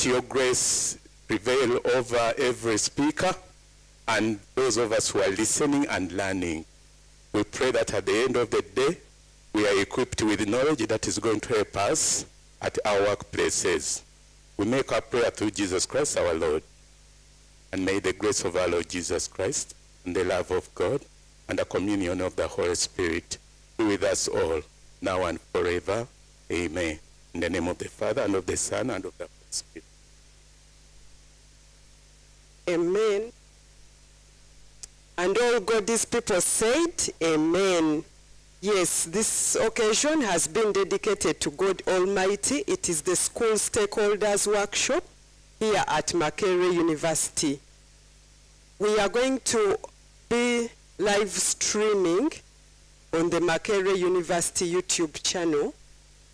let your grace prevail over every speaker and those of us who are listening and learning. We pray that at the end of the day, we are equipped with knowledge that is going to help us at our workplaces. We make our prayer through Jesus Christ our Lord. And may the grace of our Lord Jesus Christ and the love of God and the communion of the Holy Spirit be with us all, now and forever. Amen. In the name of the Father, and of the Son, and of the Holy Spirit. Amen. And all God's people said, Amen. Yes, this occasion has been dedicated to God Almighty. It is the school stakeholders workshop here at Makerere University. We are going to be live streaming on the Makerere University YouTube channel.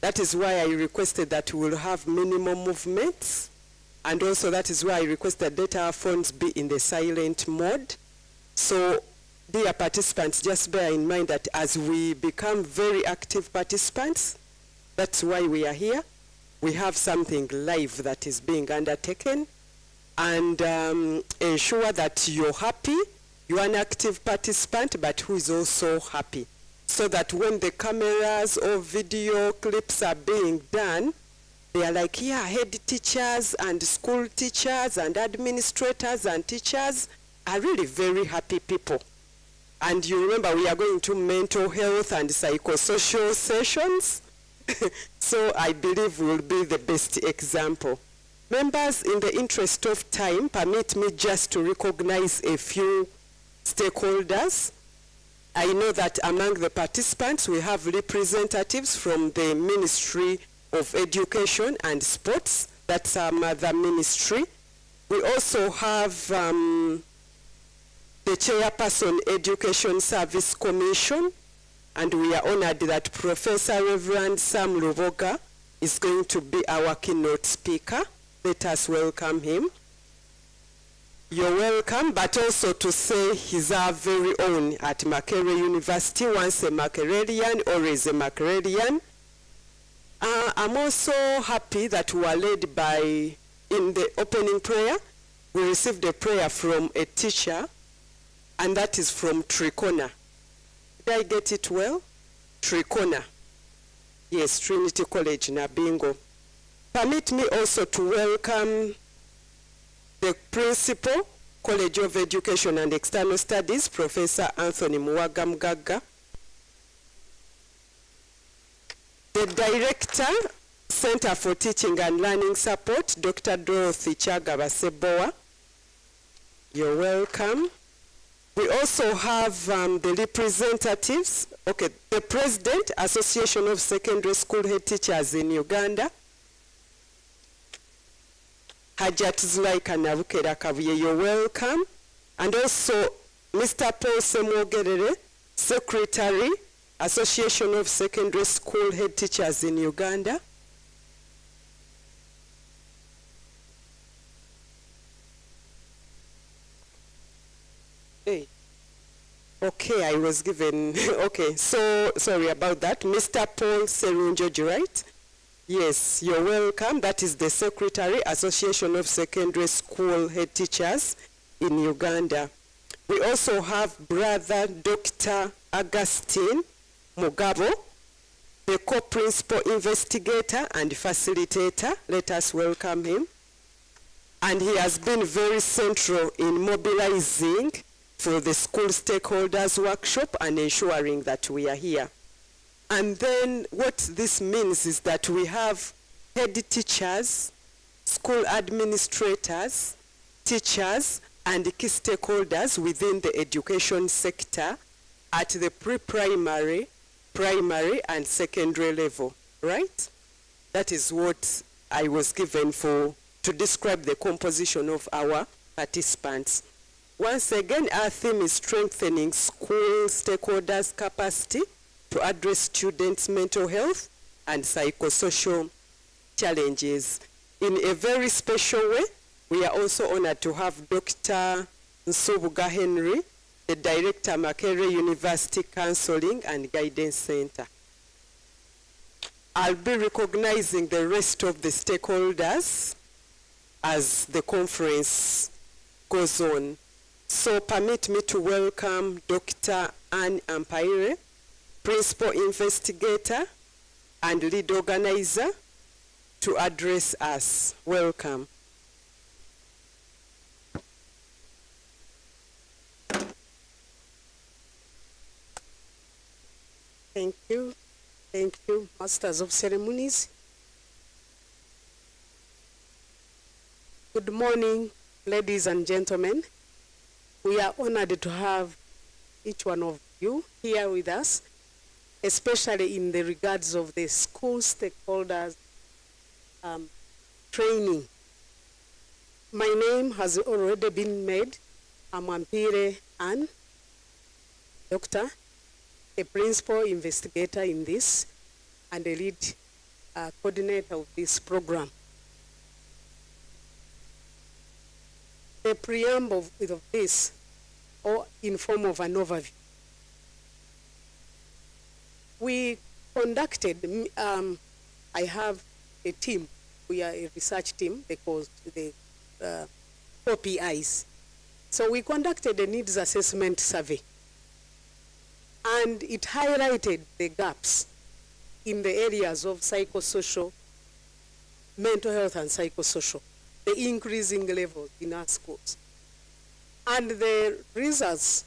That is why I requested that we will have minimum movements, and also that is why I requested that our phones be in the silent mode. So, dear participants, just bear in mind that as we become very active participants, that's why we are here. We have something live that is being undertaken, and ensure that you're happy, you're an active participant, but who is also happy. So that when the cameras or video clips are being done, they are like, yeah, head teachers and school teachers and administrators and teachers are really very happy people. And you remember we are going to mental health and psychosocial sessions. So I believe we will be the best example. Members, in the interest of time, permit me just to recognize a few stakeholders. I know that among the participants, we have representatives from the Ministry of Education and Sports. That's our mother ministry. We also have the Chairperson Education Service Commission, and we are honored that Professor Reverend Sam Luboga is going to be our keynote speaker. Let us welcome him. You're welcome, but also to say he's our very own at Makerere University. Once a Makererian, always a Makererian. I'm also happy that we are led by, in the opening prayer, we received a prayer from a teacher, and that is from Trikona. Did I get it well? Trikona. Yes, Trinity College, Nabingo. Permit me also to welcome the Principal, College of Education and External Studies, Professor Anthony Muwagamgaga. The Director, Center for Teaching and Learning Support, Dr. Dorothy Chagabaseboa. You're welcome. We also have the representatives, the President, Association of Secondary School Head Teachers in Uganda, Hajat Zulaika Nabukera Kabuye, you're welcome. And also Mr. Paul Semogerere, Secretary, Association of Secondary School Head Teachers in Uganda. Hey. Okay, I was given, okay, so sorry about that. Mr. Paul Serunjoji, right? Yes, you're welcome. That is the Secretary, Association of Secondary School Head Teachers in Uganda. We also have Brother Dr. Augustine Mugabo, the co-principal investigator and facilitator. Let us welcome him. And he has been very central in mobilizing for the school stakeholders workshop and ensuring that we are here. And then what this means is that we have head teachers, school administrators, teachers, and key stakeholders within the education sector at the pre-primary, primary, and secondary level, right? That is what I was given to describe the composition of our participants. Once again, our theme is strengthening school stakeholders' capacity to address students' mental health and psychosocial challenges. In a very special way, we are also honored to have Dr. Nsubuga Henry, the Director, Makerere University Counseling and Guidance Center. I'll be recognizing the rest of the stakeholders as the conference goes on. So permit me to welcome Dr. Anne Ampaire, Principal Investigator and Lead Organizer, to address us. Welcome. Thank you. Thank you, Masters of Ceremonies. Good morning, ladies and gentlemen. We are honored to have each one of you here with us, especially in the regards of the school stakeholders training. My name has already been made. I'm Ampire Anne, Doctor, a principal investigator in this, and a lead coordinator of this program. The preamble of this, or in form of an overview. We conducted, I have a team, we are a research team, they call the 4 PIs. So we conducted a needs assessment survey, and it highlighted the gaps in the areas of psychosocial, mental health and psychosocial, the increasing levels in our schools. And the results,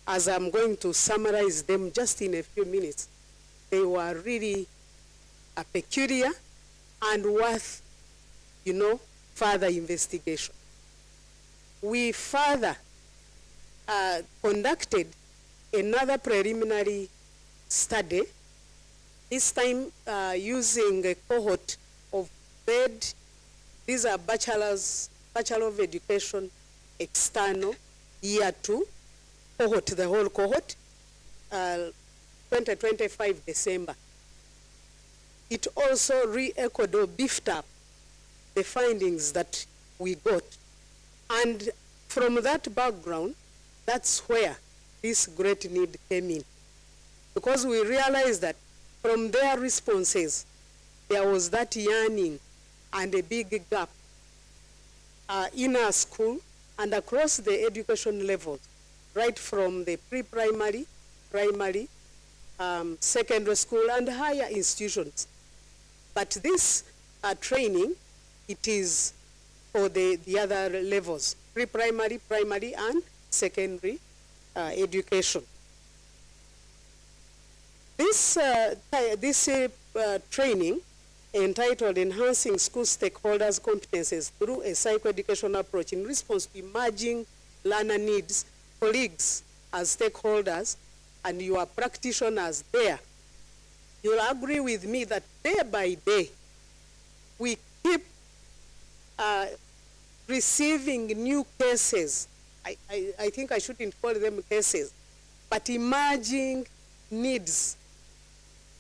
as I'm going to summarize them just in a few minutes, they were really peculiar and worth, further investigation. We further conducted another preliminary study, this time using a cohort of BED. These are Bachelor of Education, external, year 2, cohort, the whole cohort, 2025 December. It also re-echoed or beefed up the findings that we got. And from that background, that's where this great need came in. Because we realized that from their responses, there was that yearning and a big gap in our school and across the education levels, right from the pre-primary, primary, secondary school, and higher institutions. But this training, it is for the other levels, pre-primary, primary, and secondary education. This training, entitled Enhancing School Stakeholders' Competences Through a Psychoeducational Approach in Response to Emerging Learner Needs, colleagues as stakeholders and your practitioners there, you'll agree with me that day by day, we keep receiving new cases. I think I shouldn't call them cases, but emerging needs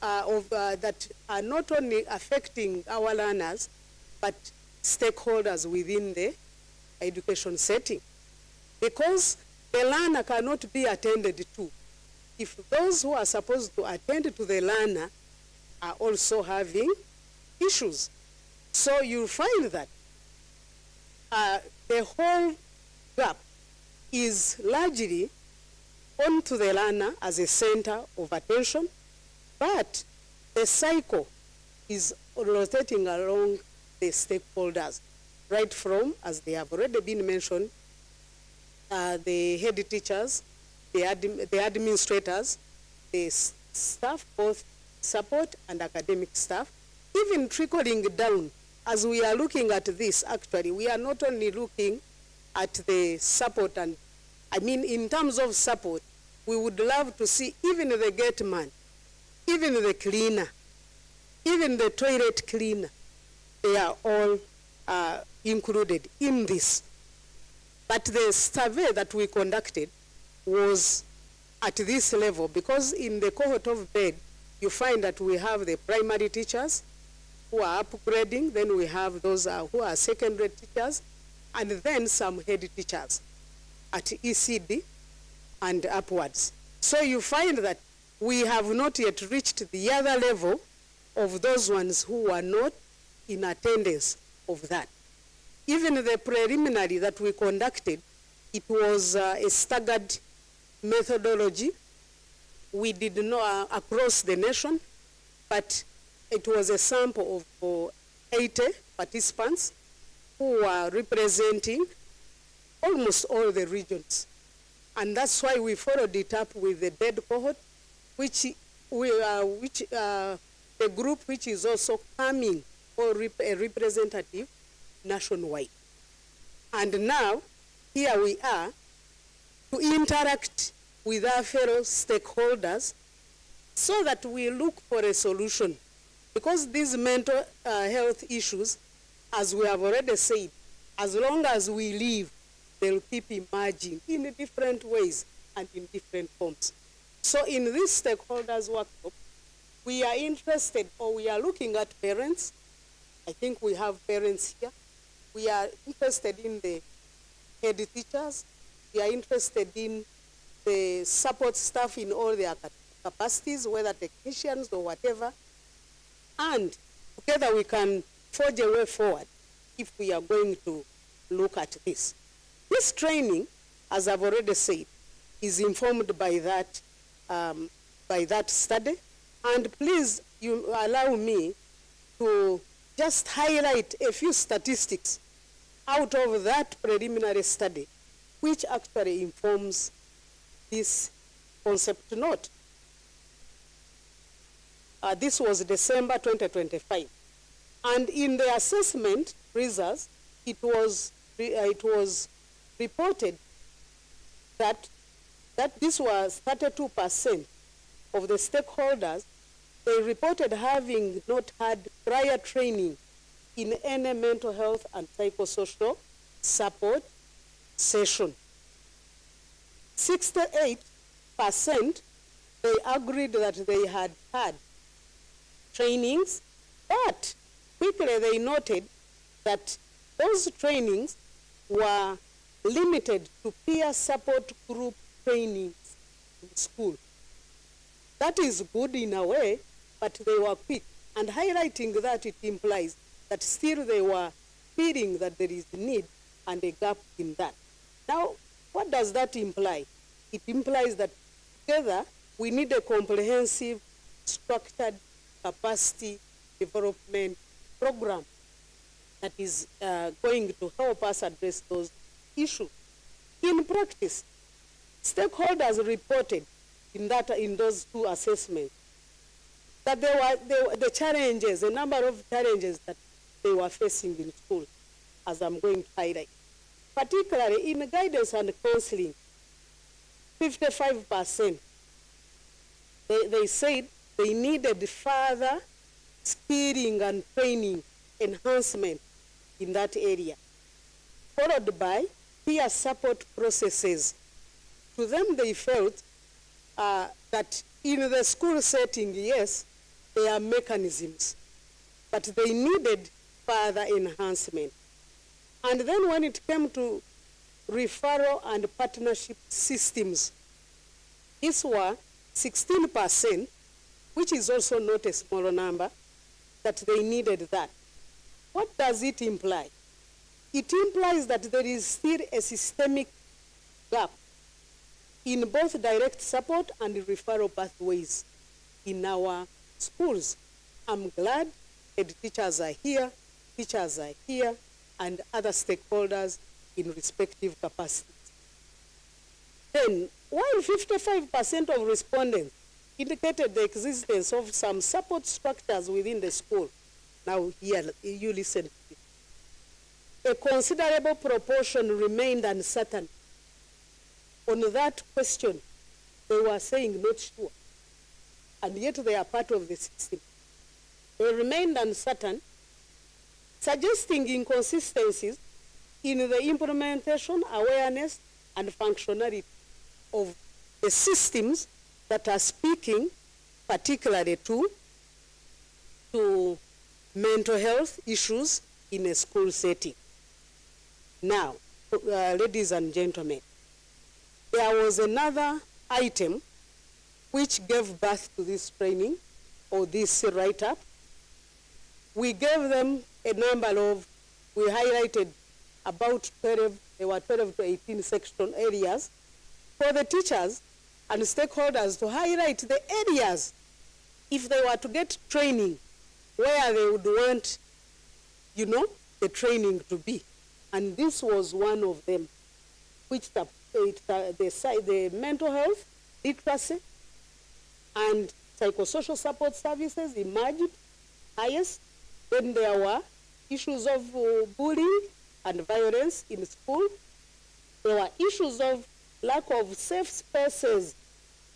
that are not only affecting our learners, but stakeholders within the education setting. Because the learner cannot be attended to if those who are supposed to attend to the learner are also having issues. So you find that the whole gap is largely onto the learner as a center of attention, but the cycle is rotating along the stakeholders, right from, as they have already been mentioned, the head teachers, the administrators, the staff, both support and academic staff, even trickling down. As we are looking at this, actually, we are not only looking at the support, and I mean, in terms of support, we would love to see even the gate man, even the cleaner, even the toilet cleaner, they are all included in this. But the survey that we conducted was at this level, because in the cohort of BED, you find that we have the primary teachers who are upgrading, then we have those who are secondary teachers, and then some head teachers at ECD and upwards. So you find that we have not yet reached the other level of those ones who are not in attendance of that. even the preliminary that we conducted, it was a staggered methodology. We did not across the nation, but it was a sample of 80 participants who were representing almost all the regions. And that's why we followed it up with the dead cohort, which the group which is also coming or a representative nationwide. And now, here we are to interact with our fellow stakeholders so that we look for a solution. Because these mental health issues, as we have already said, as long as we live, they'll keep emerging in different ways and in different forms. So in this stakeholders workshop, we are interested, or we are looking at parents. I think we have parents here. We are interested in the head teachers. We are interested in the support staff in all their capacities, whether technicians or whatever. And together we can forge a way forward if we are going to look at this. This training, as I've already said, is informed by that study. And please, you allow me to just highlight a few statistics out of that preliminary study, which actually informs this concept note. This was December 2025. And in the assessment results, it was reported that this was 32% of the stakeholders. They reported having not had prior training in any mental health and psychosocial support session. 68% they agreed that they had had trainings, but quickly they noted that those trainings were limited to peer support group trainings in school. That is good in a way, but they were quick. And highlighting that, it implies that still they were feeling that there is need and a gap in that. Now, what does that imply? It implies that together we need a comprehensive, structured capacity development program that is going to help us address those issues. In practice, stakeholders reported in those two assessments that there were the challenges, a number of challenges that they were facing in school, as I'm going to highlight. Particularly in guidance and counseling, 55%, they said they needed further skilling and training enhancement in that area, followed by peer support processes. To them, they felt that in the school setting, yes, there are mechanisms, but they needed further enhancement. And then when it came to referral and partnership systems, these were 16%, which is also not a small number, that they needed that. What does it imply? It implies that there is still a systemic gap in both direct support and referral pathways in our schools. I'm glad head teachers are here, and other stakeholders in respective capacities. Then, while 55% of respondents indicated the existence of some support structures within the school, now here, you listen to it. A considerable proportion remained uncertain. On that question, they were saying not sure, and yet they are part of the system. They remained uncertain, suggesting inconsistencies in the implementation, awareness, and functionality of the systems that are speaking particularly to mental health issues in a school setting. Now, ladies and gentlemen, there was another item which gave birth to this training or this write-up. We gave them a number of, we highlighted about 12, there were 12 to 18 section areas for the teachers and stakeholders to highlight the areas if they were to get training where they would want, you know, the training to be. And this was one of them, which the mental health, literacy, and psychosocial support services emerged highest. Then there were issues of bullying and violence in school. There were issues of lack of safe spaces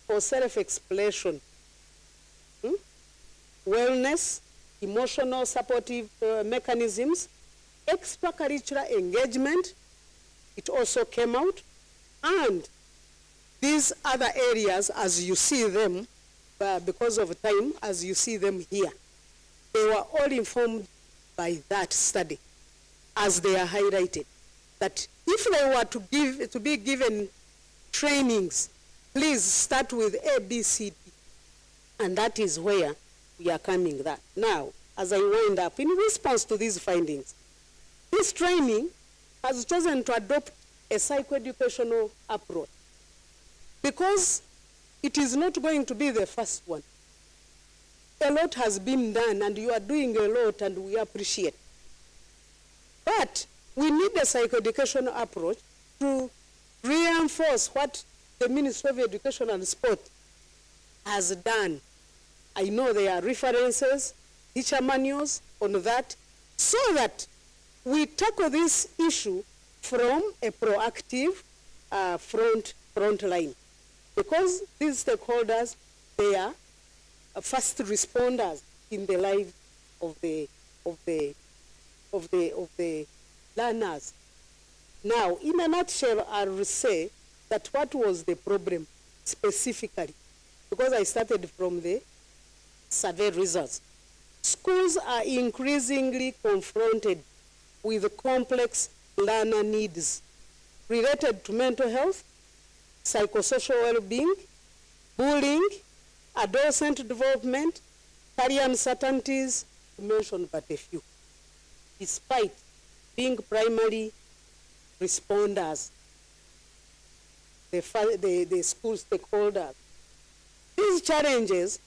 for self-expression. Wellness, emotional supportive mechanisms, extracurricular engagement, it also came out. And these other areas, as you see them, because of time, as you see them here, they were all informed by that study, as they are highlighted, that if they were to be given trainings, please start with A, B, C, D. And that is where we are coming that. Now, as I wind up, in response to these findings, this training has chosen to adopt a psychoeducational approach because it is not going to be the first one. A lot has been done and you are doing a lot and we appreciate. But we need a psychoeducational approach to reinforce what the Ministry of Education and Sport has done. I know there are references, teacher manuals on that, so that we tackle this issue from a proactive front line. Because these stakeholders, they are first responders in the life of the learners. Now, in a nutshell, I will say that what was the problem specifically, because I started from the survey results. Schools are increasingly confronted with complex learner needs related to mental health, psychosocial well-being, bullying, adolescent development, career uncertainties, to mention but a few, despite being primary responders, the school stakeholders. These challenges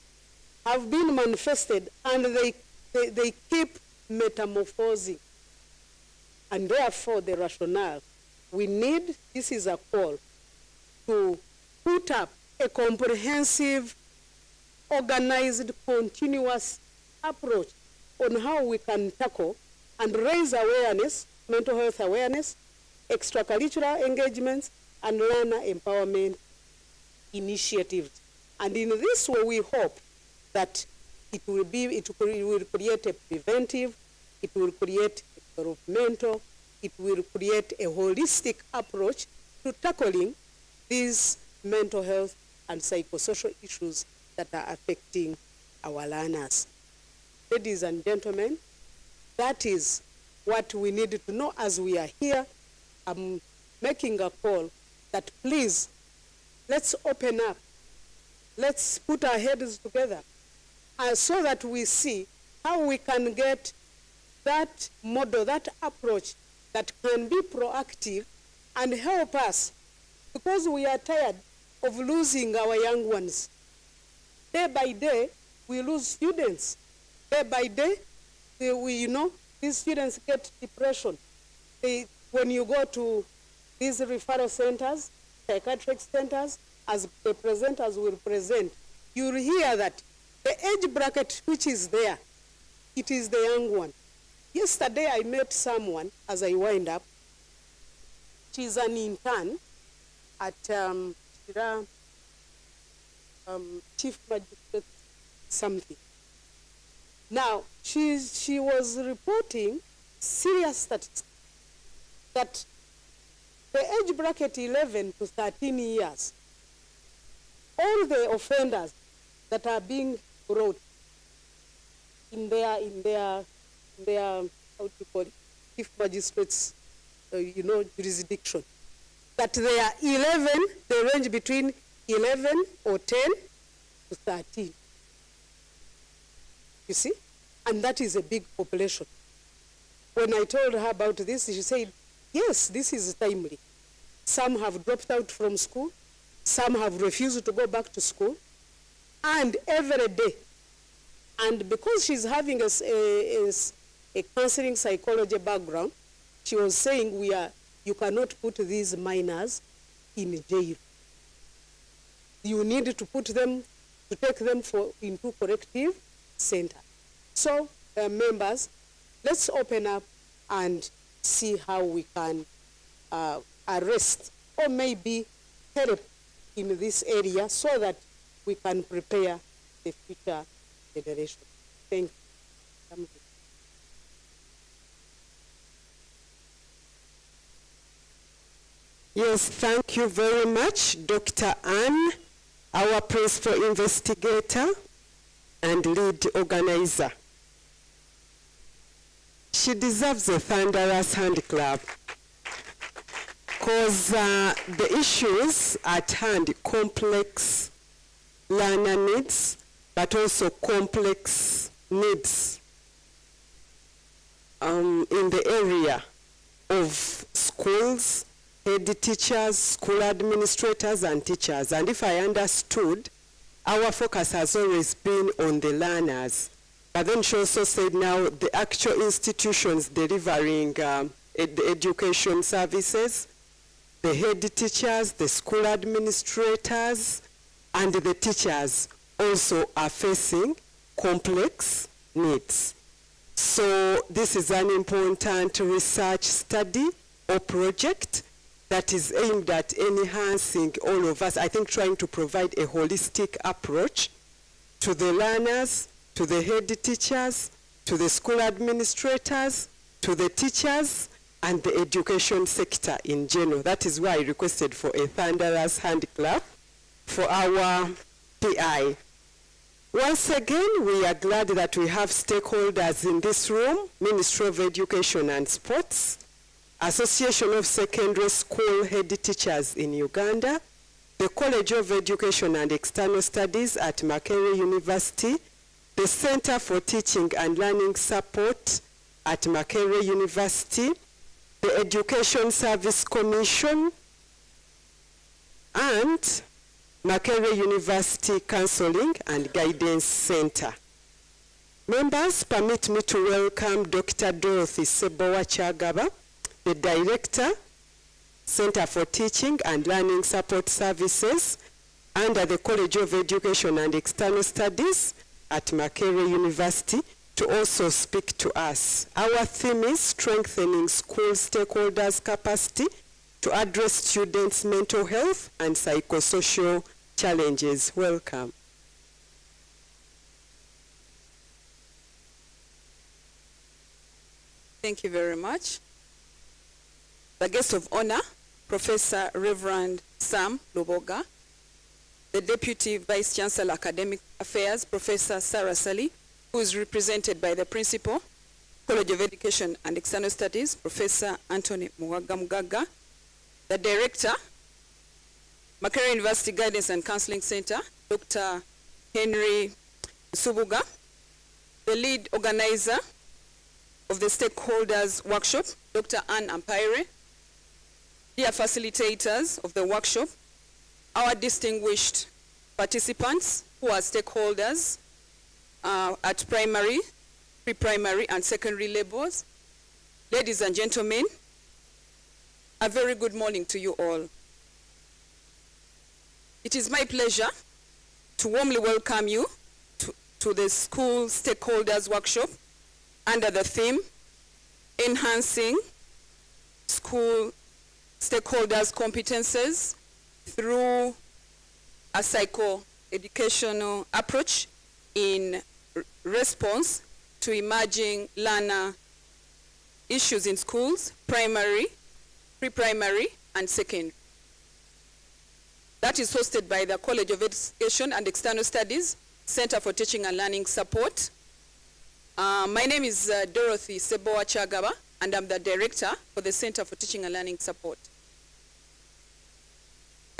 have been manifested and they keep metamorphosing. And therefore the rationale, we need, this is a call to put up a comprehensive, organized, continuous approach on how we can tackle and raise awareness, mental health awareness, extracurricular engagements, and learner empowerment initiatives. And in this way, we hope that it will create a preventive, it will create a developmental, it will create a holistic approach to tackling these mental health and psychosocial issues that are affecting our learners. Ladies and gentlemen, that is what we need to know as we are here. I'm making a call that please, let's open up. Let's put our heads together so that we see how we can get that model, that approach that can be proactive and help us, because we are tired of losing our young ones. Day by day, we lose students. Day by day, these students get depression. When you go to these referral centers, psychiatric centers, as the presenters will present, you'll hear that the age bracket which is there, it is the young one. Yesterday I met someone, as I wind up, she's an intern at Chief Magistrate something. Now, she was reporting serious statistics that the age bracket 11 to 13 years, all the offenders that are being brought in their how do you call it, Chief Magistrate's jurisdiction, that they are 11, they range between 11 or 10 to 13. You see? And that is a big population. When I told her about this, she said, yes, this is timely. Some have dropped out from school, some have refused to go back to school, and every day. And because she's having a counseling psychology background, she was saying you cannot put these minors in jail. You need to take them into corrective center. So, members, let's open up and see how we can arrest or maybe help in this area so that we can prepare the future generation. Thank you. Yes, thank you very much, Dr. Anne, our principal investigator and lead organizer. She deserves a thunderous hand clap because the issues at hand, complex learner needs, but also complex needs in the area of schools, head teachers, school administrators, and teachers. And if I understood, our focus has always been on the learners. But then she also said now the actual institutions delivering the education services, the head teachers, the school administrators, and the teachers also are facing complex needs. So this is an important research study or project that is aimed at enhancing all of us, I think trying to provide a holistic approach to the learners, to the head teachers, to the school administrators, to the teachers, and the education sector in general. That is why I requested for a thunderous hand clap for our PI. Once again, we are glad that we have stakeholders in this room: Ministry of Education and Sports, Association of Secondary School Head Teachers in Uganda, the College of Education and External Studies at Makerere University, the Center for Teaching and Learning Support at Makerere University, the Education Service Commission, and Makerere University Counseling and Guidance Center. Members, permit me to welcome Dr. Dorothy Sebowa-Kyagaba, the Director, Center for Teaching and Learning Support Services under the College of Education and External Studies at Makerere University, to also speak to us. Our theme is strengthening school stakeholders' capacity to address students' mental health and psychosocial challenges. Welcome. Thank you very much. The guest of honor, Professor Reverend Sam Luboga, the Deputy Vice Chancellor Academic Affairs, Professor Sarah Sally, who is represented by the Principal, College of Education and External Studies, Professor Anthony Mugaga, the Director, Makerere University Guidance and Counseling Center, Dr. Henry Subuga, the lead organizer of the Stakeholders Workshop, Dr. Anne Ampaire, dear facilitators of the workshop, our distinguished participants who are stakeholders at primary, pre-primary, and secondary levels. Ladies and gentlemen, a very good morning to you all. It is my pleasure to warmly welcome you to the School Stakeholders Workshop under the theme, Enhancing School Stakeholders' Competences through a psycho-educational approach in response to emerging learner issues in schools, primary, pre-primary, and secondary. That is hosted by the College of Education and External Studies, Center for Teaching and Learning Support. My name is Dorothy Sebowa-Kyagaba, and I'm the Director for the Center for Teaching and Learning Support.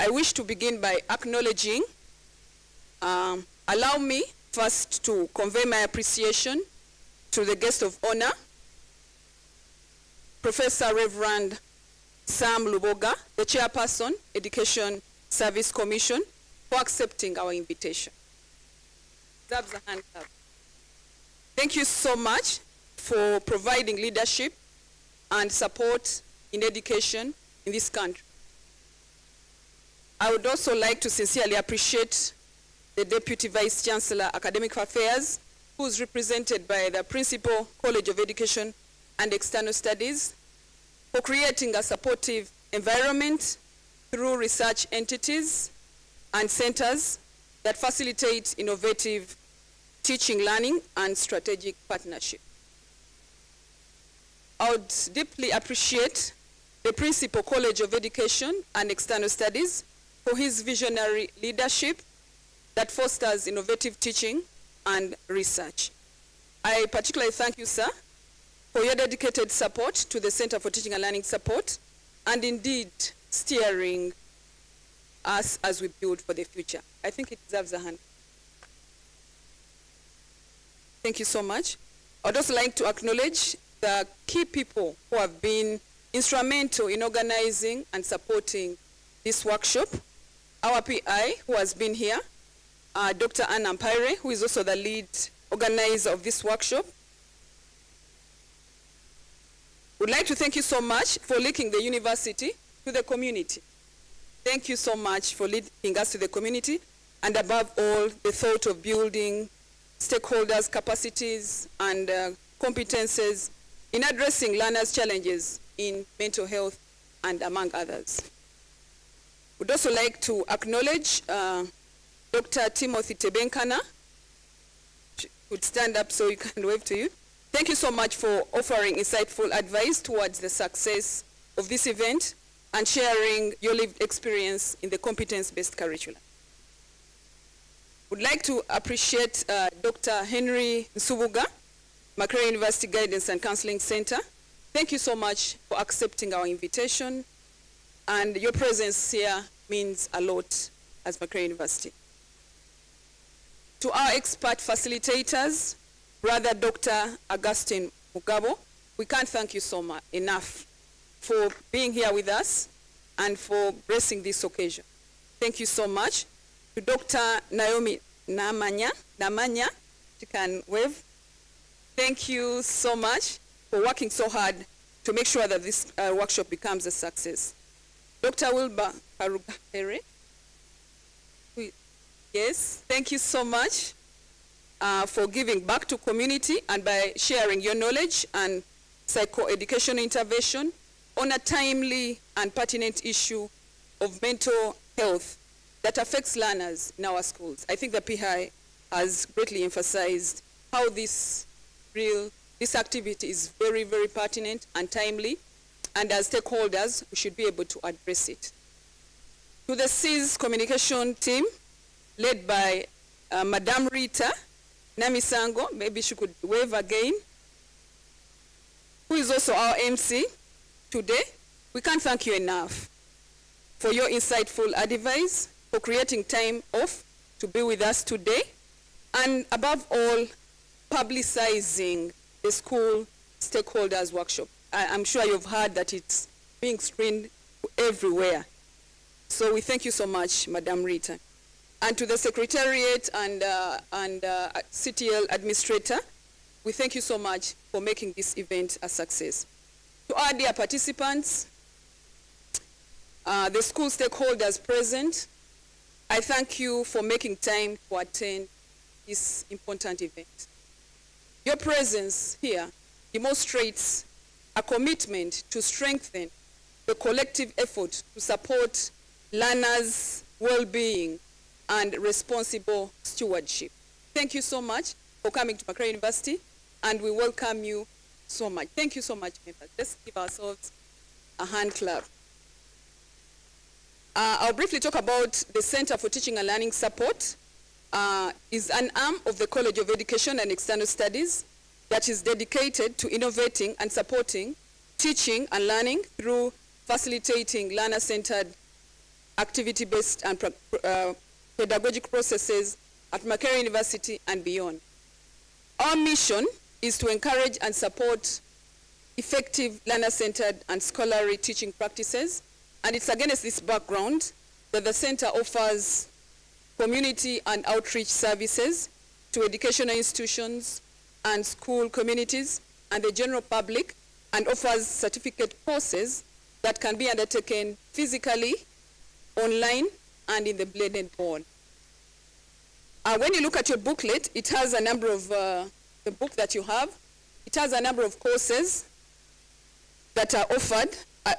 I wish to begin by acknowledging, allow me first to convey my appreciation to the guest of honor, Professor Reverend Sam Luboga, the Chairperson, Education Service Commission, for accepting our invitation. Deserves a hand clap. Thank you so much for providing leadership and support in education in this country. I would also like to sincerely appreciate the Deputy Vice Chancellor, Academic Affairs, who is represented by the Principal, College of Education and External Studies, for creating a supportive environment through research entities and centers that facilitate innovative teaching, learning, and strategic partnership. I would deeply appreciate the Principal, College of Education and External Studies, for his visionary leadership that fosters innovative teaching and research. I particularly thank you, sir, for your dedicated support to the Center for Teaching and Learning Support, and indeed steering us as we build for the future. I think it deserves a hand. Thank you so much. I'd also like to acknowledge the key people who have been instrumental in organizing and supporting this workshop. Our PI, who has been here, Dr. Anna Mpire, who is also the lead organizer of this workshop. We'd like to thank you so much for linking the university to the community. Thank you so much for leading us to the community, and above all, the thought of building stakeholders' capacities and competences in addressing learners' challenges in mental health and among others. We'd also like to acknowledge Dr. Timothy Tebenkana. Would stand up so you can wave to you. Thank you so much for offering insightful advice towards the success of this event and sharing your lived experience in the competence-based curriculum. Would like to appreciate Dr. Henry Nsubuga, Makerere University Guidance and Counseling Center. Thank you so much for accepting our invitation, and your presence here means a lot as Makerere University. To our expert facilitators, Brother Dr. Augustine Mugabo, we can't thank you so much enough for being here with us and for gracing this occasion. Thank you so much. To Dr. Naomi Namanya, you can wave. Thank you so much for working so hard to make sure that this workshop becomes a success. Dr. Wilbur Karugahere, yes, thank you so much for giving back to community and by sharing your knowledge and psychoeducational intervention on a timely and pertinent issue of mental health that affects learners in our schools. I think the PI has greatly emphasized how this activity is very, very pertinent and timely, and as stakeholders, we should be able to address it. To the CIS communication team, led by Madame Rita Namisango, maybe she could wave again, who is also our MC today. We can't thank you enough for your insightful advice, for creating time off to be with us today, and above all, publicizing the school stakeholders workshop. I'm sure you've heard that it's being screened everywhere. So we thank you so much, Madam Rita. And to the Secretariat and CTL Administrator, we thank you so much for making this event a success. To our dear participants, the school stakeholders present, I thank you for making time to attend this important event. Your presence here demonstrates a commitment to strengthen the collective effort to support learners' well-being and responsible stewardship. Thank you so much for coming to Makerere University, and we welcome you so much. Thank you so much, members. Let's give ourselves a hand clap. I'll briefly talk about the Center for Teaching and Learning Support. Is an arm of the College of Education and External Studies that is dedicated to innovating and supporting teaching and learning through facilitating learner-centered, activity-based and pedagogic processes at Makerere University and beyond. Our mission is to encourage and support effective learner-centered and scholarly teaching practices. And it's against this background that the center offers community and outreach services to educational institutions and school communities and the general public, and offers certificate courses that can be undertaken physically, online, and in the blended mode. When you look at your booklet, it has a number of, the book that you have, it has a number of courses that are offered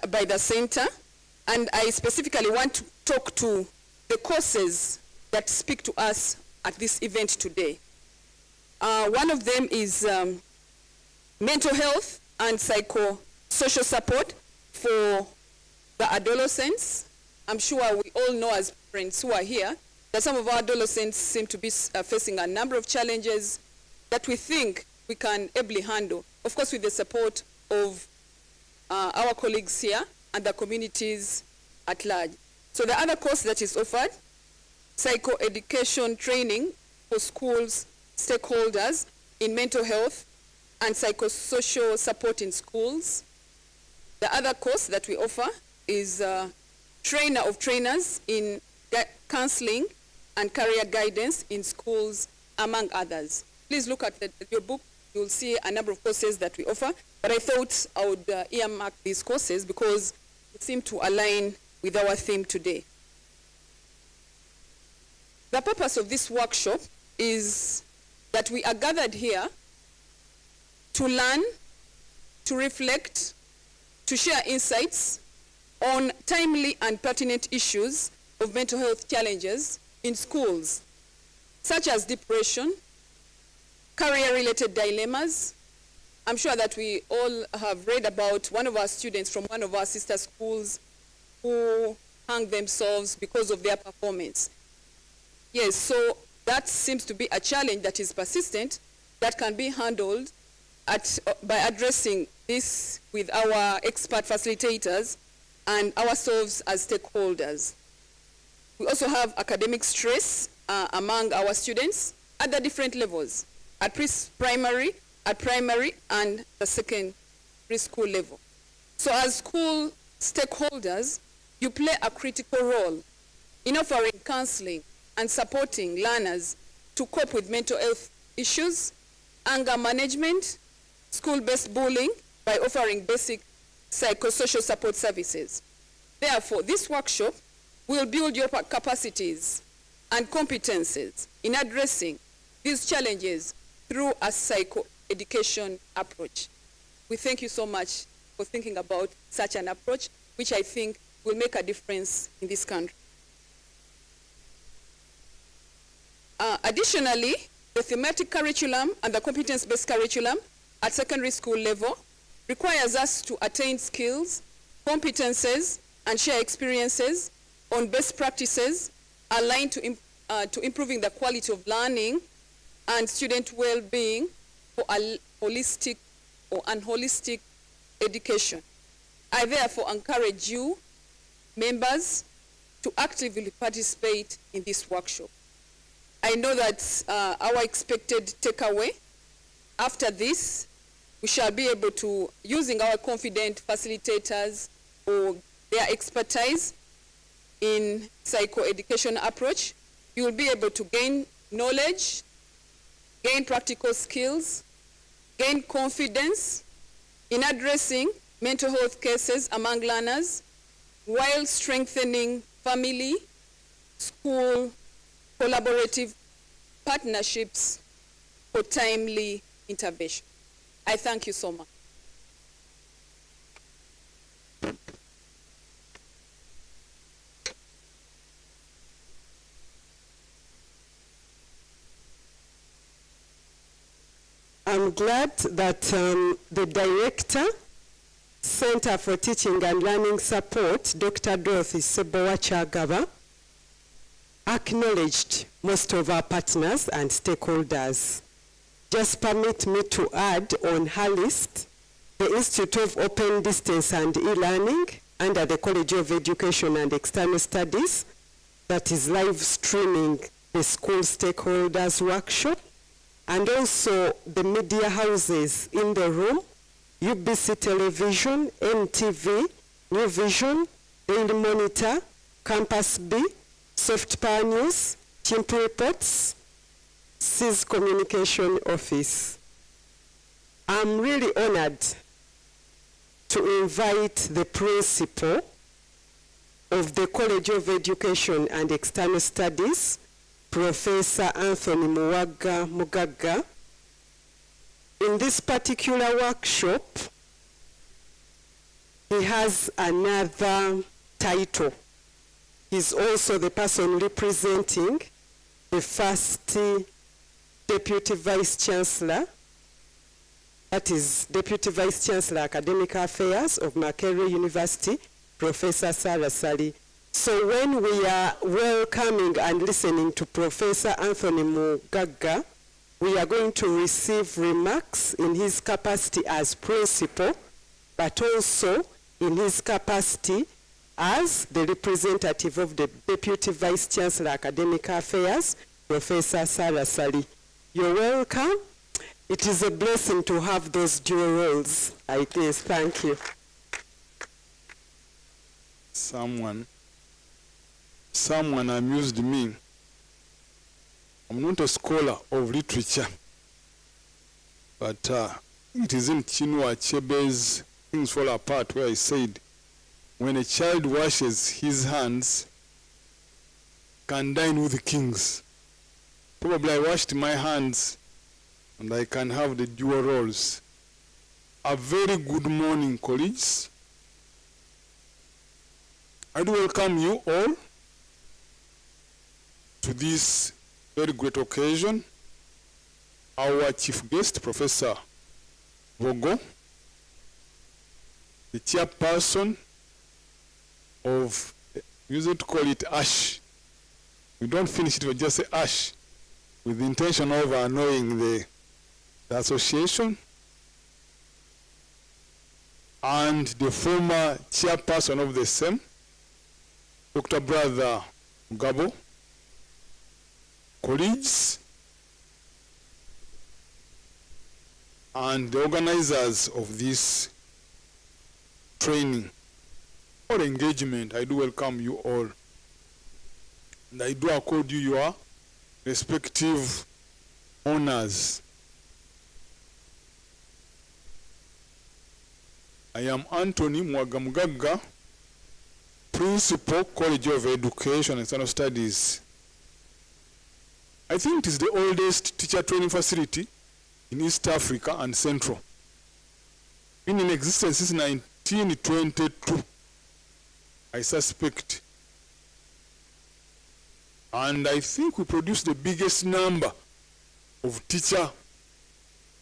by the center, and I specifically want to talk to the courses that speak to us at this event today. One of them is mental health and psychosocial support for the adolescents. I'm sure we all know as friends who are here that some of our adolescents seem to be facing a number of challenges that we think we can ably handle, of course with the support of our colleagues here and the communities at large. So the other course that is offered, psychoeducation training for schools stakeholders in mental health and psychosocial support in schools. The other course that we offer is trainer of trainers in counseling and career guidance in schools, among others. Please look at your book. You'll see a number of courses that we offer, but I thought I would earmark these courses because they seem to align with our theme today. The purpose of this workshop is that we are gathered here to learn, to reflect, to share insights on timely and pertinent issues of mental health challenges in schools, such as depression, career-related dilemmas. I'm sure that we all have read about one of our students from one of our sister schools who hung themselves because of their performance. Yes, so that seems to be a challenge that is persistent that can be handled by addressing this with our expert facilitators and ourselves as stakeholders. We also have academic stress among our students at the different levels, at primary, and the secondary school level. So as school stakeholders, you play a critical role in offering counseling and supporting learners to cope with mental health issues, anger management, school-based bullying by offering basic psychosocial support services. Therefore, this workshop will build your capacities and competences in addressing these challenges through a psychoeducation approach. We thank you so much for thinking about such an approach, which I think will make a difference in this country. Additionally, the thematic curriculum and the competence-based curriculum at secondary school level requires us to attain skills, competences, and share experiences on best practices aligned to improving the quality of learning and student well-being for a holistic or unholistic education. I therefore encourage you, members, to actively participate in this workshop. I know that our expected takeaway after this, we shall be able to, using our confident facilitators or their expertise in psychoeducation approach, you will be able to gain knowledge, gain practical skills, gain confidence in addressing mental health cases among learners while strengthening family, school, collaborative partnerships for timely intervention. I thank you so much. I'm glad that the Director, Center for Teaching and Learning Support, Dr. Dorothy Sebowa-Kyagaba, acknowledged most of our partners and stakeholders. Just permit me to add on her list the Institute of Open Distance and E-Learning under the College of Education and External Studies that is live streaming the school stakeholders workshop, and also the media houses in the room, UBC Television, NTV, New Vision, Daily Monitor, Campus B, Soft Power News, Chimp Reports, CIS Communication Office. I'm really honored to invite the principal of the College of Education and External Studies, Professor Anthony Mugaga. In this particular workshop, he has another title. He's also the person representing the first Deputy Vice Chancellor, that is Deputy Vice Chancellor Academic Affairs of Makerere University, Professor Sarah Sali. So when we are welcoming and listening to Professor Anthony Mugaga, we are going to receive remarks in his capacity as principal, but also in his capacity as the representative of the Deputy Vice Chancellor Academic Affairs, Professor Sarah Sali. You're welcome. It is a blessing to have those dual roles like this. Thank you. Someone amused me. I'm not a scholar of literature, but it is in Chinua Achebe's Things Fall Apart where he said, when a child washes his hands, can dine with kings. Probably I washed my hands and I can have the dual roles. A very good morning, colleagues. I do welcome you all to this very great occasion. Our chief guest, Professor Vogo, the chairperson of, we used to call it ASH. We don't finish it, we just say ASH, with the intention of annoying the association, and the former chairperson of the same, Dr. Brother Mugabo, colleagues, and the organizers of this training or engagement. I do welcome you all. And I do accord you your respective honors. I am Anthony Mugaga, Principal, College of Education and External Studies. I think it is the oldest teacher training facility in East Africa and Central. Been in existence since 1922, I suspect. And I think we produce the biggest number of teacher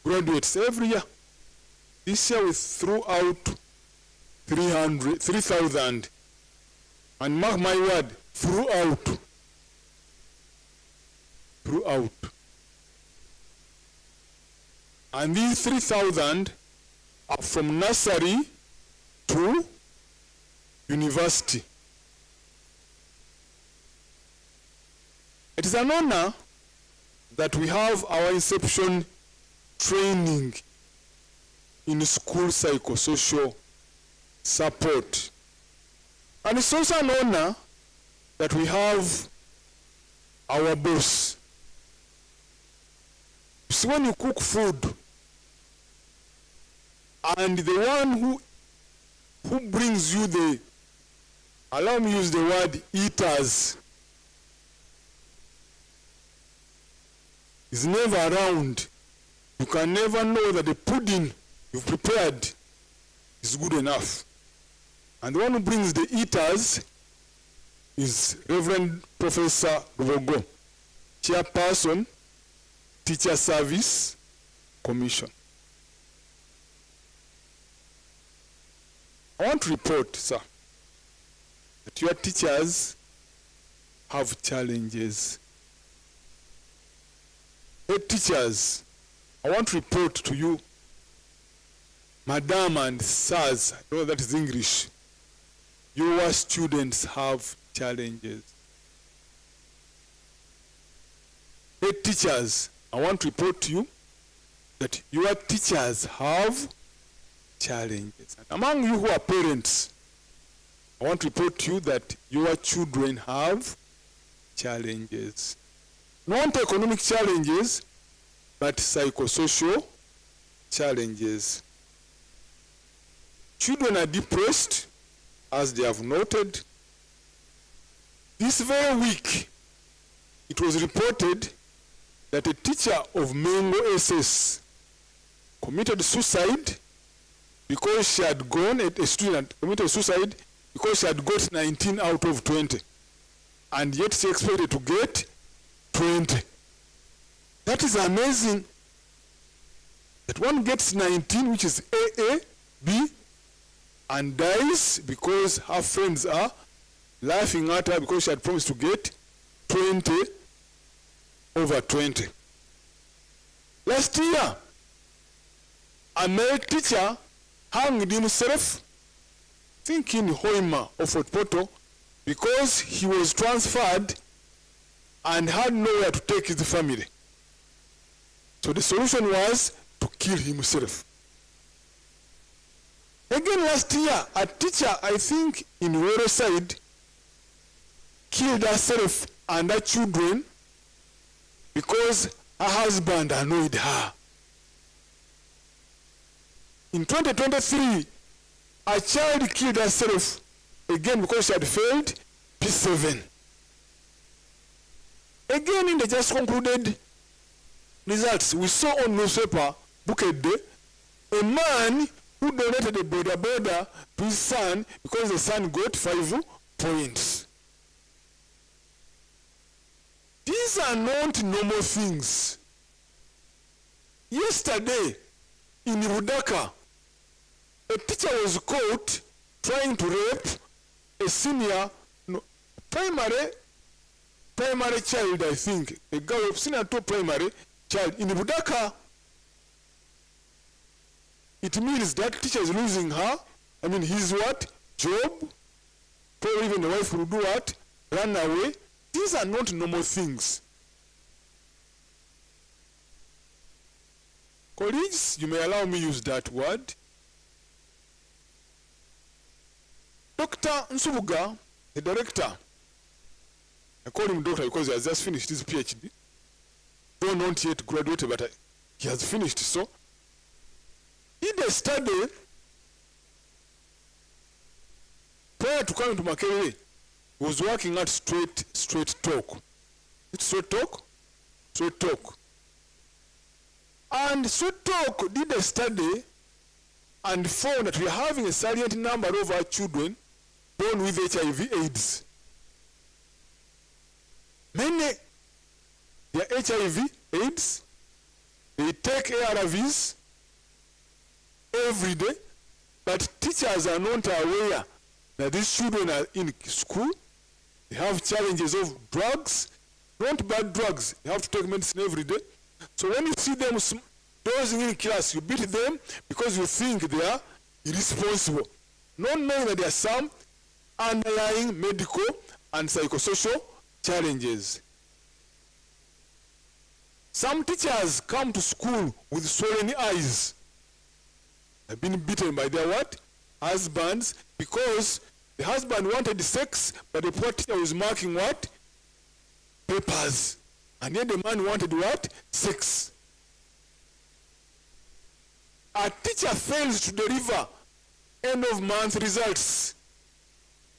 graduates every year. This year we threw out 3,000. And mark my word, throughout. And these 3,000 are from nursery to university. It is an honor that we have our inception training in school psychosocial support. And it's also an honor that we have our boss. See, when you cook food, and the one who brings you the, allow me to use the word eaters, is never around, you can never know that the pudding you've prepared is good enough. And the one who brings the eaters is Reverend Professor Vogo, Chairperson, Teacher Service Commission. I want to report, sir, that your teachers have challenges. Head teachers, I want to report to you, Madam and Sirs, I know that is English, your students have challenges. Head teachers, I want to report to you that your teachers have challenges. And among you who are parents, I want to report to you that your children have challenges. Not economic challenges, but psychosocial challenges. Children are depressed, as they have noted. This very week, it was reported that a teacher of Mengo SS committed suicide because she had a student committed suicide because she had got 19 out of 20. And yet she expected to get 20. That is amazing. That one gets 19, which is AA, B, and dies because her friends are laughing at her because she had promised to get 20 over 20. Last year, a male teacher hanged himself, thinking Hoima of Fort Portal, because he was transferred and had nowhere to take his family. So the solution was to kill himself. Again last year, a teacher, I think in Wero side, killed herself and her children because her husband annoyed her. In 2023, a child killed herself again because she had failed P7. Again, in the just concluded results, we saw on newspaper, Bukede, a man who donated a border to his son because the son got 5 points. These are not normal things. Yesterday, in Rudaka, a teacher was caught trying to rape a primary child, I think, a girl of senior to primary child in Rudaka. It means that teacher is losing her. I mean, his what? Job. Probably even the wife will do what? Run away. These are not normal things. Colleagues, you may allow me to use that word. Dr. Nsubuga, the director, I call him doctor because he has just finished his PhD. Though not yet graduated, but he has finished. So, in the study, prior to coming to Makerere, he was working at straight talk. It's straight talk? Straight talk. And straight talk did a study and found that we are having a salient number of our children born with HIV/AIDS. Many, they are HIV/AIDS, they take ARVs every day, but teachers are not aware that these children are in school, they have challenges of drugs, not bad drugs, they have to take medicine every day. So when you see them dozing in class, you beat them because you think they are irresponsible, not knowing that there are some underlying medical and psychosocial challenges. Some teachers come to school with swollen eyes. They've been beaten by their what? Husbands, because the husband wanted sex, but the poor teacher was marking what? Papers. And yet the man wanted what? Sex. A teacher fails to deliver end of month results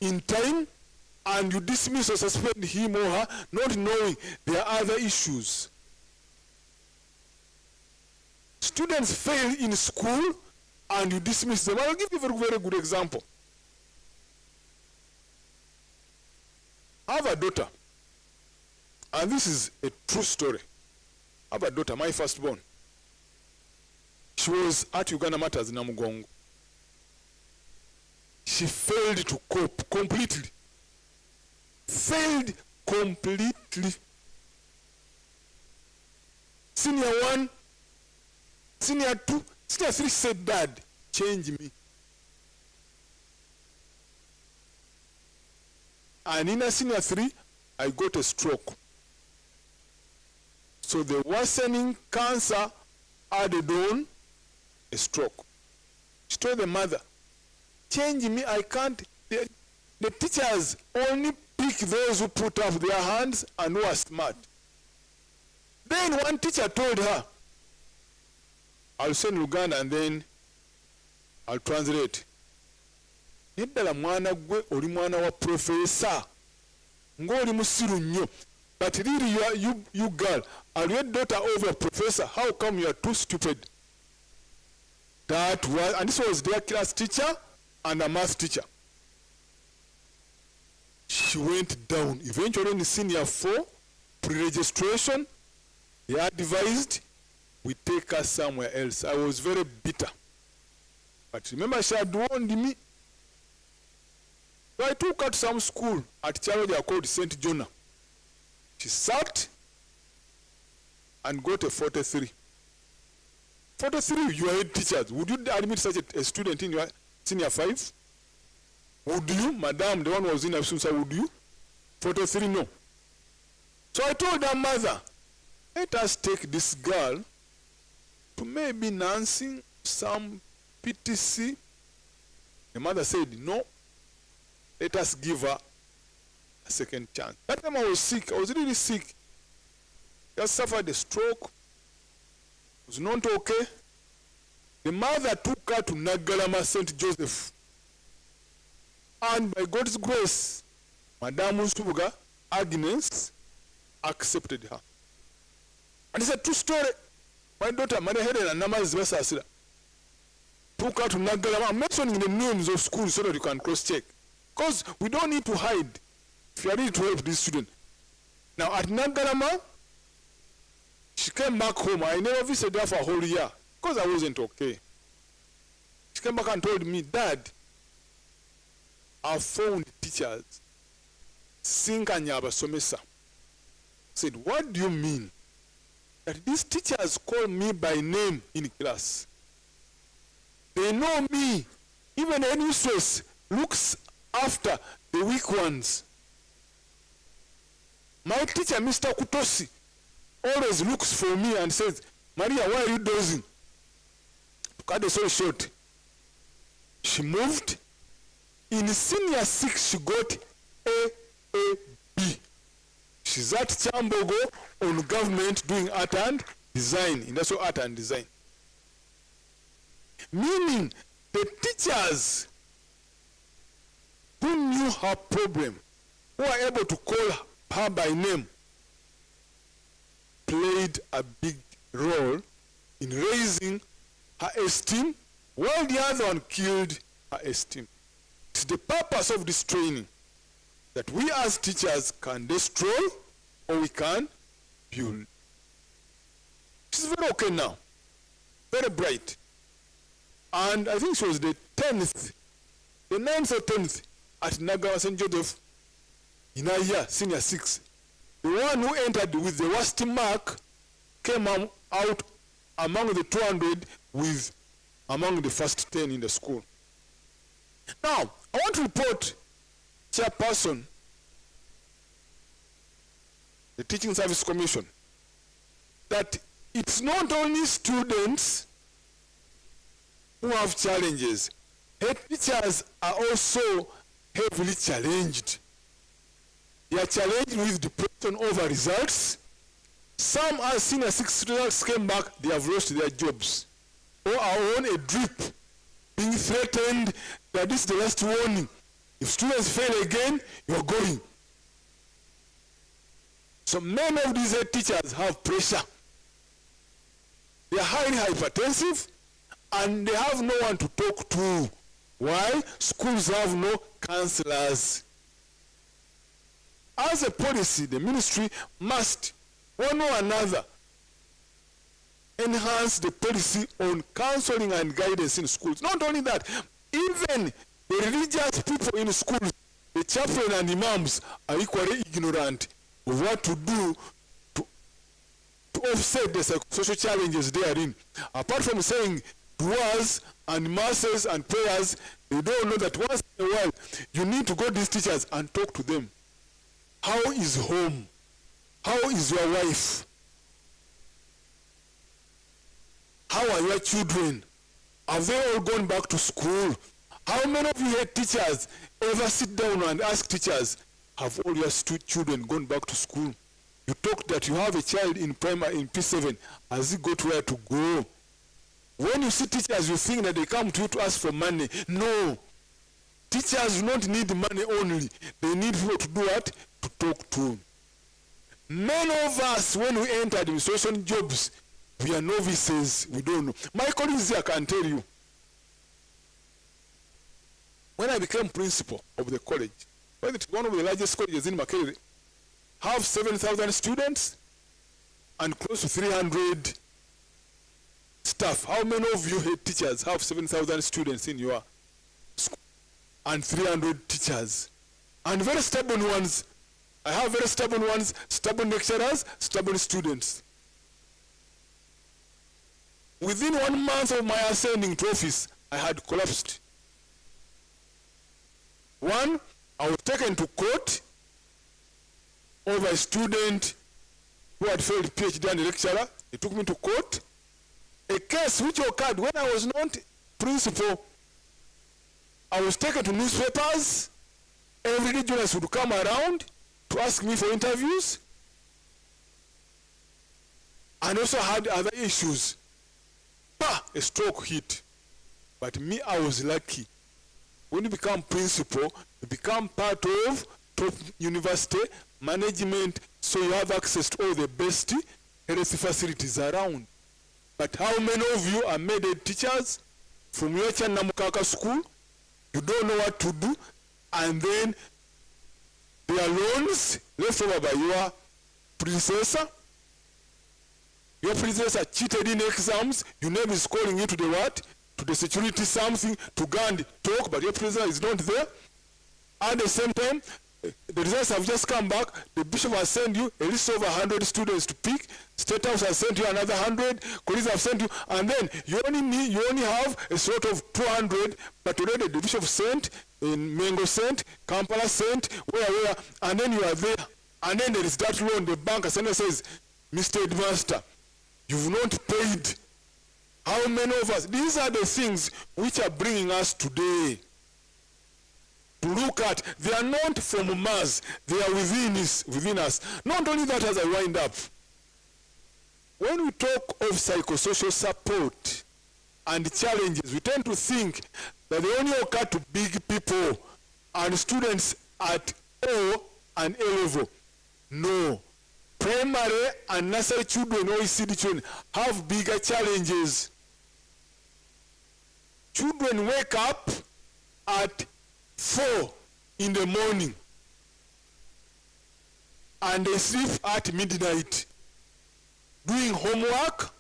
in time, and you dismiss or suspend him or her, not knowing there are other issues. Students fail in school and you dismiss them. I'll give you a very, very good example. I have a daughter, and this is a true story. I have a daughter, my firstborn. She was at Uganda Matters in Namugongo. She failed to cope completely. Failed completely. Senior 1, Senior 2, Senior 3 said, "Dad, change me." And in a Senior 3, I got a stroke. So the worsening cancer added on a stroke. She told the mother, change me, I can't. The teachers only pick those who put up their hands and who are smart. Then one teacher told her, I'll send Luganda and then I'll translate. Neddala mwana gwe oli mwana wa professor. Ng'oli musiru nnyo. But really you girl, are you a daughter of a professor? How come you are too stupid? That was, and this was their class teacher and a math teacher. She went down. Eventually in senior 4, pre-registration, they advised we take her somewhere else. I was very bitter. But remember, she had warned me. So I took her to some school at Charlotte called St. Jonah. She sat and got a 43. 43, you are head teachers. Would you admit such a student in your senior 5? Would you, madam, the one who was in Absusa, would you? 43, no. So I told her mother, let us take this girl to maybe Nancy, some PTC. The mother said, no, let us give her a second chance. That time I was sick. I was really sick. I suffered a stroke. Was not okay. The mother took her to Nagalama St. Joseph. And by God's grace, Madame Nsubuga, Agnes, accepted her. And it's a true story. My daughter, Maria Helen and Namaz Vesasila, took her to Nagalama. I'm mentioning the names of schools so that you can cross-check. Because we don't need to hide if you are ready to help this student. Now at Nagalama, she came back home. I never visited her for a whole year because I wasn't okay. She came back and told me, Dad, I found teachers. Sinkanya Basomesa. Said, what do you mean? That these teachers call me by name in class. They know me. Even the mistress looks after the weak ones. My teacher, Mr. Kutosi, always looks for me and says, Maria, why are you dozing? To cut the story short, she moved. In senior 6, she got AAB. She's at Chambogo on government doing art and design, industrial art and design. Meaning the teachers who knew her problem, who were able to call her by name, played a big role in raising her esteem, while the other one killed her esteem. It's the purpose of this training that we as teachers can destroy or we can build. She's very okay now, very bright. And I think she was the 10th, the 9th or 10th at Nagawa St. Joseph in a year, senior 6. The one who entered with the worst mark came out among the 200 with among the first 10 in the school. Now, I want to report, Chairperson, the Teaching Service Commission, that it's not only students who have challenges. Head teachers are also heavily challenged. They are challenged with depression over results. Some, as senior 6 results came back, they have lost their jobs or are on a drip, being threatened that this is the last warning. If students fail again, you're going. So many of these head teachers have pressure. They are highly hypertensive and they have no one to talk to. Why? Schools have no counselors. As a policy, the ministry must, one or another, enhance the policy on counseling and guidance in schools. Not only that, even the religious people in schools, the chaplain and imams, are equally ignorant of what to do to offset the psychosocial challenges therein. Apart from saying duas and masses and prayers, they don't know that once in a while you need to go to these teachers and talk to them. How is home? How is your wife? How are your children? Have they all gone back to school? How many of you head teachers ever sit down and ask teachers, have all your children gone back to school? You talk that you have a child in primary, in P7, has he got where to go? When you see teachers, you think that they come to you to ask for money. No. Teachers do not need money only. They need people to do what? To talk to. Many of us, when we enter administration jobs, we are novices. We don't know. My colleagues here can tell you. When I became principal of the college, one of the largest colleges in Makerere, have 7,000 students and close to 300 staff. How many of you head teachers have 7,000 students in your school and 300 teachers? And very stubborn ones. I have very stubborn ones, stubborn lecturers, stubborn students. Within 1 month of my ascending to office, I had collapsed. One, I was taken to court over a student who had failed PhD and a lecturer. They took me to court. A case which occurred when I was not principal. I was taken to newspapers. Every day journalists would come around to ask me for interviews. And also had other issues. A stroke hit. But me, I was lucky. When you become principal, you become part of top university management, so you have access to all the best health facilities around. But how many of you are made teachers from your Namukaka school? You don't know what to do, and then there are loans left over by your predecessor. Your predecessor cheated in exams. Your name is calling you to the what? To the security something to go and talk, but your predecessor is not there. At the same time, the results have just come back. The bishop has sent you a list of 100 students to pick. State House has sent you another 100. Colleagues have sent you, and then you only have a sort of 200. But already the bishop sent, in Mengo sent, Kampala sent, where, and then you are there. And then there is that loan. The bank says, Mr. Headmaster, you've not paid. How many of us? These are the things which are bringing us today. To look at, they are not from Mars, they are within us. Not only that, as I wind up, when we talk of psychosocial support and challenges, we tend to think that they only occur to big people and students at O and A level. No. Primary and nursery children, OECD children, have bigger challenges. Children wake up at 4 in the morning and they sleep at midnight, doing homework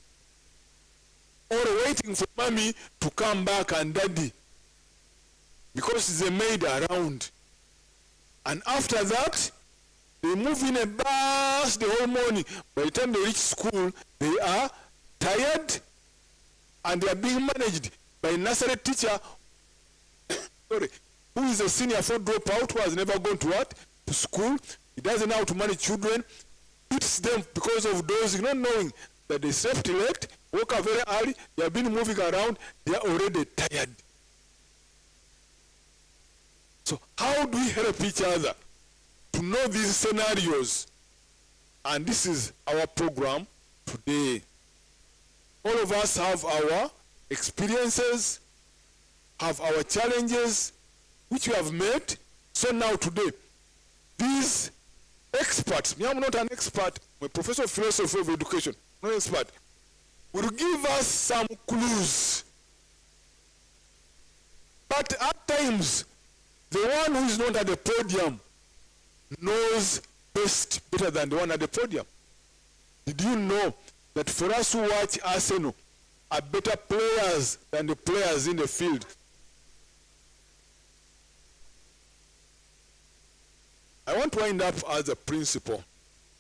or waiting for mommy to come back and daddy because there's a maid around. And after that, they move in a bus the whole morning. By the time they reach school, they are tired and they are being managed by a nursery teacher who is a senior 4 dropout, who has never gone to what? To school. He doesn't know how to manage children. Beats them because of dozing, not knowing that they slept late, woke up very early, they have been moving around, they are already tired. So how do we help each other to know these scenarios? And this is our program today. All of us have our experiences, have our challenges, which we have met. So now today, these experts, me I'm not an expert, I'm a professor of philosophy of education, not an expert, will give us some clues. But at times, the one who is not at the podium knows better than the one at the podium. Did you know that for us who watch Arsenal are better players than the players in the field? I want to wind up as a principal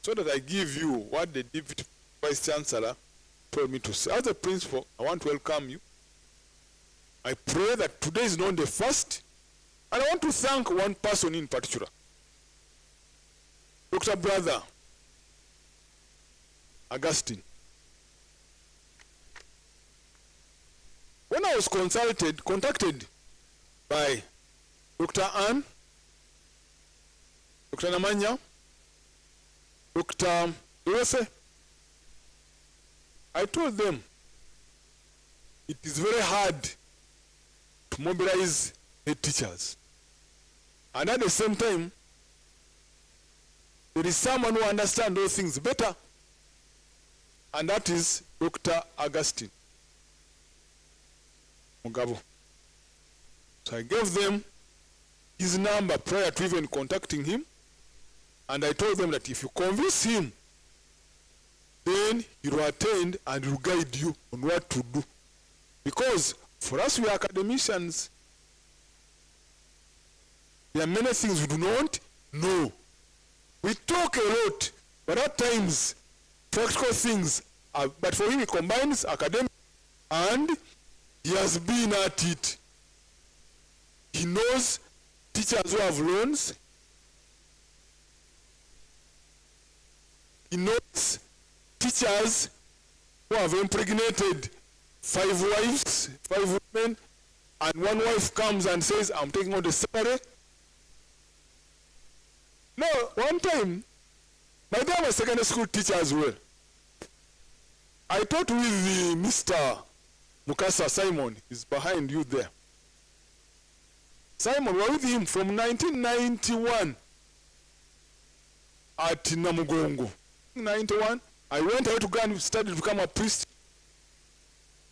so that I give you what the Deputy Vice Chancellor told me to say. As a principal, I want to welcome you. I pray that today is not the first. And I want to thank one person in particular, Dr. Brother Augustine. when I was contacted by Dr. Ann, Dr. Namanya, Dr. Yose, I told them it is very hard to mobilize the teachers. And at the same time, there is someone who understands those things better, and that is Dr. Augustine Mugabo. So I gave them his number prior to even contacting him, and I told them that if you convince him, then he will attend and he will guide you on what to do. Because for us, we are academicians, there are many things we do not know. We talk a lot, but at times, practical things are, but for him, he combines academic and he has been at it. He knows teachers who have loans. He knows teachers who have impregnated 5 wives, 5 women, and one wife comes and says, I'm taking out the salary. No, one time, my dad was secondary school teacher as well. I taught with the Mr. Mukasa Simon, he's behind you there. Simon, we were with him from 1991 at Namugongo. 91, I went out to go and study to become a priest.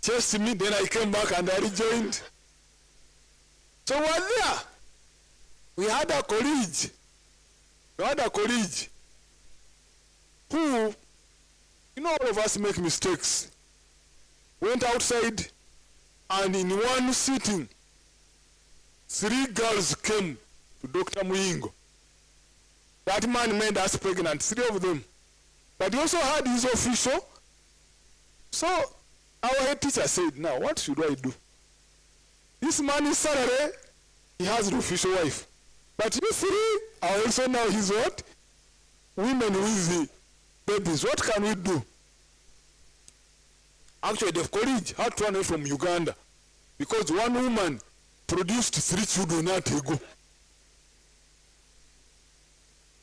Chased me, then I came back and I rejoined. So we were there. We had a colleague. Who, you know, all of us make mistakes. Went outside, and in one sitting, 3 girls came to Dr. Muyingo. That man made us pregnant, 3 of them. But he also had his official. So our head teacher said, now what should I do? This man is salary, he has an official wife. But you 3 are also now his what? Women with the babies. What can we do? Actually, the college had to run away from Uganda because one woman produced 3 children not ago.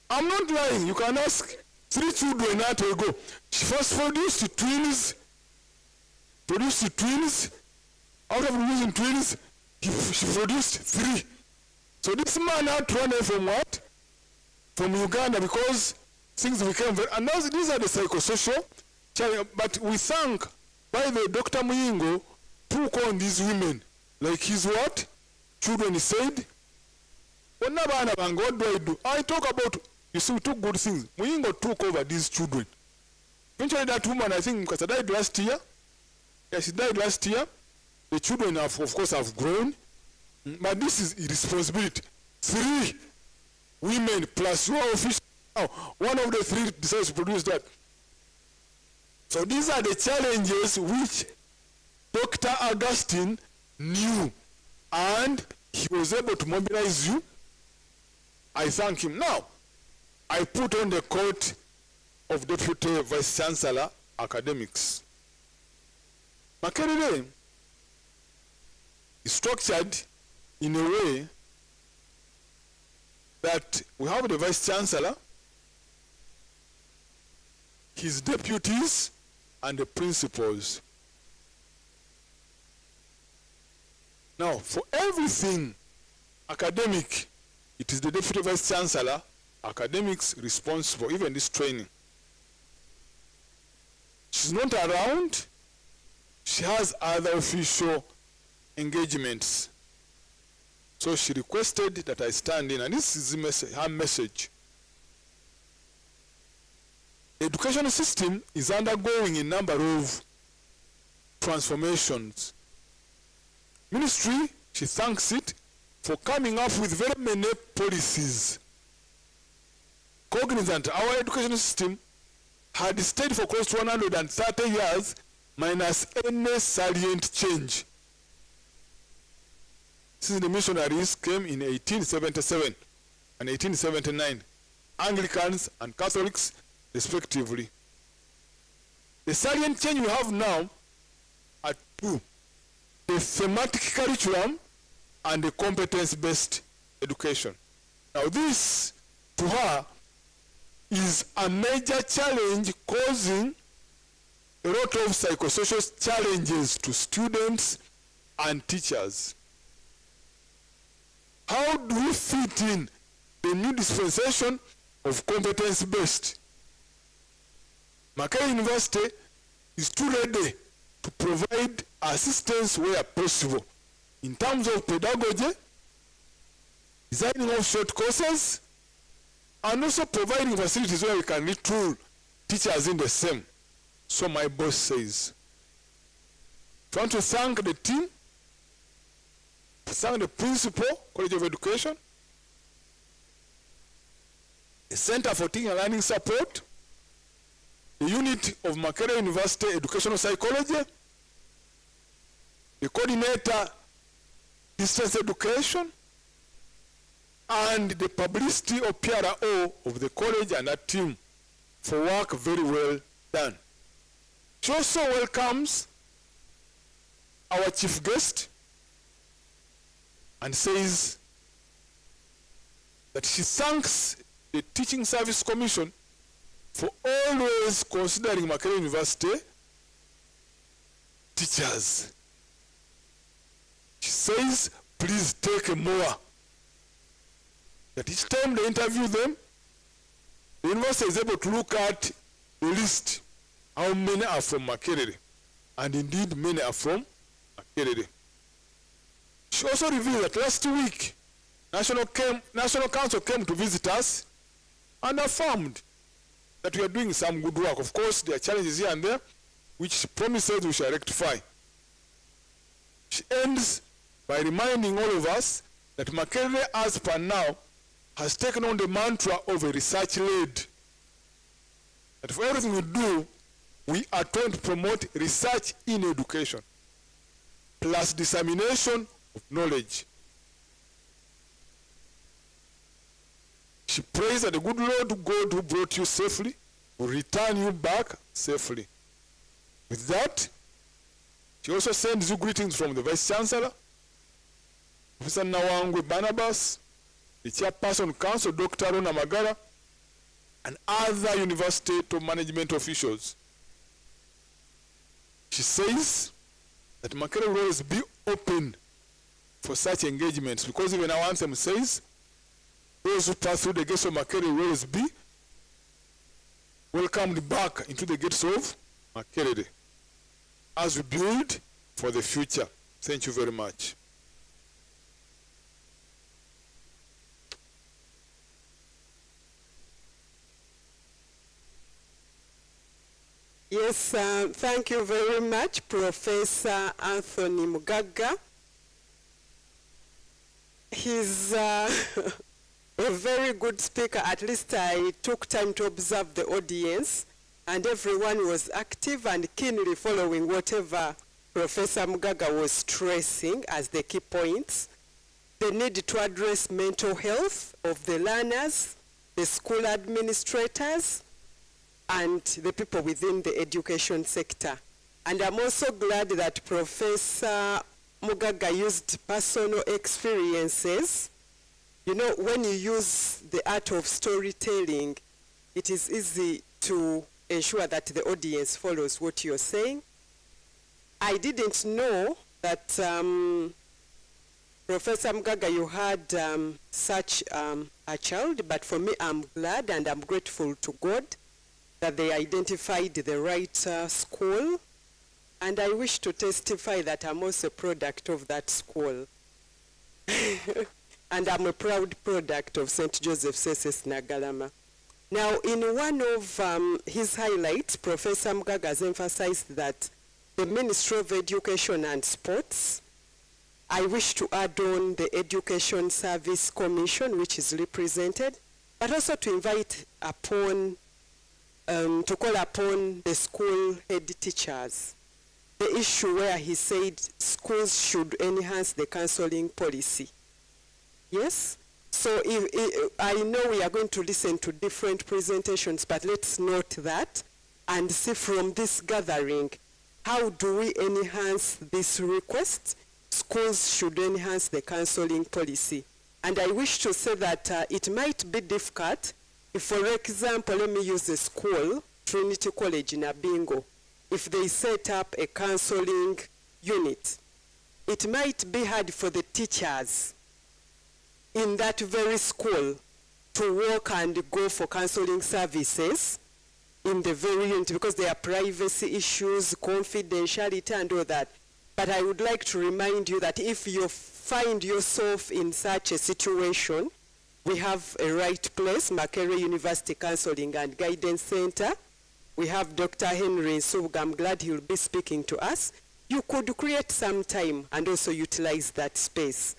I'm not lying. You can ask. 3 children not ago. She first produced twins. Out of producing twins, she produced 3. So this man had to run away from what? From Uganda because things became very, and now these are the psychosocial challenges. But we thank by the Dr. Muyingo took on these women like his what? Children, he said. What do I do? I talk about, you see, we took good things. Muyingo took over these children. Eventually that woman, I think, because she died last year. Yeah, she died last year. The children have, of course, have grown. But this is a responsibility. 3 women plus your official. Now, one of the 3 decides to produce that. So these are the challenges which Dr. Augustine knew, and he was able to mobilize you. I thank him. Now, I put on the coat of Deputy Vice Chancellor Academics. Makerere is structured in a way that we have the Vice Chancellor, his deputies, and the principals. Now, for everything academic, it is the Deputy Vice Chancellor, academics, responsible, even this training. She's not around. She has other official engagements. So she requested that I stand in, and this is her message. The education system is undergoing a number of transformations. Ministry, she thanks it for coming up with very many policies. Cognizant, our education system had stayed for close to 130 years minus any salient change. Since the missionaries came in 1877 and 1879, Anglicans and Catholics respectively. The salient change we have now are 2. the thematic curriculum, and the competence-based education. Now this, to her, is a major challenge causing a lot of psychosocial challenges to students and teachers. How do we fit in the new dispensation of competence-based? Makerere University is too ready to provide assistance where possible in terms of pedagogy, designing of short courses, and also providing facilities where we can retool teachers in the same. So my boss says. I want to thank the team, thank the principal, College of Education, the Center for Teaching and Learning Support, the unit of Makerere University Educational Psychology, the coordinator, Distance Education, and the publicity of PRO of the college and that team for work very well done. She also welcomes our chief guest and says that she thanks the Teaching Service Commission for always considering Makerere University teachers. She says, please take more. That each time they interview them, the university is able to look at the list, how many are from Makerere, and indeed many are from Makerere. She also revealed that last week, National Council came to visit us and affirmed that we are doing some good work. Of course, there are challenges here and there, which she promises we shall rectify. She ends by reminding all of us that Makerere, as per now, has taken on the mantra of a research-led. That for everything we do, we are trying to promote research in education, plus dissemination of knowledge. She prays that the good Lord God who brought you safely will return you back safely. With that, she also sends you greetings from the Vice Chancellor, Professor Nawangwe Barnabas, the Chairperson Council, Dr. Rona Magara, and other university top management officials. She says that Makerere will always be open for such engagements, because even our anthem says, those who pass through the gates of Makerere will always be welcomed back into the gates of Makerere as we build for the future. Thank you very much. Yes, thank you very much, Professor Anthony Mugaga. He's a very good speaker. At least I took time to observe the audience, and everyone was active and keenly following whatever Professor Mugaga was stressing as the key points. The need to address mental health of the learners, the school administrators, and the people within the education sector. And I'm also glad that Professor Mugaga used personal experiences. You know, when you use the art of storytelling, it is easy to ensure that the audience follows what you're saying. I didn't know that Professor Mugaga, you had such a child, but for me, I'm glad and I'm grateful to God that they identified the right school, and I wish to testify that I'm also a product of that school. And I'm a proud product of St. Joseph's SS Nagalama. Now, in one of his highlights, Professor Mugaga has emphasized that the Ministry of Education and Sports, I wish to add on the Education Service Commission, which is represented, but also to invite upon to call upon the school head teachers. The issue where he said schools should enhance the counseling policy. Yes? So I know we are going to listen to different presentations, but let's note that and see from this gathering, how do we enhance this request schools should enhance the counseling policy. And I wish to say that it might be difficult if, for example, let me use the school, Trinity College in Abingo, if they set up a counseling unit. It might be hard for the teachers in that very school to work and go for counseling services in the very unit because there are privacy issues, confidentiality and all that. But I would like to remind you that if you find yourself in such a situation, we have a right place, Makerere University Counseling and Guidance Center. We have Dr. Henry Nsubuga. I'm glad he will be speaking to us. You could create some time and also utilize that space.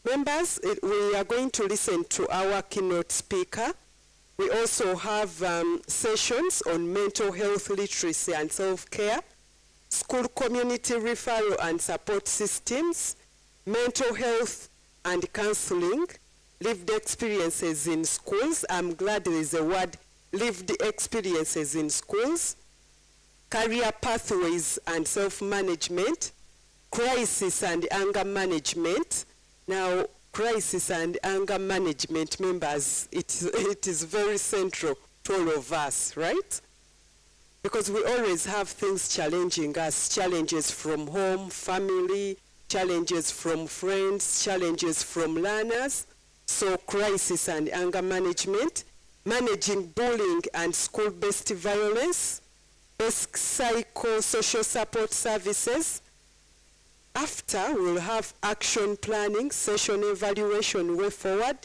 Members, we are going to listen to our keynote speaker. We also have sessions on mental health literacy and self-care, school community referral and support systems, mental health and counseling, lived experiences in schools. I'm glad there is a word, lived experiences in schools, career pathways and self-management, crisis and anger management. Now, crisis and anger management, members, it is very central to all of us, right? Because we always have things challenging us, challenges from home, family, challenges from friends, challenges from learners. So crisis and anger management, managing bullying and school-based violence, basic psychosocial support services. After, we'll have action planning, session evaluation, way forward,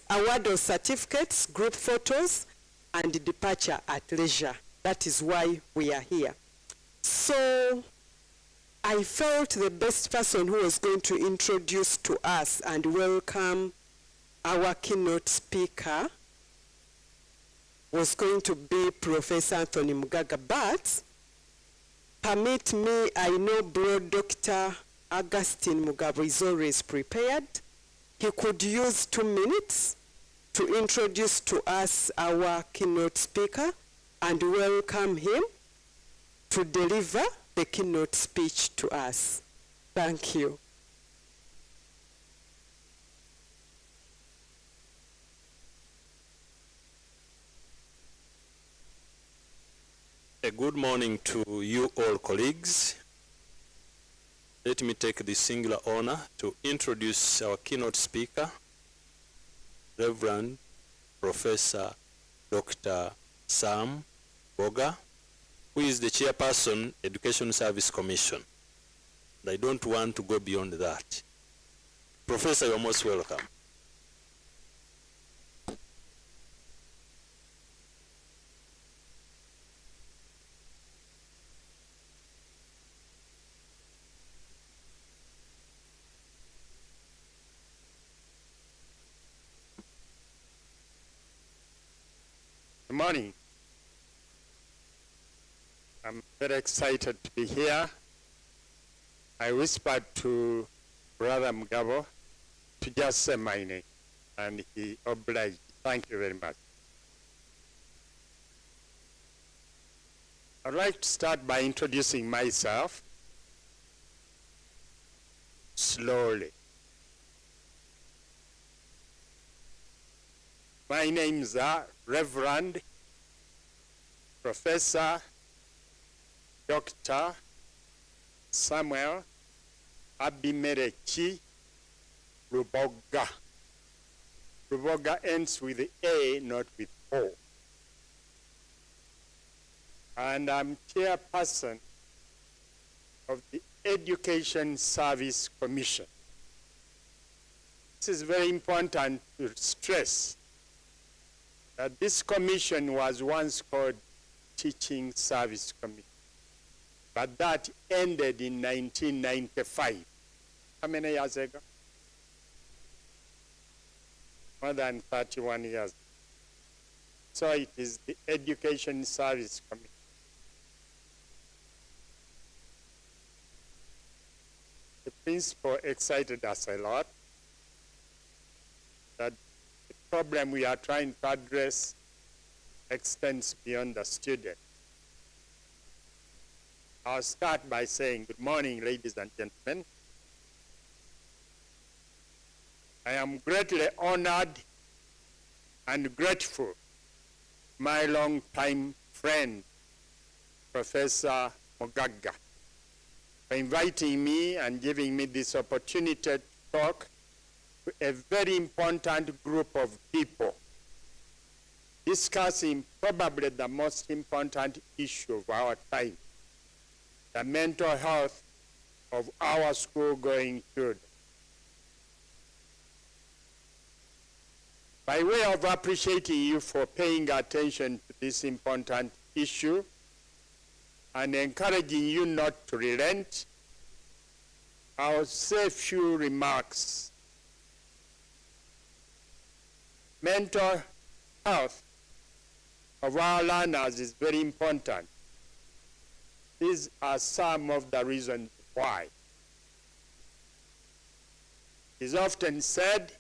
award of certificates, group photos, and departure at leisure. That is why we are here. So I felt the best person who was going to introduce to us and welcome our keynote speaker was going to be Professor Anthony Mugaga, but permit me, I know Broad Dr. Augustine Mugabe is always prepared. He could use 2 minutes to introduce to us our keynote speaker and welcome him to deliver the keynote speech to us. Thank you. A good morning to you all colleagues. Let me take the singular honor to introduce our keynote speaker, Reverend Professor Dr. Sam Boga, who is the chairperson, Education Service Commission. And I don't want to go beyond that. Professor, you're most welcome. Good morning. I'm very excited to be here. I whispered to Brother Mugabe to just say my name, and he obliged. Thank you very much. I'd like to start by introducing myself slowly. My names are Reverend Professor Dr. Samuel Abimeleki Ruboga. Ruboga ends with A, not with O. And I'm chairperson of the Education Service Commission. This is very important to stress that this commission was once called Teaching Service Commission, but that ended in 1995. How many years ago? More than 31 years. So it is the Education Service Commission. The principal excited us a lot that the problem we are trying to address extends beyond the student. I'll start by saying good morning, ladies and gentlemen. I am greatly honored and grateful to my longtime friend, Professor Mugaga, for inviting me and giving me this opportunity to talk to a very important group of people discussing probably the most important issue of our time, the mental health of our school-going children. By way of appreciating you for paying attention to this important issue and encouraging you not to relent, I'll say a few remarks. Mental health of our learners is very important. These are some of the reasons why. It is often said,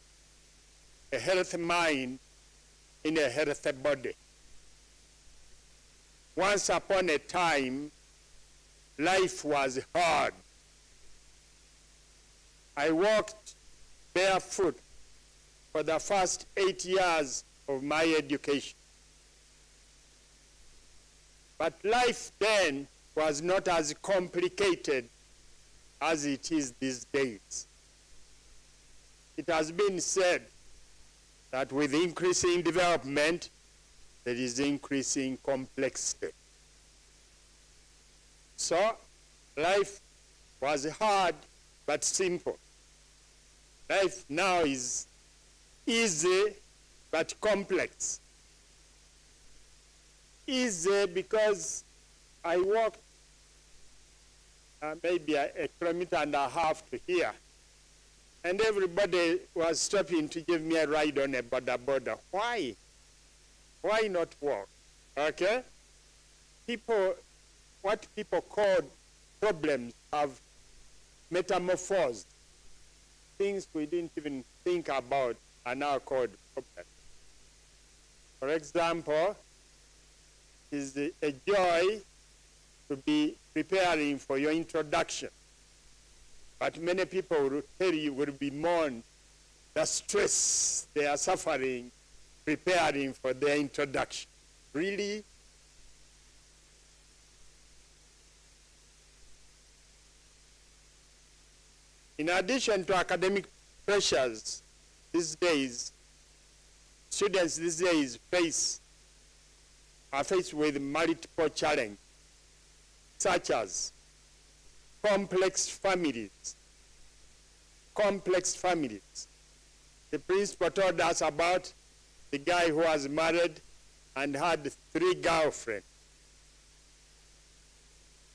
a healthy mind in a healthy body. Once upon a time, life was hard. I walked barefoot for the first 8 years of my education. But life then was not as complicated as it is these days. It has been said that with increasing development, there is increasing complexity. So, life was hard but simple. Life now is easy but complex. Easy because I walked maybe a kilometer and a half to here, and everybody was stopping to give me a ride on a boda. Why? Why not walk? Okay? What people call problems have metamorphosed. Things we didn't even think about are now called problems. For example, is a joy to be preparing for your introduction. But many people will tell you, will bemoan the stress they are suffering preparing for their introduction. Really? In addition to academic pressures these days, students these days are faced with multiple challenges, such as complex families. The principal told us about the guy who was married and had 3 girlfriends.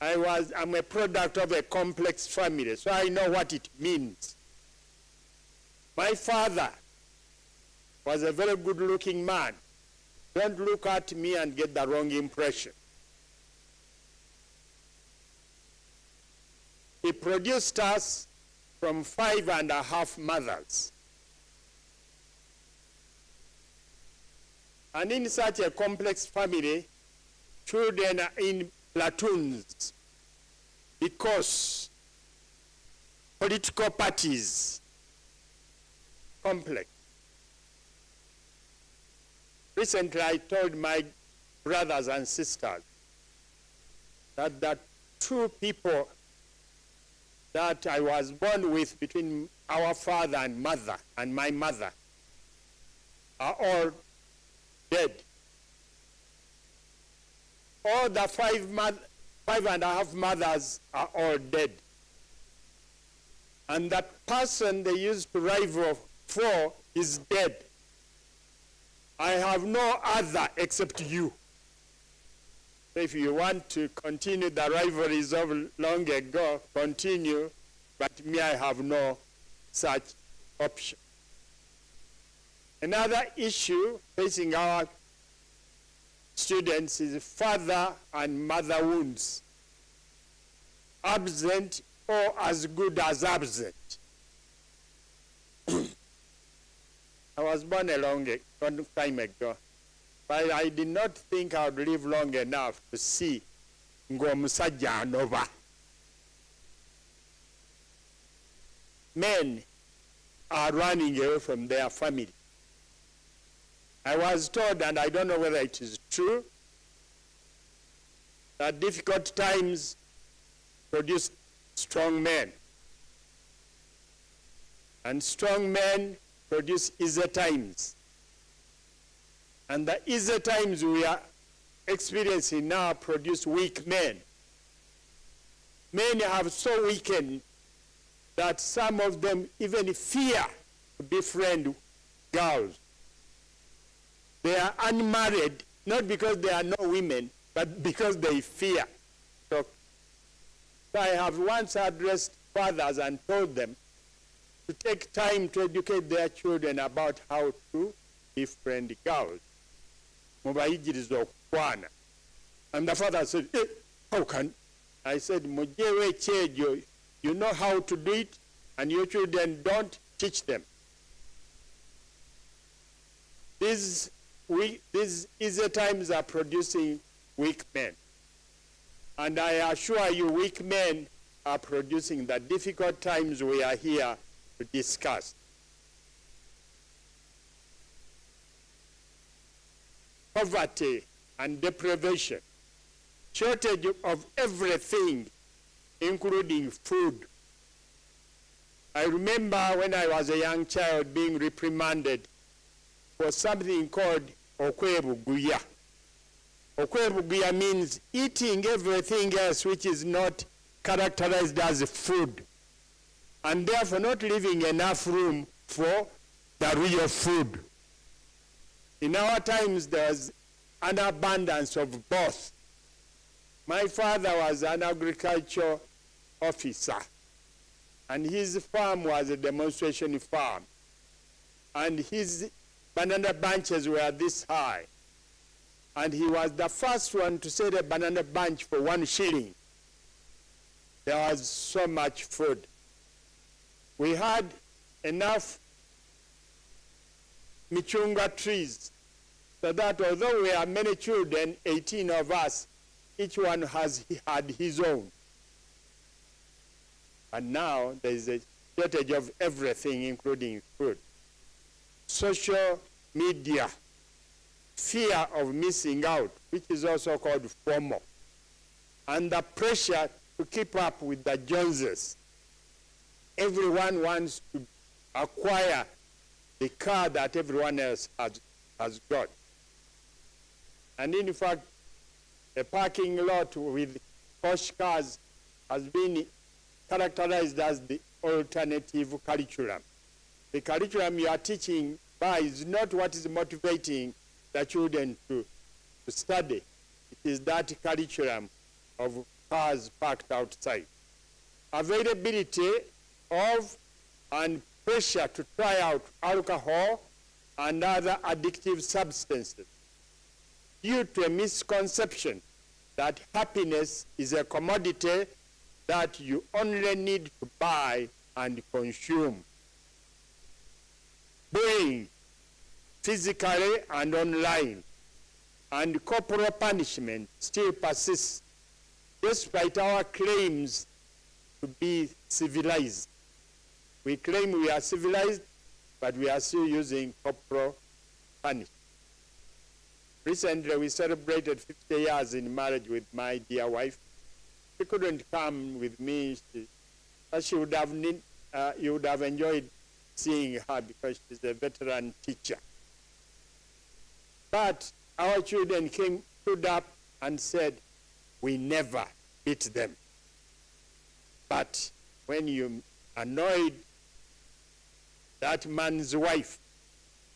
I'm a product of a complex family, so I know what it means. My father was a very good-looking man. Don't look at me and get the wrong impression. He produced us from 5.5 mothers. And in such a complex family, children are in platoons because political parties complex. Recently, I told my brothers and sisters that the 2 people that I was born with between our father and mother and my mother are all dead. All the 5.5 mothers are all dead. And that person they used to rival for is dead. I have no other except you. If you want to continue the rivalries of long ago, continue, but me, I have no such option. Another issue facing our students is father and mother wounds, absent or as good as absent. I was born a long time ago, but I did not think I would live long enough to see ng'omusajja anoba. Men are running away from their family. I was told, and I don't know whether it is true, that difficult times produce strong men. And strong men produce easier times. And the easier times we are experiencing now produce weak men. Men have so weakened that some of them even fear to befriend girls. They are unmarried, not because there are no women, but because they fear. So I have once addressed fathers and told them to take time to educate their children about how to befriend girls. Mubayigiriza okukwana. And the father said, how can? I said, mujewe ekyejo, you know how to do it, and your children don't, teach them. These easy times are producing weak men. And I assure you, weak men are producing the difficult times we are here to discuss. Poverty and deprivation, shortage of everything, including food. I remember when I was a young child being reprimanded for something called okwebuguya. Okwebuguya means eating everything else which is not characterized as food, and therefore not leaving enough room for the real food. In our times, there was an abundance of both. My father was an agricultural officer, and his farm was a demonstration farm. And his banana bunches were this high. And he was the first one to sell a banana bunch for 1 shilling. There was so much food. We had enough michunga trees, so that although we are many children, 18 of us, each one had his own. And now there is a shortage of everything, including food. Social media, fear of missing out, which is also called FOMO, and the pressure to keep up with the Joneses. Everyone wants to acquire the car that everyone else has got. And in fact, a parking lot with posh cars has been characterized as the alternative curriculum. The curriculum you are teaching by is not what is motivating the children to study. It is that curriculum of cars parked outside. Availability of and pressure to try out alcohol and other addictive substances, due to a misconception that happiness is a commodity that you only need to buy and consume. Bullying, physically and online, and corporal punishment still persists, despite our claims to be civilized. We claim we are civilized, but we are still using corporal punishment. Recently, we celebrated 50 years in marriage with my dear wife. She couldn't come with me. You would have enjoyed seeing her because she's a veteran teacher. But our children stood up and said, we never beat them. But when you annoyed that man's wife,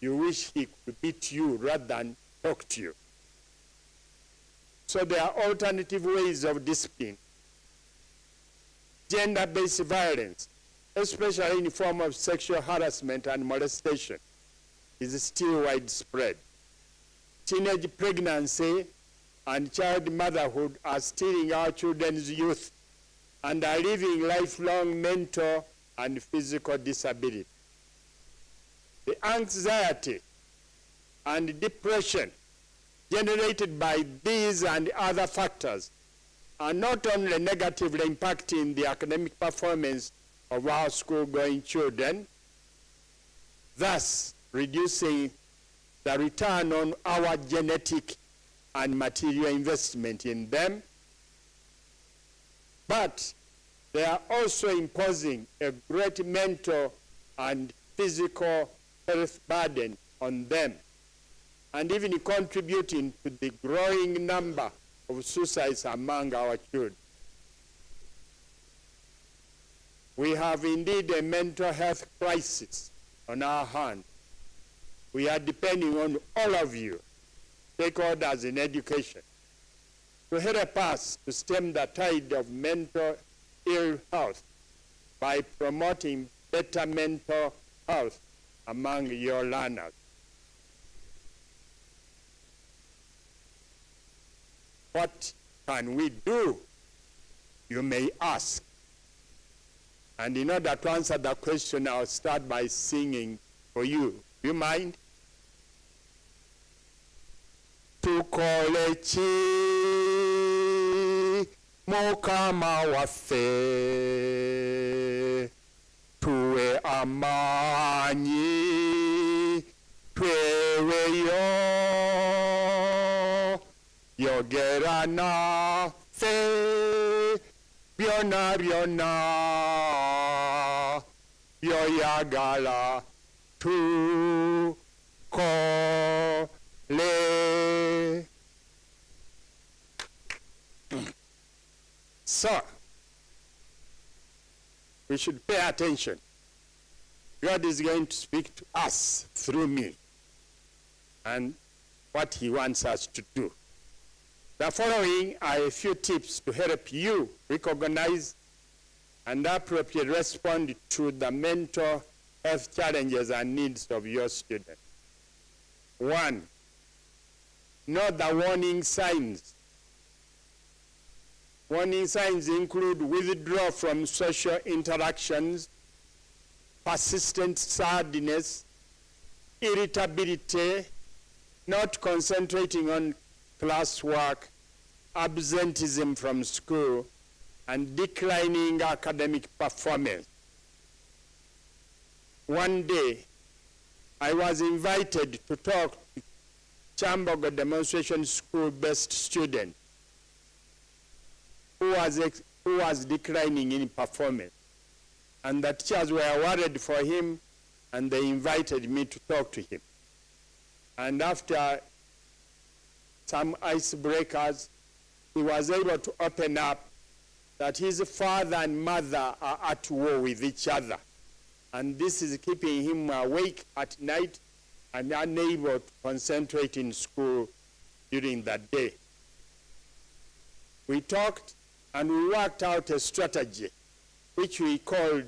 you wish he could beat you rather than talk to you. So there are alternative ways of discipline. Gender-based violence, especially in the form of sexual harassment and molestation, is still widespread. Teenage pregnancy and child motherhood are stealing our children's youth and are leaving lifelong mental and physical disability. The anxiety and depression generated by these and other factors are not only negatively impacting the academic performance of our school-going children, thus reducing the return on our genetic and material investment in them, but they are also imposing a great mental and physical health burden on them, and even contributing to the growing number of suicides among our children. We have indeed a mental health crisis on our hands. We are depending on all of you, stakeholders in education, to help us to stem the tide of mental ill health by promoting better mental health among your learners. What can we do, you may ask? And in order to answer that question, I'll start by singing for you. Do you mind? Tukole chi mukama waffe tuwe amanyi tweweyo yogera naffe byonna byonna byoyagala tukole. So, we should pay attention. God is going to speak to us through me and what he wants us to do. The following are a few tips to help you recognize and appropriately respond to the mental health challenges and needs of your students. 1, know the warning signs. Warning signs include withdrawal from social interactions, persistent sadness, irritability, not concentrating on classwork, absenteeism from school, and declining academic performance. One day, I was invited to talk to Chambogo demonstration school-based student who was declining in performance. And the teachers were worried for him, and they invited me to talk to him. And after some icebreakers, he was able to open up that his father and mother are at war with each other. And this is keeping him awake at night and unable to concentrate in school during the day. We talked and we worked out a strategy which we called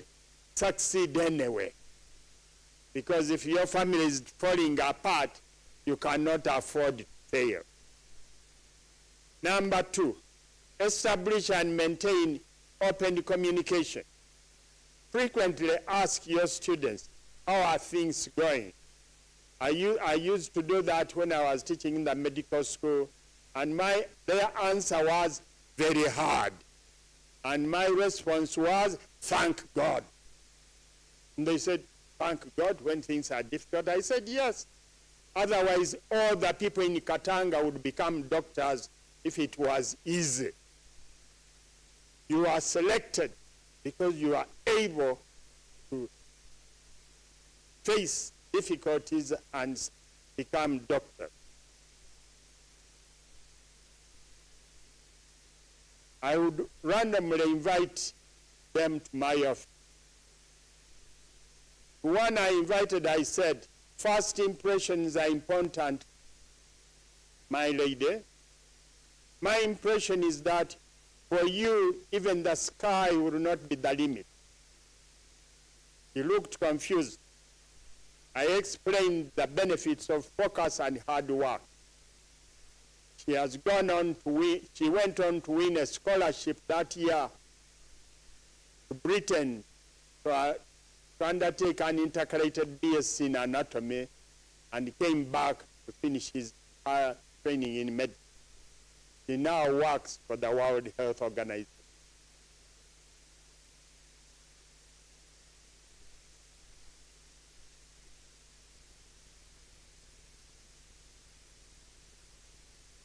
succeed anyway. Because if your family is falling apart, you cannot afford to fail. Number 2, establish and maintain open communication. Frequently ask your students, how are things going? I used to do that when I was teaching in the medical school, and their answer was very hard. And my response was, thank God. And they said, thank God when things are difficult? I said, yes. Otherwise, all the people in Katanga would become doctors if it was easy. You are selected because you are able to face difficulties and become doctors. I would randomly invite them to my office. One I invited, I said, first impressions are important, my lady. My impression is that for you, even the sky will not be the limit. He looked confused. I explained the benefits of focus and hard work. She went on to win a scholarship that year to Britain to undertake an integrated BSc in anatomy, and came back to finish his training in medicine. He now works for the World Health Organization.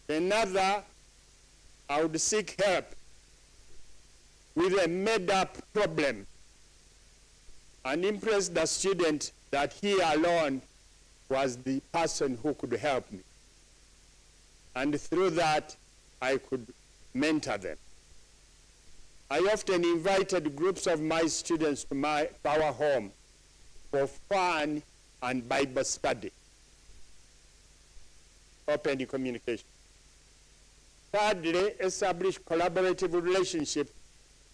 Another, I would seek help with a made-up problem and impress the student that he alone was the person who could help me. And through that, I could mentor them. I often invited groups of my students to our home for fun and Bible study. Open communication. Thirdly, establish collaborative relationship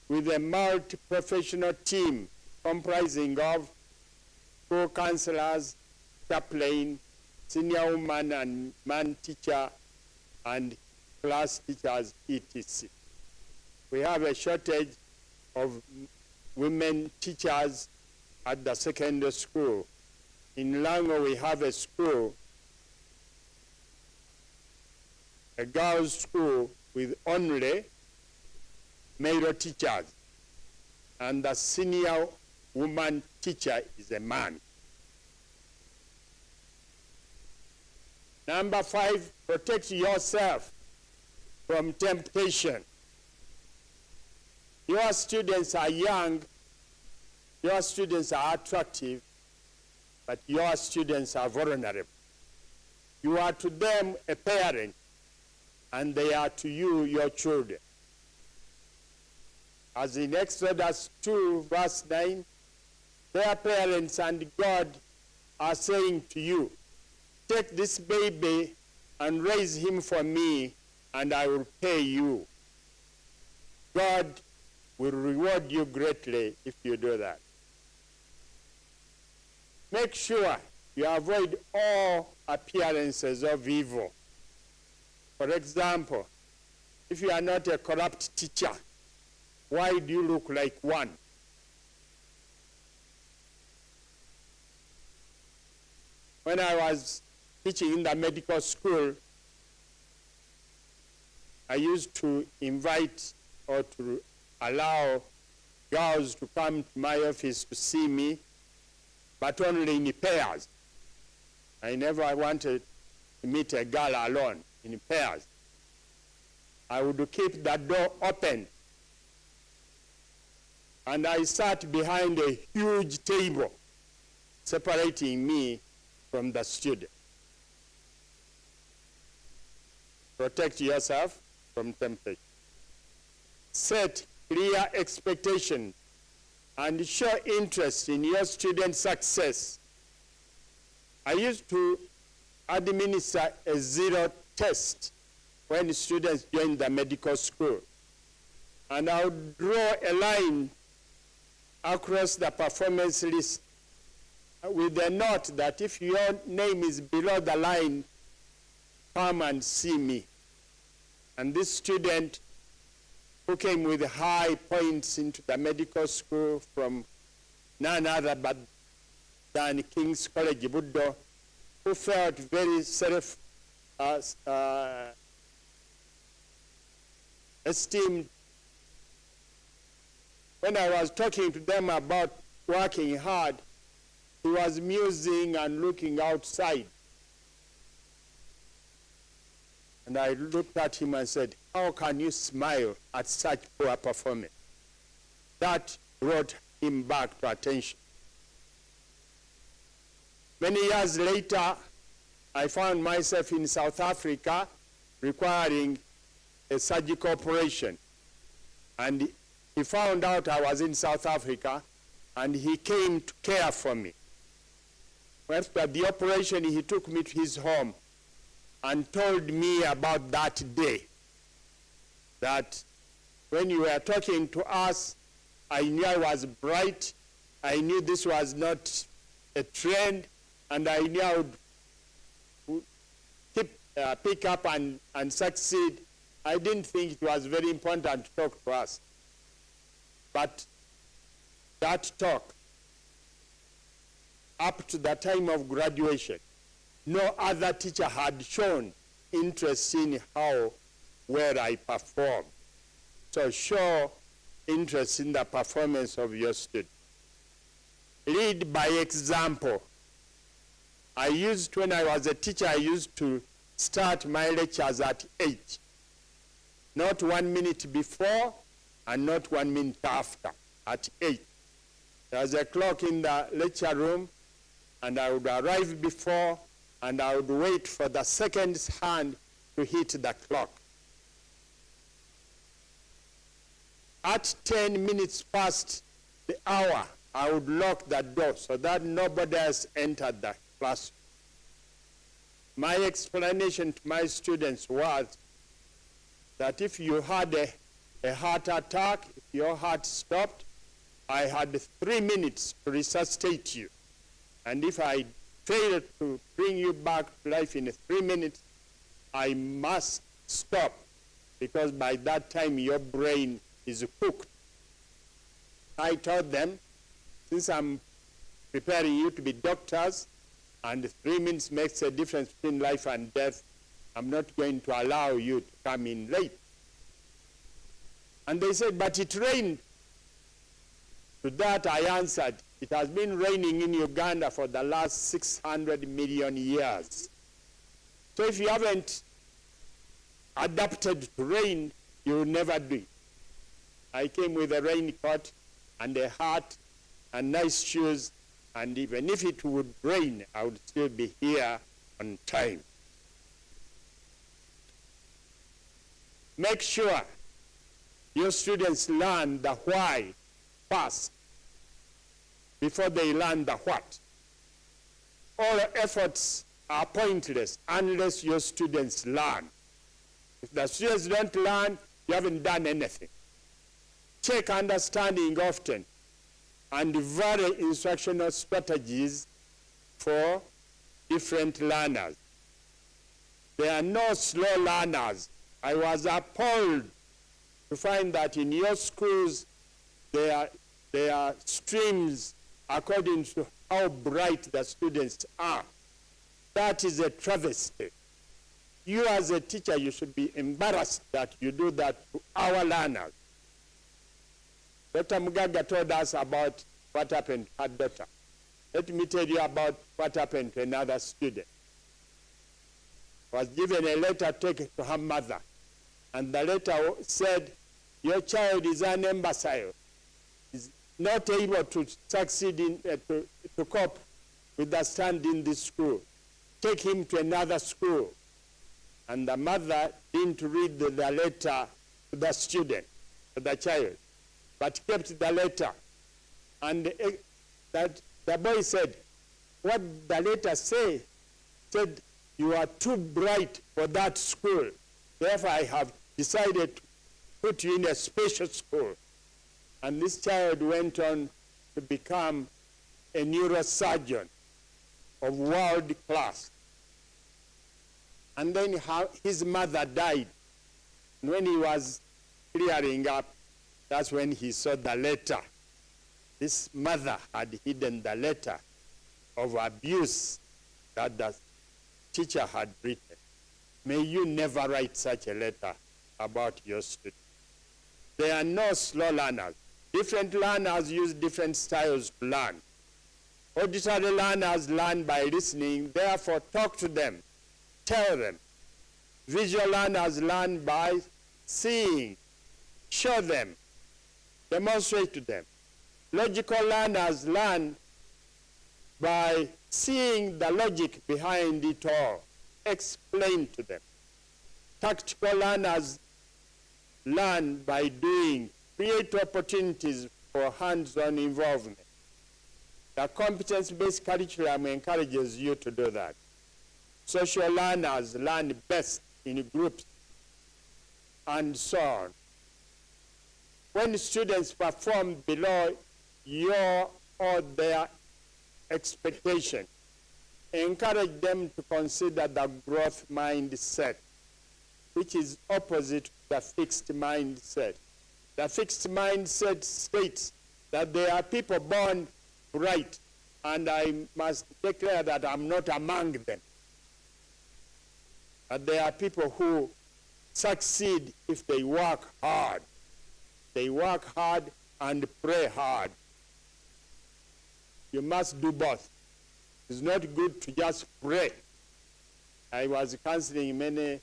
with a multi-professional team comprising of school counselors, chaplain, senior woman and man teacher, and class teachers, etc. We have a shortage of women teachers at the secondary school. In Lango, we have a school, a girls' school with only male teachers, and the senior woman teacher is a man. Number 5, protect yourself from temptation. Your students are young, your students are attractive, but your students are vulnerable. You are to them a parent, and they are to you your children. As in Exodus 2, verse 9, their parents and God are saying to you, take this baby and raise him for me, and I will pay you. God will reward you greatly if you do that. Make sure you avoid all appearances of evil. For example, if you are not a corrupt teacher, why do you look like one? When I was teaching in the medical school, I used to invite or to allow girls to come to my office to see me, but only in pairs. I never wanted to meet a girl alone, in pairs. I would keep the door open, and I sat behind a huge table separating me from the student. Protect yourself from temptation. Set clear expectations and show interest in your student success. I used to administer a zero test when students joined the medical school. And I would draw a line across the performance list with a note that if your name is below the line, come and see me. And this student who came with high points into the medical school from none other but than King's College Buddo, who felt very self-esteemed. When I was talking to them about working hard, he was musing and looking outside. And I looked at him and said, how can you smile at such poor performance? That brought him back to attention. Many years later, I found myself in South Africa requiring a surgical operation. And he found out I was in South Africa, and he came to care for me. After the operation, he took me to his home and told me about that day. That when you were talking to us, I knew I was bright. I knew this was not a trend, and I knew I would pick up and succeed. I didn't think it was very important to talk to us. But that talk, up to the time of graduation, no other teacher had shown interest in how well I perform. So show interest in the performance of your student. Lead by example. When I was a teacher, I used to start my lectures at 8. Not 1 minute before and not 1 minute after, at 8. There was a clock in the lecture room, and I would arrive before, and I would wait for the second hand to hit the clock. At 10 minutes past the hour, I would lock the door so that nobody else entered the classroom. My explanation to my students was that if you had a heart attack, if your heart stopped, I had 3 minutes to resuscitate you. And if I failed to bring you back to life in 3 minutes, I must stop, because by that time your brain is cooked. I told them, since I'm preparing you to be doctors, and 3 minutes makes a difference between life and death, I'm not going to allow you to come in late. And they said, but it rained. To that I answered, it has been raining in Uganda for the last 600 million years. So if you haven't adapted to rain, you will never do it. I came with a raincoat and a hat and nice shoes, and even if it would rain, I would still be here on time. Make sure your students learn the why first before they learn the what. All efforts are pointless unless your students learn. If the students don't learn, you haven't done anything. Check understanding often and vary instructional strategies for different learners. There are no slow learners. I was appalled to find that in your schools there are streams according to how bright the students are. That is a travesty. You as a teacher, you should be embarrassed that you do that to our learners. Dr. Mugaga told us about what happened to her daughter. Let me tell you about what happened to another student. Was given a letter taken to her mother, and the letter said, your child is an imbecile, is not able to succeed to cope with the stand in this school. Take him to another school. And the mother didn't read the letter to the student, to the child, but kept the letter. And that the boy said, what the letter said, you are too bright for that school. Therefore, I have decided to put you in a special school. And this child went on to become a neurosurgeon of world class. And then his mother died. And when he was clearing up, that's when he saw the letter. This mother had hidden the letter of abuse that the teacher had written. May you never write such a letter about your students. There are no slow learners. Different learners use different styles to learn. Auditory learners learn by listening, therefore talk to them, tell them. Visual learners learn by seeing, show them, demonstrate to them. Logical learners learn by seeing the logic behind it all, explain to them. Tactical learners learn by doing, create opportunities for hands-on involvement. The competence-based curriculum encourages you to do that. Social learners learn best in groups, and so on. When students perform below your or their expectation, encourage them to consider the growth mindset, which is opposite to the fixed mindset. The fixed mindset states that there are people born bright, and I must declare that I'm not among them. But there are people who succeed if they work hard. They work hard and pray hard. You must do both. It's not good to just pray. I was counseling many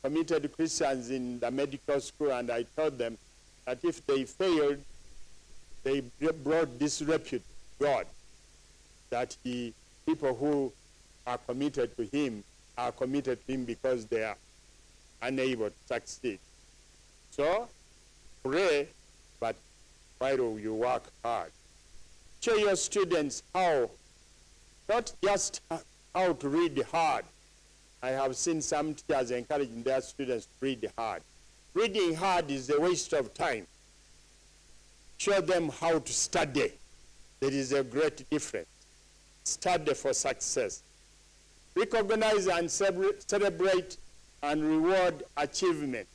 committed Christians in the medical school, and I told them that if they failed, they brought disrepute to God, that people who are committed to him are committed to him because they are unable to succeed. So, pray, but while you work hard. Show your students how, not just how to read hard. I have seen some teachers encouraging their students to read hard. Reading hard is a waste of time. Show them how to study. There is a great difference. Study for success. Recognize and celebrate and reward achievement.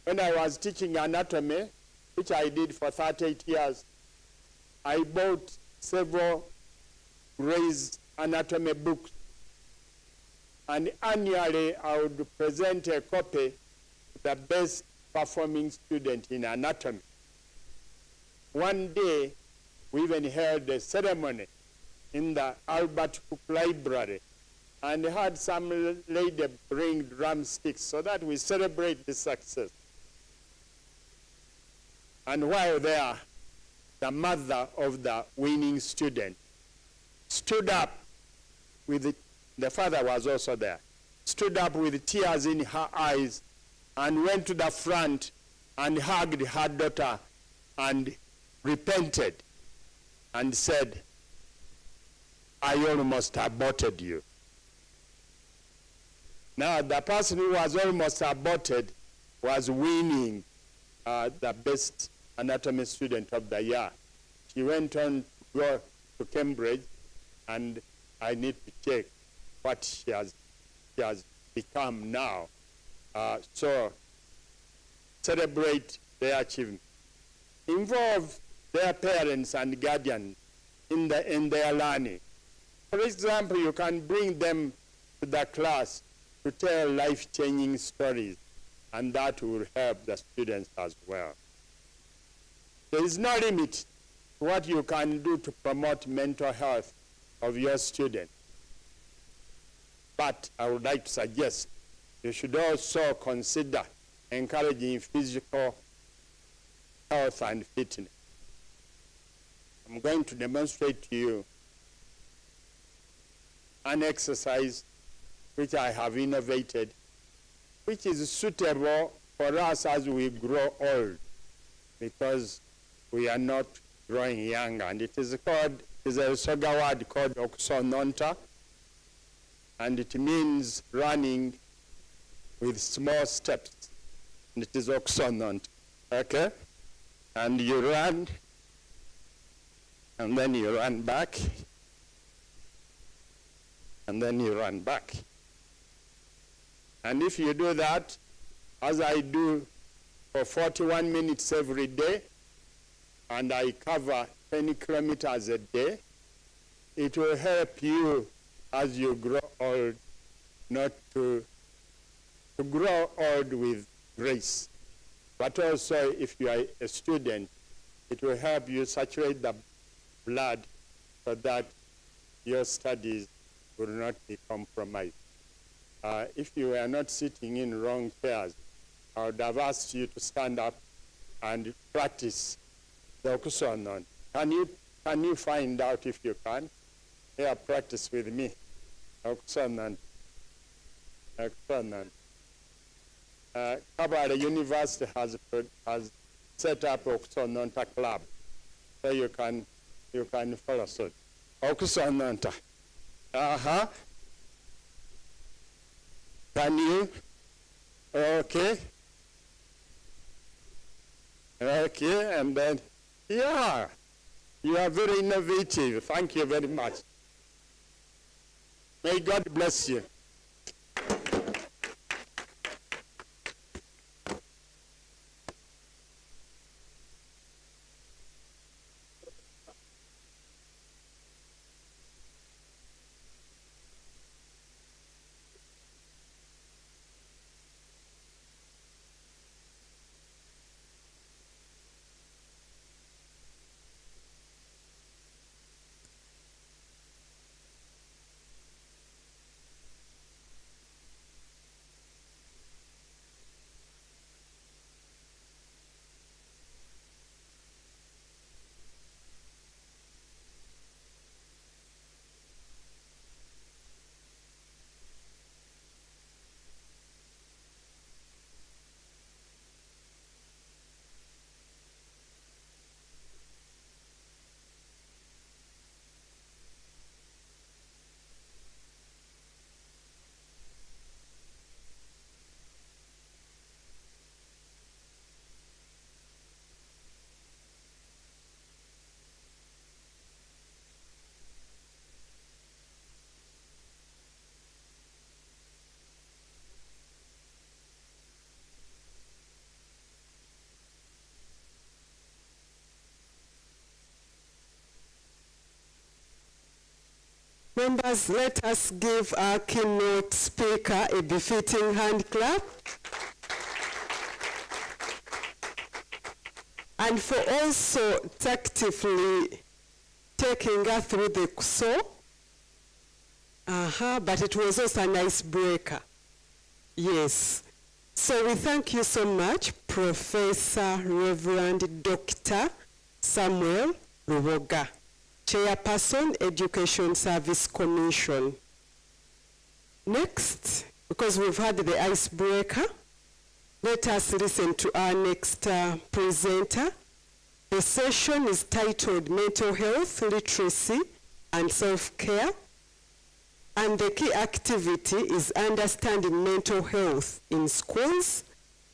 When I was teaching anatomy, which I did for 38 years, I bought several Gray's anatomy books, and annually I would present a copy to the best performing student in anatomy. One day, we even held a ceremony in the Albert Cook Library and had some lady bring drumsticks so that we celebrate the success. And while there, the mother of the winning student stood up with the father was also there, stood up with tears in her eyes and went to the front and hugged her daughter and repented and said, I almost aborted you. Now, the person who was almost aborted was winning the best anatomy student of the year. She went on to go to Cambridge, and I need to check what she has become now. So celebrate their achievement. Involve their parents and guardians in their learning. For example, you can bring them to the class to tell life-changing stories, and that will help the students as well. There is no limit to what you can do to promote mental health of your students. But I would like to suggest you should also consider encouraging physical health and fitness. I'm going to demonstrate to you an exercise which I have innovated, which is suitable for us as we grow old, because we are not growing younger. And it is a Soga word called okusononta, and it means running with small steps. And it is okusononta, okay? And you run, and then you run back, and then you run back. And if you do that, as I do for 41 minutes every day, and I cover 20 kilometers a day, it will help you as you grow old, not to grow old with grace. But also, if you are a student, it will help you saturate the blood so that your studies will not be compromised. If you are not sitting in wrong chairs, I would have asked you to stand up and practice the okusonon. Can you find out if you can? Here, practice with me. Okusonon. Okusonon. Kabale University has set up Okusononta Club, so you can follow suit. Okusononta. Can you? Okay. Okay, and then, yeah, you are very innovative. Thank you very much. May God bless you. Members, let us give our keynote speaker a befitting hand clap. And for also tactfully taking her through the saw. But it was also an icebreaker. Yes. So we thank you so much, Professor Reverend Dr. Samuel Luboga, Chairperson, Education Service Commission. Next, because we've had the icebreaker, let us listen to our next presenter. The session is titled Mental Health, Literacy, and Self-Care. And the key activity is Understanding Mental Health in Schools.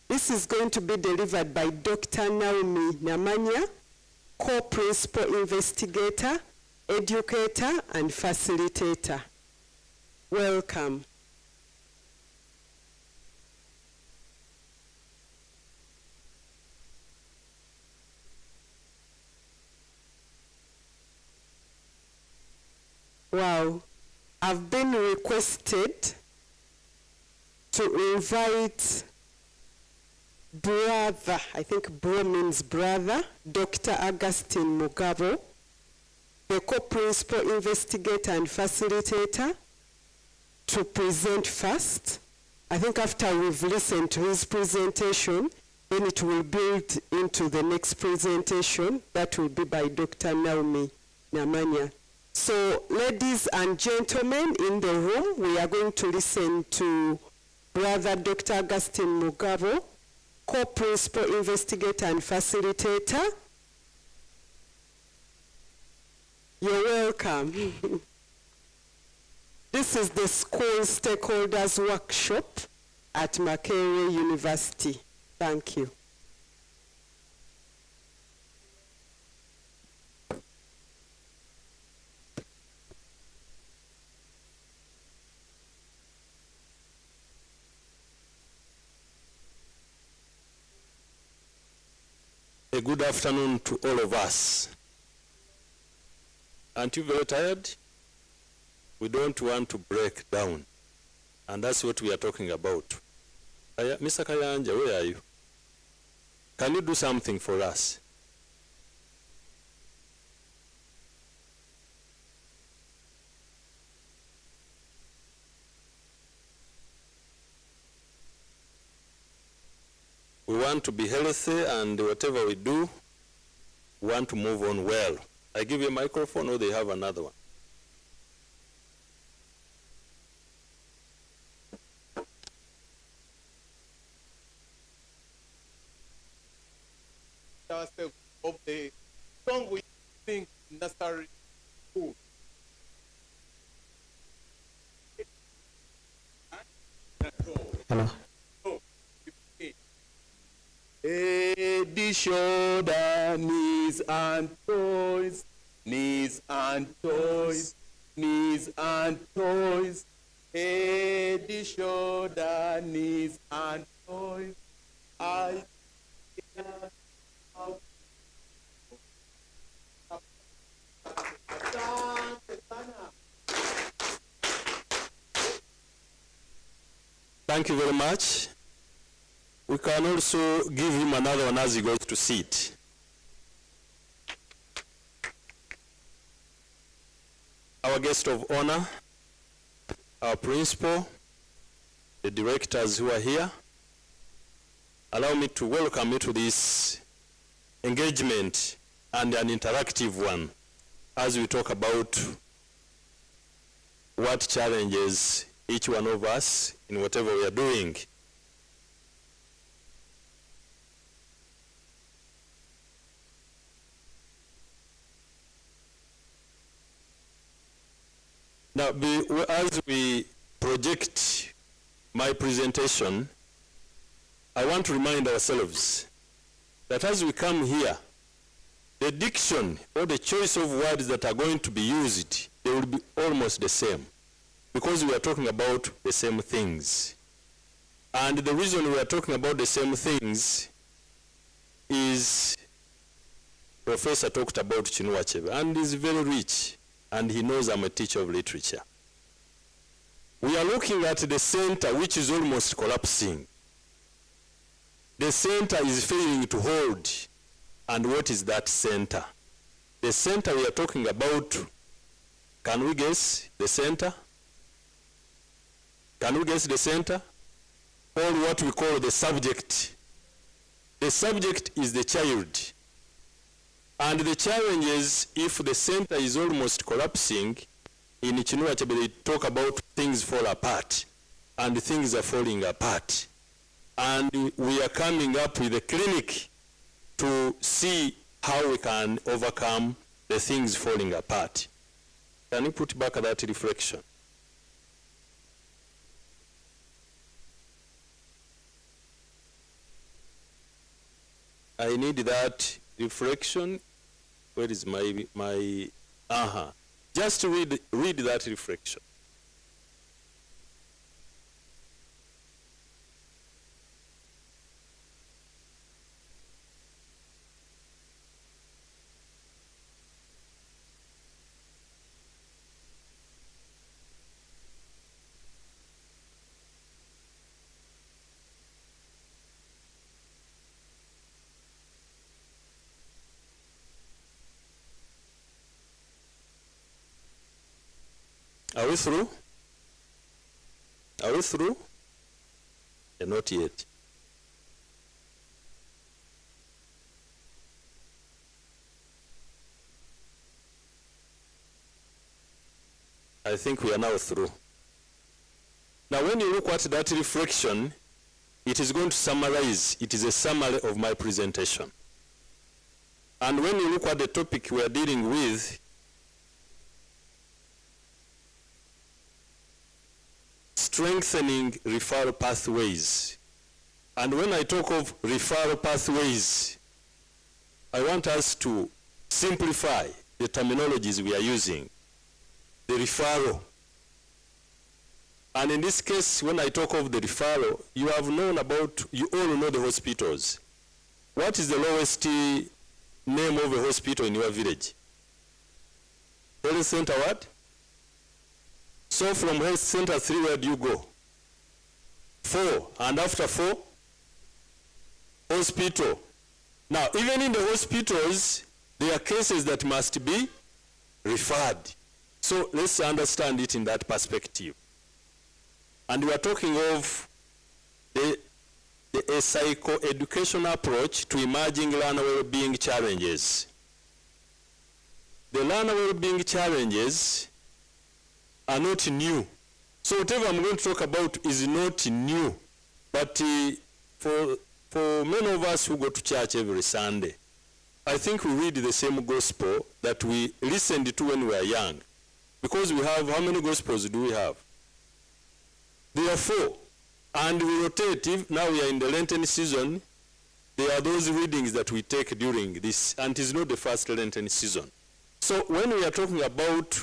This is going to be delivered by Dr. Naomi Namanya, co-principal investigator, educator, and facilitator. Welcome. Wow. I've been requested to invite brother, I think bro means brother, Dr. Augustine Mugabo, the co-principal investigator and facilitator, to present first. I think after we've listened to his presentation, then it will build into the next presentation. That will be by Dr. Naomi Namanya. So, ladies and gentlemen in the room, we are going to listen to Brother Dr. Augustine Mugabo, co-principal investigator and facilitator. You're welcome. This is the school stakeholders workshop at Makerere University. Thank you. A good afternoon to all of us. Aren't you very tired? We don't want to break down. And that's what we are talking about. Mr. Kayanja, where are you? Can you do something for us? We want to be healthy, and whatever we do, we want to move on well. I give you a microphone, or they have another one. Of the song we sing in nursery school. Hello. Head, shoulder, knees and toes, knees and toes, knees and toes. Head, shoulder, knees and toes. Thank you very much. We can also give him another one as he goes to sit. Our guest of honor, our principal, the directors who are here, allow me to welcome you to this engagement and an interactive one as we talk about what challenges each one of us in whatever we are doing. Now, as we project my presentation, I want to remind ourselves that as we come here, the diction or the choice of words that are going to be used, they will be almost the same, because we are talking about the same things. And the reason we are talking about the same things is Professor talked about Chinua Achebe, and is very rich. and he knows I'm a teacher of literature. We are looking at the center, which is almost collapsing. The center is failing to hold. And what is that center? The center we are talking about, can we guess the center? Can we guess the center? Or what we call the subject. The subject is the child. And the challenge is, if the center is almost collapsing, in Chinua Achebe they talk about things fall apart, and things are falling apart. And we are coming up with a clinic to see how we can overcome the things falling apart. Can you put back that reflection? I need that reflection. Where is my Just read that reflection. Are we through? Are we through? Yeah, not yet. I think we are now through. Now when you look at that reflection, it is going to summarize. It is a summary of my presentation. And when you look at the topic we are dealing with, strengthening referral pathways. And when I talk of referral pathways, I want us to simplify the terminologies we are using. The referral. And in this case, when I talk of the referral, you all know the hospitals. What is the lowest name of a hospital in your village? Health center what? So from health center 3, where do you go? 4, and after 4, hospital. Now, even in the hospitals, there are cases that must be referred. So let's understand it in that perspective. And we are talking of a psychoeducational approach to emerging learner well-being challenges. The learner well-being challenges are not new. So whatever I'm going to talk about is not new. But for many of us who go to church every Sunday, I think we read the same gospel that we listened to when we were young. Because we have, how many gospels do we have? There are 4. And we rotate. If now we are in the Lenten season, there are those readings that we take during this, and it is not the first Lenten season. So when we are talking about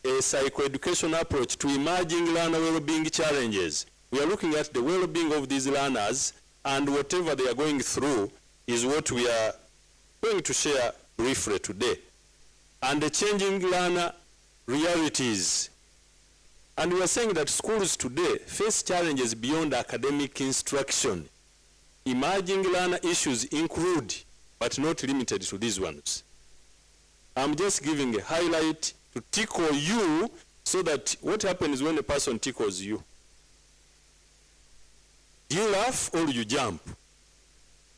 a psychoeducational approach to emerging learner well-being challenges, we are looking at the well-being of these learners, and whatever they are going through is what we are going to share briefly today. And the changing learner realities. And we are saying that schools today face challenges beyond academic instruction. Emerging learner issues include, but not limited to these ones. I'm just giving a highlight to tickle you, so that what happens when a person tickles you? Do you laugh or you jump?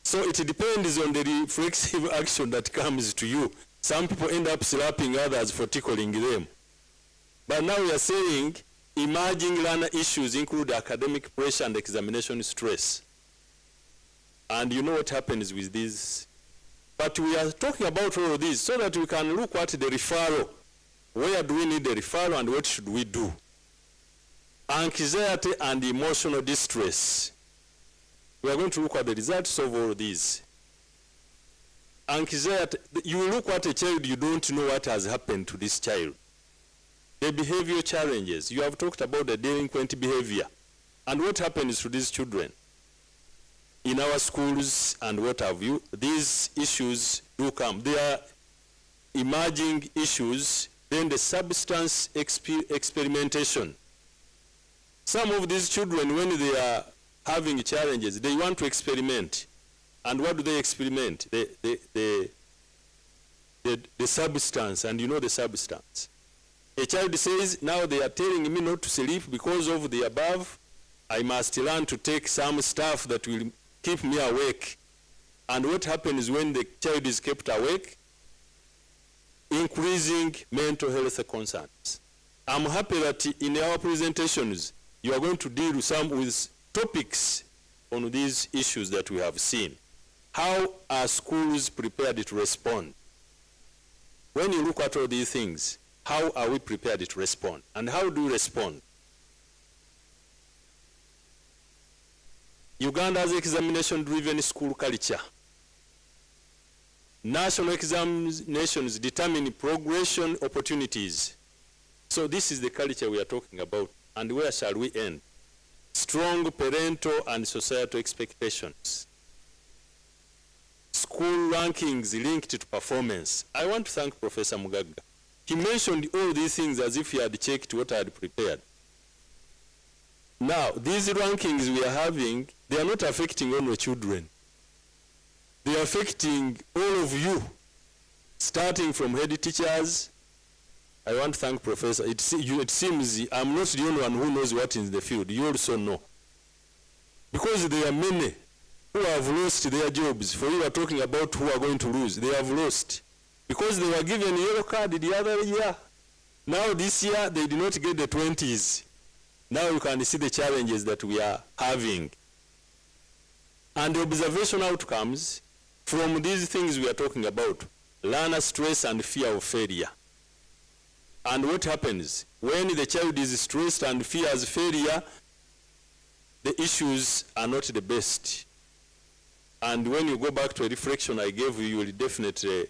So it depends on the reflexive action that comes to you. Some people end up slapping others for tickling them. But now we are saying emerging learner issues include academic pressure and examination stress. And you know what happens with these. But we are talking about all of these so that we can look at the referral. Where do we need the referral and what should we do? Anxiety and emotional distress. We are going to look at the results of all of these. Anxiety, you look at a child, you don't know what has happened to this child. The behavior challenges, you have talked about the delinquent behavior. And what happens to these children? In our schools and what have you, these issues do come. They are emerging issues, then the substance experimentation. Some of these children, when they are having challenges, they want to experiment. And what do they experiment? The substance, and you know the substance. A child says, now they are telling me not to sleep because of the above. I must learn to take some stuff that will keep me awake. And what happens when the child is kept awake? Increasing mental health concerns. I'm happy that in our presentations, you are going to deal with topics on these issues that we have seen. How are schools prepared to respond? When you look at all these things, how are we prepared to respond? And how do we respond? Uganda's examination-driven school culture. National examinations determine progression opportunities. So this is the culture we are talking about. And where shall we end? Strong parental and societal expectations. School rankings linked to performance. I want to thank Professor Mugaga. He mentioned all these things as if he had checked what I had prepared. Now, these rankings we are having, they are not affecting only children. They are affecting all of you, starting from head teachers. I want to thank Professor. It seems I'm not the only one who knows what is in the field. You also know. Because there are many who have lost their jobs. For you are talking about who are going to lose. They have lost. Because they were given a yellow card the other year. Now this year, they did not get the 20s. Now you can see the challenges that we are having. And the observation outcomes from these things we are talking about, learner stress and fear of failure. And what happens? When the child is stressed and fears failure, the issues are not the best. And when you go back to a reflection I gave you, you will definitely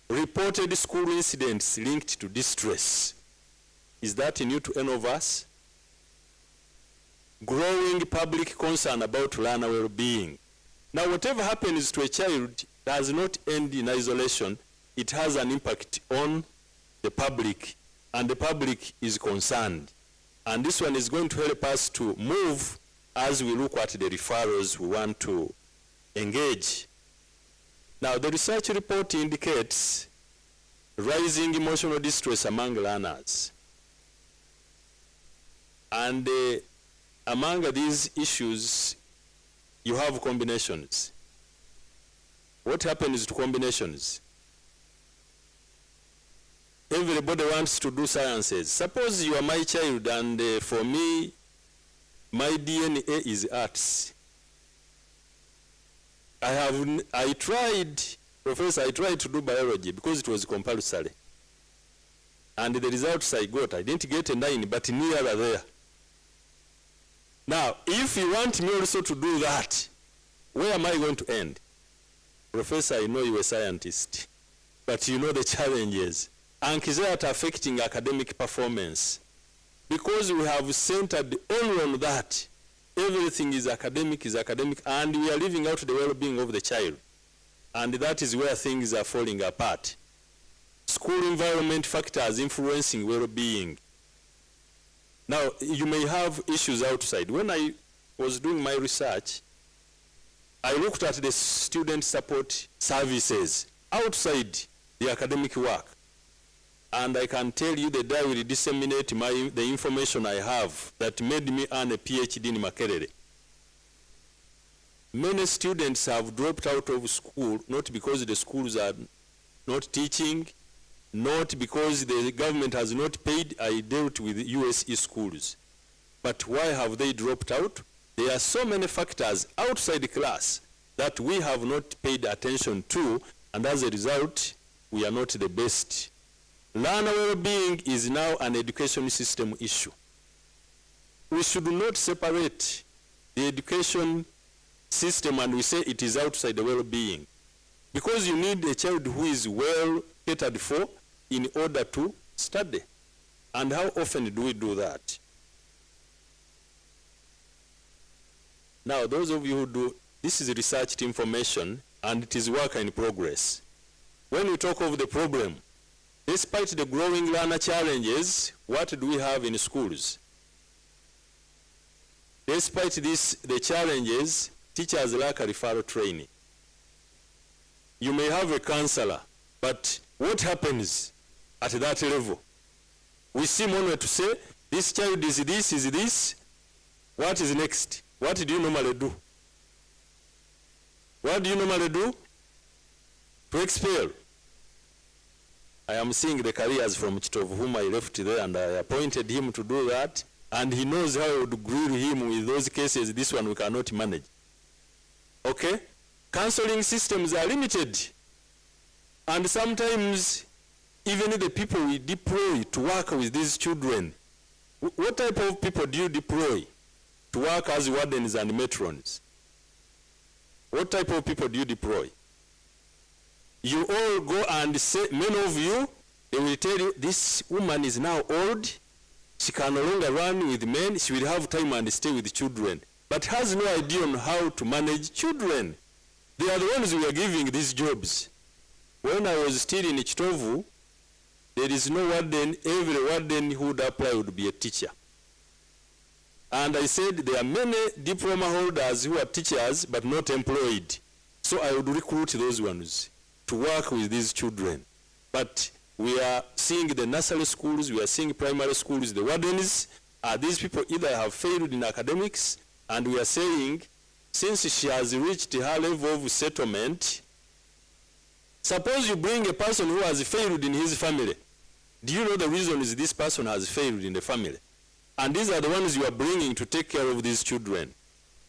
reported school incidents linked to distress. Is that new to any of us? Growing public concern about learner well-being. Now, whatever happens to a child does not end in isolation. It has an impact on the public, and the public is concerned. And this one is going to help us to move as we look at the referrals we want to engage. Now, the research report indicates rising emotional distress among learners. And among these issues, you have combinations. What happens to combinations? Everybody wants to do sciences. Suppose you are my child and for me, my DNA is arts. I tried to do biology because it was compulsory. And the results I got, I didn't get a 9, but nearer there. Now, if you want me also to do that, where am I going to end? Professor, I know you're a scientist, but you know the challenges. And is that affecting academic performance? Because we have centered only on that. Everything is academic, and we are leaving out the well-being of the child. And that is where things are falling apart. School environment factors influencing well-being. Now, you may have issues outside. When I was doing my research, I looked at the student support services outside the academic work. And I can tell you that I will disseminate the information I have that made me earn a PhD in Makerere. Many students have dropped out of school, not because the schools are not teaching, not because the government has not paid. I dealt with USE schools. But why have they dropped out? There are so many factors outside the class that we have not paid attention to, and as a result, we are not the best. Learner well-being is now an education system issue. We should not separate the education system and we say it is outside the well-being. Because you need a child who is well catered for in order to study. And how often do we do that? Now, those of you who do, this is researched information and it is work in progress. When we talk of the problem, Despite the growing learner challenges, what do we have in schools? Despite the challenges, teachers lack a referral training. You may have a counselor, but what happens at that level? We seem only to say, this child is this. What is next? What do you normally do? What do you normally do? To expel. I am seeing the careers from Chitovu whom I left there, and I appointed him to do that, and he knows how I would grill him with those cases. This one we cannot manage. Okay? Counseling systems are limited, and sometimes even the people we deploy to work with these children, what type of people do you deploy to work as wardens and matrons? What type of people do you deploy? You all go and say, many of you, they will tell you, this woman is now old, she can no longer run with men, she will have time and stay with children, but has no idea on how to manage children. They are the ones we are giving these jobs. When I was still in Chitovu, there is no warden. Every warden who would apply would be a teacher. And I said there are many diploma holders who are teachers but not employed. So I would recruit those ones to work with these children. But we are seeing the nursery schools, we are seeing primary schools, the wardens, these people either have failed in academics, and we are saying, since she has reached her level of settlement, suppose you bring a person who has failed in his family. Do you know the reason is this person has failed in the family? And these are the ones you are bringing to take care of these children.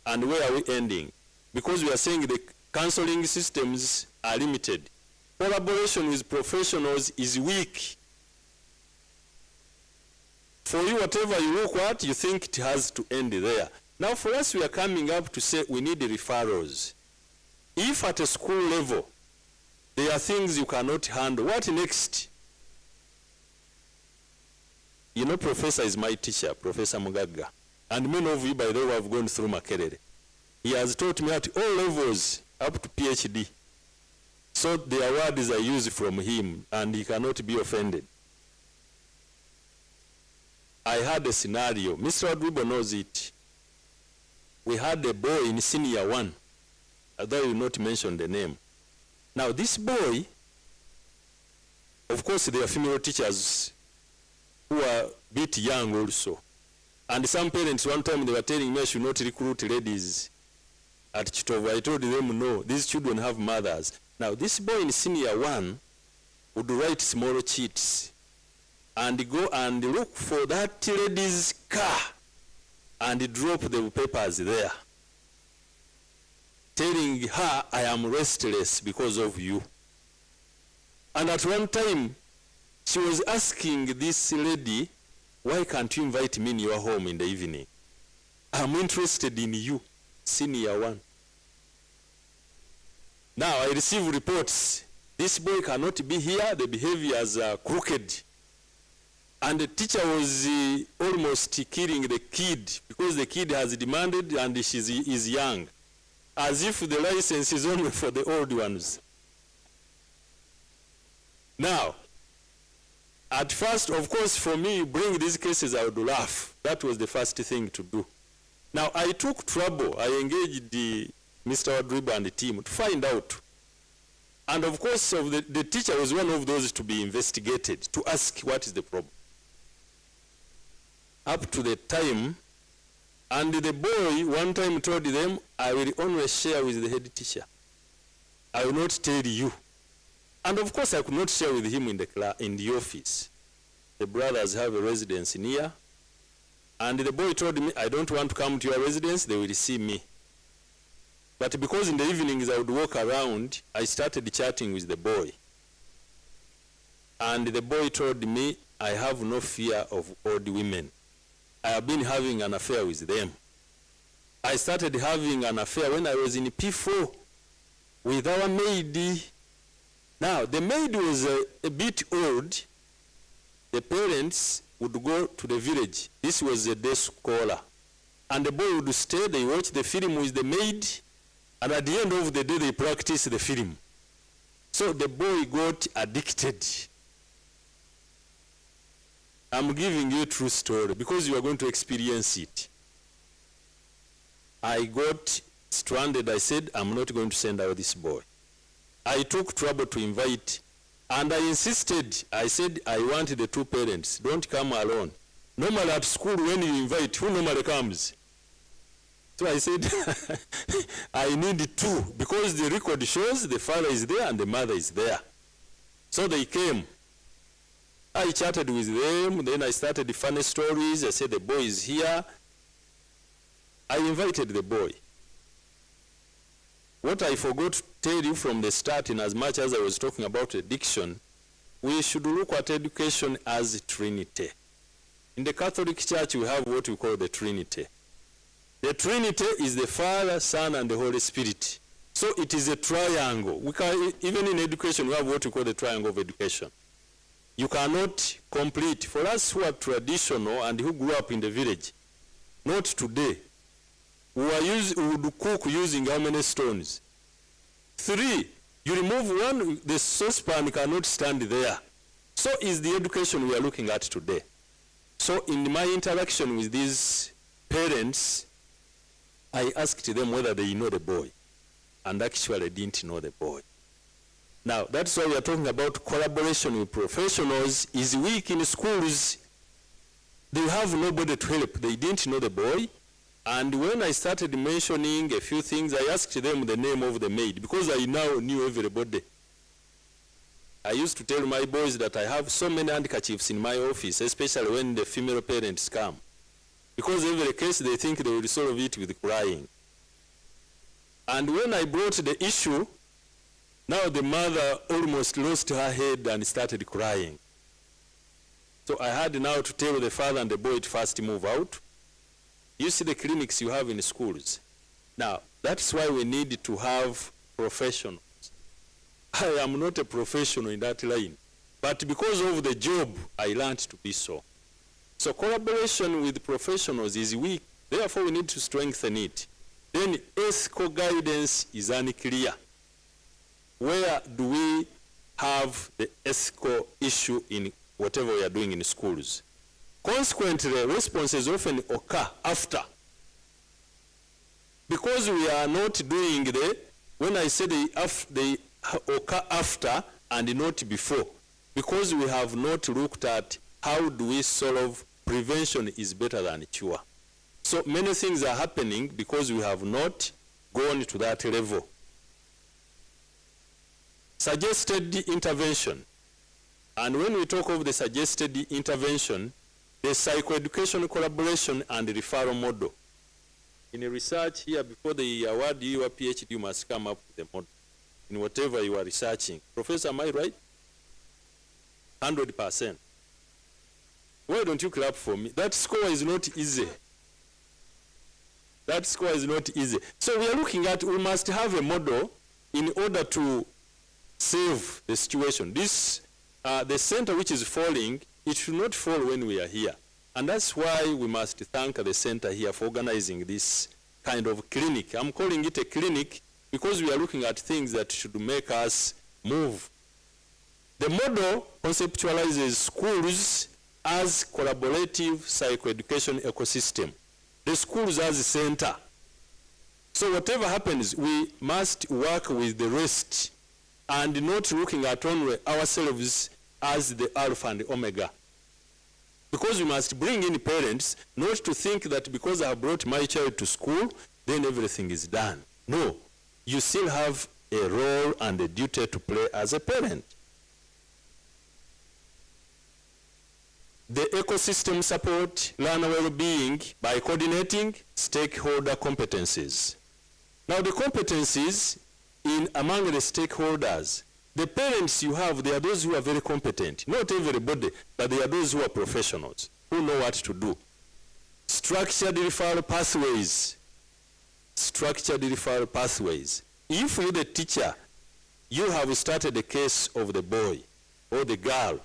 And where are we ending? Because we are saying the counseling systems are limited. Collaboration with professionals is weak. For you, whatever you look at, you think it has to end there. Now for us, we are coming up to say we need referrals. If at a school level, there are things you cannot handle, what next? You know, Professor is my teacher, Professor Mugaga. And many of you, by the way, have gone through Makerere. He has taught me at all levels, up to PhD. So the awards are used from him, and he cannot be offended. I had a scenario. Mr. Odwibo knows it. We had a boy in senior 1, although you will not mention the name. Now this boy, of course there are female teachers who are a bit young also. And some parents one time they were telling me I should not recruit ladies at Chitovu. I told them no, these children have mothers. Now this boy in senior 1 would write small cheats and go and look for that lady's car and drop the papers there, telling her, I am restless because of you. And at one time, she was asking this lady, why can't you invite me in your home in the evening? I'm interested in you, senior 1. Now I receive reports. This boy cannot be here, the behaviors are crooked. And the teacher was almost killing the kid because the kid has demanded and she is young. As if the license is only for the old ones. Now, at first, of course, for me, bring these cases, I would laugh. That was the first thing to do. Now, I took trouble. I engaged Mr. Odwibo and the team to find out. And of course, the teacher was one of those to be investigated, to ask what is the problem. Up to the time, and the boy one time told them, I will only share with the head teacher. I will not tell you. And of course, I could not share with him in the office. The brothers have a residence near. And the boy told me, I don't want to come to your residence, they will see me. But because in the evenings I would walk around, I started chatting with the boy. And the boy told me, I have no fear of old women. I have been having an affair with them. I started having an affair when I was in P4 with our maid. Now, the maid was a bit old. The parents would go to the village. This was a day scholar. And the boy would stay, they watch the film with the maid, and at the end of the day, they practice the film. So the boy got addicted. I'm giving you a true story because you are going to experience it. I got stranded. I said, I'm not going to send out this boy. I took trouble to invite, and I insisted. I said, I want the two parents. Don't come alone. Normally at school, when you invite, who normally comes? So I said, I need two, because the record shows the father is there and the mother is there. So they came. I chatted with them, then I started the funny stories. I said, the boy is here. I invited the boy. What I forgot to tell you from the start, in as much as I was talking about addiction, we should look at education as a Trinity. In the Catholic Church, we have what we call the Trinity. The Trinity is the Father, Son, and the Holy Spirit. So it is a triangle. We can, even in education, we have what we call the triangle of education. You cannot complete. For us who are traditional and who grew up in the village, not today, we would cook using how many stones? 3. You remove one, the saucepan cannot stand there. So is the education we are looking at today. So in my interaction with these parents, I asked them whether they know the boy, and actually didn't know the boy. Now, that's why we are talking about collaboration with professionals is weak in schools. They have nobody to help. They didn't know the boy. And when I started mentioning a few things, I asked them the name of the maid, because I now knew everybody. I used to tell my boys that I have so many handkerchiefs in my office, especially when the female parents come. Because every case they think they will resolve it with crying. And when I brought the issue, now the mother almost lost her head and started crying. So I had now to tell the father and the boy to first move out. You see the clinics you have in schools. Now, that's why we need to have professionals. I am not a professional in that line, but because of the job, I learned to be so. So collaboration with professionals is weak, therefore we need to strengthen it. Then ethical guidance is unclear. Where do we have the ethical issue in whatever we are doing in schools? Consequently, responses often occur after. Because we are not doing when I say they occur after and not before, because we have not looked at how do we solve prevention is better than cure. So many things are happening because we have not gone to that level. Suggested intervention. And when we talk of the suggested intervention, the psychoeducational collaboration and referral model. In a research here, before they award you a PhD, you must come up with a model in whatever you are researching. Professor, am I right? 100%. Why don't you clap for me? That score is not easy. That score is not easy. So we are looking at, we must have a model in order to save the situation. This, the center which is falling, it should not fall when we are here. And that's why we must thank the center here for organizing this kind of clinic. I'm calling it a clinic because we are looking at things that should make us move. The model conceptualizes schools as collaborative psychoeducation ecosystem. The schools as a center. So whatever happens, we must work with the rest and not looking at only ourselves as the alpha and omega. Because we must bring in parents, not to think that because I have brought my child to school, then everything is done. No, you still have a role and a duty to play as a parent. The ecosystem support learner well-being by coordinating stakeholder competencies. Now the competencies among the stakeholders, the parents you have, they are those who are very competent. Not everybody, but they are those who are professionals, who know what to do. Structured referral pathways. Structured referral pathways. If you, the teacher, you have started the case of the boy or the girl,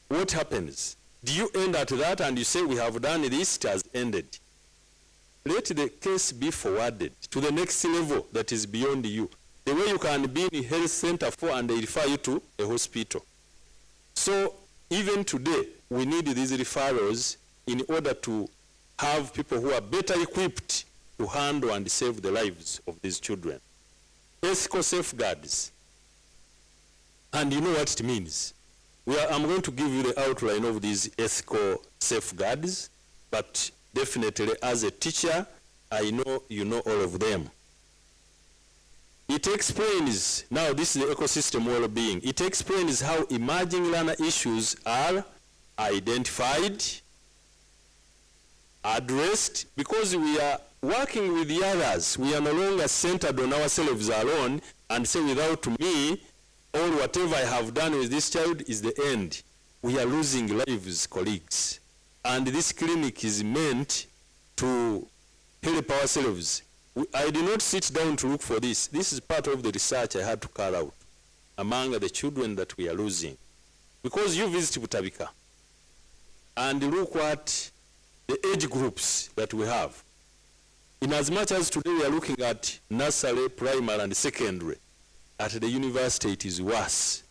what happens? Do you end at that and you say, we have done this, it has ended? Let the case be forwarded to the next level that is beyond you. The way you can be in a health center and they refer you to a hospital. So even today, we need these referrals in order to have people who are better equipped to handle and save the lives of these children. Ethical safeguards. And you know what it means. I'm going to give you the outline of these ethical safeguards, but definitely as a teacher, I know you know all of them. It explains, now this is the ecosystem well-being, it explains how emerging learner issues are identified, addressed, because we are working with the others. We are no longer centered on ourselves alone and say without me, or whatever I have done with this child is the end. We are losing lives, colleagues. And this clinic is meant to help ourselves. I did not sit down to look for this. This is part of the research I had to carry out among the children that we are losing. Because you visit Butabika and look at the age groups that we have. In as much as today we are looking at nursery, primary, and secondary, at the university it is worse,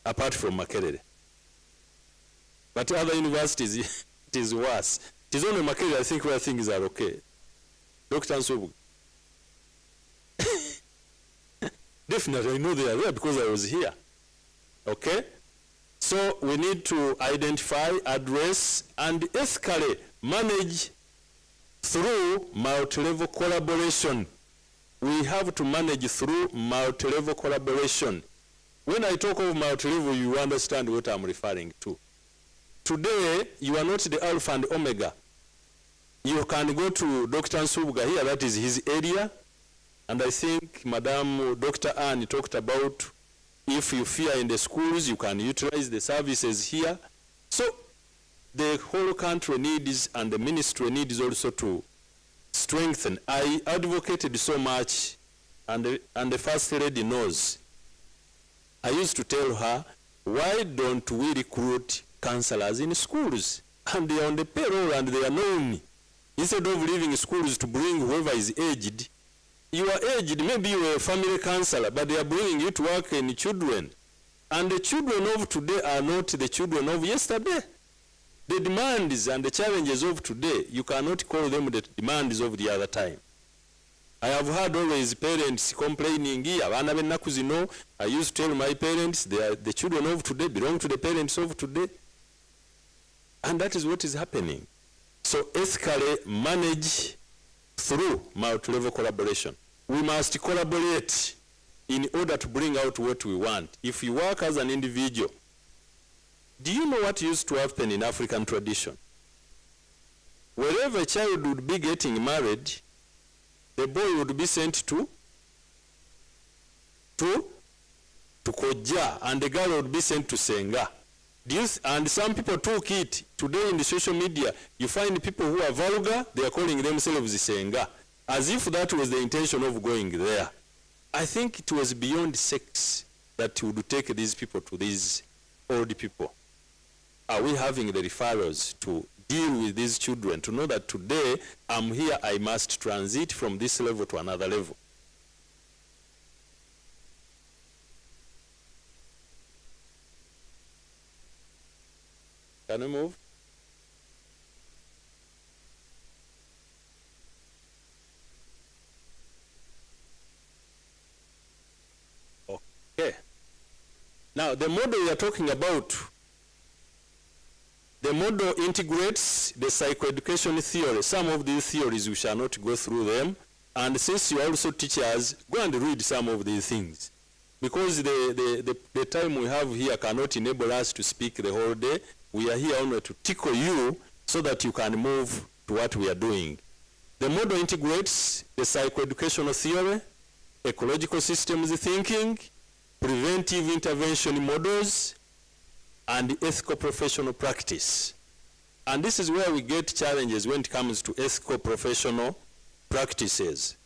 apart from Makerere. But other universities, it is worse. It is only Makerere, I think, where things are okay. Dr. Nsubu. Definitely, I know they are there because I was here. Okay? So we need to identify, address, and ethically manage through multi-level collaboration. We have to manage through multi-level collaboration. When I talk of multi-level, you understand what I'm referring to. Today, you are not the alpha and omega. You can go to Dr. Nsubuga here, that is his area. And I think Madam Dr. Anne talked about if you fear in the schools, you can utilize the services here. So the whole country needs, and the ministry needs also to strengthen. I advocated so much, and the First Lady knows. I used to tell her, why don't we recruit counselors in schools? And they are on the payroll and they are known. Instead of leaving schools to bring whoever is aged, you are aged, maybe you are a family counselor, but they are bringing you to work in children. And the children of today are not the children of yesterday. The demands and the challenges of today, you cannot call them the demands of the other time. I have heard always parents complaining here. I used to tell my parents, the children of today belong to the parents of today. And that is what is happening. So ethically manage through multi-level collaboration. We must collaborate in order to bring out what we want. If you work as an individual, do you know what used to happen in African tradition? Wherever a child would be getting married, the boy would be sent to Koja, and the girl would be sent to Senga. And some people took it. Today in the social media, you find people who are vulgar, they are calling themselves Senga, as if that was the intention of going there. I think it was beyond sex that would take these people to these old people. Are we having the referrals to deal with these children, to know that today I'm here, I must transit from this level to another level? Can we move? Okay. Now, the model we are talking about, the model integrates the psychoeducation theory. Some of these theories, we shall not go through them. And since you are also teachers, go and read some of these things. Because the time we have here cannot enable us to speak the whole day. We are here only to tickle you so that you can move to what we are doing. The model integrates the psychoeducational theory, ecological systems thinking, preventive intervention models, and ethical professional practice. And this is where we get challenges when it comes to ethical professional practices.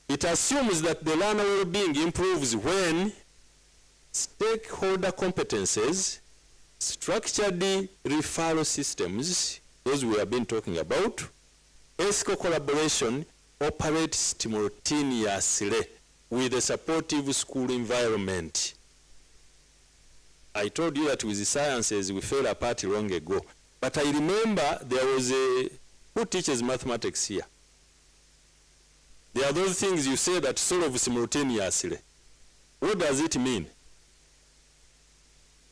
It assumes that the learner well-being improves when stakeholder competences, structured referral systems, those we have been talking about, ethical collaboration operate simultaneously with a supportive school environment. I told you that with the sciences we fell apart long ago. But I remember there was who teaches mathematics here? There are those things you say that solve simultaneously. What does it mean?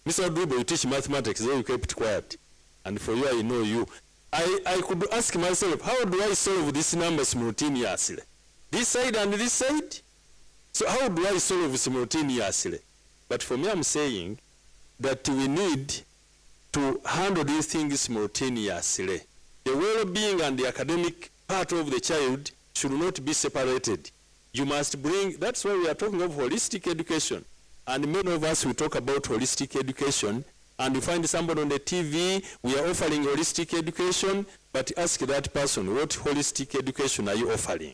Mr. Odubo, you teach mathematics, so you kept quiet. And for you, I know you. I could ask myself, how do I solve this number simultaneously? This side and this side? So how do I solve simultaneously? But for me, I'm saying that we need to handle these things simultaneously. The well-being and the academic part of the child should not be separated. You must bring, that's why we are talking of holistic education. And many of us will talk about holistic education, and you find somebody on the TV, we are offering holistic education, but ask that person, what holistic education are you offering?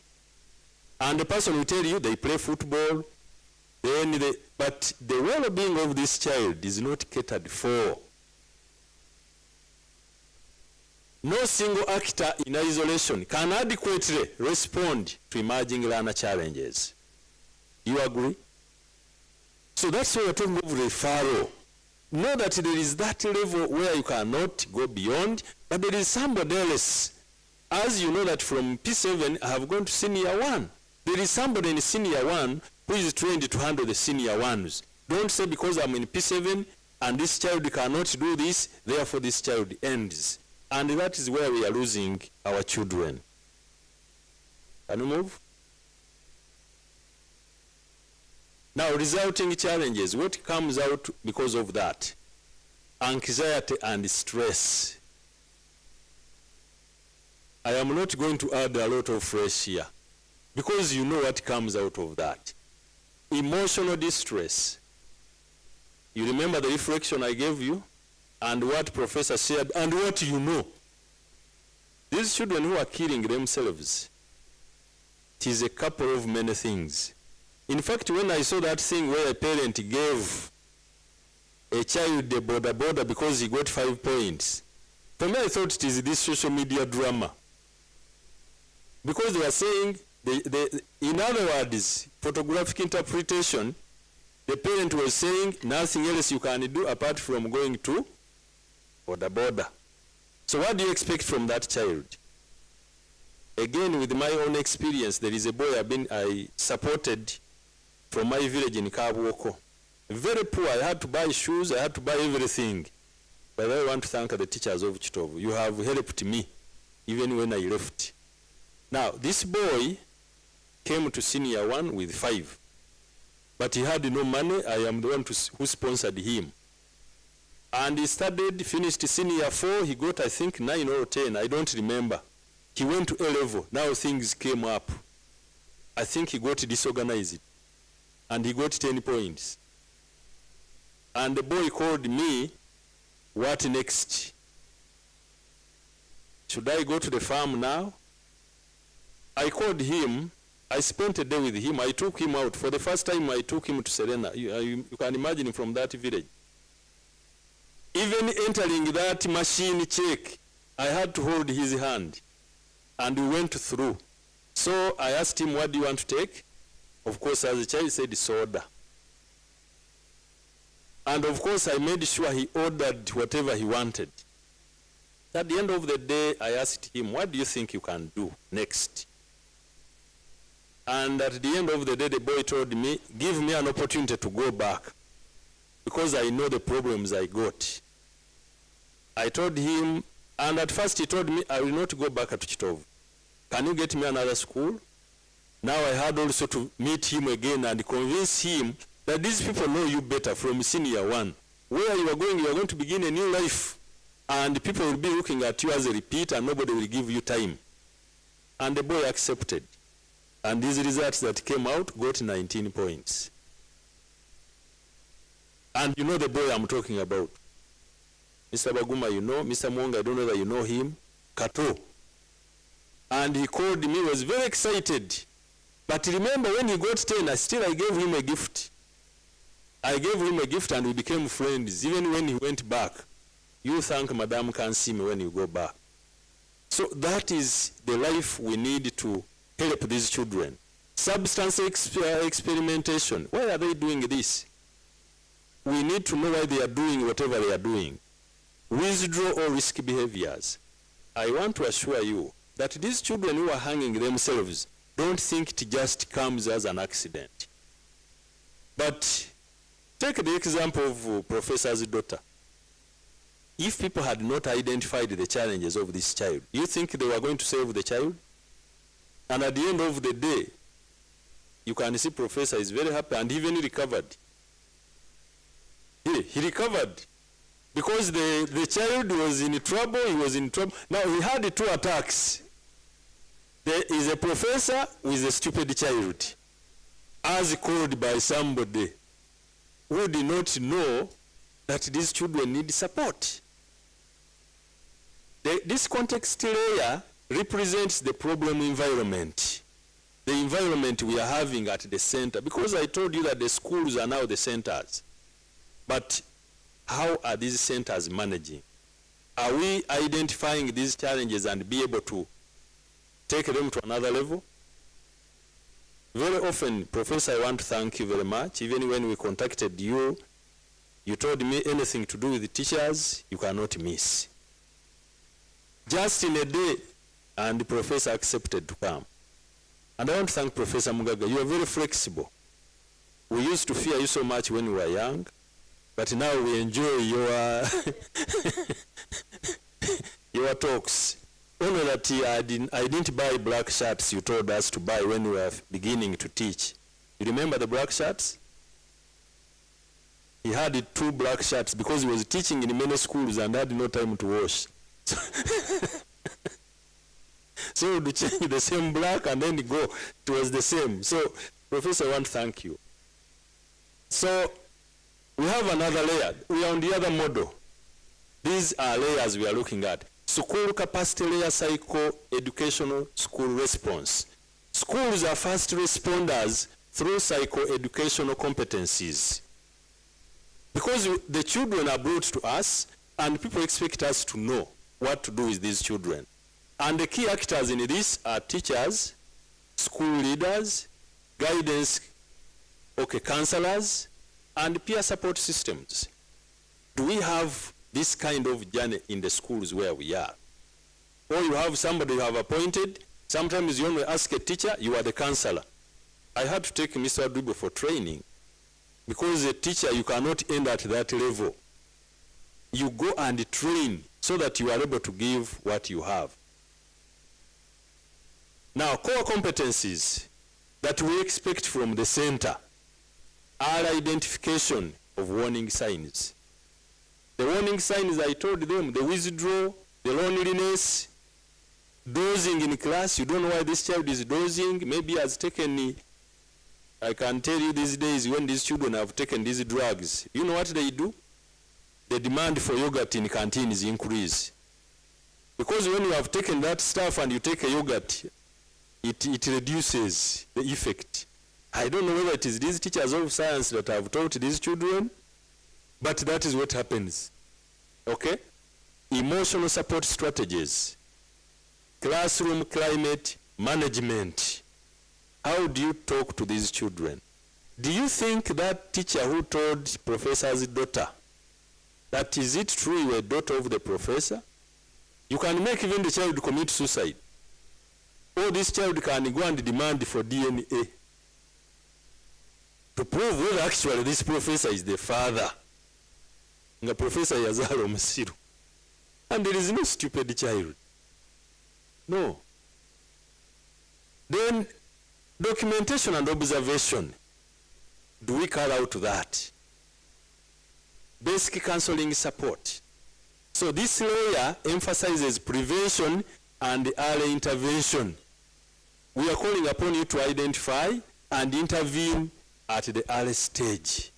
And the person will tell you they play football, but the well-being of this child is not catered for. No single actor in isolation can adequately respond to emerging learner challenges. Do you agree? So that's why we're talking of referral. Know that there is that level where you cannot go beyond, but there is somebody else. As you know that from P7, I have gone to senior 1. There is somebody in senior 1 who is trained to handle the senior ones. Don't say because I'm in P7 and this child cannot do this, therefore this child ends. And that is where we are losing our children. Can you move? Now, resulting challenges, what comes out because of that? Anxiety and stress. I am not going to add a lot of fresh here, because you know what comes out of that. Emotional distress. You remember the reflection I gave you, and what Professor shared, and what you know. These children who are killing themselves, it is a couple of many things. In fact, when I saw that thing where a parent gave a child a border because he got 5 points, for me I thought it is this social media drama. Because they were saying, in other words, photographic interpretation, the parent was saying nothing else you can do apart from going to border. So what do you expect from that child? Again, with my own experience, there is a boy I supported from my village in Kabuoko. Very poor. I had to buy shoes, I had to buy everything. But I want to thank the teachers of Chitovu. You have helped me, even when I left. Now, this boy came to senior 1 with 5. But he had no money. I am the one who sponsored him. And he finished senior 4. He got, I think, 9 or 10. I don't remember. He went to A level. Now things came up. I think he got disorganized. And he got 10 points. And the boy called me, what next? Should I go to the farm now? I called him. I spent a day with him. I took him out. For the first time, I took him to Serena. You can imagine from that village. Even entering that machine check, I had to hold his hand. And we went through. So I asked him, what do you want to take? Of course, as a child, he said soda. And of course, I made sure he ordered whatever he wanted. At the end of the day, I asked him, what do you think you can do next? And at the end of the day, the boy told me, give me an opportunity to go back, because I know the problems I got. I told him, and at first he told me, I will not go back to Chitovu. Can you get me another school? Now I had also to meet him again and convince him that these people know you better from senior 1. Where you are going to begin a new life. And people will be looking at you as a repeat and nobody will give you time. And the boy accepted. And these results that came out got 19 points. And you know the boy I'm talking about. Mr. Baguma, you know. Mr. Mwonga, I don't know that you know him. Kato. And he called me, was very excited. But remember, when he got 10, I gave him a gift. I gave him a gift and we became friends. Even when he went back, you thank Madam can see me when you go back. So that is the life we need to help these children. Substance experimentation. Why are they doing this? we need to know why they are doing whatever they are doing. Withdraw all risky behaviors. I want to assure you that these children who are hanging themselves don't think it just comes as an accident. But take the example of Professor's daughter. If people had not identified the challenges of this child, do you think they were going to save the child? And at the end of the day, you can see Professor is very happy and even recovered. He recovered because the child was in trouble, he was in trouble. Now he had 2 attacks. There is a professor with a stupid child, as called by somebody who did not know that these children need support. This context layer represents the problem environment, the environment we are having at the center, because I told you that the schools are now the centers. But how are these centers managing? Are we identifying these challenges and be able to take them to another level? Very often, Professor, I want to thank you very much. Even when we contacted you, you told me anything to do with the teachers, you cannot miss. Just in a day, and the professor accepted to come. And I want to thank Professor Mugaga. You are very flexible. We used to fear you so much when we were young, but now we enjoy your your talks. Only that I didn't buy black shirts you told us to buy when we were beginning to teach. You remember the black shirts? He had 2 black shirts because he was teaching in many schools and had no time to wash. So we would change the same black and then go towards the same. So, Professor, I want to thank you. So, we have another layer. We are on the other model. These are layers we are looking at. School capacity layer, psycho-educational school response. Schools are first responders through psycho-educational competencies. Because the children are brought to us and people expect us to know what to do with these children. And the key actors in this are teachers, school leaders, guidance, counselors, and peer support systems. Do we have this kind of journey in the schools where we are? Or you have somebody you have appointed, sometimes you only ask a teacher, you are the counselor. I had to take Mr. Adubo for training because a teacher, you cannot end at that level. You go and train so that you are able to give what you have. Now, core competencies that we expect from the center are identification of warning signs. The warning signs, I told them, the withdrawal, the loneliness, dozing in class. You don't know why this child is dozing. Maybe he has taken, I can tell you these days when these children have taken these drugs, you know what they do? The demand for yogurt in canteens increase. Because when you have taken that stuff and you take a yogurt, it reduces the effect. I don't know whether it is these teachers of science that have taught these children, but that is what happens. Okay? Emotional support strategies, classroom climate management. How do you talk to these children? Do you think that teacher who told Professor's daughter that is it true you are a daughter of the professor? You can make even the child commit suicide. Or this child can go and demand for DNA to prove whether actually this professor is the father. The professor yazalo musiru. And there is no stupid child. No. Then documentation and observation. Do we carry out that? Basic counseling support. So this layer emphasizes prevention and early intervention. We are calling upon you to identify and intervene at the early stage.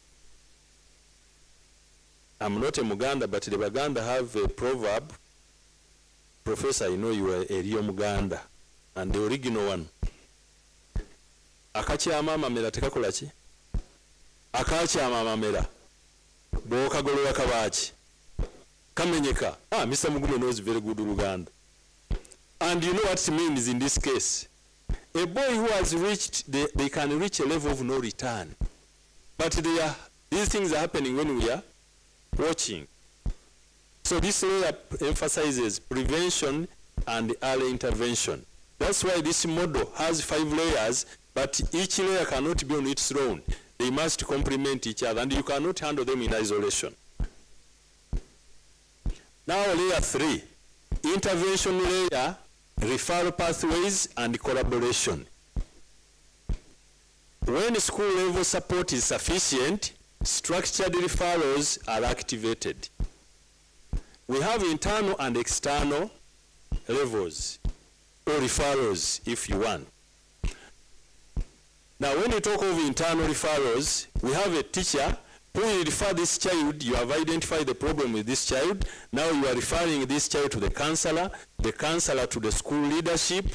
I'm not a Muganda, but the Baganda have a proverb. Professor, I know you are a real Muganda, and the original one. Akakyama amamera tekakola ki? Akakyama amamera bw'okagolola kabaaki kamenyeka. Mr. Mugume knows very good Luganda. And you know what it means in this case? A boy who has reached, they can reach a level of no return, but they are These things are happening when we are watching. So this layer emphasizes prevention and early intervention. That's why this model has 5 layers, but each layer cannot be on its own. They must complement each other, and you cannot handle them in isolation. Now layer 3, intervention layer, referral pathways and collaboration. When school level support is sufficient, structured referrals are activated. We have internal and external levels, or referrals if you want. Now when you talk of internal referrals, we have a teacher who will refer this child. You have identified the problem with this child. Now you are referring this child to the counselor to the school leadership,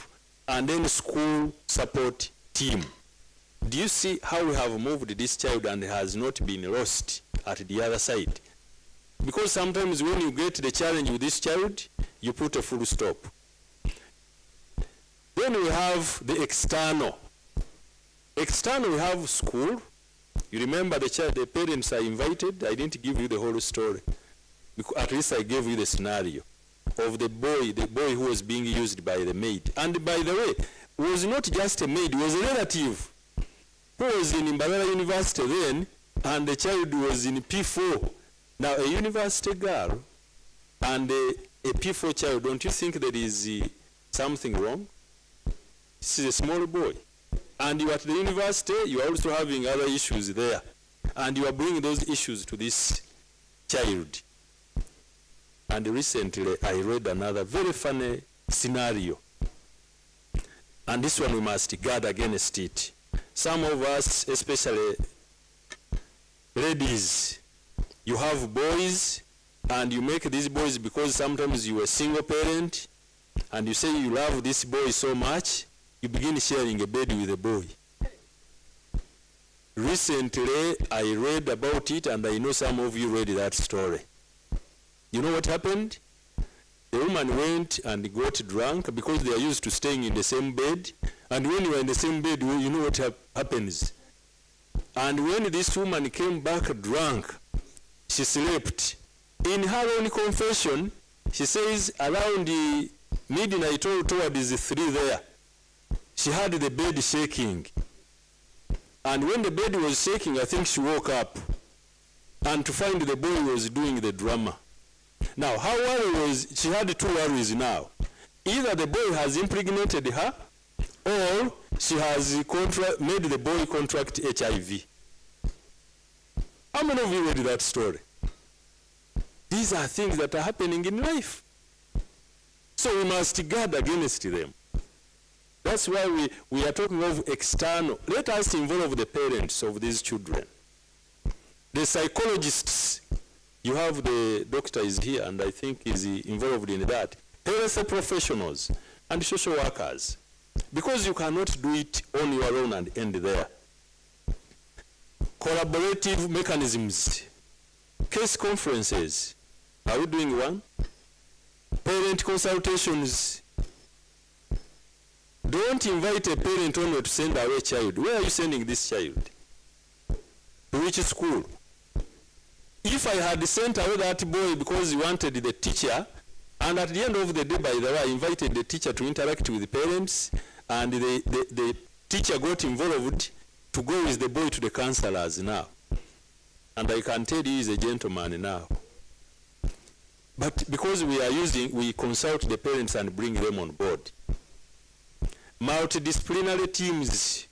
and then school support team. Do you see how we have moved this child and has not been lost at the other side? Because sometimes when you get the challenge with this child, you put a full stop. Then we have the external. External, we have school. You remember the parents are invited. I didn't give you the whole story. At least I gave you the scenario of the boy who was being used by the maid. And by the way, it was not just a maid, it was a relative who was in Mbarara University then, and the child was in P4. Now a university girl and a P4 child, don't you think there is something wrong? This is a small boy. And you are at the university, you are also having other issues there. And you are bringing those issues to this child. And recently I read another very funny scenario. And this one we must guard against it. Some of us, especially ladies, you have boys and you make these boys because sometimes you are a single parent and you say you love this boy so much, you begin sharing a bed with a boy. Recently, I read about it, and I know some of you read that story. You know what happened? The woman went and got drunk because they are used to staying in the same bed. And when you are in the same bed, you know what happens. And when this woman came back drunk, she slept. In her own confession, she says around the midnight towards the 3 there, she had the bed shaking. And when the bed was shaking, I think she woke up and to find the boy was doing the drama. Now, her worry was, she had 2 worries now. Either the boy has impregnated her, or she has made the boy contract HIV. How many of you read that story? These are things that are happening in life. So we must guard against them. That's why we are talking of external. Let us involve the parents of these children. The psychologists, you have the doctor is here, and I think is involved in that. Health professionals and social workers. Because you cannot do it on your own and end there. Collaborative mechanisms. Case conferences. Are we doing one? Parent consultations. Don't invite a parent only to send away a child. Where are you sending this child? To which school? If I had sent away that boy because he wanted the teacher, and at the end of the day, by the way, I invited the teacher to interact with the parents, and the teacher got involved to go with the boy to the counselors now. And I can tell you he's a gentleman now. But because we consult the parents and bring them on board. Multidisciplinary teams.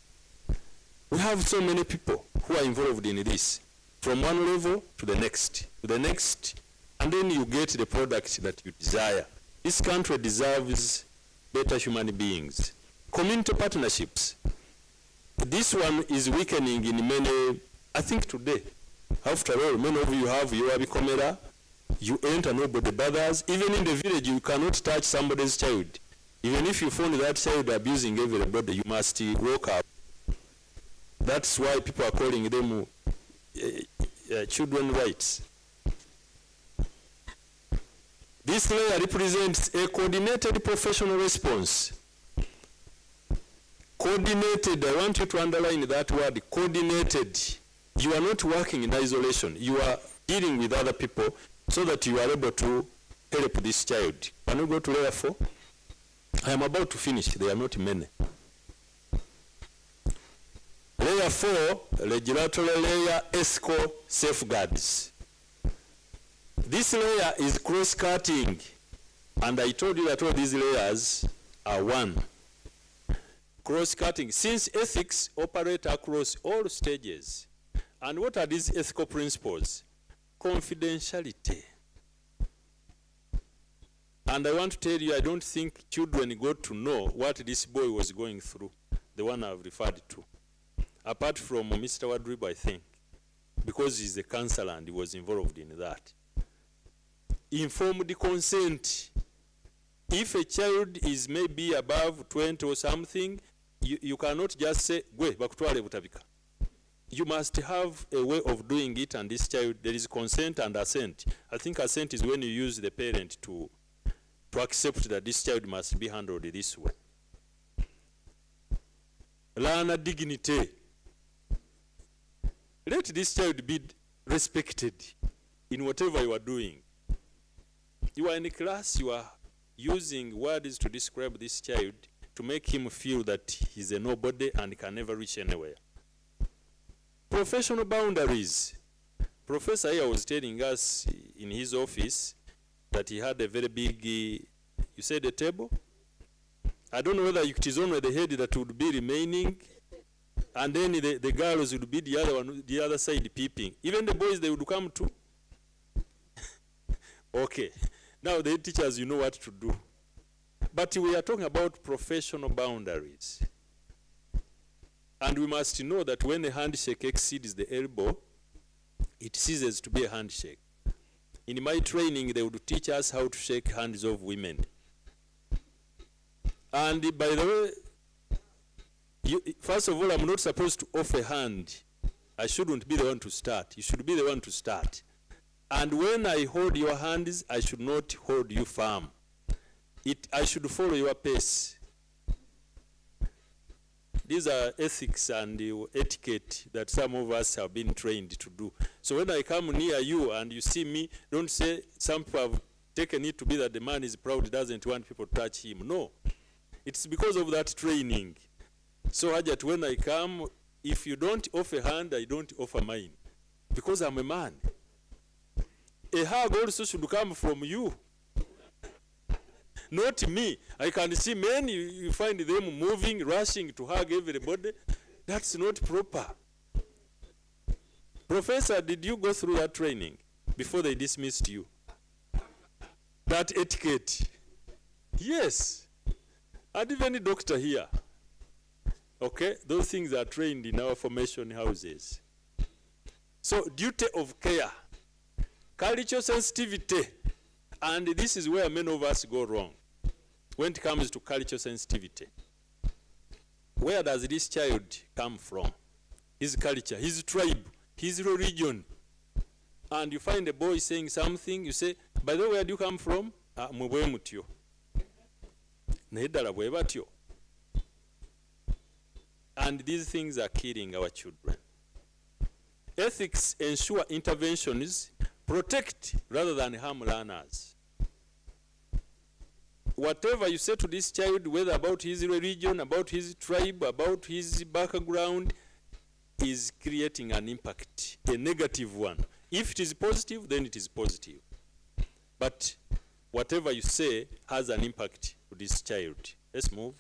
We have so many people who are involved in this, from one level to the next, and then you get the product that you desire. This country deserves better human beings. Community partnerships. This one is weakening in many, I think today. After all, many of you have your Bikomera, you enter nobody brothers. Even in the village, you cannot touch somebody's child. Even if you find that child abusing everybody, you must walk up. That's why people are calling them children rights. This layer represents a coordinated professional response. Coordinated, I want you to underline that word, coordinated. You are not working in isolation. You are dealing with other people so that you are able to help this child. Can you go to layer 4? I am about to finish. There are not many. Layer 4, regulatory layer, ESCO safeguards. This layer is cross-cutting, and I told you that all these layers are one. Cross-cutting, since ethics operate across all stages. And what are these ethical principles? Confidentiality. And I want to tell you, I don't think children got to know what this boy was going through, the one I've referred to. Apart from Mr. Wadribo, I think, because he's a counselor and he was involved in that. Informed consent. If a child is maybe above 20 or something, you cannot just say, "Gwe bakutwale butabika." You must have a way of doing it, and this child, there is consent and assent. I think assent is when you use the parent to accept that this child must be handled this way. Learner dignity. Let this child be respected in whatever you are doing. You are in a class, you are using words to describe this child to make him feel that he's a nobody and can never reach anywhere. Professional boundaries. Professor here was telling us in his office that he had a very big, you said a table? I don't know whether it is only the head that would be remaining, and then the girls would be the other side peeping. Even the boys, they would come too. Okay. Now the teachers, you know what to do. But we are talking about professional boundaries. And we must know that when a handshake exceeds the elbow, it ceases to be a handshake. In my training, they would teach us how to shake hands of women. And by the way, first of all, I'm not supposed to offer a hand. I shouldn't be the one to start. You should be the one to start. And when I hold your hands, I should not hold you firm. I should follow your pace. These are ethics and etiquette that some of us have been trained to do. So when I come near you and you see me, don't say some people have taken it to be that the man is proud, doesn't want people to touch him. No. It's because of that training. So Ajat, when I come, if you don't offer a hand, I don't offer mine. Because I'm a man. A hug also should come from you. Not me. I can see men, you find them moving, rushing to hug everybody. That's not proper. Professor, did you go through that training before they dismissed you? That etiquette. Yes. And even a doctor here. Okay? Those things are trained in our formation houses. So, duty of care. Cultural sensitivity. And this is where many of us go wrong. When it comes to cultural sensitivity. Where does this child come from? His culture, his tribe, his religion. And you find a boy saying something, you say, by the way, where do you come from? Mubwe mutyo. Nedala bwe batyo. And these things are killing our children. Ethics ensure interventions protect rather than harm learners. Whatever you say to this child, whether about his religion, about his tribe, about his background, is creating an impact, a negative one. If it is positive, then it is positive. But whatever you say has an impact to this child. Let's move.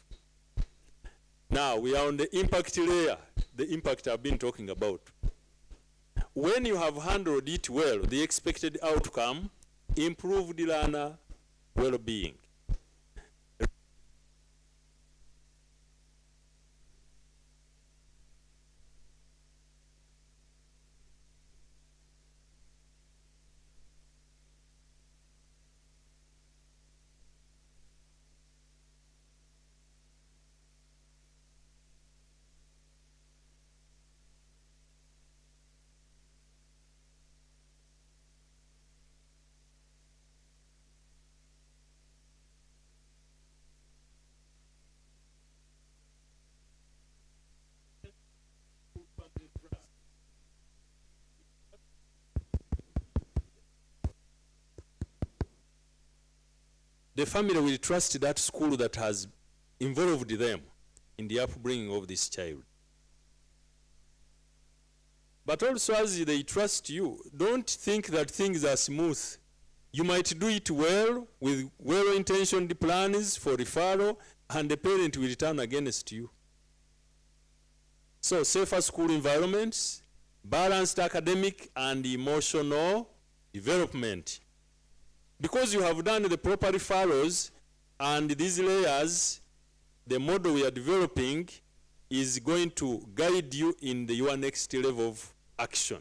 Now, we are on the impact layer, the impact I've been talking about. When you have handled it well, the expected outcome, improved learner well-being. the family will trust that school that has involved them in the upbringing of this child. But also, as they trust you, don't think that things are smooth. You might do it well with well-intentioned plans for referral, and the parent will turn against you. So, safer school environments, balanced academic and emotional development. Because you have done the proper referrals and these layers, the model we are developing is going to guide you in your next level of action.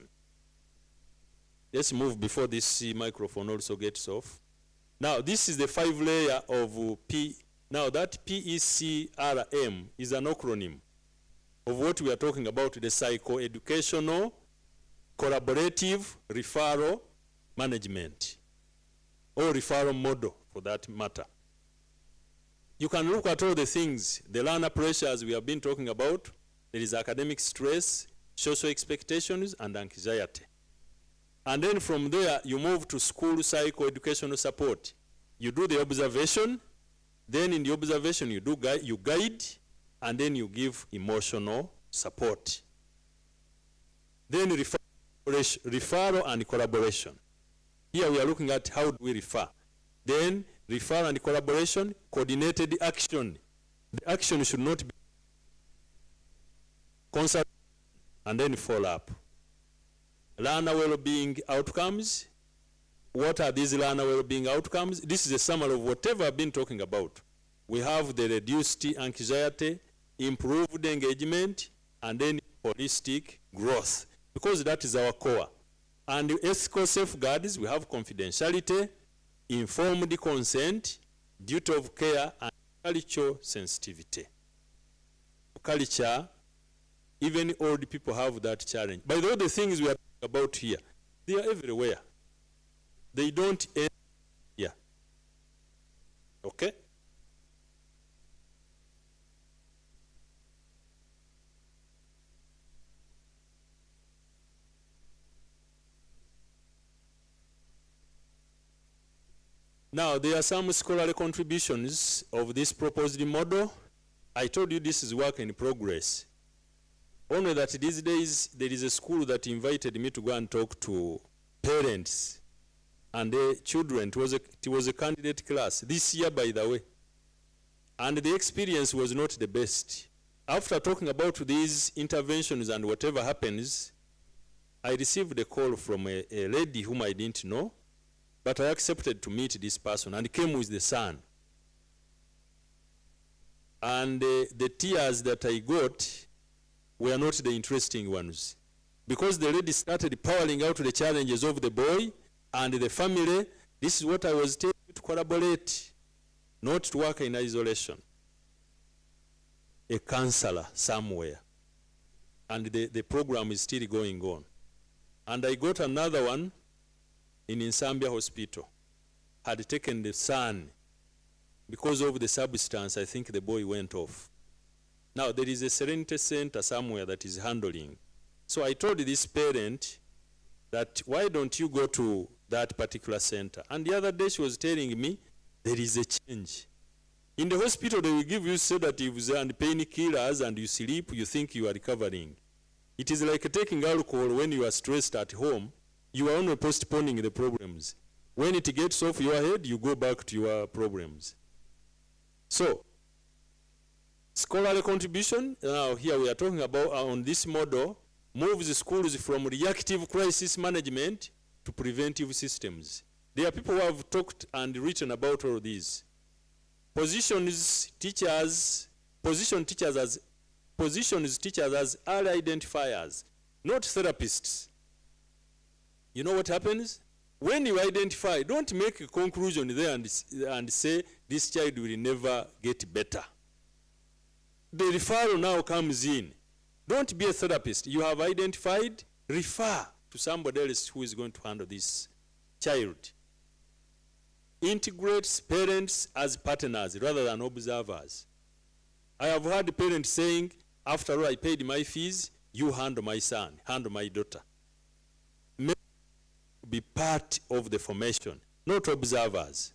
Let's move before this microphone also gets off. Now, this is the 5-layer of P. Now, that PECRM is an acronym of what we are talking about, the psycho-educational, collaborative referral management, or referral model for that matter. You can look at all the things, the learner pressures we have been talking about. There is academic stress, social expectations, and anxiety. And then from there, you move to school psycho-educational support. You do the observation, then in the observation you guide, and then you give emotional support. Then referral and collaboration. Here we are looking at how do we refer. Then referral and collaboration, coordinated action. The action should not be constant and then follow up. Learner well-being outcomes. What are these learner well-being outcomes? This is a summary of whatever I've been talking about. We have the reduced anxiety, improved engagement, and then holistic growth, because that is our core. And the ethical safeguards, we have confidentiality, informed consent, duty of care, and cultural sensitivity. Culture, even old people have that challenge. By the way, the things we are talking about here, they are everywhere. They don't end here. Okay? Now, there are some scholarly contributions of this proposed model. I told you this is work in progress. Only that these days, there is a school that invited me to go and talk to parents and their children. It was a candidate class, this year, by the way. And the experience was not the best. After talking about these interventions and whatever happens, I received a call from a lady whom I didn't know. But I accepted to meet this person and came with the son. And the tears that I got were not the interesting ones. Because the lady started powering out the challenges of the boy and the family. This is what I was telling you, to collaborate, not to work in isolation. A counselor somewhere. And the program is still going on. And I got another one in Nsambia Hospital, had taken the son. Because of the substance, I think the boy went off. Now, there is a Serenity Center somewhere that is handling. So I told this parent that, why don't you go to that particular center? And the other day she was telling me, there is a change. In the hospital, they will give you sedatives and painkillers, and you sleep, you think you are recovering. It is like taking alcohol when you are stressed at home. You are only postponing the problems. When it gets off your head, you go back to your problems. So, scholarly contribution, now here we are talking about on this model, moves schools from reactive crisis management to preventive systems. There are people who have talked and written about all these. Positions teachers as early identifiers, not therapists. You know what happens? When you identify, don't make a conclusion there and say, this child will never get better. The referral now comes in. Don't be a therapist. You have identified, refer to somebody else who is going to handle this child. Integrate parents as partners rather than observers. I have heard parents saying, after all I paid my fees, you handle my son, handle my daughter. Be part of the formation, not observers.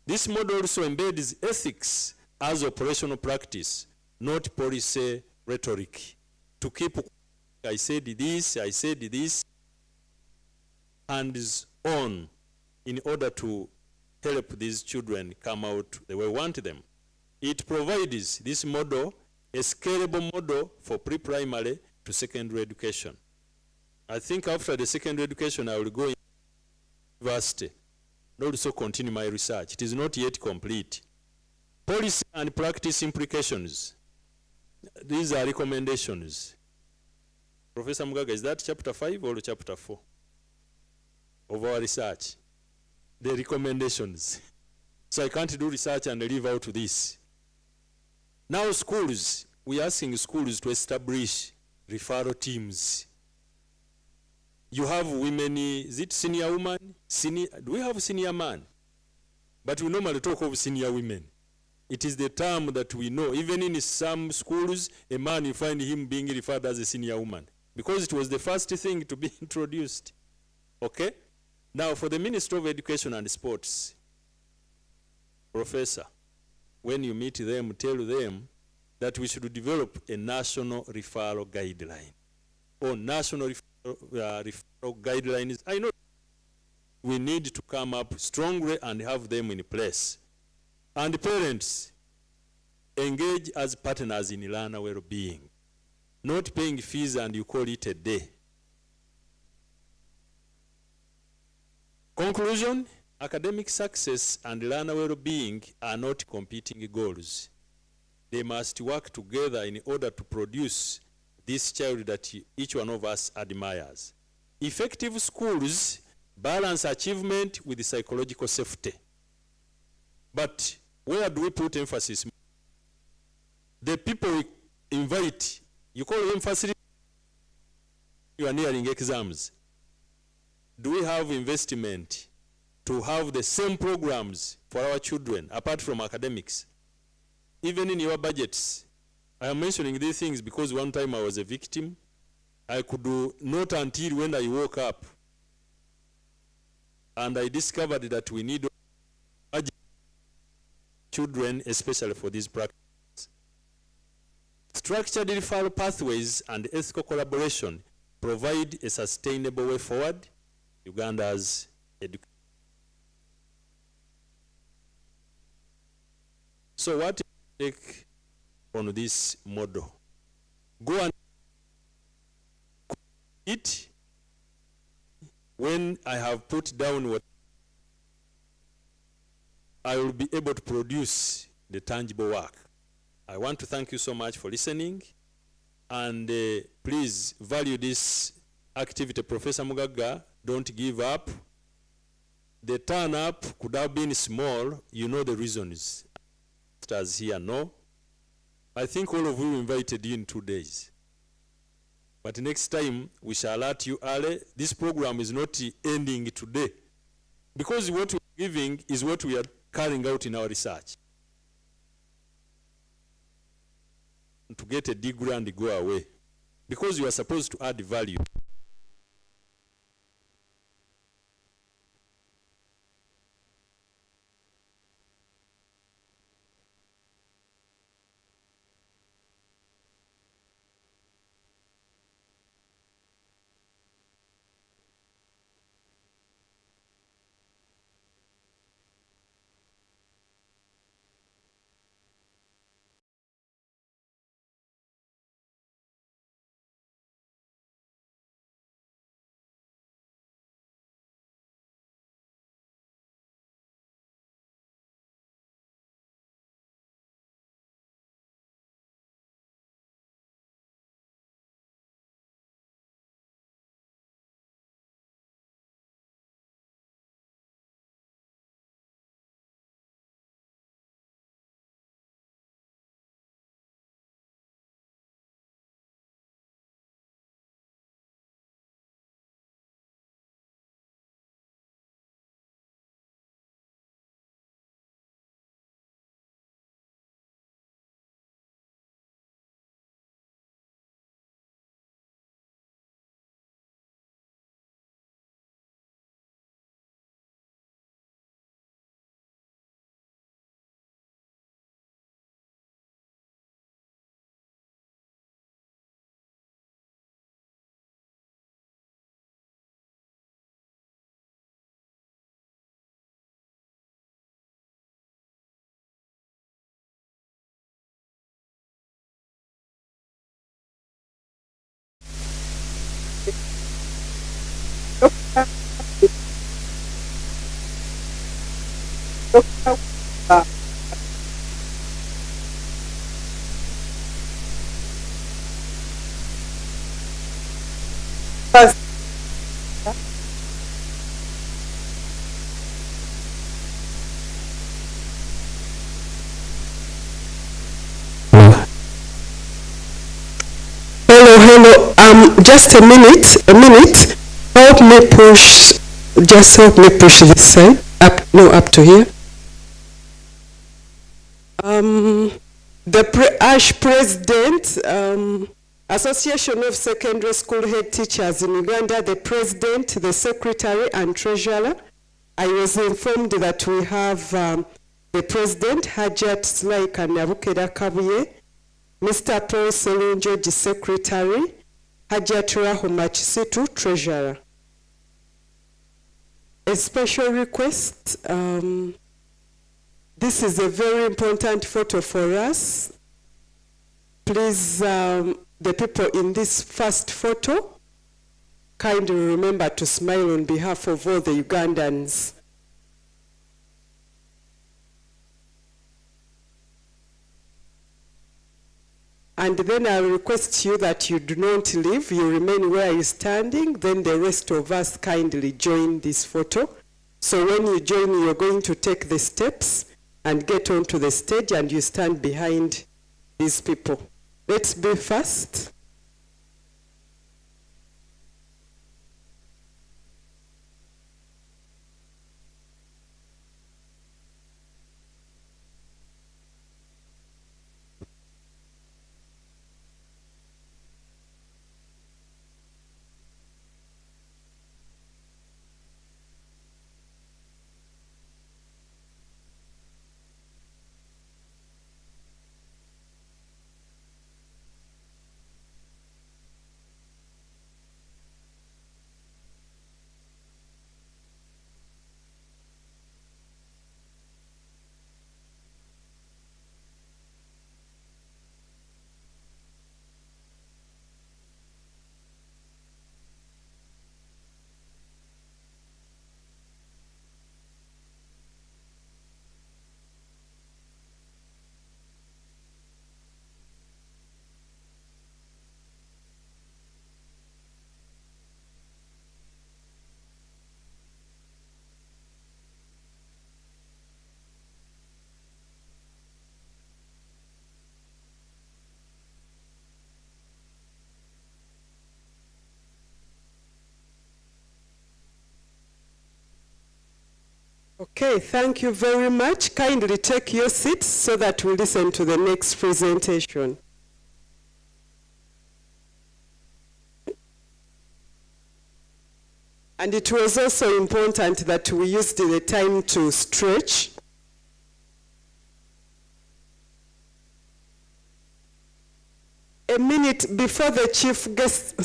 This model also embeds ethics as operational practice, not policy rhetoric. To keep, I said this, hands on, in order to help these children come out the way we want them. It provides this model, a scalable model for pre-primary to secondary education. I think after the secondary education, I will go in university and also continue my research. It is not yet complete. Policy and practice implications. These are recommendations. Professor Mugaga, is that chapter 5 or chapter 4 of our research? The recommendations. So I can't do research and leave out this. Now schools, we are asking schools to establish referral teams. You have women, is it senior woman? Do we have senior man? But we normally talk of senior women. It is the term that we know. Even in some schools, a man, you find him being referred as a senior woman, because it was the first thing to be introduced. Okay? Now, for the Ministry of Education and Sports, Professor, when you meet them, tell them that we should develop a national referral guideline or national referral guidelines. I know we need to come up strongly and have them in place. And parents, engage as partners in learner well-being, not paying fees and you call it a day. Conclusion, academic success and learner well-being are not competing goals. They must work together in order to produce this child that each one of us admires. Effective schools balance achievement with psychological safety. But where do we put emphasis? The people we invite, you call them facilitators, you are nearing exams. Do we have investment to have the same programs for our children apart from academics? Even in your budgets, I am mentioning these things because one time I was a victim. I could do not until when I woke up and I discovered that we need children, especially for these practices. Structured referral pathways and ethical collaboration provide a sustainable way forward Uganda's education. So what take on this model? Go and it when I have put down what I will be able to produce the tangible work. I want to thank you so much for listening, and please value this activity. Professor Mugaga, don't give up. The turn up could have been small. You know the reasons. As here, no. I think all of you invited you in 2 days. But next time, we shall alert you early. This program is not ending today, because what we're giving is what we are carrying out in our research. To get a degree and go away, because you are supposed to add value. Dr. First, Hello. Just a minute. Help me push this side. Up to here. The ASH President, Association of Secondary School Head Teachers in Uganda, the President, the Secretary and Treasurer. I was informed that we have the President, Hajat Slaika Nabukeda Kabuye, Mr. Paul Selunjo, the Secretary, Hajat Rahuma Chisitu, Treasurer. A special request, this is a very important photo for us. Please, the people in this first photo, kindly remember to smile on behalf of all the Ugandans. And then I request you that you do not leave, you remain where you're standing, then the rest of us kindly join this photo. So when you join, you're going to take the steps and get onto the stage and you stand behind these people. Let's be fast. Okay, thank you very much. Kindly take your seats so that we listen to the next presentation. And it was also important that we used the time to stretch. A minute before the chief guest,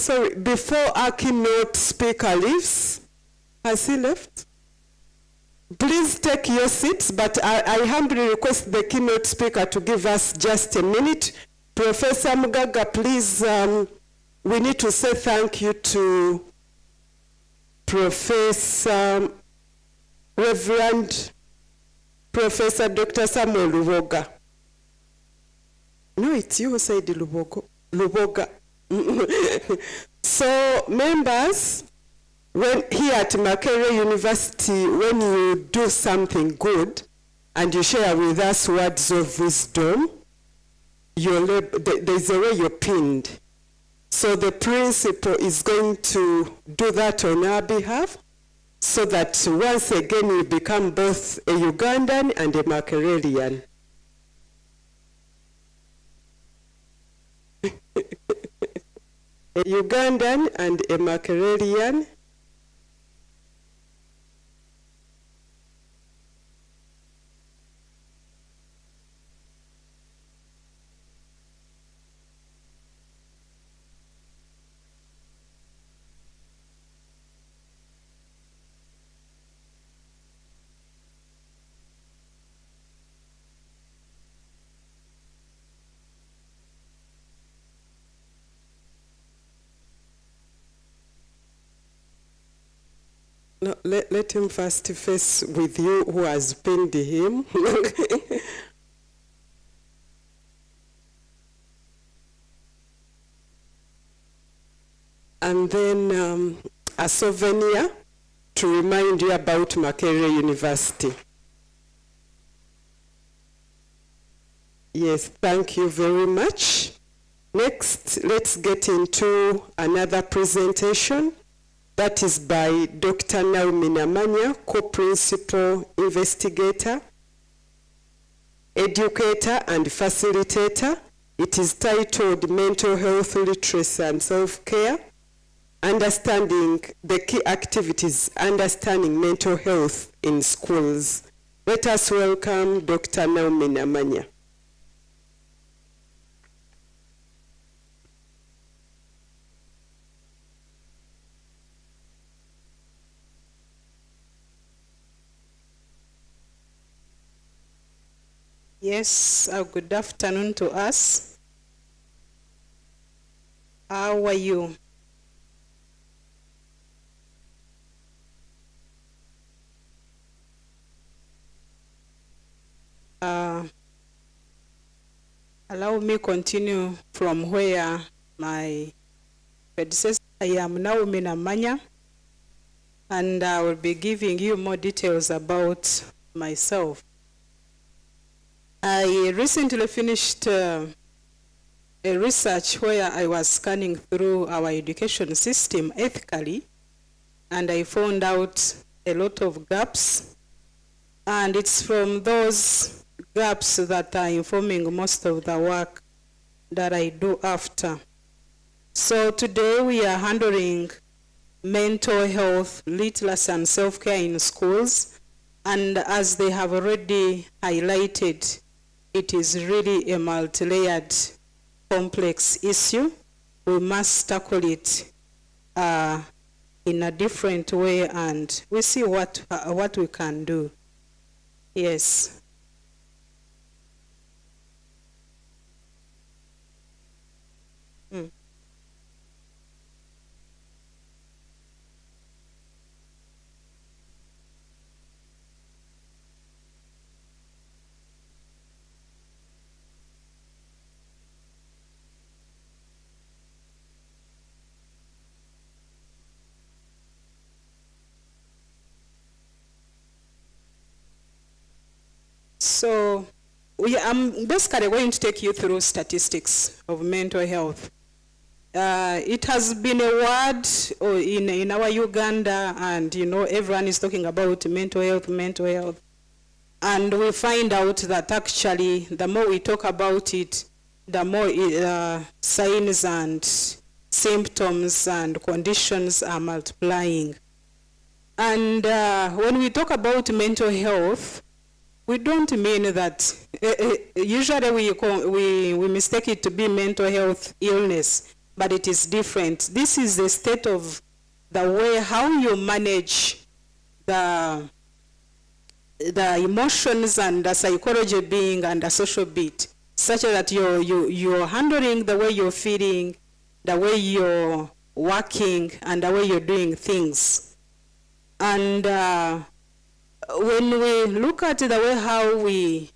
before our keynote speaker leaves. Has he left? Please take your seats, but I humbly request the keynote speaker to give us just a minute. Professor Mugaga, please, we need to say thank you to Professor, Reverend Professor Dr. Samuel Luboga. No, it's you who said Luboga. So, members, when here at Makerere University, when you do something good and you share with us words of wisdom, there's a way you're pinned. So the principal is going to do that on our behalf so that once again we become both a Ugandan and a Makererian. A Ugandan and a Makererian. No, let him first face with you who has pinned him. And then a souvenir to remind you about Makerere University. Yes, thank you very much. Next, let's get into another presentation. That is by Dr. Naomi Namanya, co-principal investigator, educator, and facilitator. It is titled Mental Health Literacy and Self-Care, Understanding the Key Activities, Understanding Mental Health in Schools. Let us welcome Dr. Naomi Namanya. Yes, good afternoon to us. How are you? Allow me continue from where my predecessor. I am Naomi Namanya, and I will be giving you more details about myself. I recently finished a research where I was scanning through our education system ethically, and I found out a lot of gaps, and it's from those gaps that are informing most of the work that I do after. So today we are handling mental health, literacy, and self-care in schools, and as they have already highlighted, it is really a multi-layered, complex issue. We must tackle it in a different way, and we see what we can do. Yes. So I'm basically going to take you through statistics of mental health. It has been a word in our Uganda, and everyone is talking about mental health. And we find out that actually the more we talk about it, the more signs and symptoms and conditions are multiplying. And when we talk about mental health, we don't mean that, usually we mistake it to be mental health illness, but it is different. This is the state of the way how you manage the emotions and the psychology being and the social bit, such that you're handling the way you're feeling, the way you're working, and the way you're doing things. And when we look at the way how we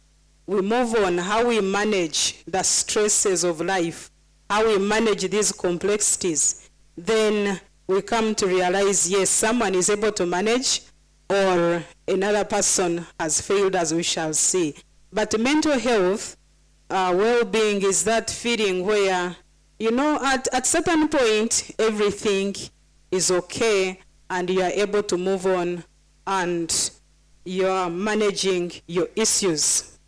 move on, how we manage the stresses of life, how we manage these complexities, then we come to realize, yes, someone is able to manage, or another person has failed, as we shall see. But mental health, well-being is that feeling where, at certain point, everything is okay, and you are able to move on, and you are managing your issues.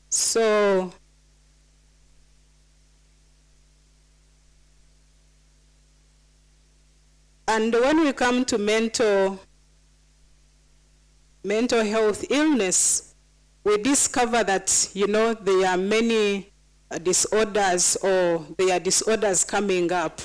So, and when we come to mental health illness, we discover that, there are many disorders, or there are disorders coming up.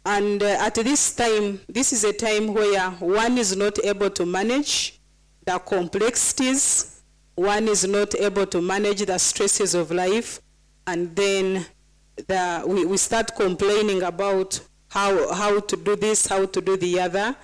And at this time, this is a time where one is not able to manage the complexities, one is not able to manage the stresses of life, and then we start complaining about how to do this, how to do the other.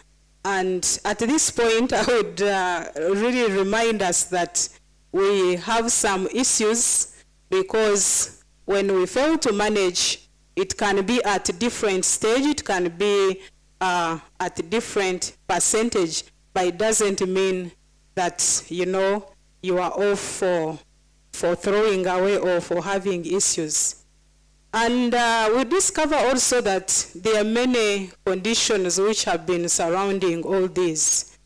And at this point, I would really remind us that we have some issues, because when we fail to manage, it can be at a different stage, it can be at a different percentage, but it doesn't mean that, you know, you are off for throwing away or for having issues. And we discover also that there are many conditions which have been surrounding all these.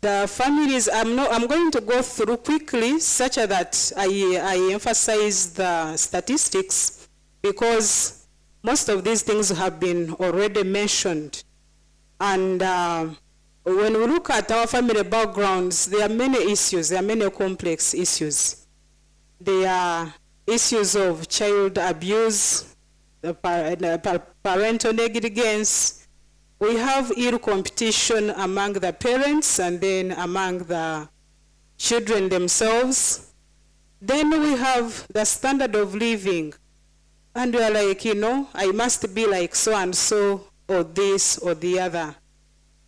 The families, I'm going to go through quickly, such that I emphasize the statistics, because most of these things have been already mentioned. And when we look at our family backgrounds, there are many issues, there are many complex issues. There are issues of child abuse, parental negligence. We have ill competition among the parents and then among the children themselves. Then we have the standard of living. And we are like, you know, I must be like so-and-so or this or the other.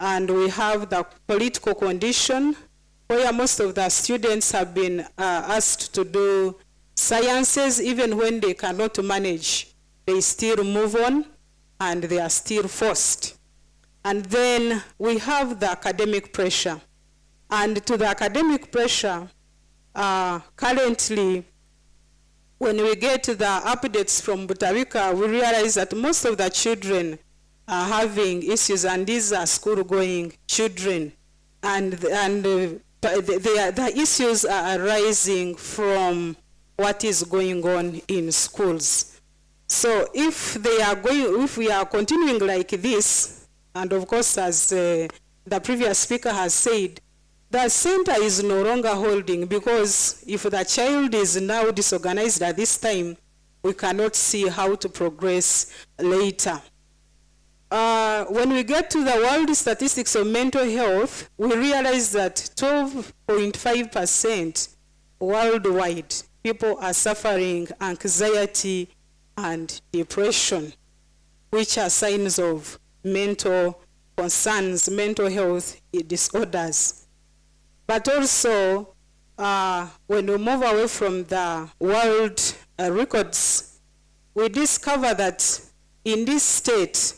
And we have the political condition, where most of the students have been asked to do sciences. Even when they cannot manage, they still move on and they are still forced. And then we have the academic pressure. And to the academic pressure, currently, when we get the updates from Butavika, we realize that most of the children are having issues, and these are school-going children. And the issues are arising from what is going on in schools. So if we are continuing like this, and of course, as the previous speaker has said, the center is no longer holding, because if the child is now disorganized at this time, we cannot see how to progress later. When we get to the world statistics of mental health, we realize that 12.5% worldwide, people are suffering anxiety and depression, which are signs of mental concerns, mental health disorders. But also, when we move away from the world records, we discover that in this state,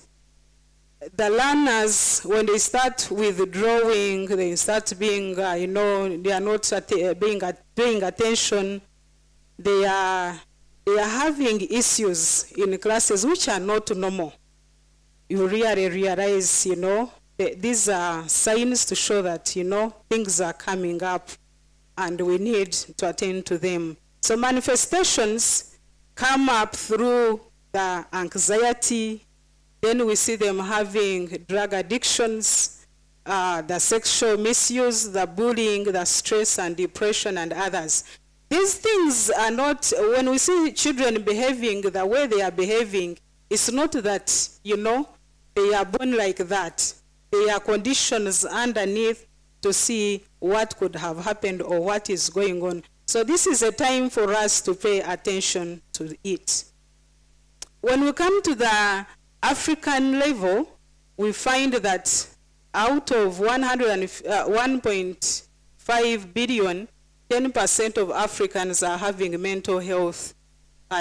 the learners, when they start withdrawing, they start being, you know, they are not paying attention. They are having issues in classes which are not normal. You really realize, you know, these are signs to show that, you know, things are coming up and we need to attend to them. So manifestations come up through the anxiety. Then we see them having drug addictions, the sexual misuse, the bullying, the stress and depression and others. These things are not, when we see children behaving the way they are behaving, it's not that, you know, they are born like that. There are conditions underneath to see what could have happened or what is going on. So this is a time for us to pay attention to it. When we come to the African level, we find that out of 1.5 billion, 10% of Africans are having mental health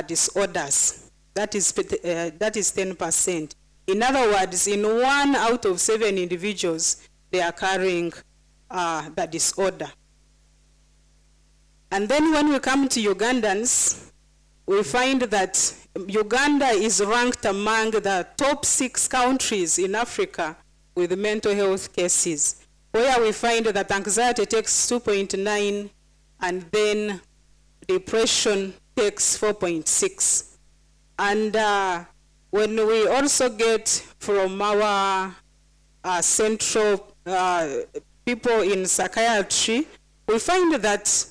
disorders. That is 10%. In other words, in 1 out of 7 individuals, they are carrying the disorder. And then when we come to Ugandans, we find that Uganda is ranked among the top 6 countries in Africa with mental health cases, where we find that anxiety takes 2.9, and then depression takes 4.6. And when we also get from our central people in psychiatry, we find that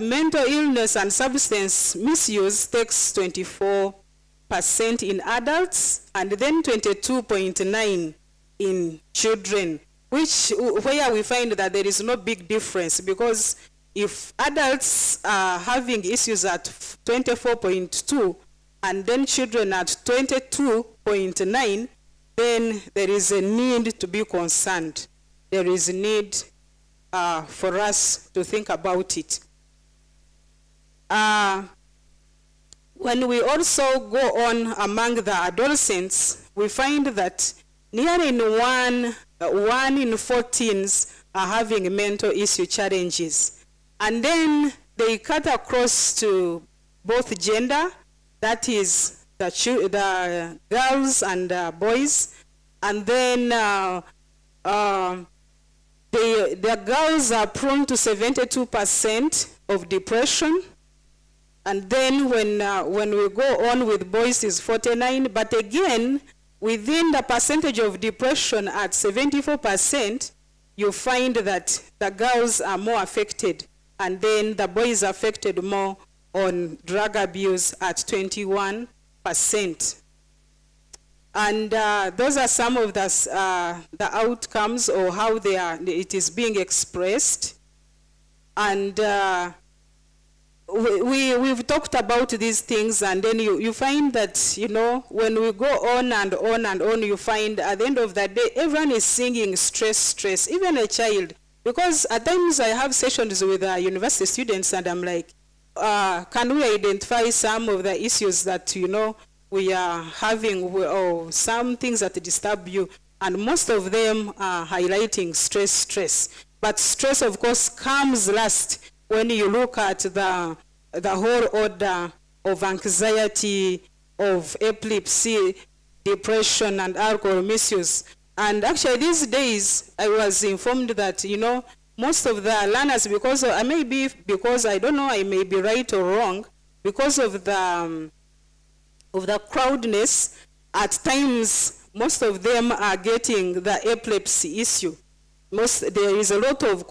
mental illness and substance misuse takes 24% in adults and then 22.9% in children, where we find that there is no big difference, because if adults are having issues at 24.2 and then children at 22.9, then there is a need to be concerned. There is a need for us to think about it. When we also go on among the adolescents, we find that nearly one in 4 teens are having mental issue challenges. And then they cut across to both gender, that is the girls and boys. And then the girls are prone to 72% of depression. And then when we go on with boys is 49, but again, within the percentage of depression at 74%, you find that the girls are more affected, and then the boys are affected more on drug abuse at 21%. And those are some of the outcomes or how it is being expressed. And we've talked about these things, and then you find that, you know, when we go on and on and on, you find at the end of the day, everyone is singing stress, even a child. Because at times I have sessions with university students, and I'm like, can we identify some of the issues that, you know, we are having, or some things that disturb you? And most of them are highlighting stress. But stress, of course, comes last when you look at the whole order of anxiety, of epilepsy, depression, and alcohol misuse. And actually these days, I was informed that, you know, most of the learners, because I may be, because I don't know, I may be right or wrong, because of the crowdness, at times, most of them are getting the epilepsy issue. There is a lot of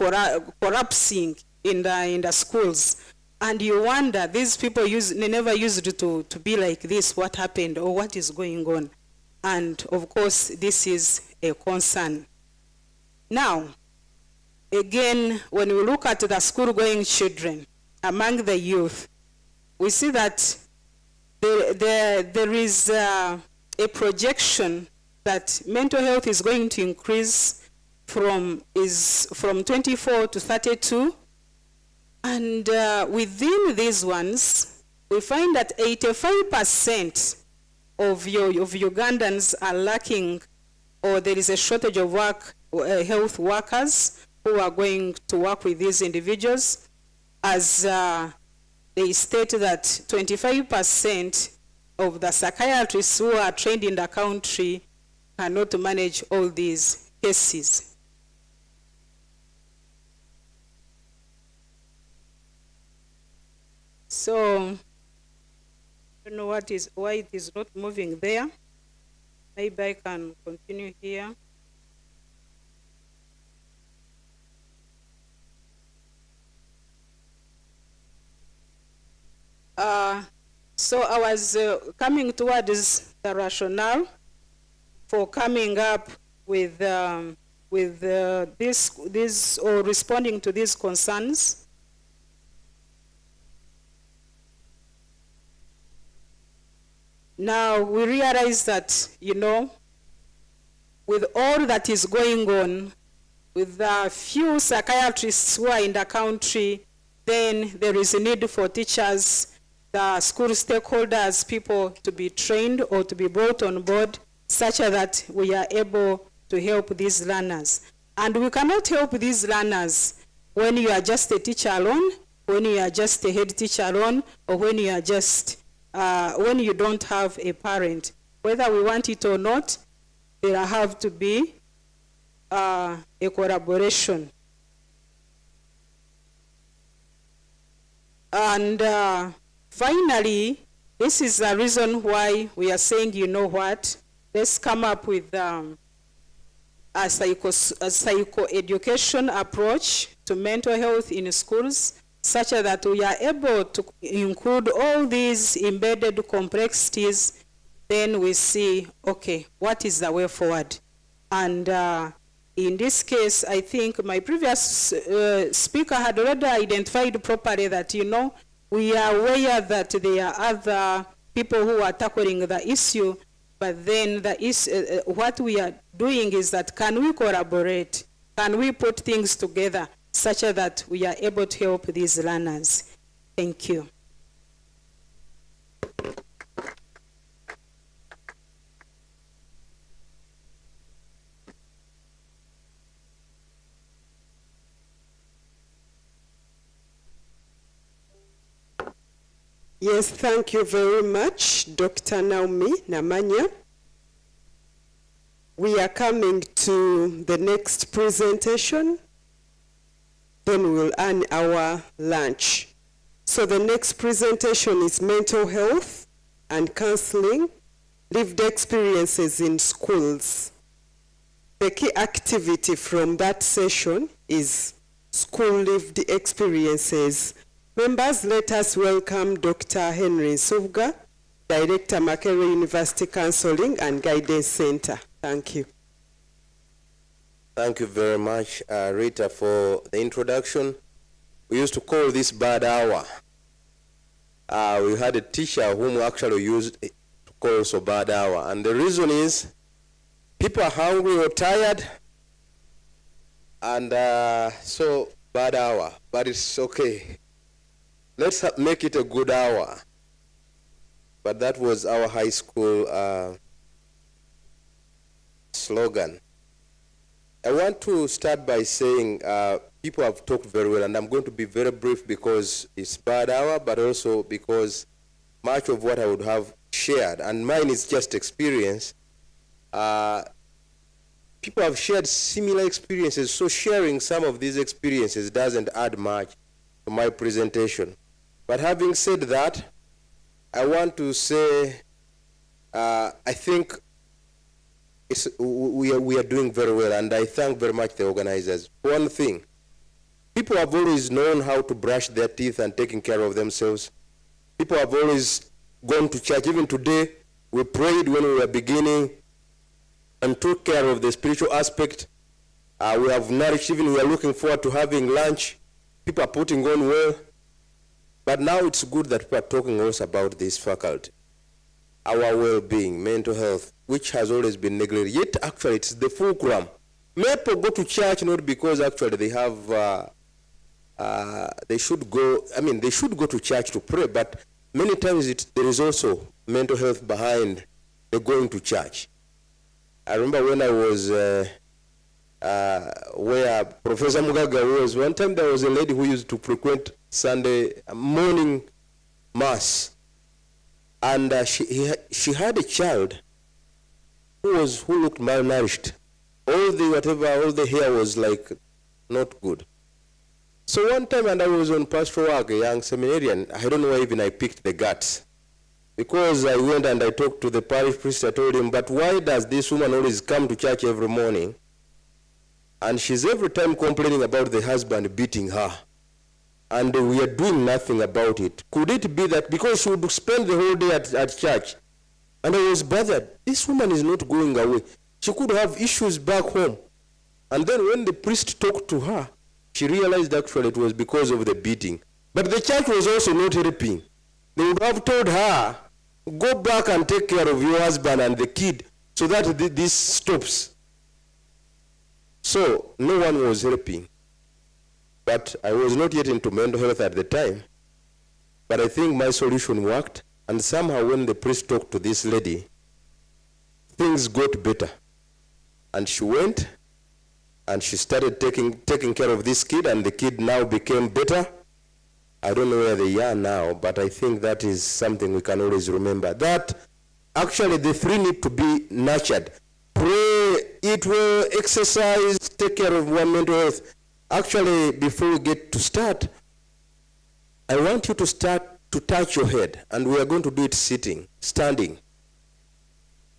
collapsing in the schools. And you wonder, these people they never used to be like this, what happened or what is going on? And of course, this is a concern. Now, again, when we look at the school-going children among the youth, we see that there is a projection that mental health is going to increase from 24 to 32. And within these ones, we find that 85% of Ugandans are lacking, or there is a shortage of health workers who are going to work with these individuals, as they state that 25% of the psychiatrists who are trained in the country cannot manage all these cases. So, I don't know why it is not moving there. Maybe I can continue here. So I was coming towards the rationale for coming up with this or responding to these concerns. Now we realize that, you know, with all that is going on, with the few psychiatrists who are in the country, then there is a need for teachers, the school stakeholders, people to be trained or to be brought on board such that we are able to help these learners. And we cannot help these learners when you are just a teacher alone, when you are just a head teacher alone, or when you are just, when you don't have a parent. Whether we want it or not, there have to be a collaboration. And finally, this is the reason why we are saying, you know what, let's come up with a psycho-education approach to mental health in schools, such that we are able to include all these embedded complexities. Then we see, okay, what is the way forward? And in this case, I think my previous speaker had already identified properly that, you know, we are aware that there are other people who are tackling the issue, But then what we are doing is that, can we collaborate? Can we put things together such that we are able to help these learners? Thank you. Yes, thank you very much, Dr. Naomi Namanya. We are coming to the next presentation, then we will earn our lunch. So the next presentation is mental health and counseling, lived experiences in schools. The key activity from that session is school lived experiences. Members, let us welcome Dr. Henry Nsubga, Director, Makerere University Counseling and Guidance Center. Thank you. Thank you very much, Rita, for the introduction. We used to call this bad hour. We had a teacher whom we actually used to call also bad hour. And the reason is people are hungry or tired, and so bad hour, but it's okay. Let's make it a good hour. But that was our high school slogan. I want to start by saying people have talked very well, and I'm going to be very brief because it's bad hour, but also because much of what I would have shared, and mine is just experience, people have shared similar experiences, so sharing some of these experiences doesn't add much to my presentation. But having said that, I want to say I think we are doing very well, and I thank very much the organizers. One thing, people have always known how to brush their teeth and taking care of themselves. People have always gone to church. Even today, we prayed when we were beginning and took care of the spiritual aspect. We have nourished, even we are looking forward to having lunch. People are putting on well. But now it's good that people are talking also about this faculty, our well-being, mental health, which has always been neglected. Yet actually it's the fulcrum. People go to church not because actually they have, they should go to church to pray, but many times there is also mental health behind the going to church. I remember when I was where Professor Mugaga was, one time there was a lady who used to frequent Sunday morning mass, and she had a child who looked malnourished. All the hair was like not good. So one time, and I was on pastoral work, a young seminarian, I don't know why even I picked the guts. Because I went and I talked to the parish priest, I told him, but why does this woman always come to church every morning? And she's every time complaining about the husband beating her. And we are doing nothing about it. Could it be that because she would spend the whole day at church, and I was bothered, this woman is not going away. She could have issues back home. And then when the priest talked to her, she realized actually it was because of the beating. But the church was also not helping. They would have told her, go back and take care of your husband and the kid so that this stops. So no one was helping. But I was not yet into mental health at the time. But I think my solution worked. And somehow when the priest talked to this lady, things got better. And she went and she started taking care of this kid, and the kid now became better. I don't know where they are now, but I think that is something we can always remember. That actually the three need to be nurtured. Pray, eat well, exercise, take care of one mental health. Actually, before we get to start, I want you to start to touch your head, and we are going to do it standing.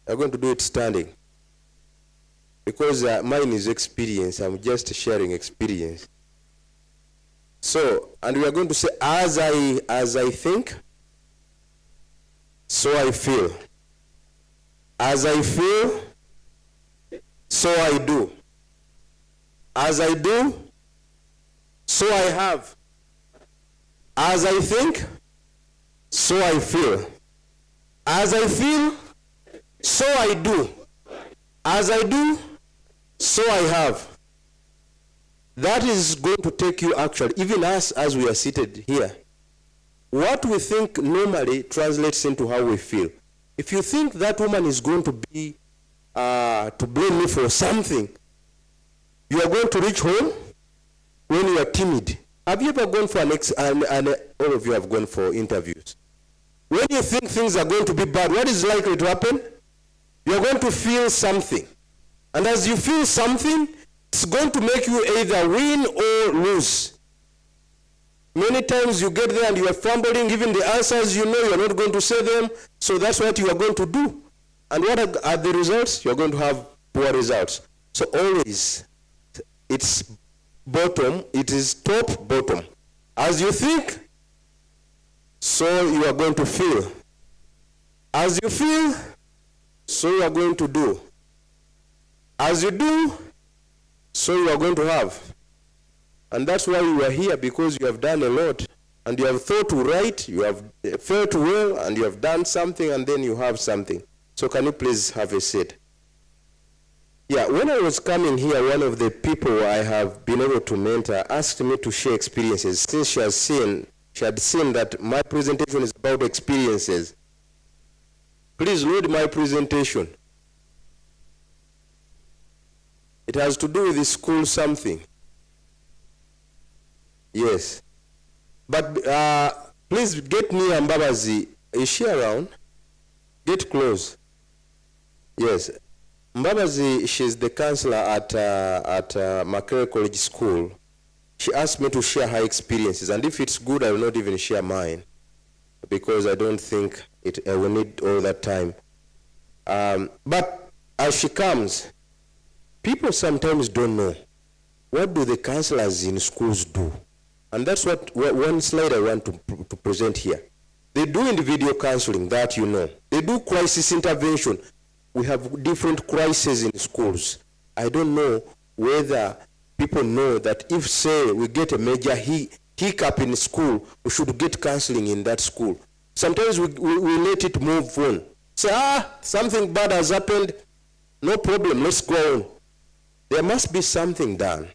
We're going to do it standing. Because mine is experience, I'm just sharing experience. So, and we are going to say, as I think, so I feel. As I feel, so I do. As I do, so I have. As I think, so I feel. As I feel, so I do. As I do, so I have. That is going to take you actually, even us as we are seated here. What we think normally translates into how we feel. If you think that woman is going to be, to blame me for something, you are going to reach home when you are timid. Have you ever gone for all of you have gone for interviews? When you think things are going to be bad, what is likely to happen? You are going to feel something. And as you feel something, it's going to make you either win or lose. Many times you get there and you are fumbling, even the answers you know you are not going to say them, so that's what you are going to do. And what are the results? You are going to have poor results. So always, it's bottom, it is top, bottom. As you think, so you are going to feel. As you feel, so you are going to do. As you do, so you are going to have. And that's why you are here, because you have done a lot. And you have thought to write, you have felt well, and you have done something, and then you have something. So can you please have a seat? Yeah, when I was coming here, one of the people I have been able to mentor asked me to share experiences, since she had seen that my presentation is about experiences. Please load my presentation. It has to do with the school something. Yes. But please get me Mbabazi. Is she around? Get close. Yes. Mbabazi, she's the counselor at Makerere College School. She asked me to share her experiences, and if it's good, I will not even share mine, because I don't think I will need all that time. But as she comes, people sometimes don't know, what do the counselors in schools do? And that's what one slide I want to present here. They do individual counseling, that you know. They do crisis intervention. We have different crises in schools. I don't know whether people know that if, say, we get a major hiccup in school, we should get counseling in that school. Sometimes we let it move on. Say, something bad has happened, no problem, let's go on. There must be something done.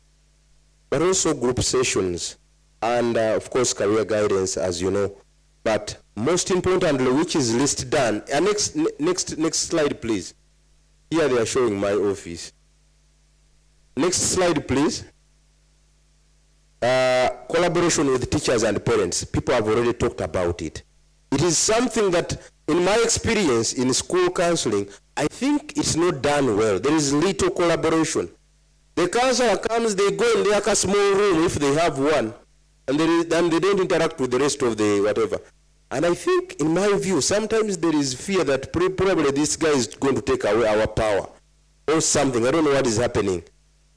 But also group sessions and, of course, career guidance, as you know. But most importantly, which is least done. Next slide, please. Here they are showing my office. Next slide, please. Collaboration with teachers and parents. People have already talked about it. It is something that, in my experience in school counseling, I think it's not done well. There is little collaboration. The counselor comes, they go in like a small room if they have one, and then they don't interact with the rest of the whatever. And I think, in my view, sometimes there is fear that probably this guy is going to take away our power or something. I don't know what is happening.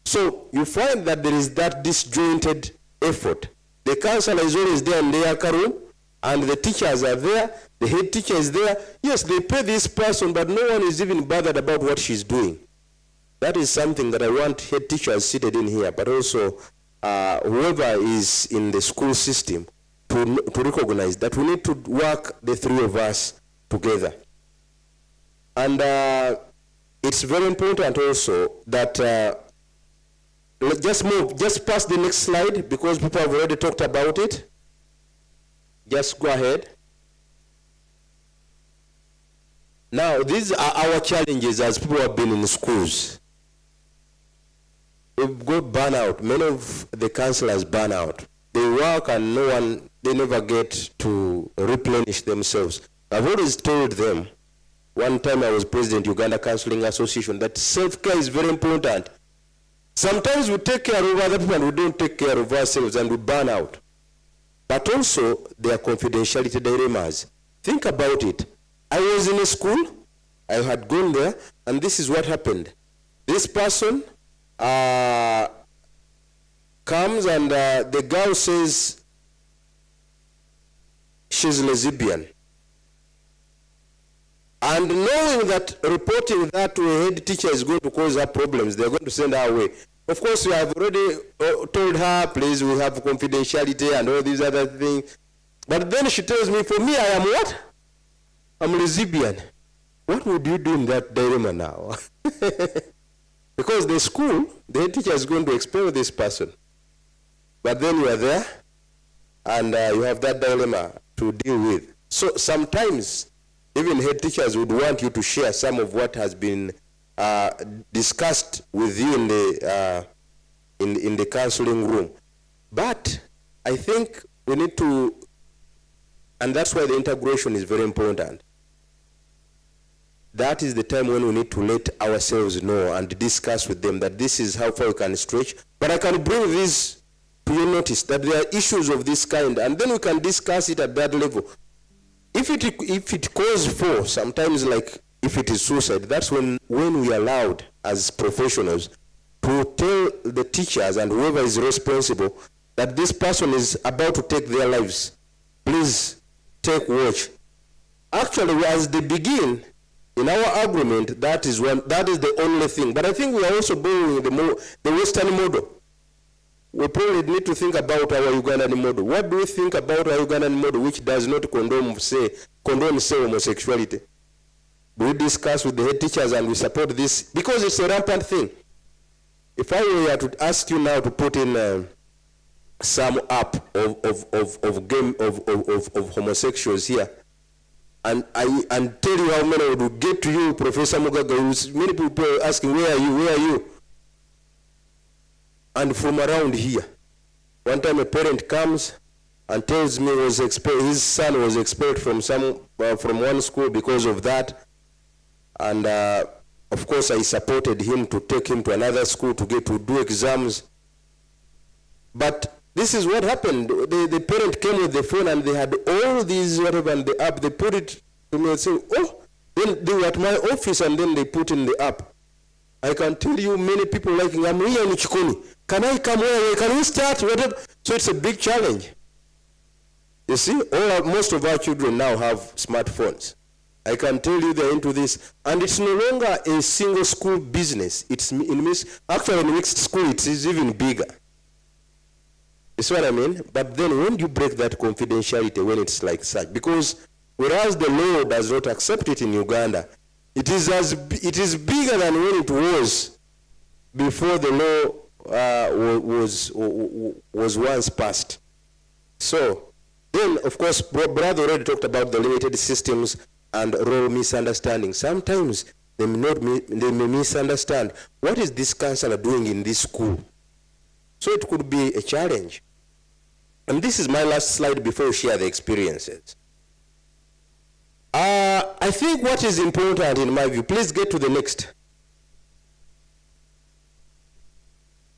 So you find that there is that disjointed effort. The counselor is always there in the locker room, and the teachers are there, the head teacher is there. Yes, they pay this person, but no one is even bothered about what she's doing. That is something that I want head teachers seated in here, but also whoever is in the school system to recognize that we need to work, the three of us, together. And it's very important also that, just pass the next slide, because people have already talked about it. Just go ahead. Now, these are our challenges as people who have been in schools. We've got burnout. Many of the counselors burn out. They work and they never get to replenish themselves. I've always told them, one time I was president of Uganda Counseling Association, that self-care is very important. Sometimes we take care of other people and we don't take care of ourselves, and we burn out. But also, there are confidentiality dilemmas. Think about it. I was in a school, I had gone there, and this is what happened. This person comes, and the girl says she's lesbian. And knowing that reporting that to a head teacher is going to cause her problems, they're going to send her away. Of course, we have already told her, please, we have confidentiality and all these other things. But then she tells me, for me, I am what? I'm lesbian. what would you do in that dilemma now? Because the school, the head teacher is going to expel this person. But then you are there, and you have that dilemma to deal with. So sometimes, even head teachers would want you to share some of what has been discussed with you in the counseling room. But I think we need to, and that's why the integration is very important. That is the time when we need to let ourselves know and discuss with them that this is how far we can stretch. But I can bring this to your notice, that there are issues of this kind, and then we can discuss it at that level. If it calls for, sometimes like if it is suicide, that's when we are allowed as professionals to tell the teachers and whoever is responsible that this person is about to take their lives. Please take watch. Actually, as they begin, in our agreement, that is the only thing. But I think we are also borrowing the Western model. We probably need to think about our Ugandan model. What do we think about our Ugandan model, which does not condone homosexuality? We discuss with the head teachers and we support this because it's a rampant thing. If I were to ask you now to put in some app of homosexuals here, and tell you how many would get to you, Professor Mugaga, many people are asking, where are you? And from around here, one time a parent comes and tells me his son was expelled from one school because of that. And of course I supported him to take him to another school to get to do exams. But this is what happened. The parent came with the phone and they had all these whatever and the app. They put it to me and say, oh, then they were at my office and then they put in the app. I can tell you many people like, I'm here in Chikoni. Can I come here? Can we start? Whatever. So it's a big challenge. You see, most of our children now have smartphones. I can tell you they're into this. And it's no longer a single school business. Actually in mixed school, it is even bigger. You see what I mean? But then when you break that confidentiality when it's like such, because whereas the law does not accept it in Uganda, it is bigger than when it was before the law was once passed. So then, of course, brother already talked about the limited systems and role misunderstanding. Sometimes they may misunderstand what is this counselor doing in this school. So it could be a challenge. And this is my last slide before we share the experiences. I think what is important in my view, please get to the next.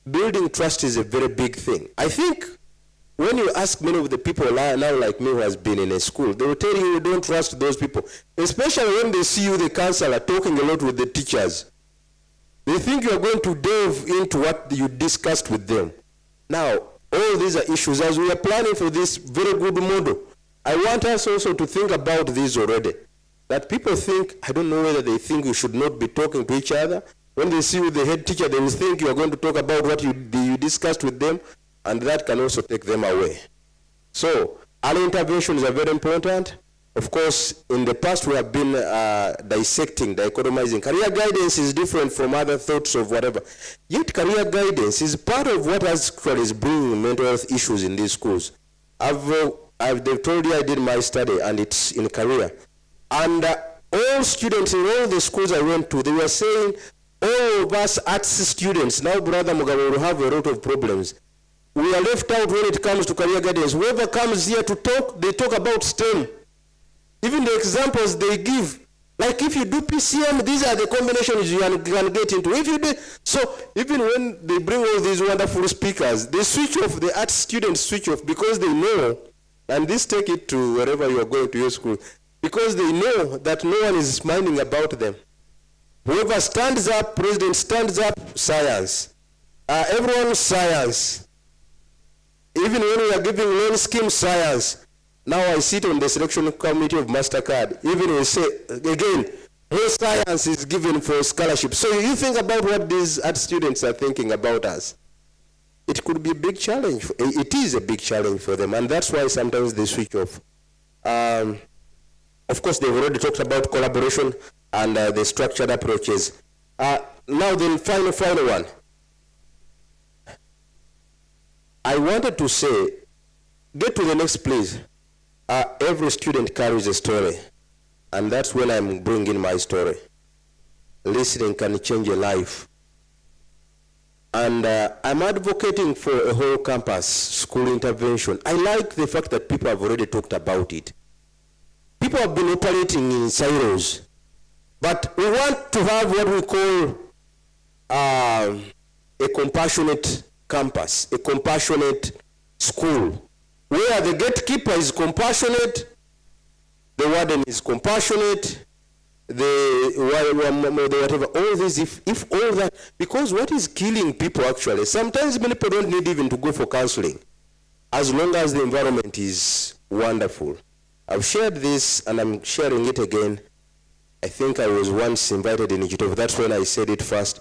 Building trust is a very big thing. I think when you ask many of the people now like me who has been in a school, they will tell you don't trust those people, especially when they see you, the counselor, talking a lot with the teachers. They think you are going to delve into what you discussed with them. Now, all these are issues. As we are planning for this very good model, I want us also to think about this already. That people think, I don't know whether they think you should not be talking to each other. When they see you, the head teacher, they will think you are going to talk about what you discussed with them, and that can also take them away. So, early interventions are very important. Of course, in the past we have been dissecting, dichotomizing. Career guidance is different from other thoughts of whatever. Yet career guidance is part of what actually is bringing mental health issues in these schools. They've told you I did my study and it's in career. And all students in all the schools I went to, they were saying, all of us arts students, now Brother Mugabe will have a lot of problems. We are left out when it comes to career guidance. Whoever comes here to talk, they talk about STEM. Even the examples they give, like if you do PCM, these are the combinations you can get into. If you do, so even when they bring all these wonderful speakers, they switch off, the art students switch off because they know, and this take it to wherever you are going to your school, because they know that no one is minding about them. Whoever stands up, president stands up, science. Everyone science. Even when we are giving loan scheme science, now I sit on the selection committee of MasterCard. Even we say, again, more science is given for scholarship. So you think about what these art students are thinking about us. It could be a big challenge. It is a big challenge for them, and that's why sometimes they switch off. Of course, they've already talked about collaboration. and the structured approaches. Now the final one. I wanted to say, get to the next please. Every student carries a story, and that's when I'm bringing my story. Listening can change a life. And I'm advocating for a whole campus school intervention. I like the fact that people have already talked about it. People have been operating in silos, but we want to have what we call a compassionate campus, a compassionate school, where the gatekeeper is compassionate, the warden is compassionate, the whatever, all this, if all that, because what is killing people actually, sometimes many people don't need even to go for counseling, as long as the environment is wonderful. I've shared this and I'm sharing it again. I think I was once invited in Ijitov, that's when I said it first,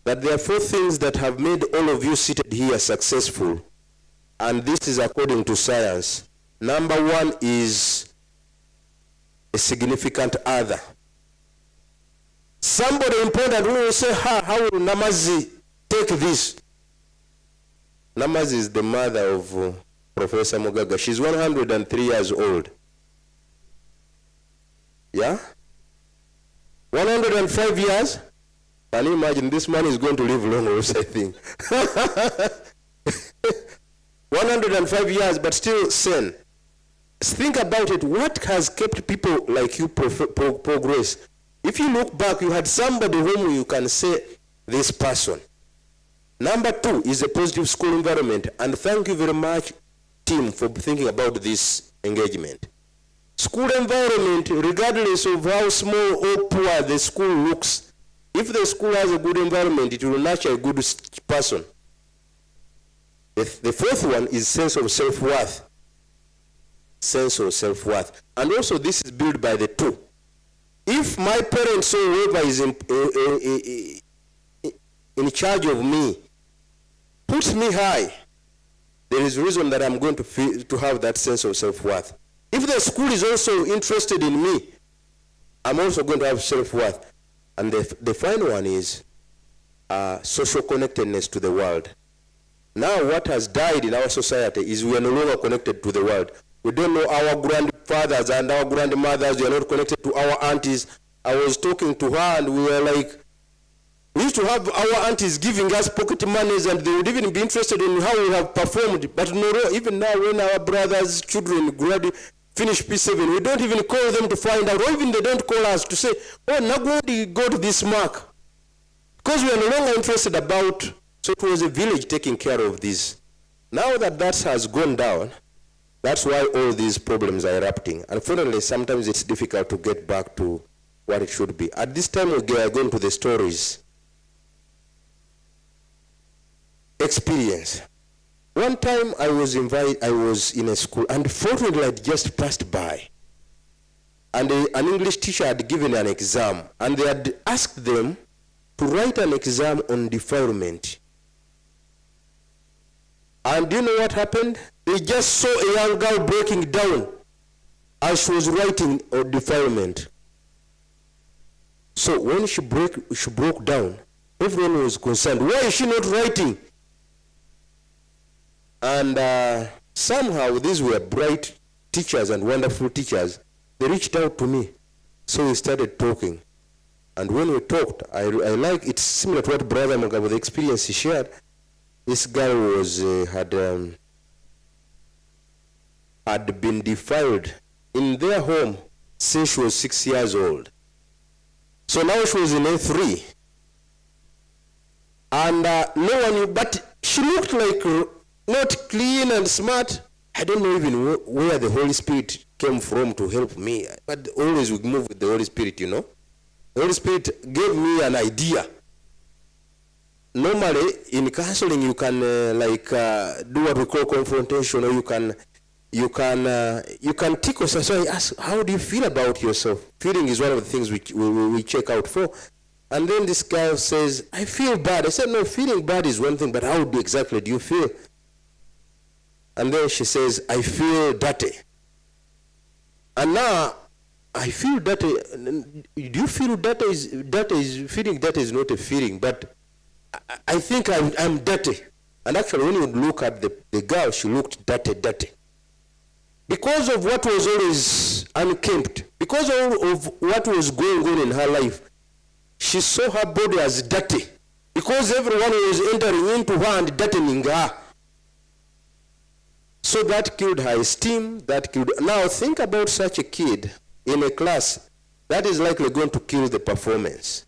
that there are 4 things that have made all of you seated here successful, and this is according to science. Number 1 is a significant other. Somebody important who will say, how will Namazi take this? Namazi is the mother of Professor Mugaga. She's 103 years old. Yeah? 105 years? Can you imagine? This man is going to live long also, I think. 105 years, but still sane. Think about it. What has kept people like you progress? If you look back, you had somebody whom you can say, this person. Number 2 is a positive school environment. And thank you very much, team, for thinking about this engagement. School environment, regardless of how small or poor the school looks, if the school has a good environment, it will nurture a good person. The 4th one is sense of self-worth. Sense of self-worth. And also this is built by the 2. If my parents or whoever is in charge of me puts me high, there is a reason that I'm going to have that sense of self-worth. If the school is also interested in me, I'm also going to have self-worth. And the final one is social connectedness to the world. Now what has died in our society is we are no longer connected to the world. We don't know our grandfathers and our grandmothers. We are not connected to our aunties. I was talking to her and we were like, we used to have our aunties giving us pocket monies and they would even be interested in how we have performed. But no, even now when our brothers' children finish P7, we don't even call them to find out, or even they don't call us to say, oh, Nagwadi got this mark. Because we are no longer interested about, so it was a village taking care of this. Now that that has gone down, that's why all these problems are erupting. Unfortunately, sometimes it's difficult to get back to what it should be. At this time, we are going to the stories. Experience. One time I was in a school, and fortunately I just passed by. And an English teacher had given an exam, and they had asked them to write an exam on defilement. And do you know what happened? They just saw a young girl breaking down as she was writing on defilement. So when she broke down, everyone was concerned. Why is she not writing? And somehow these were bright teachers and wonderful teachers. They reached out to me. So we started talking. And when we talked, I like, it's similar to what Brother Mugabe, the experience he shared. This girl was, had been defiled in their home since she was 6 years old. So now she was in A3. And no one knew, but she looked like not clean and smart. I don't know even where the Holy Spirit came from to help me. But always we move with the Holy Spirit, you know. The Holy Spirit gave me an idea. Normally, in counseling, you can do what we call confrontation, or you can tickle. So I ask, how do you feel about yourself? Feeling is one of the things we check out for. And then this guy says, I feel bad. I said, no, feeling bad is one thing, but how exactly do you feel? And then she says, I feel dirty. And now, I feel dirty. Do you feel dirty is feeling dirty is not a feeling, but I think I'm dirty. And actually, when you look at the girl, she looked dirty. Because of what was always unkempt, because of what was going on in her life, she saw her body as dirty. Because everyone was entering into her and dirtying her. So that killed her esteem, Now think about such a kid in a class, that is likely going to kill the performance.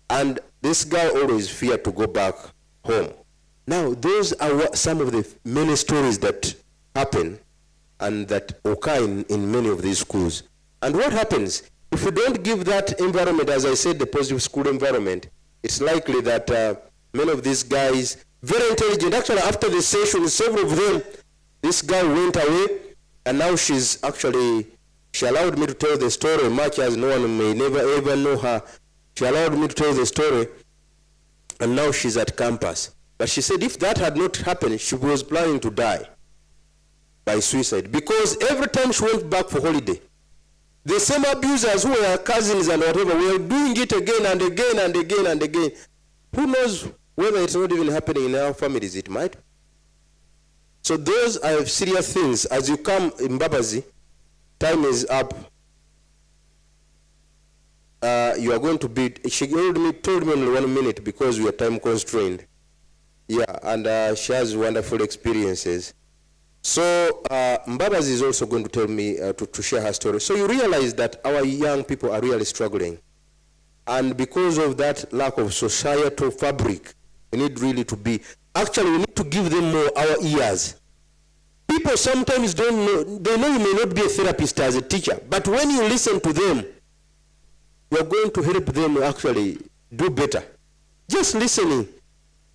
And this guy always feared to go back home. Now, those are some of the many stories that happen and that occur in many of these schools. And what happens? If you don't give that environment, as I said, the positive school environment, it's likely that many of these guys, very intelligent, actually after the session, several of them, this guy went away, and now she allowed me to tell the story, much as no one may never ever know her. She allowed me to tell the story, and now she's at campus. But she said if that had not happened, she was planning to die by suicide. Because every time she went back for holiday, the same abusers who were cousins and whatever were doing it again and again and again and again. Who knows whether it's not even happening in our families? It might. So those are serious things. As you come in Mbabazi, time is up. You are going to be, she told me only 1 minute because we are time constrained. Yeah, and she has wonderful experiences. So Mbabazi is also going to tell me to share her story. So you realize that our young people are really struggling. And because of that lack of societal fabric, we need really to be, actually we need to give them more our ears. People sometimes don't know, they know you may not be a therapist as a teacher, but when you listen to them, you are going to help them actually do better. Just listening.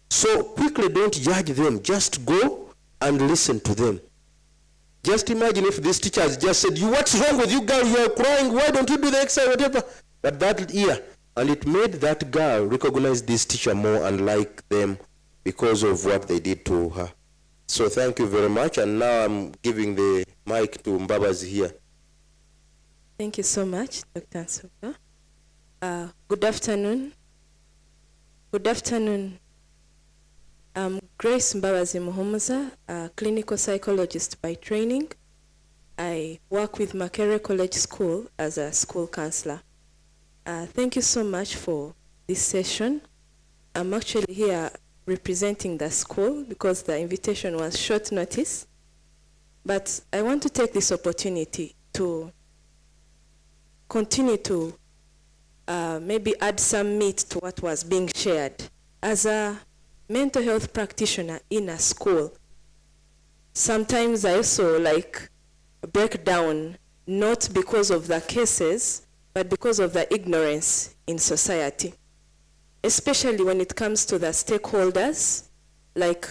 So quickly don't judge them, just go and listen to them. Just imagine if this teacher has just said, what's wrong with you girl, you're crying, why don't you do the exercise, whatever. But that ear, and it made that girl recognize this teacher more and like them because of what they did to her. So thank you very much, and now I'm giving the mic to Mbabazi here. Thank you so much, Dr. Nsuka. Good afternoon. Good afternoon. I'm Grace Mbabazi Muhumuza, a clinical psychologist by training. I work with Makerere College School as a school counselor. Thank you so much for this session. I'm actually here representing the school because the invitation was short notice. But I want to take this opportunity to continue to maybe add some meat to what was being shared. As a mental health practitioner in a school, sometimes I also break down, not because of the cases, but because of the ignorance in society, especially when it comes to the stakeholders, like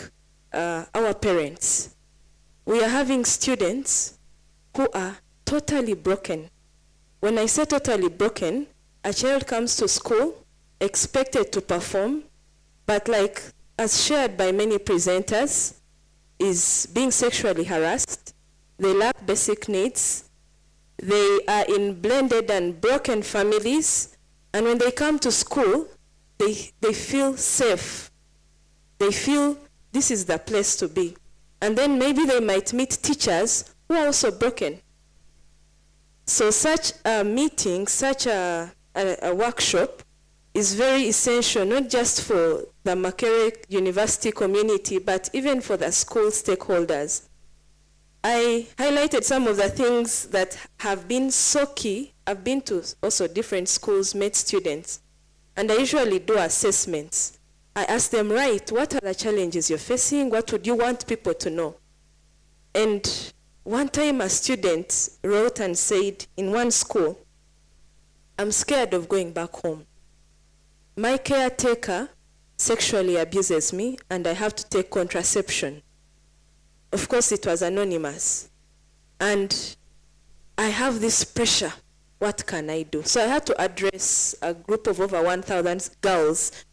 our parents. We are having students who are totally broken. When I say totally broken, a child comes to school expected to perform, but as shared by many presenters, is being sexually harassed. They lack basic needs. They are in blended and broken families. And when they come to school, they feel safe. They feel this is the place to be. And then maybe they might meet teachers who are also broken. So such a meeting, such a workshop is very essential, not just for the Makerere University community, but even for the school stakeholders. I highlighted some of the things that have been so key. I've been to also different schools, met students, and I usually do assessments. I ask them, right, what are the challenges you're facing? What would you want people to know? And one time a student wrote and said in one school, I'm scared of going back home. My caretaker sexually abuses me and I have to take contraception. Of course, it was anonymous. And I have this pressure. What can I do? So I had to address a group of over 1,000 girls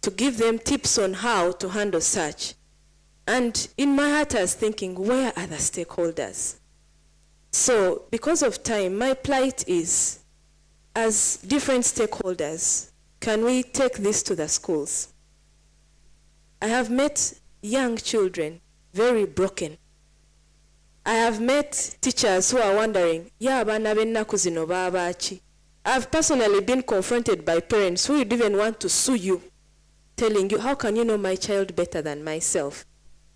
to give them tips on how to handle such. And in my heart, I was thinking, where are the stakeholders? So because of time, my plight is, as different stakeholders, can we take this to the schools? I have met young children, very broken. I have met teachers who are wondering, yeah, abaana b'ennaku zino baba ki? I've personally been confronted by parents who would even want to sue you, telling you, how can you know my child better than myself?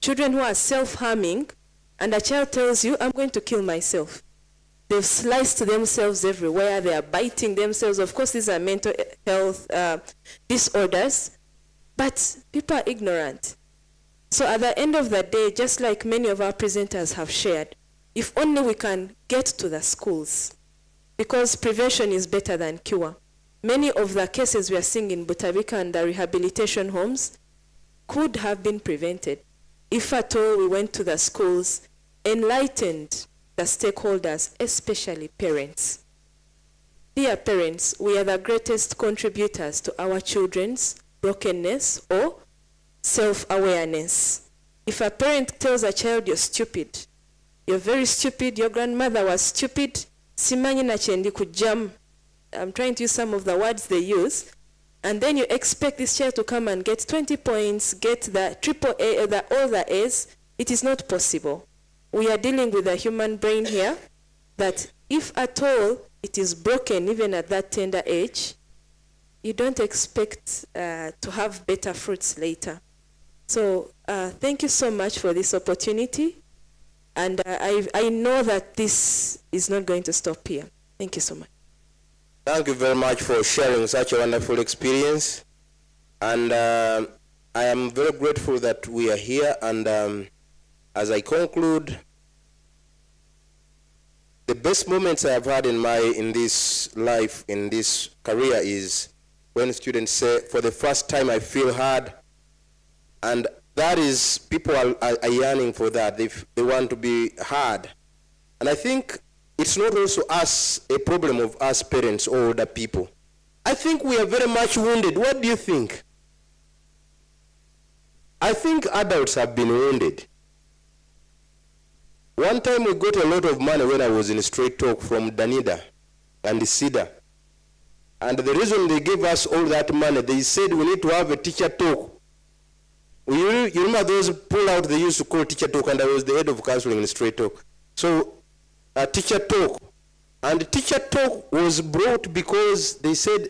Children who are self-harming, and a child tells you, I'm going to kill myself. They've sliced themselves everywhere. They are biting themselves. Of course, these are mental health disorders, but people are ignorant. So at the end of the day, just like many of our presenters have shared, if only we can get to the schools, because prevention is better than cure. Many of the cases we are seeing in Butabika and the rehabilitation homes could have been prevented if at all we went to the schools, enlightened the stakeholders, especially parents. Dear parents, we are the greatest contributors to our children's brokenness or self-awareness. If a parent tells a child, you're stupid, you're very stupid, your grandmother was stupid, simanyi na kyendi kujam, I'm trying to use some of the words they use, and then you expect this child to come and get 20 points, get the triple A, all the A's, it is not possible. We are dealing with a human brain here that if at all it is broken, even at that tender age, you don't expect to have better fruits later. So thank you so much for this opportunity. And I know that this is not going to stop here. Thank you so much. Thank you very much for sharing such a wonderful experience. And I am very grateful that we are here. And as I conclude, the best moments I have had in this life, in this career, is when students say, for the first time I feel heard. And that is, people are yearning for that. They want to be heard. And I think it's not also us, a problem of us parents or older people. I think we are very much wounded. What do you think? I think adults have been wounded. One time we got a lot of money when I was in Straight Talk from Danida and Sida. And the reason they gave us all that money, they said we need to have a teacher talk. You remember those pull-out they used to call teacher talk, and I was the head of counseling in Straight Talk. So a teacher talk. And teacher talk was brought because they said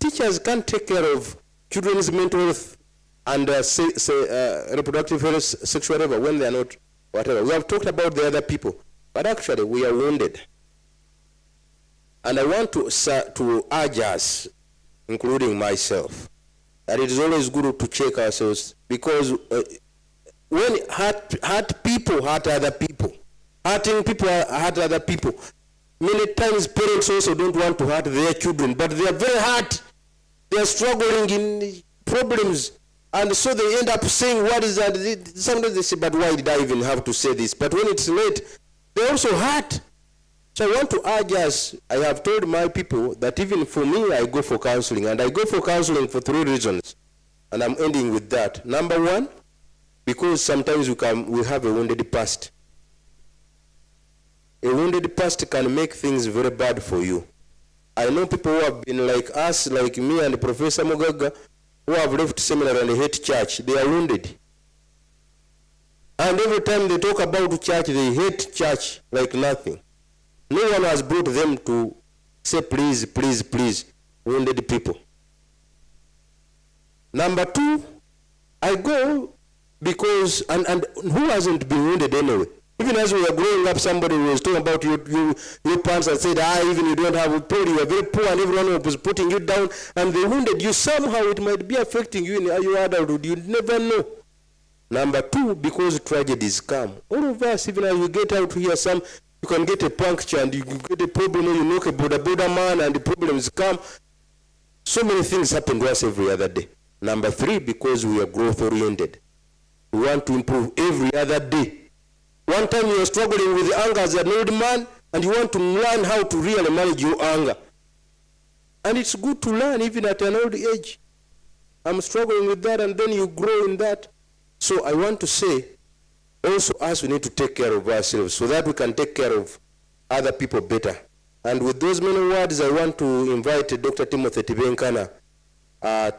teachers can't take care of children's mental health and reproductive health, sexual whatever, when they are not whatever. We have talked about the other people, but actually we are wounded. And I want to urge us, including myself, that it is always good to check ourselves, because when hurt people hurt other people, hurting people hurt other people. Many times parents also don't want to hurt their children, but they are very hurt. They are struggling in problems. And so they end up saying, what is that? Sometimes they say, but why did I even have to say this? But when it's late, they also hurt. So I want to urge us, I have told my people that even for me, I go for counseling. And I go for counseling for 3 reasons. And I'm ending with that. Number 1, because sometimes we have a wounded past. A wounded past can make things very bad for you. I know people who have been like us, like me and Professor Mugaga, who have left seminary and hate church. They are wounded. And every time they talk about church, they hate church like nothing. No one has brought them to say, please, please, please, wounded people. Number 2, I go because, and who hasn't been wounded anyway? Even as we were growing up, somebody was talking about your parents and said, even you don't have a poor, you are very poor, and everyone was putting you down, and they wounded you. Somehow it might be affecting you in your adulthood. You never know. Number 2, because tragedies come. All of us, even as we get out here, you can get a puncture and you get a problem, or you knock a border man and the problems come. So many things happen to us every other day. Number 3, because we are growth-oriented. We want to improve every other day. One time you are struggling with anger as an old man, and you want to learn how to really manage your anger. And it's good to learn even at an old age. I'm struggling with that, and then you grow in that. So I want to say, also us, we need to take care of ourselves so that we can take care of other people better. And with those many words, I want to invite Dr. Timothy Tibenkana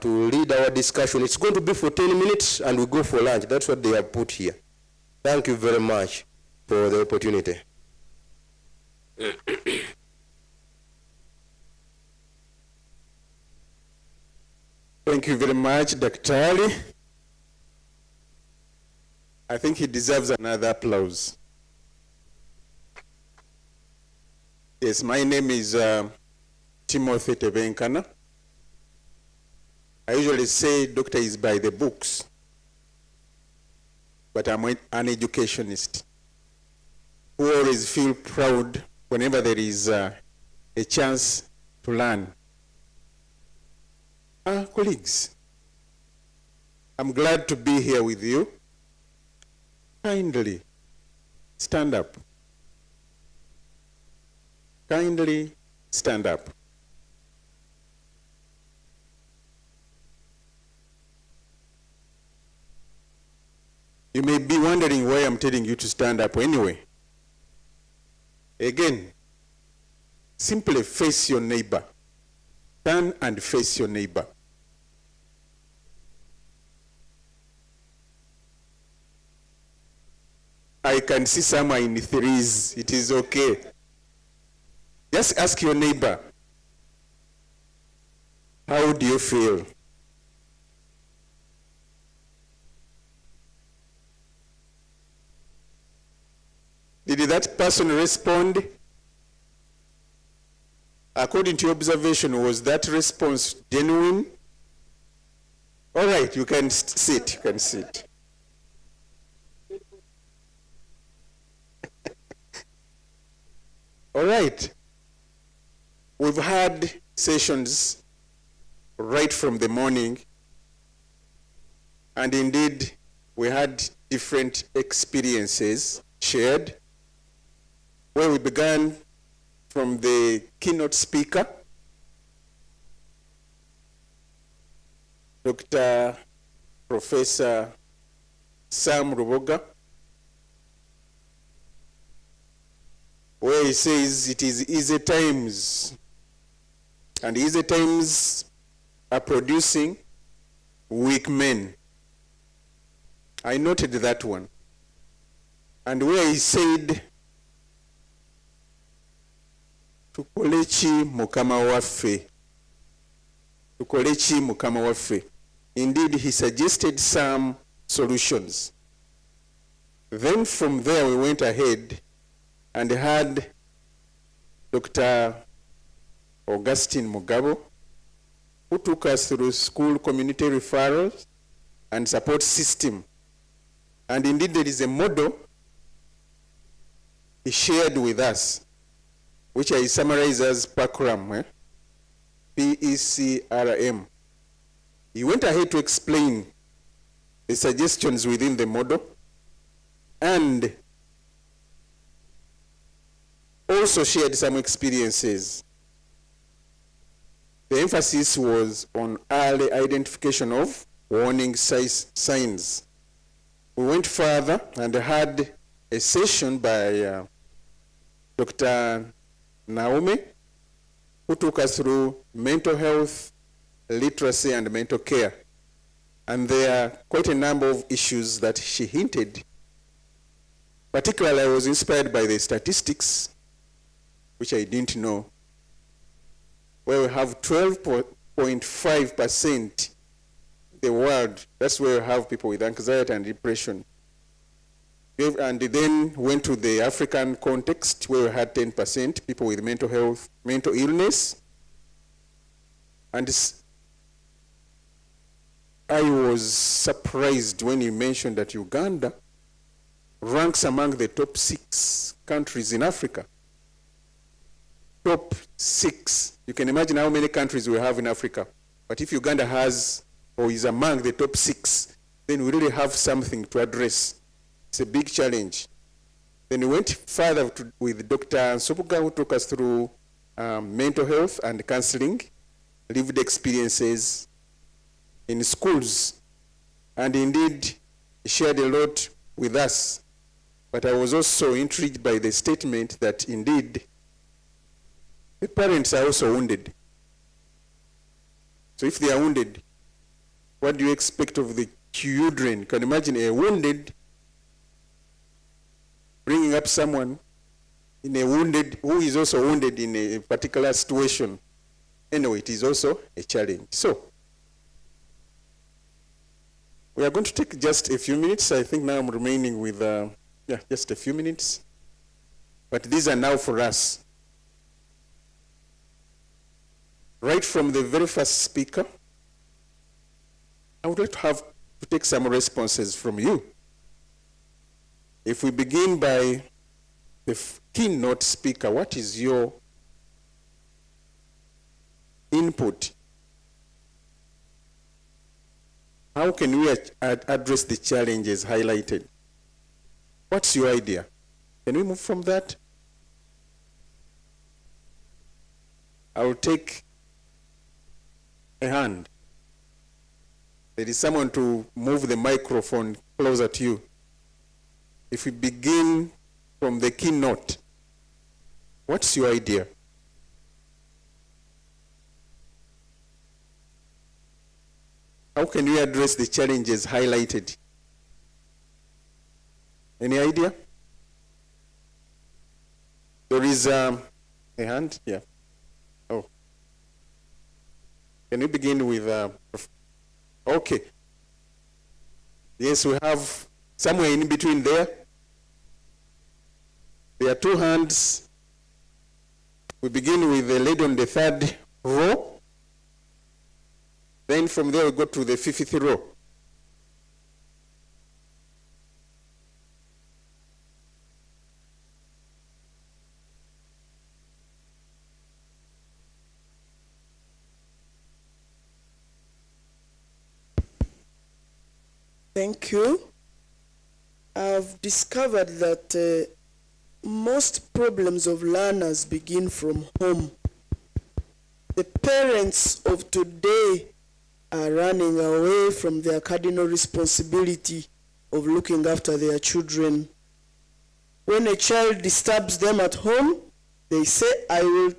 to lead our discussion. It's going to be for 10 minutes and we go for lunch. That's what they have put here. Thank you very much for the opportunity. Thank you very much, Dr. Ali. I think he deserves another applause. Yes, my name is Timothy Tebenkana. I usually say doctor is by the books, but I'm an educationist who always feel proud whenever there is a chance to learn. Colleagues, I'm glad to be here with you. Kindly stand up. Kindly stand up. You may be wondering why I'm telling you to stand up anyway. Again, simply face your neighbor. Turn and face your neighbor. I can see some are in threes. It is okay. Just ask your neighbor, how do you feel? Did that person respond? According to your observation, was that response genuine? All right, you can sit, you can sit. All right. We've had sessions right from the morning, and indeed we had different experiences shared, where we began from the keynote speaker, Dr. Professor Sam Ruboga, where he says it is easy times, and easy times are producing weak men. I noted that one. And where he said, tukolechi mukama waffe. Tukolechi mukama waffe. Indeed, he suggested some solutions. Then from there we went ahead and had Dr. Augustine Mugabo, who took us through school community referrals and support system. And indeed there is a model he shared with us, which I summarize as PECRM, P-E-C-R-M. He went ahead to explain the suggestions within the model and also shared some experiences. The emphasis was on early identification of warning signs. We went further and had a session by Dr. Naomi, who took us through mental health, literacy, and mental care. And there are quite a number of issues that she hinted. Particularly, I was inspired by the statistics, which I didn't know, where we have 12.5% the world. That's where we have people with anxiety and depression. And then went to the African context, where we had 10% people with mental health, mental illness. And I was surprised when he mentioned that Uganda ranks among the top 6 countries in Africa. Top 6. You can imagine how many countries we have in Africa. But if Uganda has, or is among the top 6, then we really have something to address. It's a big challenge. Then we went further with Dr. Nsobuga, who took us through mental health and counseling, lived experiences in schools. And indeed, he shared a lot with us But I was also intrigued by the statement that indeed the parents are also wounded. So if they are wounded, what do you expect of the children? Can you imagine a wounded bringing up someone in a wounded, who is also wounded in a particular situation? Anyway, it is also a challenge. So, we are going to take just a few minutes. I think now I'm remaining with, just a few minutes. But these are now for us. Right from the very first speaker, I would like to take some responses from you. If we begin by the keynote speaker, what is your input? How can we address the challenges highlighted? What's your idea? Can we move from that? I will take a hand. There is someone to move the microphone closer to you. If we begin from the keynote, what's your idea? How can we address the challenges highlighted? Any idea? There is a hand here. Oh. Can we begin with, okay. Yes, we have somewhere in between there. There are two hands. We begin with the lady on the third row. Then from there we go to the fifth row. Thank you. I've discovered that most problems of learners begin from home. The parents of today are running away from their cardinal responsibility of looking after their children. When a child disturbs them at home, they say, I will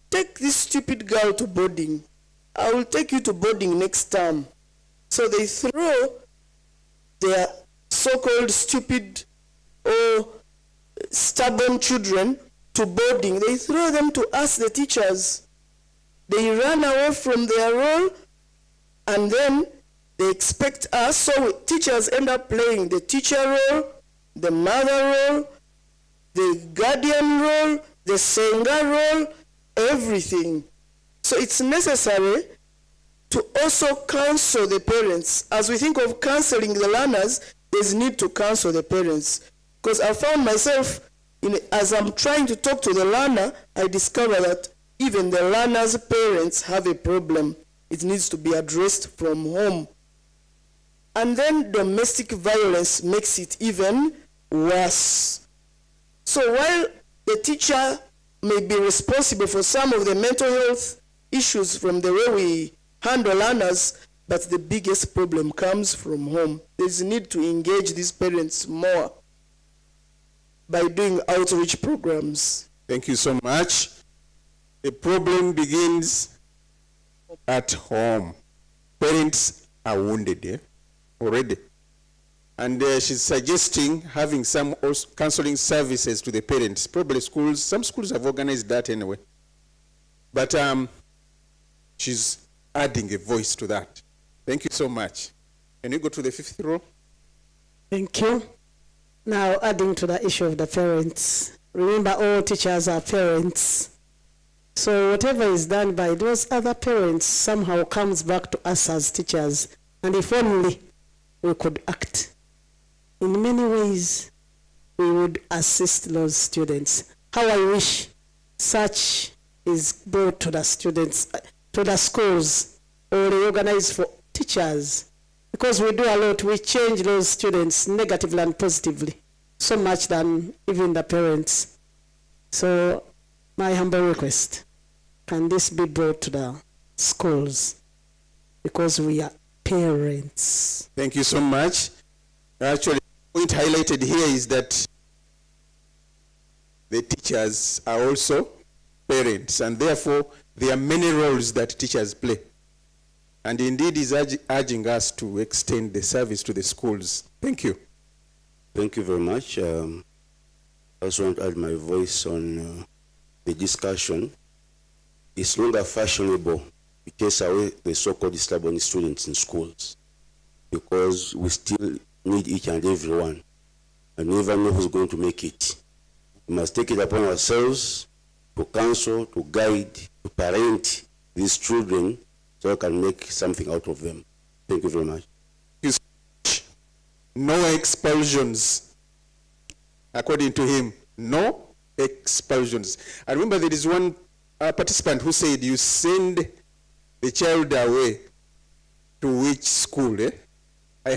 take this stupid girl to boarding. I will take you to boarding next term. So they throw their so-called stupid or stubborn children to boarding. They throw them to us, the teachers. They run away from their role, and then they expect us, so teachers end up playing the teacher role, the mother role, the guardian role, the singer role, everything. So it's necessary to also counsel the parents. As we think of counseling the learners, there's need to counsel the parents. Because I found myself, as I'm trying to talk to the learner, I discover that even the learner's parents have a problem. It needs to be addressed from home. And then domestic violence makes it even worse. So while the teacher may be responsible for some of the mental health issues from the way we handle learners, but the biggest problem comes from home. There's a need to engage these parents more by doing outreach programs. Thank you so much. The problem begins at home. Parents are wounded already. And she's suggesting having some counseling services to the parents. Probably schools, some schools have organized that anyway. But she's adding a voice to that. Thank you so much. Can you go to the fifth row? Thank you. Now, adding to the issue of the parents, remember all teachers are parents. So whatever is done by those other parents somehow comes back to us as teachers. And if only we could act. In many ways, we would assist those students. How I wish such is brought to the students, to the schools, or reorganized for teachers. Because we do a lot, we change those students negatively and positively, so much than even the parents. So my humble request, can this be brought to the schools? Because we are parents. Thank you so much. Actually, the point highlighted here is that the teachers are also parents, and therefore there are many roles that teachers play. And indeed is urging us to extend the service to the schools. Thank you. Thank you very much. I also want to add my voice on the discussion. It's no longer fashionable to chase away the so-called stubborn students in schools, because we still need each and every one, and we never know who's going to make it. We must take it upon ourselves to counsel, to guide, to parent these children so we can make something out of them. Thank you very much. No expulsions. According to him, no expulsions. I remember there is one participant who said, you send the child away to which school? Eh? I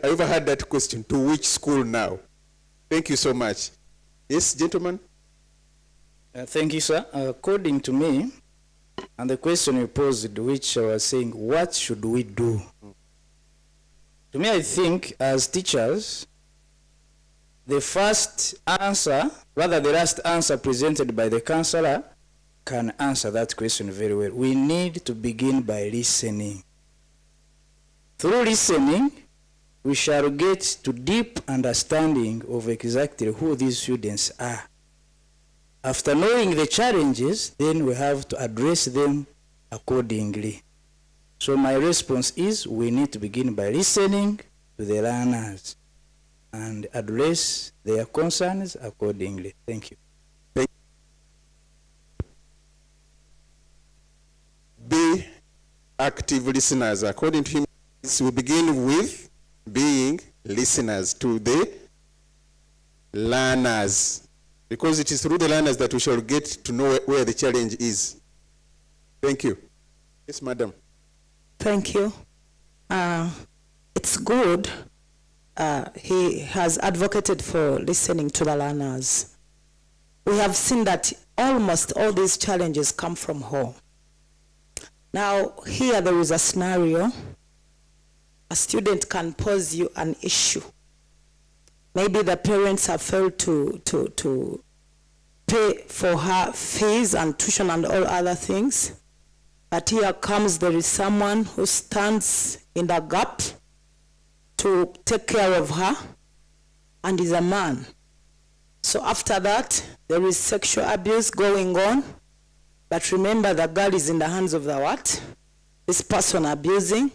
overheard that question, to which school now? Thank you so much. Yes, gentlemen? Thank you, sir. According to me, and the question you posed, which I was saying, what should we do? To me, I think as teachers, the first answer, rather the last answer presented by the counselor, can answer that question very well. We need to begin by listening. Through listening, we shall get to deep understanding of exactly who these students are. After knowing the challenges, then we have to address them accordingly. So my response is, we need to begin by listening to the learners and address their concerns accordingly. Thank you. Be active listeners. According to him, we begin with being listeners to the learners, because it is through the learners that we shall get to know where the challenge is. Thank you. Yes, madam. Thank you. It's good. He has advocated for listening to the learners. We have seen that almost all these challenges come from home. Now, here there is a scenario. A student can pose you an issue. Maybe the parents have failed to pay for her fees and tuition and all other things. But here comes, there is someone who stands in the gap to take care of her, and is a man. So after that, there is sexual abuse going on. But remember, the girl is in the hands of the what? This person abusing,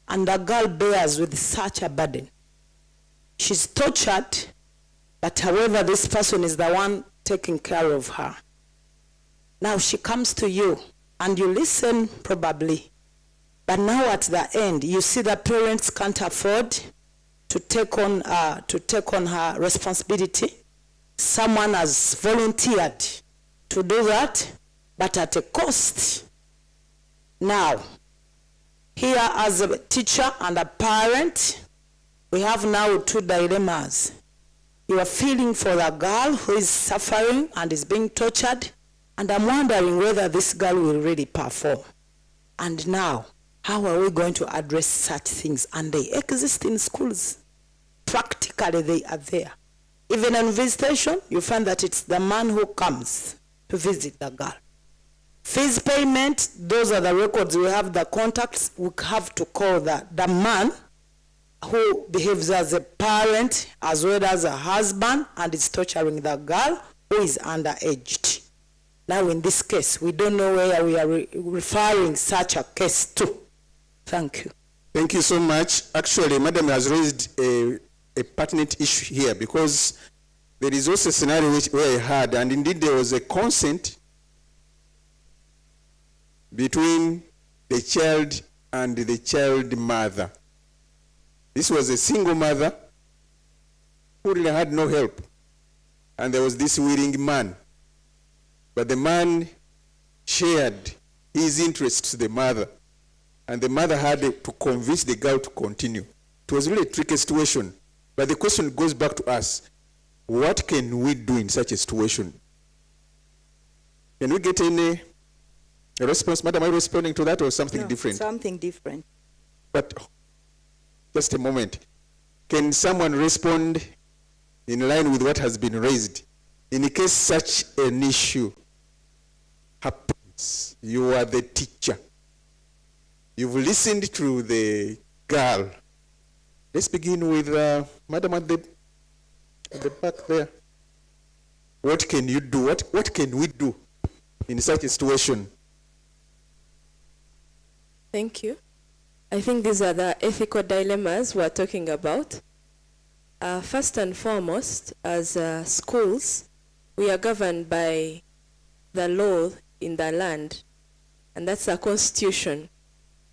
and the girl bears with such a burden. She's tortured, but however, this person is the one taking care of her. Now she comes to you, and you listen probably. But now at the end, you see the parents can't afford to take on her responsibility. Someone has volunteered to do that, but at a cost. Now, here as a teacher and a parent, we have now two dilemmas. You are feeling for the girl who is suffering and is being tortured, and I'm wondering whether this girl will really perform. And now, how are we going to address such things? And they exist in schools. Practically, they are there. Even on visitation, you find that it's the man who comes to visit the girl. Fees payment, those are the records. We have the contacts. We have to call the man who behaves as a parent as well as a husband and is torturing the girl who is underaged. Now in this case, we don't know where we are referring such a case to. Thank you. Thank you so much. Actually, madam has raised a pertinent issue here, because there is also a scenario where I had, and indeed there was a consent between the child and the child mother. This was a single mother who really had no help. And there was this willing man. But the man shared his interests to the mother. And the mother had to convince the girl to continue. It was really a tricky situation. But the question goes back to us. What can we do in such a situation? Can we get any response? Madam, are you responding to that or something different? Something different. But just a moment. Can someone respond in line with what has been raised? in case such an issue happens, you are the teacher. You've listened to the girl. Let's begin with Madam at the back there. What can you do? What can we do in such a situation? Thank you. I think these are the ethical dilemmas we're talking about. First and foremost, as schools, we are governed by the law in the land, and that's the Constitution.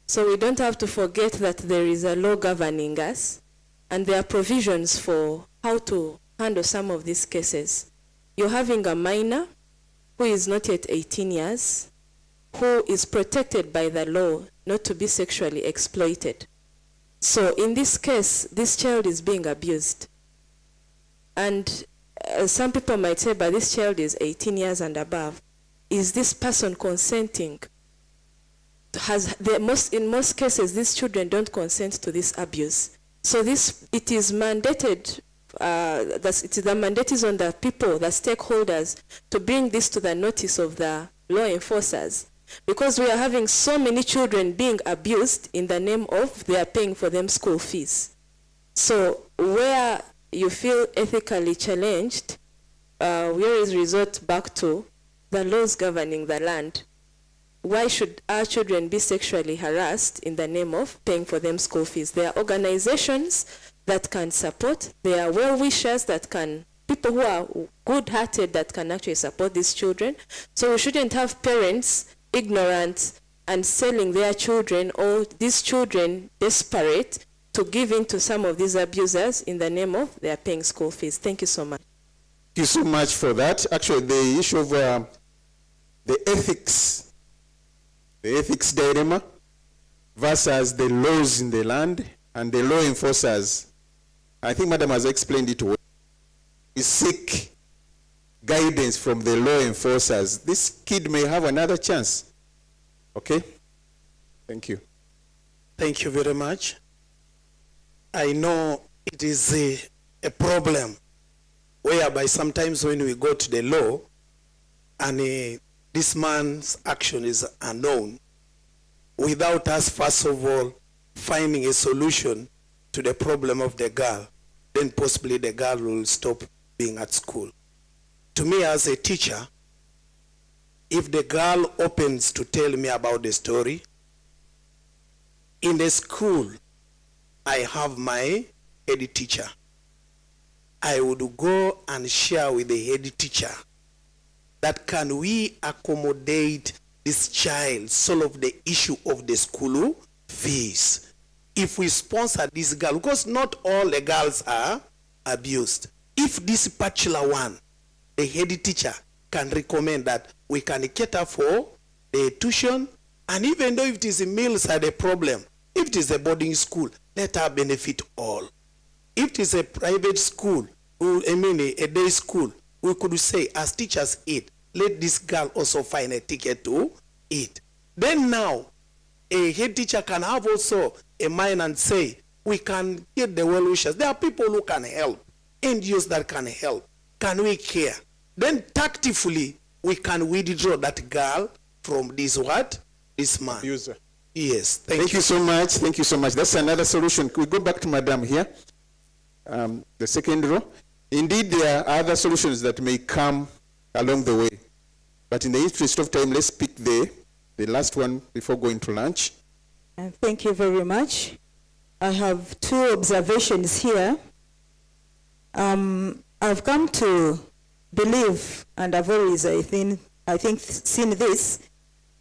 So we don't have to forget that there is a law governing us, and there are provisions for how to handle some of these cases. You're having a minor who is not yet 18 years, who is protected by the law not to be sexually exploited. So in this case, this child is being abused. And some people might say, but this child is 18 years and above. Is this person consenting? In most cases, these children don't consent to this abuse. So it is mandated, the mandate is on the people, the stakeholders, to bring this to the notice of the law enforcers. Because we are having so many children being abused in the name of they are paying for them school fees. So where you feel ethically challenged, we always resort back to the laws governing the land. Why should our children be sexually harassed in the name of paying for them school fees? There are organizations that can support, there are well-wishers that can, people who are good-hearted that can actually support these children. So we shouldn't have parents ignorant and selling their children, or these children desperate to give in to some of these abusers in the name of they are paying school fees. Thank you so much. Thank you so much for that. Actually, the issue of the ethics dilemma versus the laws in the land and the law enforcers, I think Madam has explained it well. We seek guidance from the law enforcers. This kid may have another chance. Okay? Thank you. Thank you very much. I know it is a problem whereby sometimes when we go to the law and this man's action is unknown, without us first of all finding a solution to the problem of the girl, then possibly the girl will stop being at school. To me as a teacher, if the girl opens to tell me about the story, in the school, I have my head teacher. I would go and share with the head teacher that can we accommodate this child, solve the issue of the school fees. If we sponsor this girl, because not all the girls are abused. If this particular one, the head teacher can recommend that we can cater for the tuition, and even though if it is meals are the problem, if it is a boarding school, let her benefit all. If it is a private school, a day school, we could say as teachers eat, let this girl also find a ticket to eat. Then now, a head teacher can have also a mind and say, we can get the well-wishers. There are people who can help, NGOs that can help. Can we care? Then tactfully, we can withdraw that girl from this what? This man. User. Yes, thank you so much. Thank you so much. That's another solution. Could we go back to Madam here? The second row. Indeed, there are other solutions that may come along the way. But in the interest of time, let's pick the last one before going to lunch. Thank you very much. I have two observations here. I've come to believe, and I've always, I think, seen this,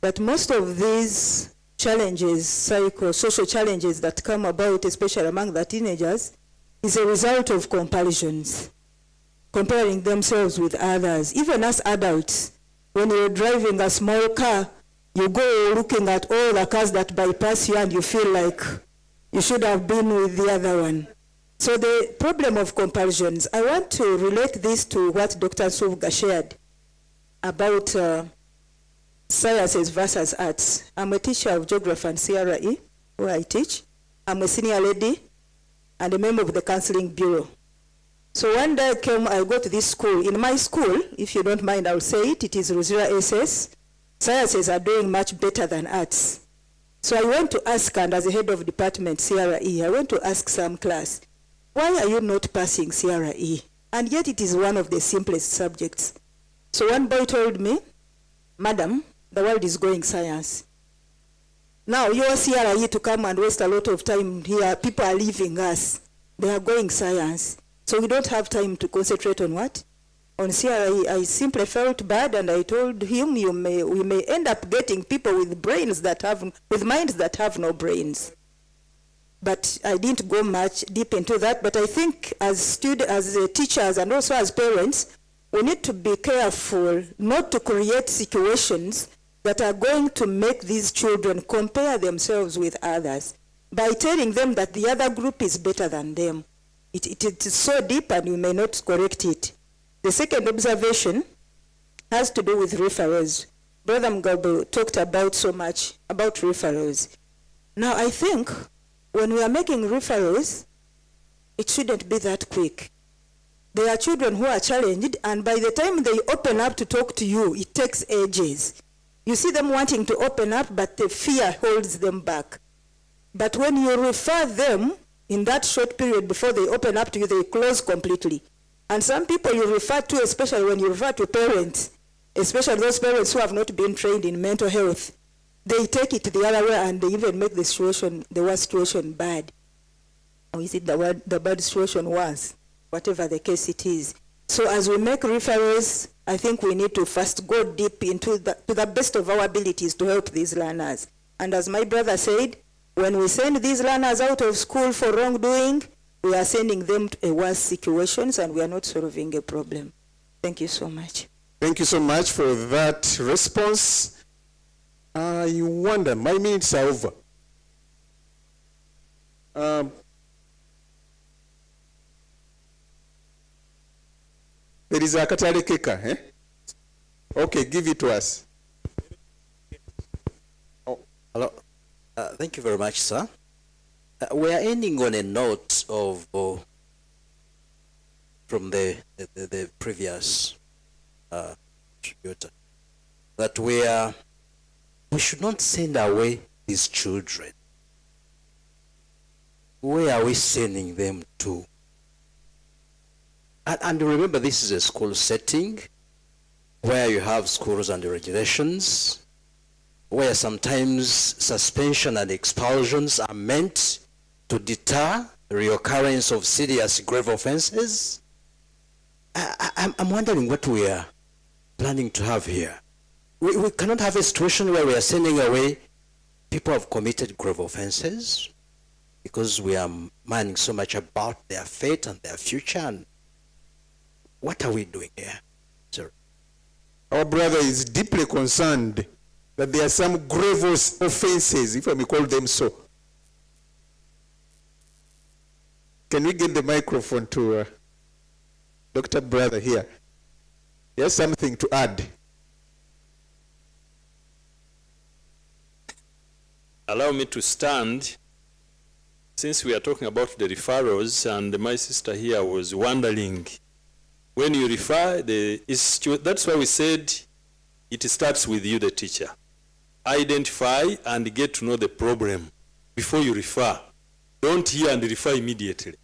that most of these challenges, social challenges that come about, especially among the teenagers, is a result of comparisons, comparing themselves with others. Even as adults, when you're driving a small car, you go looking at all the cars that bypass you and you feel like you should have been with the other one. So the problem of comparisons, I want to relate this to what Dr. Suvga shared about sciences versus arts. I'm a teacher of geography and CRE, where I teach. I'm a senior lady and a member of the counseling bureau. So one day I go to this school. In my school, if you don't mind, I'll say it, it is Rosira SS. Sciences are doing much better than arts. So I went to ask, and as a head of department, CRE, I went to ask some class, why are you not passing CRE? And yet it is one of the simplest subjects. So one boy told me, Madam, the world is going science. Now your CRE to come and waste a lot of time here, people are leaving us. They are going science. So we don't have time to concentrate on what? On CRE. I simply felt bad, and I told him, we may end up getting people with minds that have no brains. But I didn't go much deep into that. But I think as teachers and also as parents, we need to be careful not to create situations that are going to make these children compare themselves with others by telling them that the other group is better than them. It is so deep, and we may not correct it. The second observation has to do with referrals. Brother Mugabe talked about so much about referrals. Now I think when we are making referrals, it shouldn't be that quick. There are children who are challenged, and by the time they open up to talk to you, it takes ages. You see them wanting to open up, but the fear holds them back. But when you refer them, in that short period before they open up to you, they close completely. And some people you refer to, especially when you refer to parents, especially those parents who have not been trained in mental health, they take it the other way, and they even make the worst situation bad. Or is it the bad situation worse? Whatever the case it is. So as we make referrals, I think we need to first go deep into to the best of our abilities to help these learners. And as my brother said, when we send these learners out of school for wrongdoing, we are sending them to worse situations, and we are not solving a problem. Thank you so much. Thank you so much for that response. I wonder, my minutes are over. There is a Katale Keka, eh? Okay, give it to us. Hello. Thank you very much, sir. We are ending on a note of from the previous contributor that we should not send away these children. Where are we sending them to? And remember, this is a school setting where you have schools and regulations, where sometimes suspension and expulsions are meant to deter the reoccurrence of serious grave offenses. I'm wondering what we are planning to have here. We cannot have a situation where we are sending away people who have committed grave offenses because we are minding so much about their fate and their future. And what are we doing here, sir? Our brother is deeply concerned that there are some grave offenses, if I may call them so. Can we get the microphone to Dr. Brother here? He has something to add. Allow me to stand, since we are talking about the referrals, and my sister here was wondering, when you refer the institute, that's why we said it starts with you, the teacher. Identify and get to know the problem before you refer. Don't hear and refer immediately.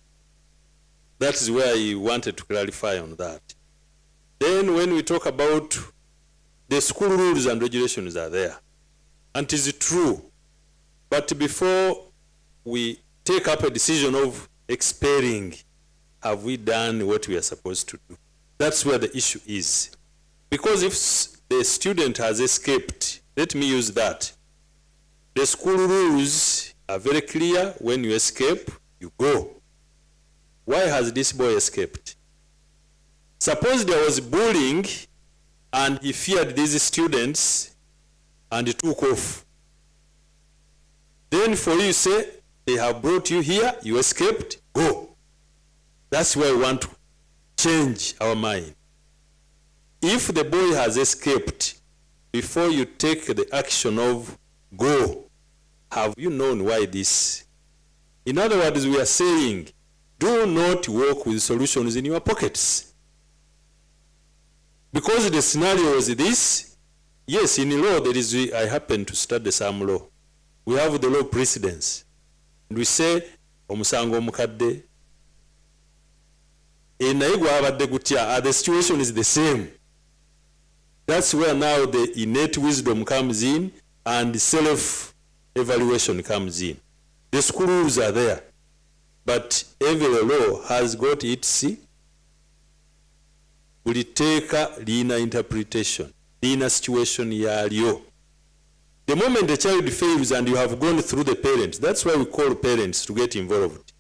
That is where I wanted to clarify on that. Then when we talk about the school rules and regulations are there, and it is true, but before we take up a decision of expelling, have we done what we are supposed to do? That's where the issue is. Because if the student has escaped, let me use that. The school rules are very clear. When you escape, you go. Why has this boy escaped? Suppose there was bullying and he feared these students and he took off. Then for you say, they have brought you here, you escaped, go. That's where we want to change our mind. If the boy has escaped, before you take the action of go, have you known why this? In other words, we are saying, Do not work with solutions in your pockets. Because the scenario is this, yes, in law there is, I happen to study some law. We have the law precedents. And we say, omusango omukadde, naye gwabadde gutya, the situation is the same. That's where now the innate wisdom comes in and self-evaluation comes in. The school rules are there, but every law has got its uliteeka lina interpretation, lina situation yalyo. The moment the child fails and you have gone through the parents, that's why we call parents to get involved,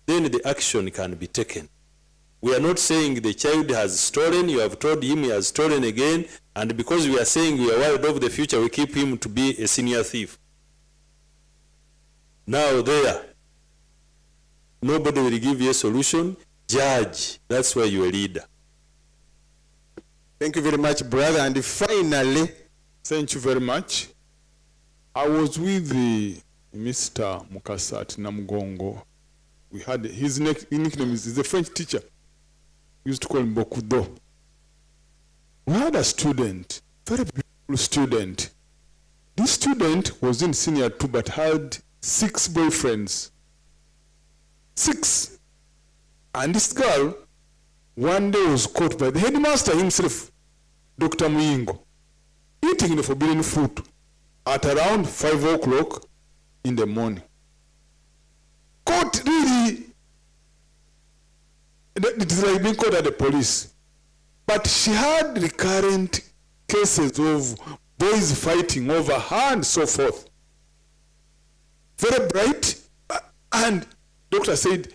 then the action can be taken. We are not saying the child has stolen, you have told him he has stolen again, and because we are saying we are worried of the future, we keep him to be a senior thief. Now there, nobody will give you a solution. Judge, that's why you're a leader. Thank you very much, brother. And finally, thank you very much. I was with Mr. Mukasa at Namugongo. We had his nickname is a French teacher. We used to call him Bokudo. We had a student, very beautiful student. This student was in senior 2 but had 6 boyfriends. 6. And this girl one day was caught by the headmaster himself, Dr. Muyingo, eating the forbidden food at around 5 o'clock in the morning. Caught really, it is like being caught at the police. But she had recurrent cases of boys fighting over her and so forth. Very bright, and doctor said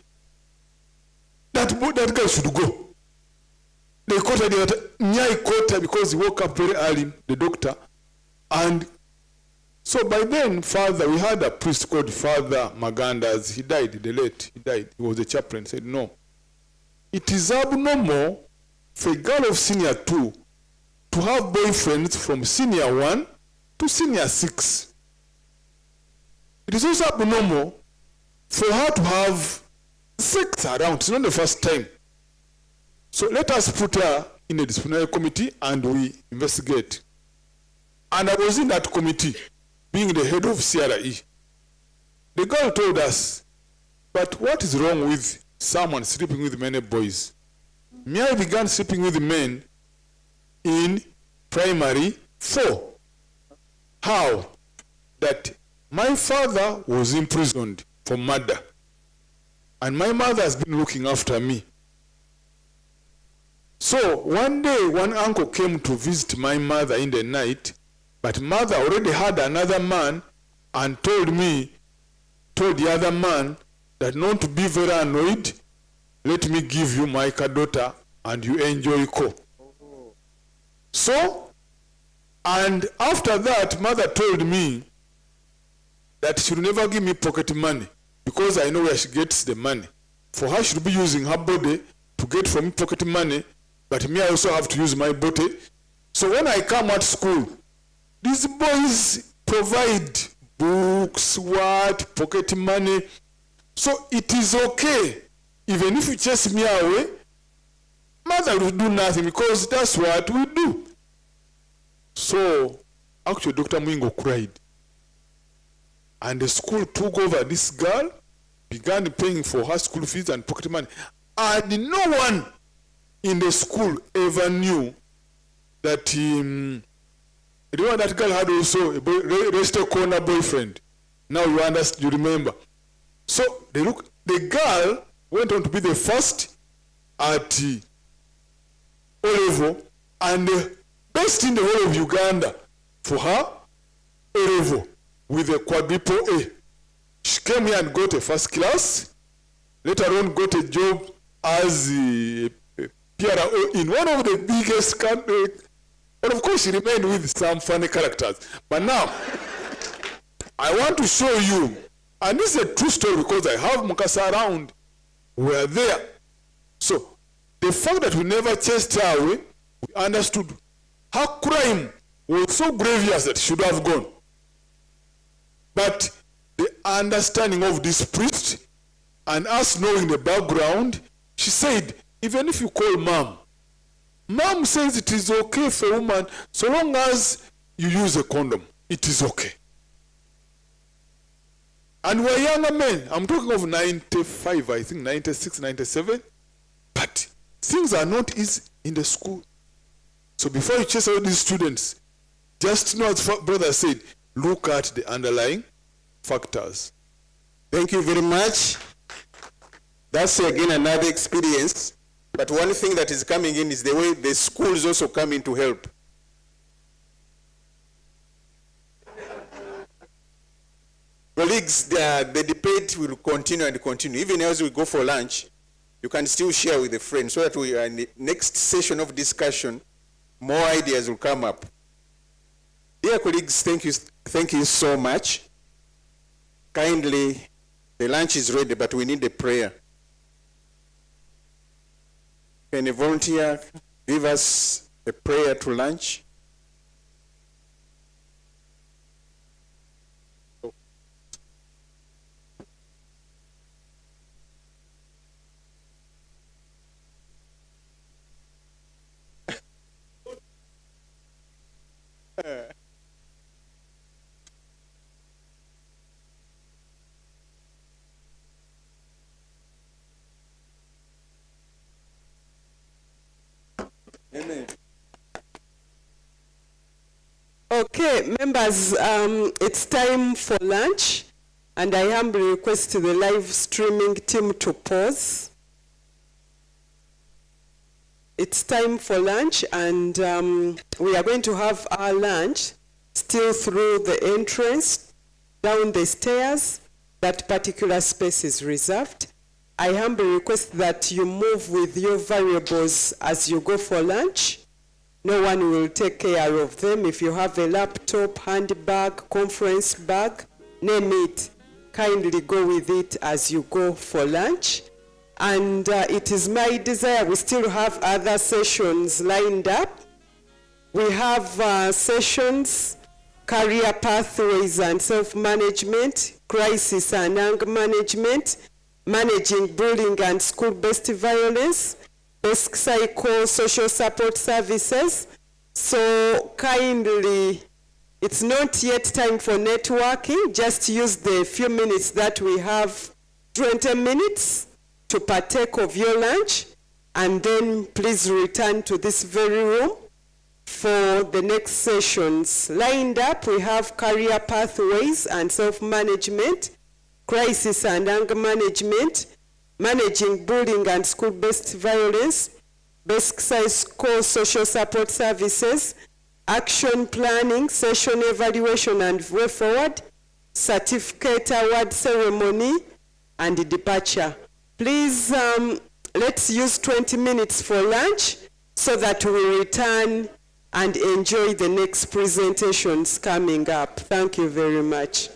that girl should go. They caught her, Nyai caught her because he woke up very early, the doctor. And so by then, we had a priest called Father Magandas. He died, the late, he died. He was a chaplain, said, no. It is abnormal for a girl of senior 2 to have boyfriends from senior 1 to senior 6. It is also abnormal for her to have sex around. It's not the first time. So let us put her in a disciplinary committee and we investigate. And I was in that committee, being the head of CRE. The girl told us, but what is wrong with someone sleeping with many boys? Me, I began sleeping with men in primary 4. How? That my father was imprisoned for murder. And my mother has been looking after me. So one day, one uncle came to visit my mother in the night, but mother already had another man and told the other man that not to be very annoyed, let me give you my daughter and you enjoy ko. So, and after that, mother told me that she will never give me pocket money because I know where she gets the money. For her, she will be using her body to get from me pocket money, but me, I also have to use my body. So when I come at school, these boys provide books, pocket money. So it is okay. Even if you chase me away, mother will do nothing because that's what we do. So actually Dr. Mwingo cried. And the school took over this girl, began paying for her school fees and pocket money. And no one in the school ever knew that that girl had also a registered corner boyfriend. Now you understand, you remember. So the girl went on to be the first at O level and the best in the whole of Uganda for her A level with a quadruple A. She came here and got a first class, later on got a job as a PRO in one of the biggest countries. And of course she remained with some funny characters. But now, I want to show you, and this is a true story because I have Mukasa around. We are there. So, the fact that we never chased her away, we understood her crime was so grievous that she should have gone. But the understanding of this priest And us knowing the background, she said, even if you call mom, mom says it is okay for a woman so long as you use a condom. It is okay. And we're younger men. I'm talking of 95, I think 96, 97. But things are not easy in the school. So before you chase out these students, just know, as brother said, look at the underlying factors. Thank you very much. That's again another experience. But one thing that is coming in is the way the schools also come in to help. Colleagues, the debate will continue and continue. Even as we go for lunch, you can still share with a friend so that we are in the next session of discussion, more ideas will come up. Dear colleagues, thank you so much. Kindly, the lunch is ready, but we need a prayer. Can a volunteer give us a prayer to lunch? Amen. Okay, members, it's time for lunch, and I humbly request the live streaming team to pause. It's time for lunch, and we are going to have our lunch still through the entrance, down the stairs. That particular space is reserved. I humbly request that you move with your variables as you go for lunch. No one will take care of them. If you have a laptop, handbag, conference bag, name it, kindly go with it as you go for lunch. And it is my desire, we still have other sessions lined up. We have sessions, career pathways and self-management, crisis and anger management, managing bullying and school-based violence, basic psycho-social support services. So kindly, it's not yet time for networking. Just use the few minutes that we have, 20 minutes, to partake of your lunch, and then please return to this very room for the next sessions. Lined up, we have career pathways and self-management, crisis and anger management, managing bullying and school-based violence, basic psycho-social support services, action planning, session evaluation and way forward, certificate award ceremony, and departure. Please, let's use 20 minutes for lunch so that we return and enjoy the next presentations coming up. Thank you very much.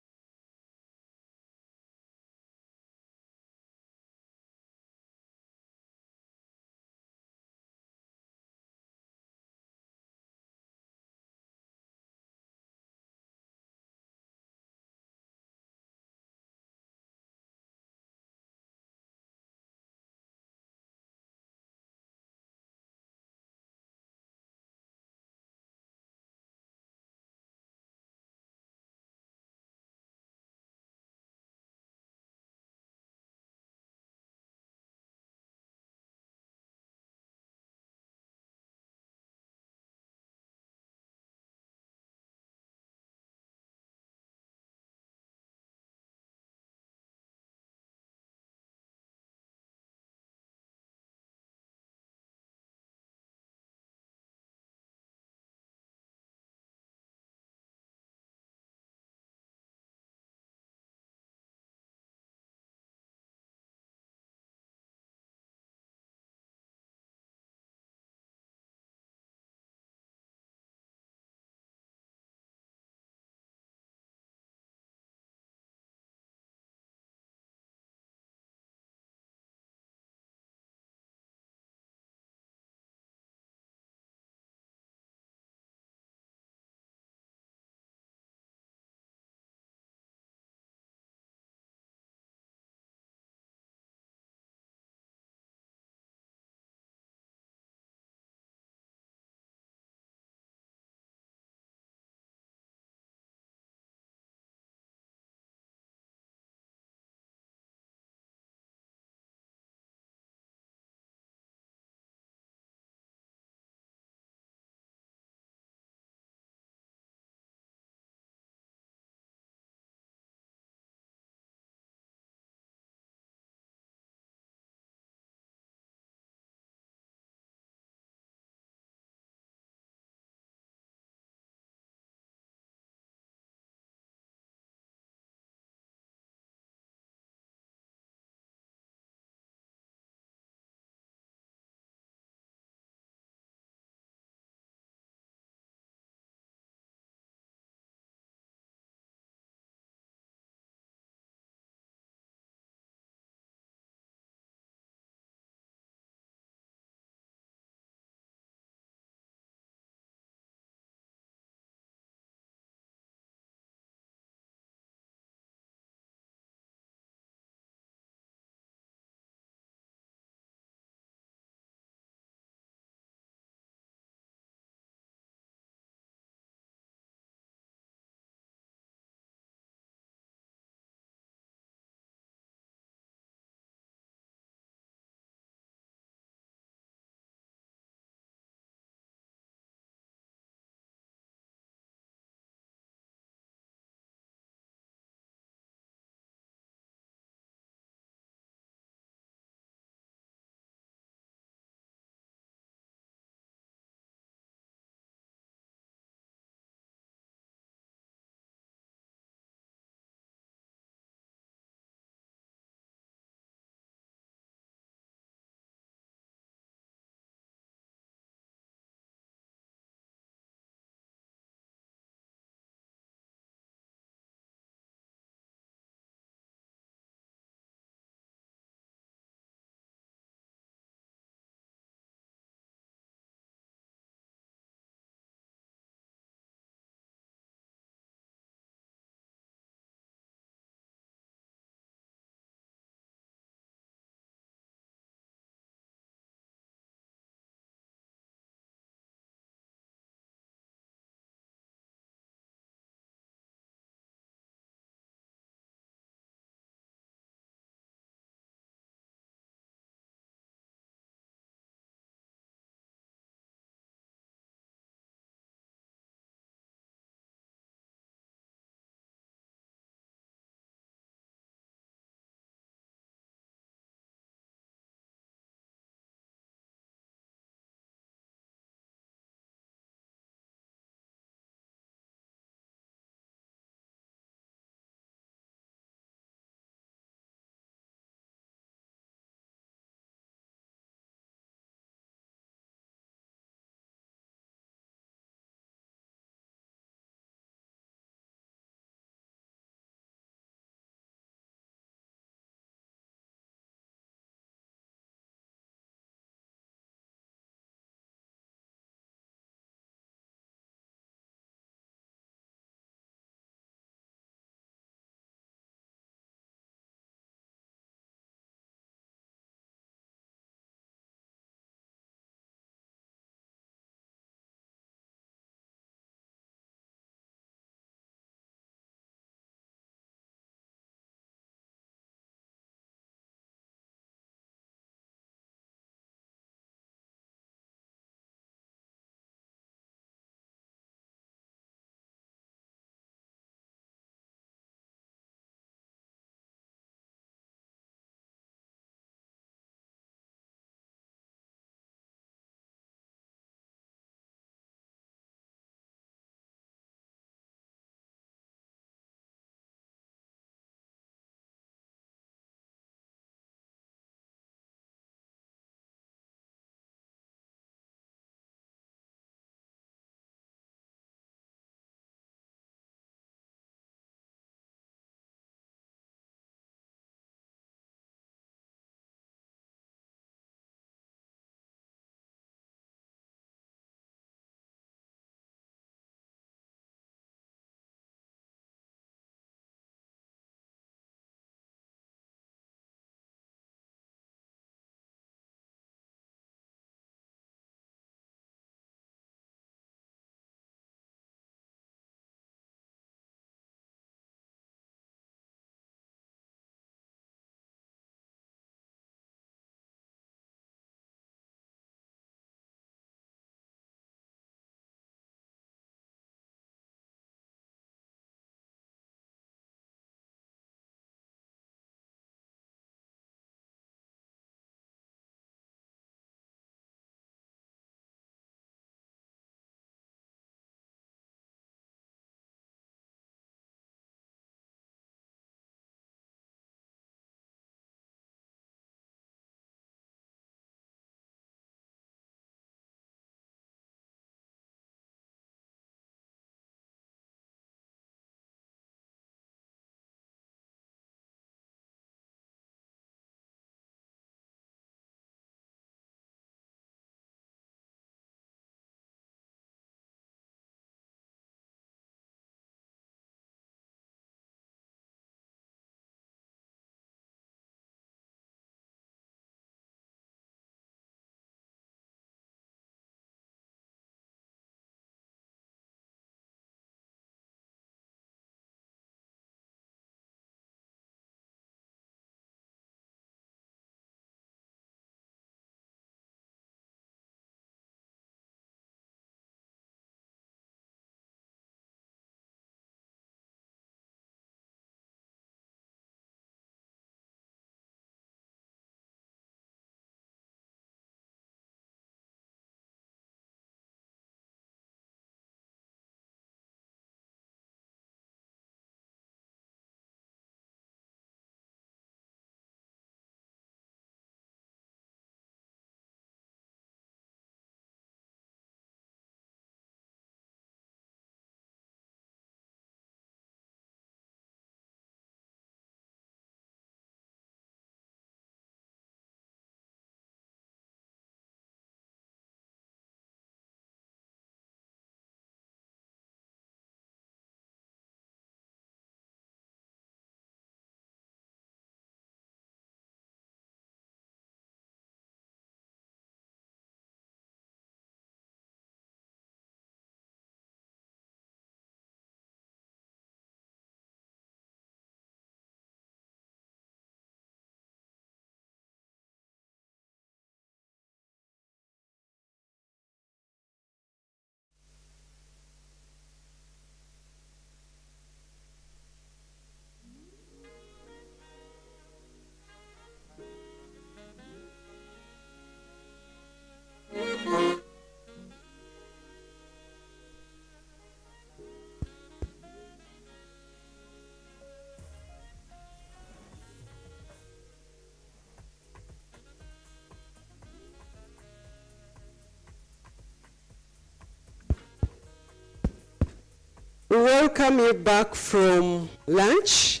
We welcome you back from lunch,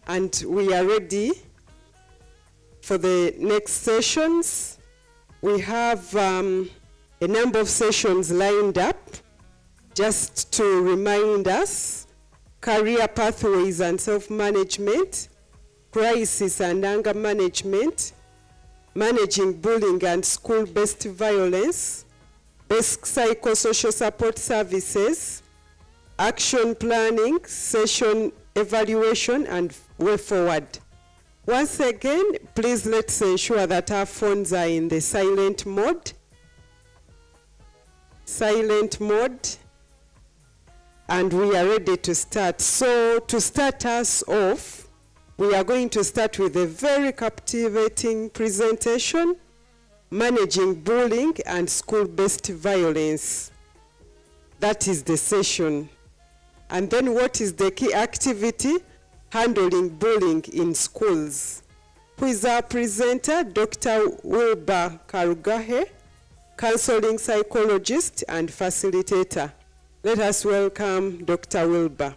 and we are ready for the next sessions. We have a number of sessions lined up. Just to remind us, career pathways and self-management, crisis and anger management, managing bullying and school-based violence, basic psychosocial support services, action planning, session evaluation, and way forward. Once again, please let's ensure that our phones are in the silent mode. Silent mode. And we are ready to start. So to start us off, we are going to start with a very captivating presentation, Managing Bullying and School-Based Violence. That is the session. And then what is the key activity? Handling bullying in schools. Who is our presenter? Dr. Wilbur Karugahe, counseling psychologist and facilitator. Let us welcome Dr. Wilbur.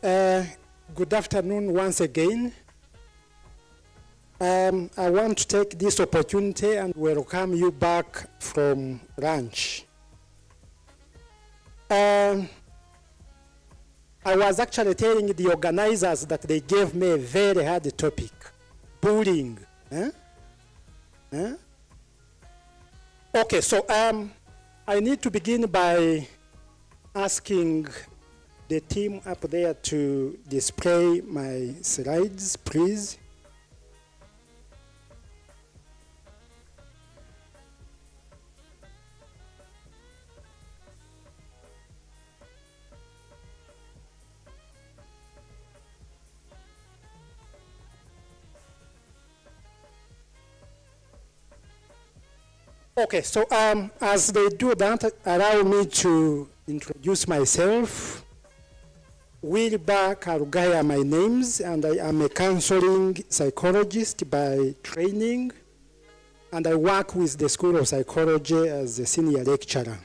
Good afternoon once again. I want to take this opportunity and welcome you back from lunch. I was actually telling the organizers that they gave me a very hard topic, bullying. Okay, so I need to begin by asking the team up there to display my slides, please. Okay, so as they do that, allow me to introduce myself. Wilbur Karugahe are my names, and I am a counseling psychologist by training, and I work with the School of Psychology as a senior lecturer.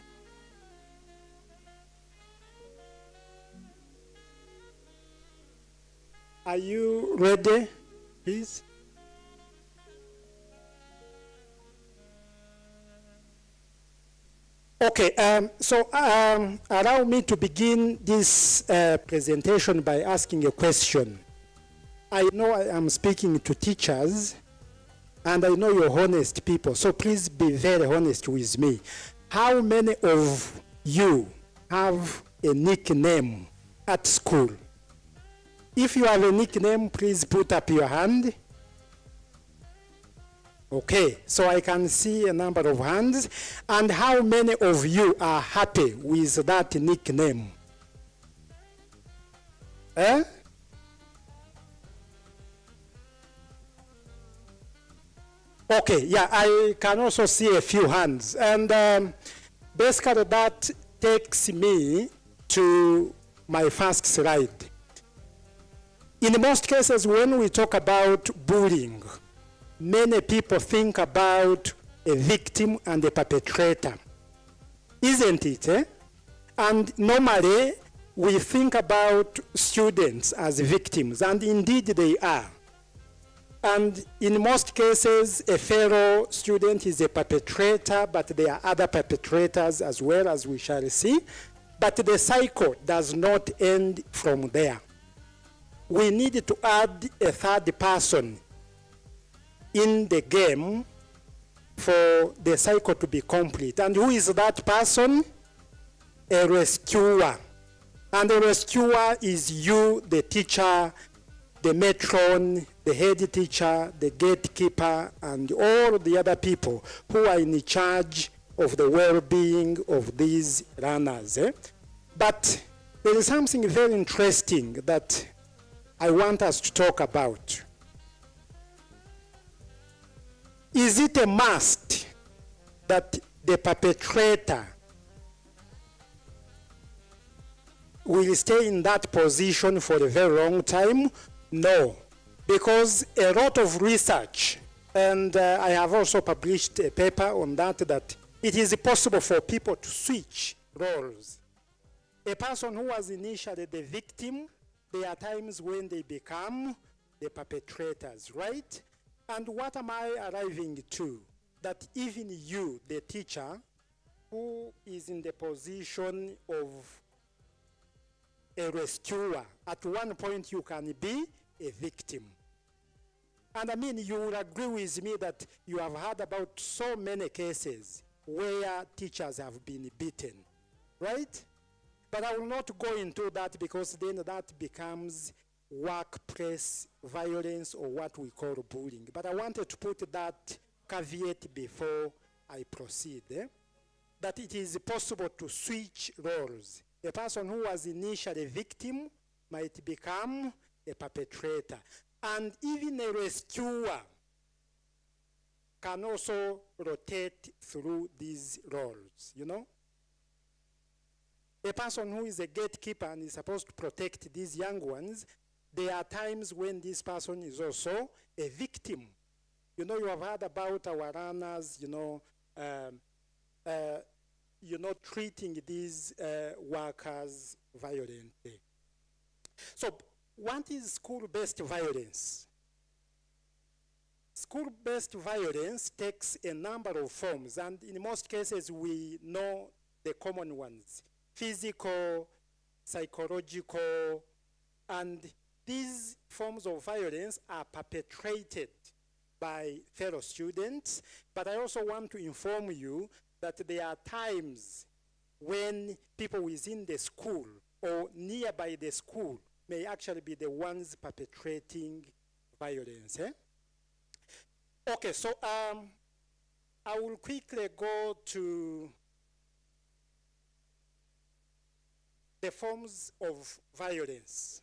Are you ready, please? Okay, so allow me to begin this presentation by asking a question. I know I am speaking to teachers, and I know you're honest people, so please be very honest with me. How many of you have a nickname at school? If you have a nickname, please put up your hand. Okay, so I can see a number of hands. And how many of you are happy with that nickname? Eh? Okay, yeah, I can also see a few hands. And basically that takes me to my first slide. In most cases, when we talk about bullying, many people think about a victim and a perpetrator, isn't it? Eh? And normally, we think about students as victims, and indeed they are. And in most cases, a fellow student is a perpetrator, but there are other perpetrators as well, as we shall see. But the cycle does not end from there. We need to add a third person in the game for the cycle to be complete. And who is that person? A rescuer. And the rescuer is you, the teacher, the matron, the head teacher, the gatekeeper, and all the other people who are in charge of the well-being of these learners. But there is something very interesting that I want us to talk about. Is it a must that the perpetrator will stay in that position for a very long time, No, because a lot of research, and I have also published a paper on that, that it is possible for people to switch roles. A person who was initially the victim, there are times when they become the perpetrators, right? And what am I arriving to? That even you, the teacher, who is in the position of a rescuer, at one point you can be a victim. And I mean, you will agree with me that you have heard about so many cases where teachers have been beaten, right? But I will not go into that because then that becomes workplace violence or what we call bullying. But I wanted to put that caveat before I proceed, that it is possible to switch roles. A person who was initially a victim might become a perpetrator. And even a rescuer can also rotate through these roles, you know? A person who is a gatekeeper and is supposed to protect these young ones, there are times when this person is also a victim. You know, you have heard about our runners, treating these workers violently. So what is school-based violence? School-based violence takes a number of forms, and in most cases we know the common ones: physical, psychological, and these forms of violence are perpetrated by fellow students. But I also want to inform you that there are times when people within the school or nearby the school may actually be the ones perpetrating violence. Okay, so I will quickly go to the forms of violence.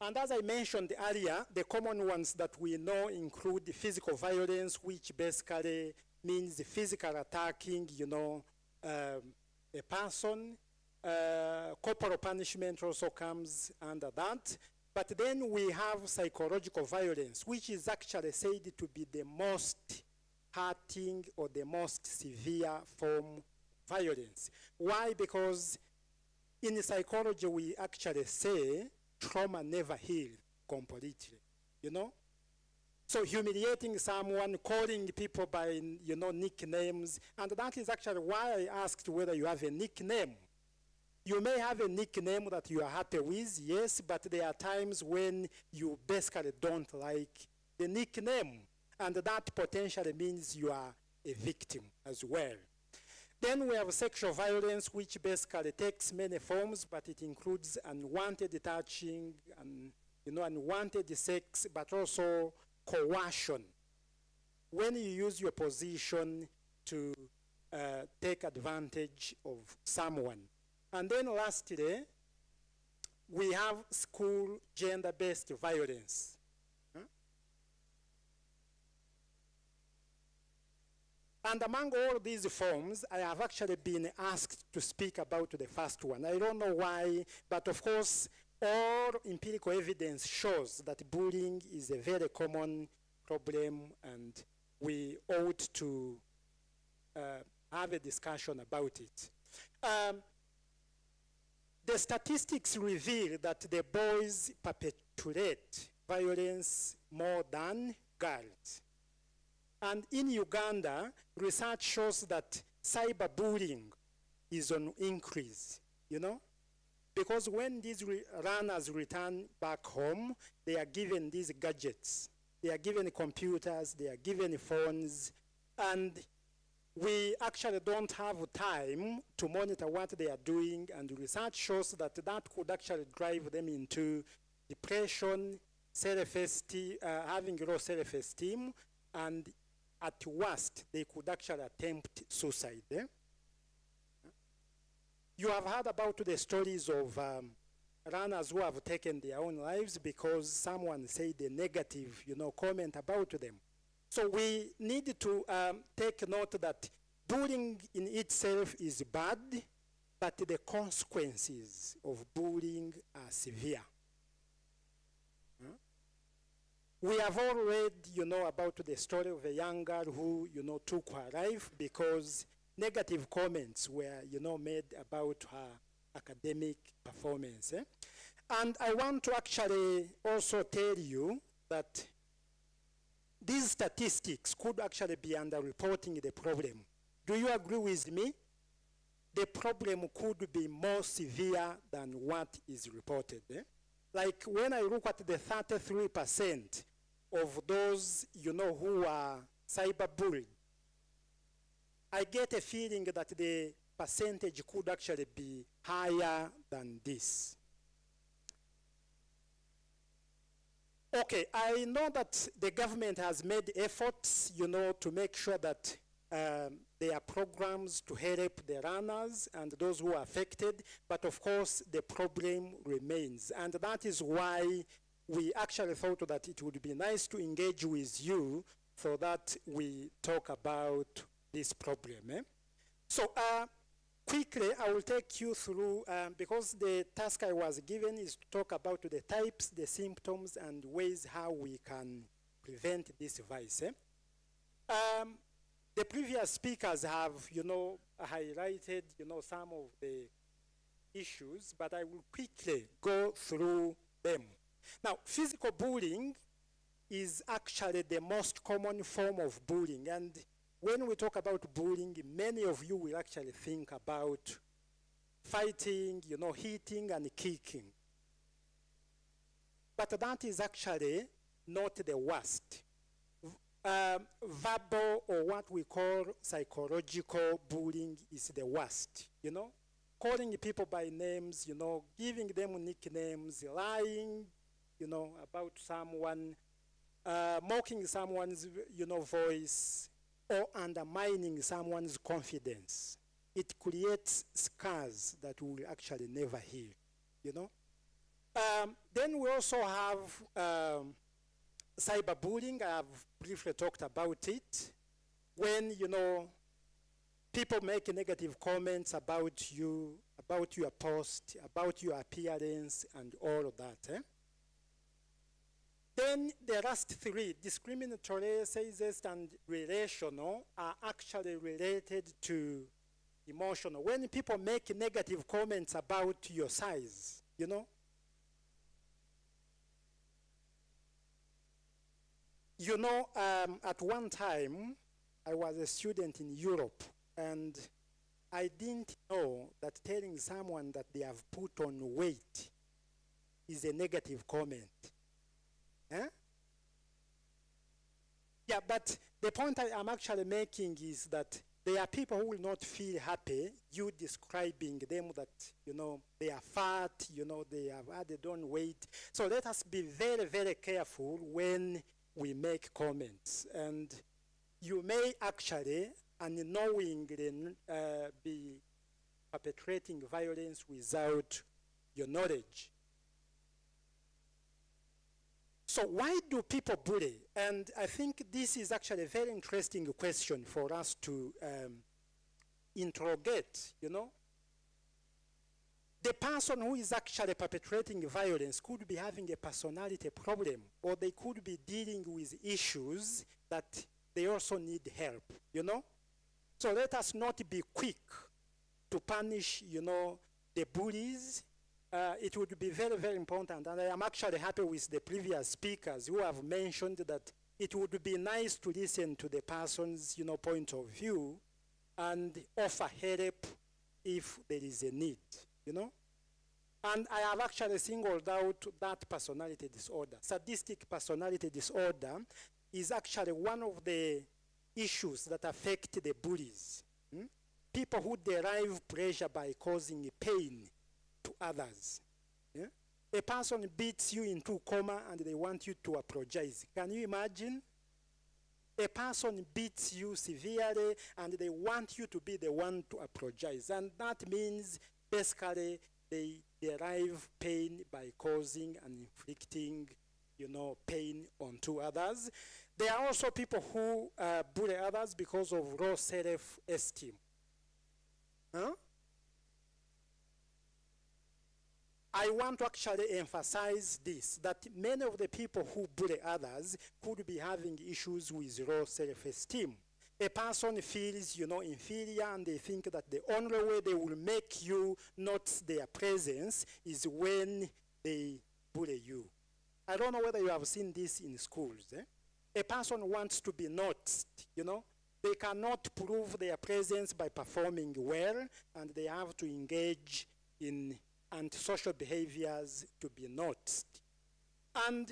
And as I mentioned earlier, the common ones that we know include the physical violence, which basically means the physical attacking, a person. Corporal punishment also comes under that. But then we have psychological violence, which is actually said to be the most hurting or the most severe form of violence. Why? Because in psychology, we actually say trauma never heals completely, So humiliating someone, calling people by, nicknames, and that is actually why I asked whether you have a nickname. You may have a nickname that you are happy with, yes, but there are times when you basically don't like the nickname, and that potentially means you are a victim as well. Then we have sexual violence, which basically takes many forms, but it includes unwanted touching and unwanted sex, but also coercion. When you use your position to take advantage of someone. And then lastly, we have school gender-based violence. And among all these forms, I have actually been asked to speak about the first one. I don't know why, but of course, all empirical evidence shows that bullying is a very common problem, and we ought to have a discussion about it. The statistics reveal that the boys perpetrate violence more than girls. And in Uganda, research shows that cyberbullying is on increase, Because when these runners return back home, they are given these gadgets. They are given computers, they are given phones, and we actually don't have time to monitor what they are doing, and research shows that that could actually drive them into depression, self-esteem, having low self-esteem, and at worst, they could actually attempt suicide. You have heard about the stories of runners who have taken their own lives because someone said a negative, comment about them. So we need to take note that bullying in itself is bad, but the consequences of bullying are severe. We have all read, about the story of a young girl who, took her life because negative comments were, made about her academic performance. And I want to actually also tell you that these statistics could actually be underreporting the problem. Do you agree with me? The problem could be more severe than what is reported. Like when I look at the 33% of those, who are cyberbullied, I get a feeling that the percentage could actually be higher than this. Okay, I know that the government has made efforts, to make sure that there are programs to help the runners and those who are affected, but of course the problem remains. And that is why we actually thought that it would be nice to engage with you so that we talk about this problem. So quickly, I will take you through, because the task I was given is to talk about the types, the symptoms, and ways how we can prevent this vice. The previous speakers have, highlighted, some of the issues, but I will quickly go through them. Now, physical bullying is actually the most common form of bullying, and when we talk about bullying, many of you will actually think about fighting, hitting and kicking. But that is actually not the worst. Verbal or what we call psychological bullying is the worst, calling people by names, giving them nicknames, lying, about someone, mocking someone's, voice, or undermining someone's confidence. It creates scars that we will actually never heal, Then we also have cyberbullying. I have briefly talked about it. When, people make negative comments about you, about your post, about your appearance, and all of that. Then the last three, discriminatory, sexist, and relational, are actually related to emotional. When people make negative comments about your size, at one time, I was a student in Europe, and I didn't know that telling someone that they have put on weight is a negative comment. Yeah, but the point I am actually making is that there are people who will not feel happy you describing them that, they are fat, they have added on weight. So let us be very, very careful when we make comments. And you may actually unknowingly be perpetrating violence without your knowledge. So why do people bully? And I think this is actually a very interesting question for us to interrogate, The person who is actually perpetrating violence could be having a personality problem, or they could be dealing with issues that they also need help, So let us not be quick to punish, the bullies. It would be very, very important, and I am actually happy with the previous speakers who have mentioned that it would be nice to listen to the person's, point of view and offer help if there is a need, And I have actually singled out that personality disorder. Sadistic personality disorder is actually one of the issues that affect the bullies. People who derive pleasure by causing pain to others. Yeah? A person beats you into coma and they want you to apologize. Can you imagine? A person beats you severely and they want you to be the one to apologize. And that means basically they derive pain by causing and inflicting, pain onto others. There are also people who bully others because of low self-esteem. Huh? I want to actually emphasize this, that many of the people who bully others could be having issues with low self-esteem. A person feels, inferior, and they think that the only way they will make you notice their presence is when they bully you. I don't know whether you have seen this in schools. A person wants to be noticed, They cannot prove their presence by performing well, and they have to engage in antisocial behaviors to be noticed. And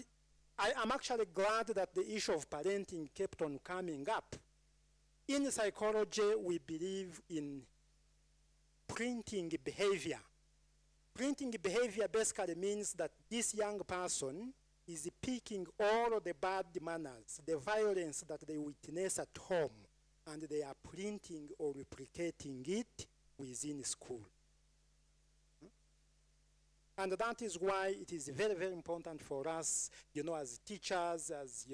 I am actually glad that the issue of parenting kept on coming up. In psychology, we believe in printing behavior. Printing behavior basically means that this young person is picking all of the bad manners, the violence that they witness at home, and they are printing or replicating it within school. And that is why it is very, very important for us, as teachers, as,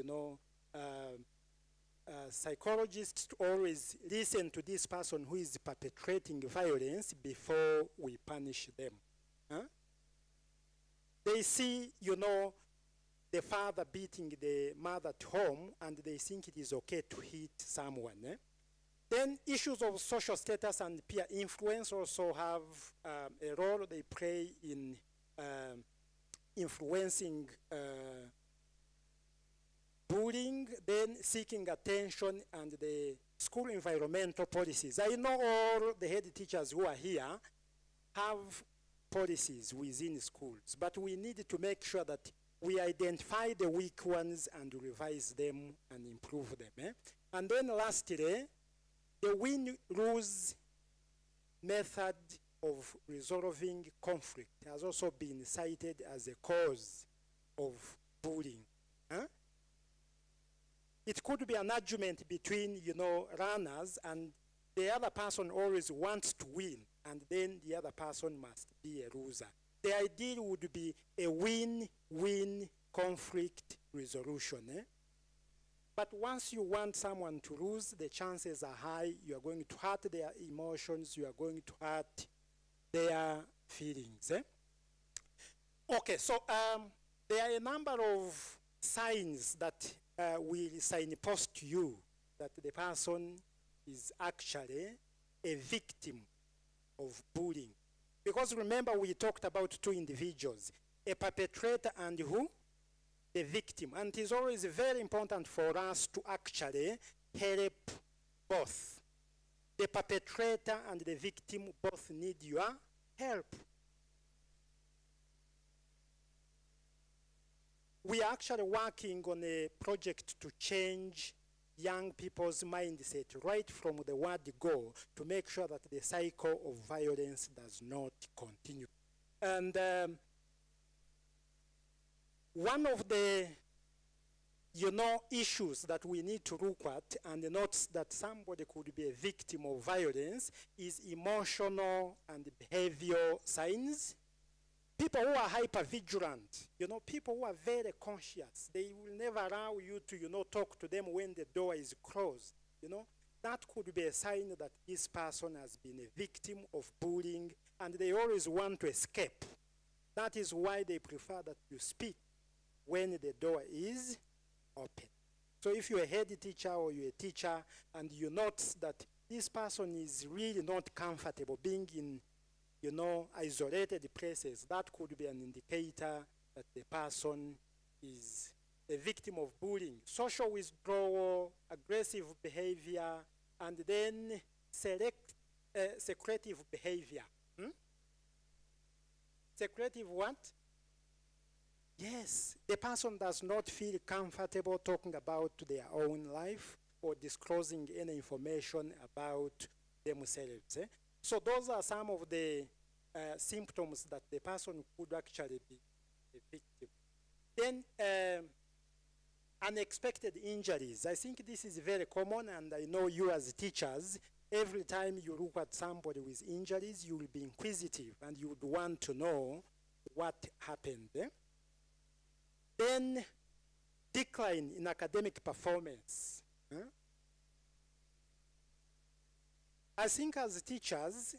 psychologists, to always listen to this person who is perpetrating violence before we punish them. They see, the father beating the mother at home, and they think it is okay to hit someone. Then issues of social status and peer influence also have a role they play in influencing bullying, then seeking attention, and the school environmental policies. I know all the head teachers who are here have policies within schools, but we need to make sure that we identify the weak ones and revise them and improve them. And then lastly, the win-lose method of resolving conflict has also been cited as a cause of bullying. It could be an argument between, runners, and the other person always wants to win, and then the other person must be a loser. The ideal would be a win-win conflict resolution. But once you want someone to lose, the chances are high you are going to hurt their emotions, you are going to hurt their feelings. Okay, so there are a number of signs that will signpost to you that the person is actually a victim of bullying. Because remember, we talked about two individuals, a perpetrator and who? The victim. And it is always very important for us to actually help both. The perpetrator and the victim both need your help. We are actually working on a project to change young people's mindset right from the word go, to make sure that the cycle of violence does not continue. And one of the issues that we need to look at and notice that somebody could be a victim of violence is emotional and behavioral signs. People who are hyper-vigilant, people who are very conscious, they will never allow you to, talk to them when the door is closed, That could be a sign that this person has been a victim of bullying, and they always want to escape. That is why they prefer that you speak when the door is open. So if you're a head teacher or you're a teacher and you notice that this person is really not comfortable being in isolated places, that could be an indicator that the person is a victim of bullying. Social withdrawal, aggressive behavior, and then secretive behavior. Secretive what? Yes, the person does not feel comfortable talking about their own life or disclosing any information about themselves. So those are some of the symptoms that the person could actually be a victim. Then unexpected injuries. I think this is very common, and I know you as teachers, every time you look at somebody with injuries, you will be inquisitive and you would want to know what happened. Then decline in academic performance. I think as teachers,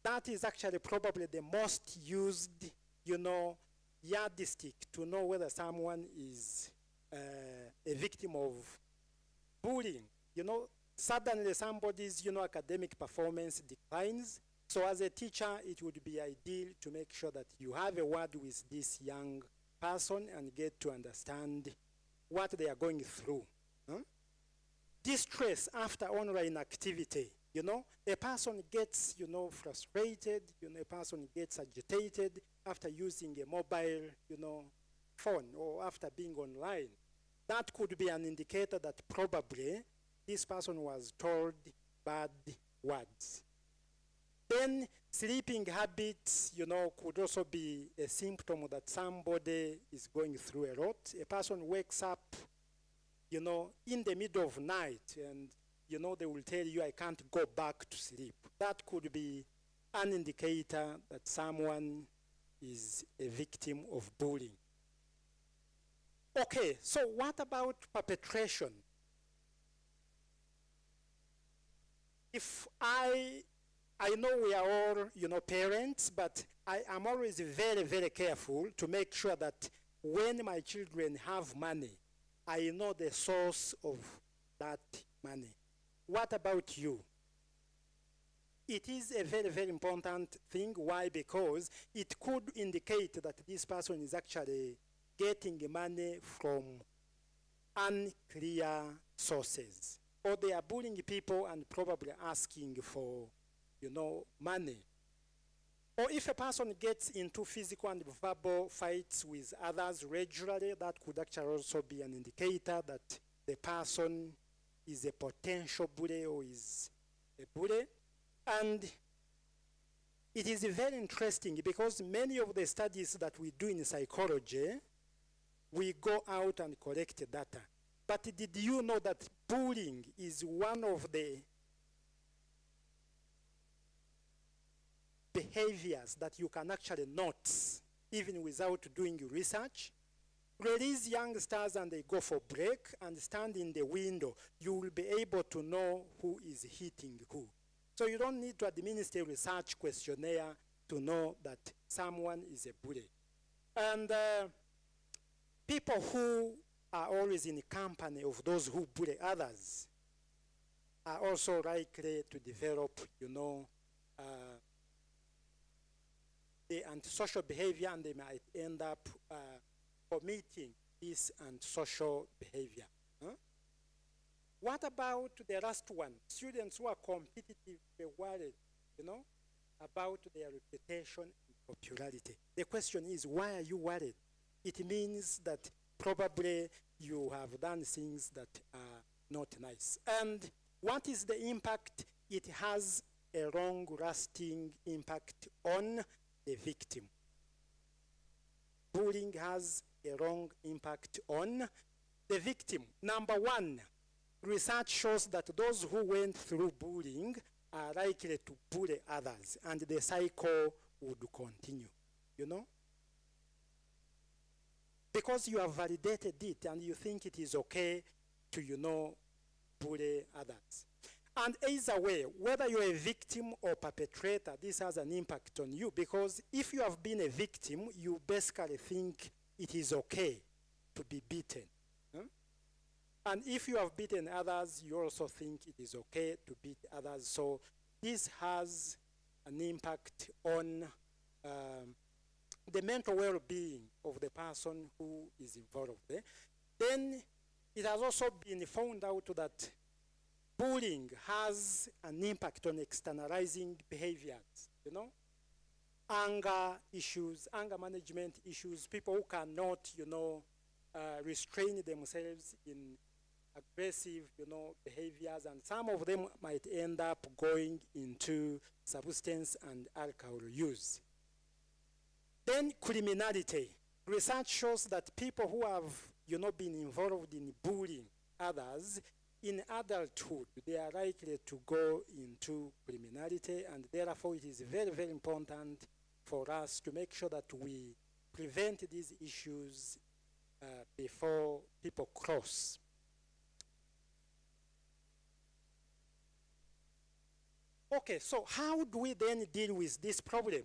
that is actually probably the most used yardstick to know whether someone is a victim of bullying. Suddenly somebody's, academic performance declines. So as a teacher, it would be ideal to make sure that you have a word with this young person and get to understand what they are going through. Distress after online activity. A person gets, frustrated, a person gets agitated after using a mobile, phone or after being online. That could be an indicator that probably this person was told bad words. Then sleeping habits, could also be a symptom that somebody is going through a lot. A person wakes up, in the middle of night and, they will tell you, I can't go back to sleep. That could be an indicator that someone is a victim of bullying. Okay, so what about perpetration? If I know we are all, parents, but I am always very, very careful to make sure that when my children have money, I know the source of that money. What about you? It is a very, very important thing. Why? Because it could indicate that this person is actually getting money from unclear sources. Or they are bullying people and probably asking for, money. Or if a person gets into physical and verbal fights with others regularly, that could actually also be an indicator that the person is a potential bully or is a bully. And it is very interesting because many of the studies that we do in psychology, we go out and collect data. But did you know that bullying is one of the behaviors that you can actually note even without doing research? Release youngsters and they go for break and stand in the window. You will be able to know who is hitting who. So you don't need to administer a research questionnaire to know that someone is a bully. And people who are always in the company of those who bully others are also likely to develop, the antisocial behavior, and they might end up committing this antisocial behavior. What about the last one? Students who are competitive, worried, about their reputation and popularity. The question is, why are you worried? It means that probably you have done things that are not nice. And what is the impact? It has a long-lasting impact on the victim. Bullying has a long impact on the victim. Number one, research shows that those who went through bullying are likely to bully others, and the cycle would continue, Because you have validated it and you think it is okay to, bully others. And either way, whether you're a victim or perpetrator, this has an impact on you, because if you have been a victim, you basically think it is okay to be beaten. And if you have beaten others, you also think it is okay to beat others. So this has an impact on the mental well-being of the person who is involved there. Then it has also been found out that bullying has an impact on externalizing behaviors, anger issues, anger management issues, people who cannot, restrain themselves in aggressive, behaviors, and some of them might end up going into substance and alcohol use. Then criminality. Research shows that people who have, been involved in bullying others in adulthood, they are likely to go into criminality, and therefore it is very, very important for us to make sure that we prevent these issues before people cross. Okay, so how do we then deal with this problem?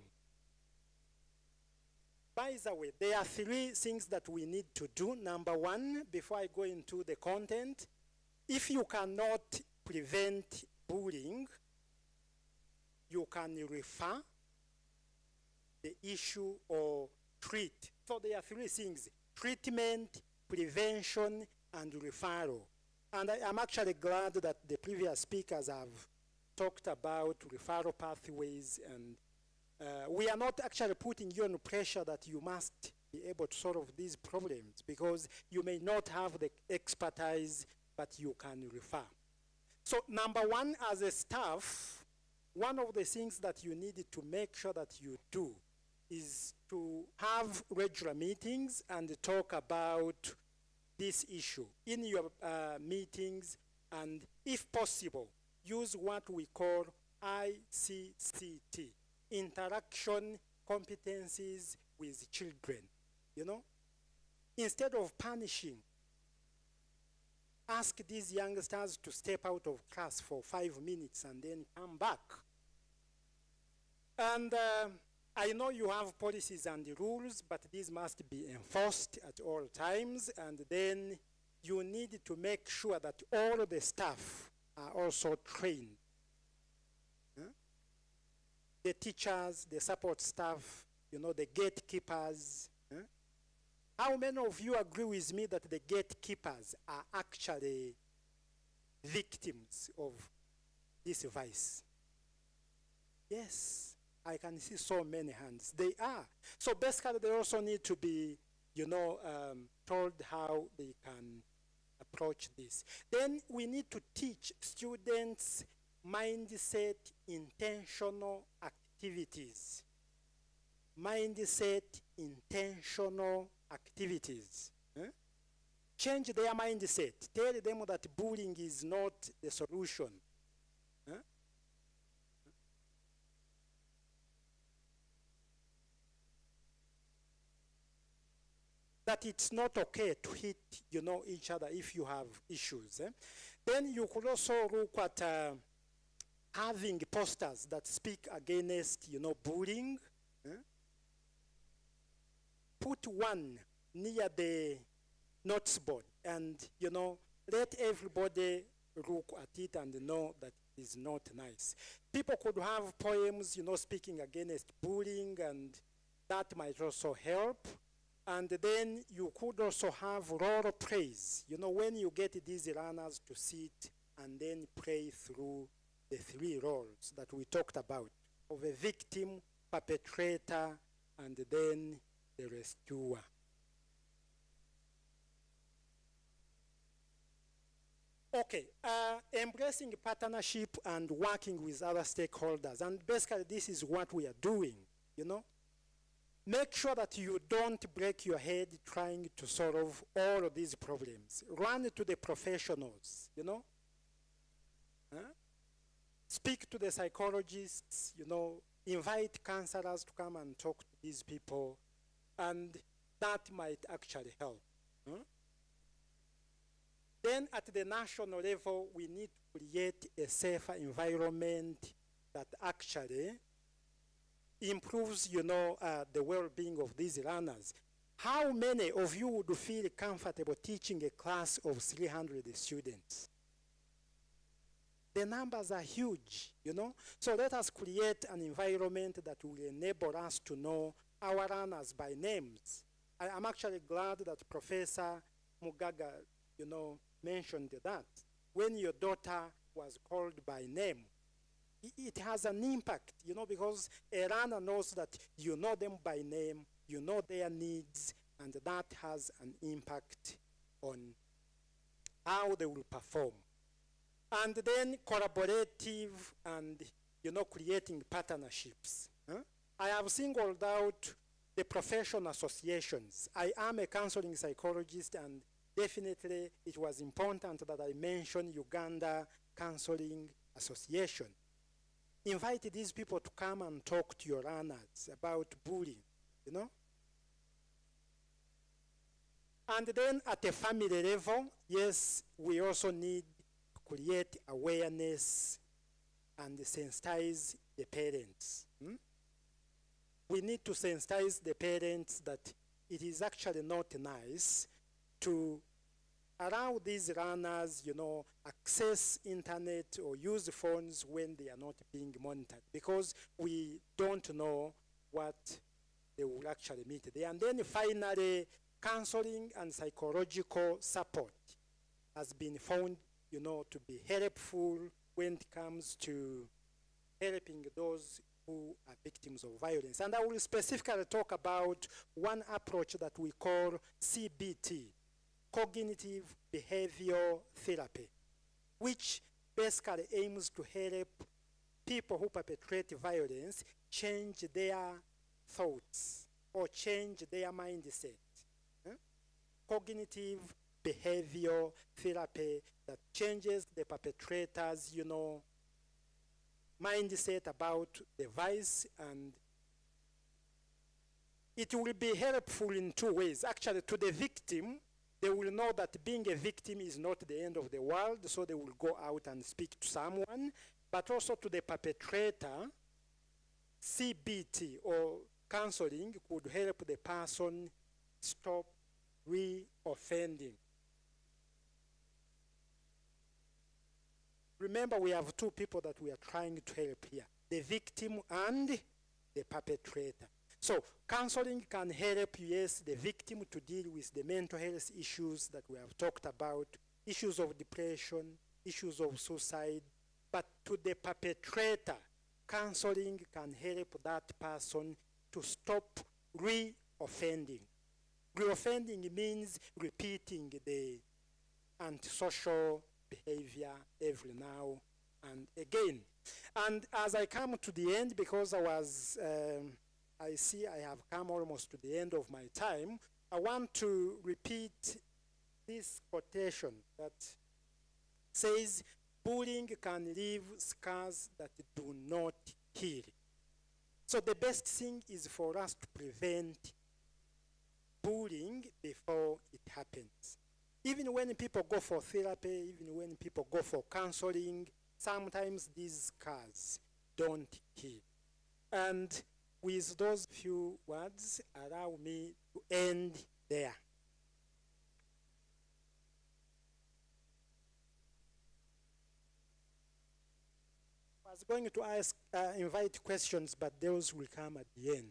By the way, there are 3 things that we need to do. Number 1, before I go into the content, if you cannot prevent bullying, you can refer the issue or treat. So there are 3 things: treatment, prevention, and referral. And I'm actually glad that the previous speakers have talked about referral pathways, and we are not actually putting you under pressure that you must be able to solve these problems, because you may not have the expertise, but you can refer. So number 1, as a staff, one of the things that you need to make sure that you do is to have regular meetings and talk about this issue in your meetings, and if possible, use what we call ICCT, interaction competencies with children, you know? Instead of punishing, ask these youngsters to step out of class for 5 minutes and then come back. And I know you have policies and rules, but these must be enforced at all times, and then you need to make sure that all the staff are also trained. The teachers, the support staff, you know, the gatekeepers. How many of you agree with me that the gatekeepers are actually victims of this vice? Yes, I can see so many hands. They are. So basically, they also need to be, you know, told how they can approach this. Then we need to teach students mindset intentional activities. Mindset intentional activities. Change their mindset. Tell them that bullying is not the solution. That it's not okay to hit, you know, each other if you have issues. Then you could also look at having posters that speak against, you know, bullying. Put one near the notes board and, you know, let everybody look at it and know that it is not nice. People could have poems, you know, speaking against bullying, and that might also help. And then you could also have role plays. You know, when you get these learners to sit and then play through the 3 roles that we talked about, of a victim, perpetrator, and then the rescuer. Okay, embracing partnership and working with other stakeholders. And basically, this is what we are doing, you know. Make sure that you don't break your head trying to solve all of these problems. Run to the professionals, you know. Speak to the psychologists, you know. Invite counselors to come and talk to these people, and that might actually help. Then at the national level, we need to create a safer environment that actually improves, you know, the well-being of these learners. How many of you would feel comfortable teaching a class of 300 students? The numbers are huge, you know. So let us create an environment that will enable us to know our learners by names. I'm actually glad that Professor Mugaga, you know, mentioned that. When your daughter was called by name, it has an impact, you know, because a learner knows that you know them by name, you know their needs, and that has an impact on how they will perform. And then collaborative and, you know, creating partnerships. I have singled out the professional associations. I am a counseling psychologist, and definitely it was important that I mention Uganda Counseling Association. Invite these people to come and talk to your learners about bullying, you know. And then at a family level, yes, we also need to create awareness and sensitize the parents. we need to sensitize the parents that it is actually not nice to allow these learners, access internet or use phones when they are not being monitored, because we don't know what they will actually meet there. And then finally, counseling and psychological support has been found, to be helpful when it comes to helping those who are victims of violence. And I will specifically talk about one approach that we call CBT, cognitive behavioral therapy, which basically aims to help people who perpetrate violence change their thoughts or change their mindset. Cognitive behavioral therapy that changes the perpetrators, mindset about the vice, and it will be helpful in two ways. Actually, to the victim, they will know that being a victim is not the end of the world, so they will go out and speak to someone. But also to the perpetrator, CBT or counseling could help the person stop re-offending. Remember, we have two people that we are trying to help here, the victim and the perpetrator. So counseling can help, yes, the victim to deal with the mental health issues that we have talked about, issues of depression, issues of suicide. But to the perpetrator, counseling can help that person to stop re-offending. Re-offending means repeating the antisocial behavior every now and again. And as I come to the end, because I see I have come almost to the end of my time, I want to repeat this quotation that says, bullying can leave scars that do not heal. So the best thing is for us to prevent bullying before it happens. Even when people go for therapy, even when people go for counseling, sometimes these scars don't heal. And with those few words, allow me to end there. I was going to invite questions, but those will come at the end.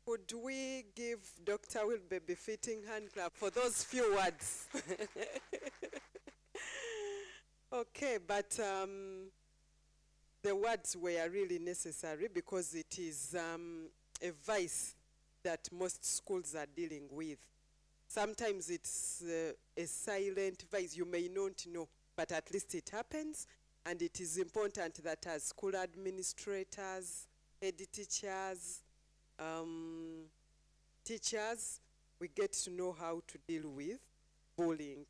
Could we give Dr. Wilbe a befitting hand clap for those few words? Okay, but the words were really necessary because it is a vice that most schools are dealing with. Sometimes it's a silent vice, you may not know, but at least it happens, and it is important that as school administrators, head teachers, teachers, we get to know how to deal with bullying.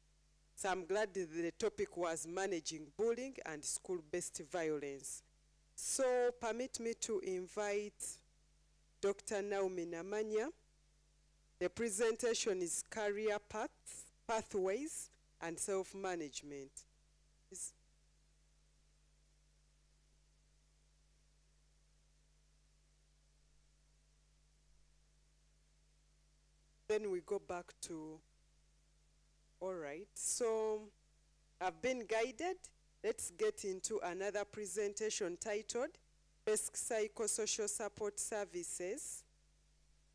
So I'm glad that the topic was managing bullying and school-based violence. So permit me to invite Dr. Naomi Namanya. The presentation is career pathways and self-management. Then we go back to, all right, so I've been guided. Let's get into another presentation titled Basic Psychosocial Support Services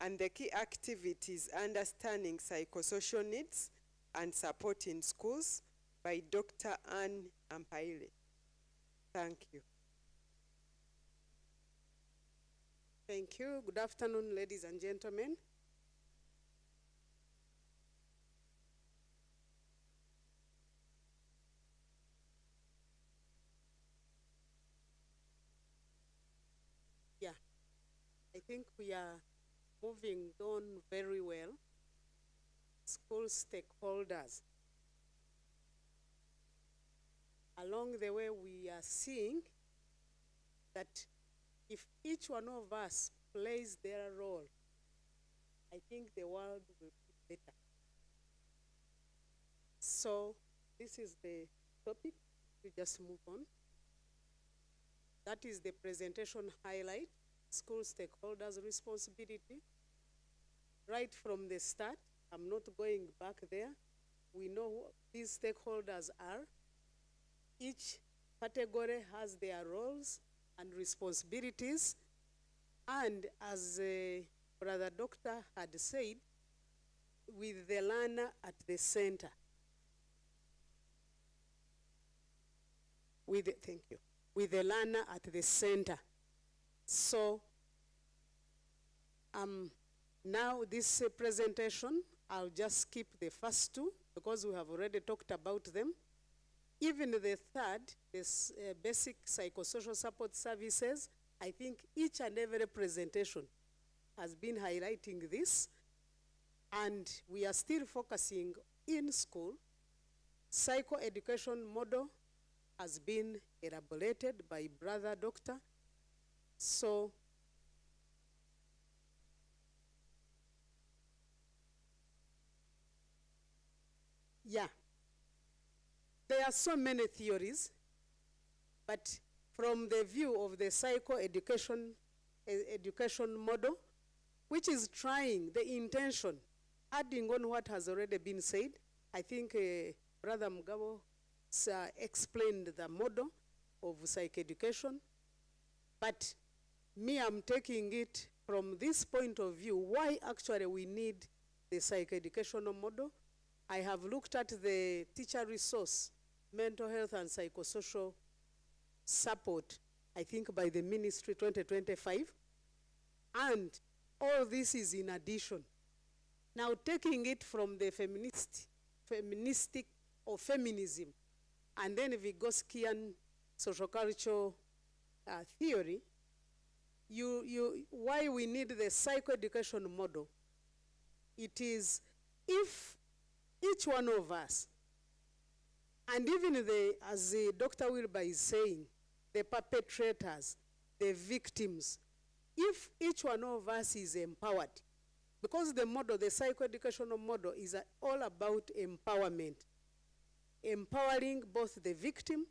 and the Key Activities Understanding Psychosocial Needs and Support in Schools by Dr. Anne Ampaile. Thank you. Thank you. Good afternoon, ladies and gentlemen. Yeah, I think we are moving on very well. School stakeholders. Along the way, we are seeing that if each one of us plays their role, I think the world will be better. So this is the topic, you just move on. That is the presentation highlight, school stakeholders' responsibility. Right from the start, I'm not going back there. We know who these stakeholders are. Each category has their roles and responsibilities. And as Brother Doctor had said, with the learner at the center. Thank you. With the learner at the center. So now this presentation, I'll just skip the first two because we have already talked about them. Even the third, this basic psychosocial support services, I think each and every presentation has been highlighting this, and we are still focusing in school. Psychoeducation model has been elaborated by Brother Doctor. So yeah, there are so many theories, but from the view of the psychoeducation education model, which is trying the intention, adding on what has already been said, I think Brother Mugabo explained the model of psychoeducation, but me, I'm taking it from this point of view, why actually we need the psychoeducational model. I have looked at the teacher resource, mental health and psychosocial support, I think by the ministry 2025, and all this is in addition. Now taking it from the feministic or feminism, and then Vygotsky social cultural theory, why we need the psychoeducation model, it is if each one of us, and even as Dr. Wilbur is saying, the perpetrators, the victims, if each one of us is empowered, because the model, the psychoeducational model is all about empowerment, empowering both the victim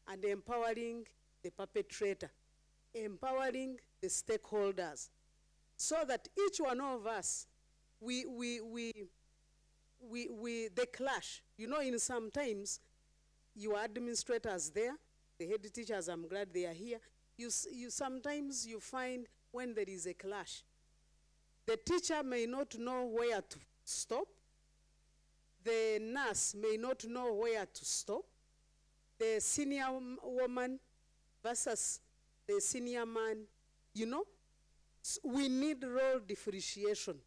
and empowering the perpetrator, empowering the stakeholders, so that each one of us, the clash, you know, in sometimes your administrators there, the head teachers, I'm glad they are here, sometimes you find when there is a clash, the teacher may not know where to stop, the nurse may not know where to stop, the senior woman versus the senior man, you know. We need role differentiation.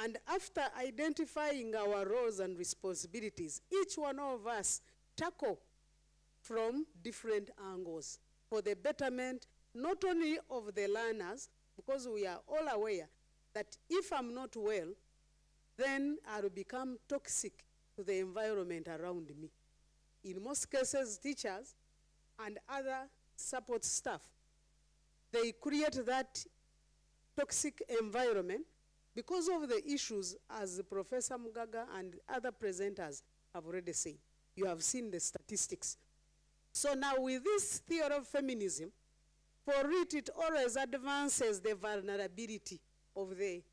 And after identifying our roles and responsibilities, each one of us tackle from different angles for the betterment not only of the learners, because we are all aware that if I'm not well, then I'll become toxic to the environment around me. In most cases, teachers and other support staff, they create that toxic environment because of the issues, as Professor Mugaga and other presenters have already said. You have seen the statistics. So now with this theory of feminism, for it always advances the vulnerability of the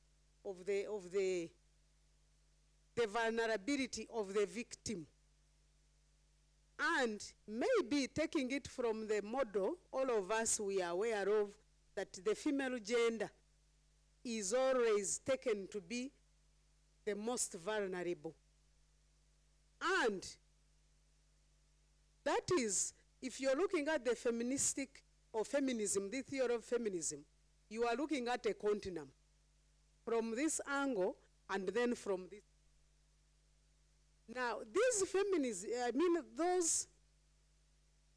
vulnerability of the victim. And maybe taking it from the model, all of us we are aware of that the female gender is always taken to be the most vulnerable. And that is, if you're looking at the feministic or feminism, the theory of feminism, you are looking at a continuum from this angle and then from this. Now, these feminists, I mean, those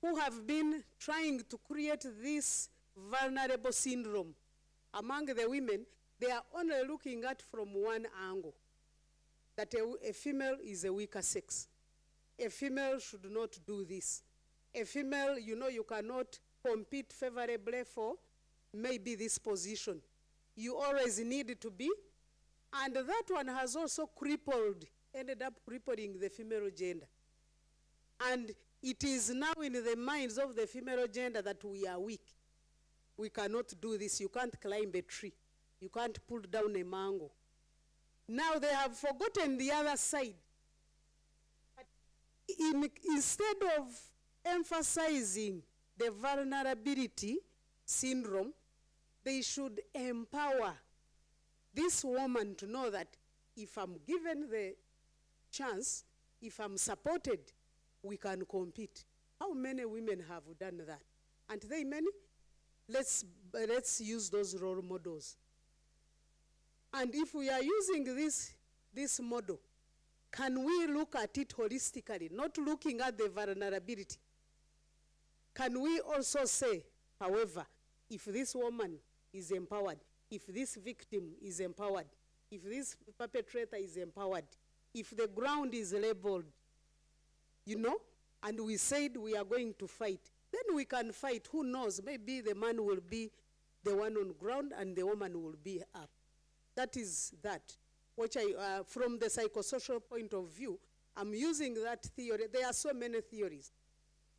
who have been trying to create this vulnerable syndrome among the women, they are only looking at from one angle, that a female is a weaker sex. A female should not do this. A female, you know, you cannot compete favorably for maybe this position. You always need to be. And that one has also ended up crippling the female gender. And It is now in the minds of the female gender that we are weak. We cannot do this. You can't climb a tree. You can't pull down a mango. Now they have forgotten the other side. Instead of emphasizing the vulnerability syndrome, they should empower this woman to know that if I'm given the chance, if I'm supported, we can compete. How many women have done that? Aren't they many? Let's use those role models. And if we are using this model, can we look at it holistically, not looking at the vulnerability? Can we also say, however, if this woman is empowered, if this victim is empowered, if this perpetrator is empowered, if the ground is labeled, you know, and we said we are going to fight, then we can fight. Who knows? Maybe the man will be the one on ground and the woman will be up. That is that. Which I, from the psychosocial point of view, I'm using that theory. There are so many theories,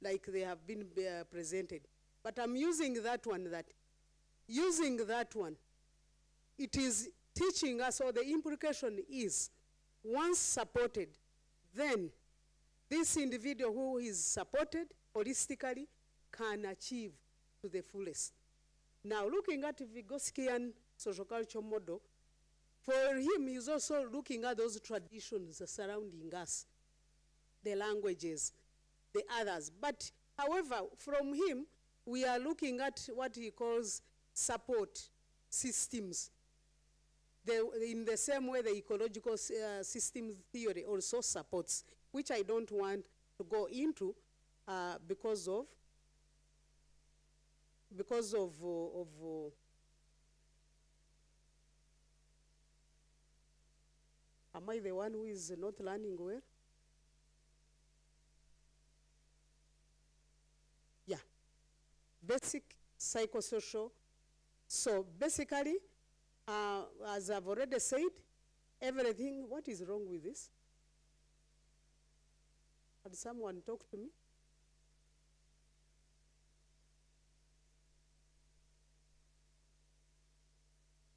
like they have been presented. But I'm using that one, it is teaching us, or the implication is, once supported, then this individual who is supported holistically can achieve to the fullest. Now, looking at Vygotsky's social cultural model, for him, he's also looking at those traditions surrounding us, the languages, the others. But, however, from him, we are looking at what he calls support systems. In the same way, the ecological systems theory also supports, which I don't want to go into because of am I the one who is not learning well? Yeah. Basic psychosocial. So basically, as I've already said, everything, what is wrong with this? Had someone talk to me?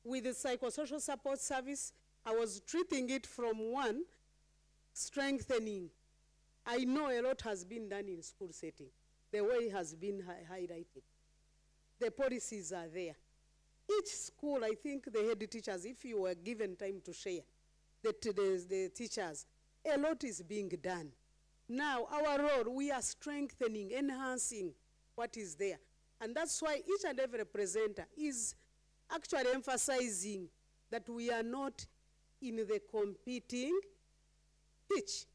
With the psychosocial support service, I was treating it from one, strengthening. I know a lot has been done in school setting. The way has been highlighted. The policies are there. Each school, I think the head teachers, if you were given time to share, the teachers, a lot is being done. Now, our role, we are strengthening, enhancing what is there. And that's why each and every presenter is actually emphasizing that we are not in the competing pitch.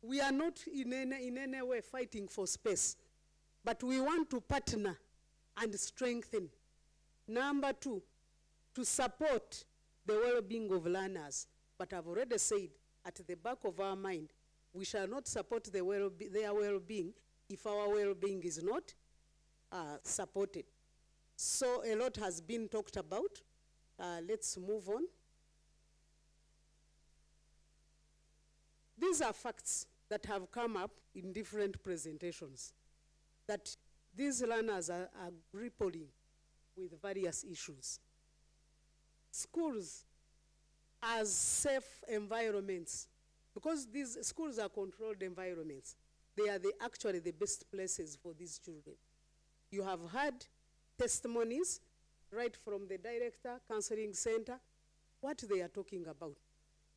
We are not in any way fighting for space, but we want to partner and strengthen. Number two, to support the well-being of learners. But I've already said, at the back of our mind, we shall not support their well-being if our well-being is not supported. So a lot has been talked about. Let's move on. These are facts that have come up in different presentations, that these learners are grappling with various issues. Schools as safe environments, because these schools are controlled environments, they are actually the best places for these children. You have heard testimonies right from the director, counseling center, what they are talking about.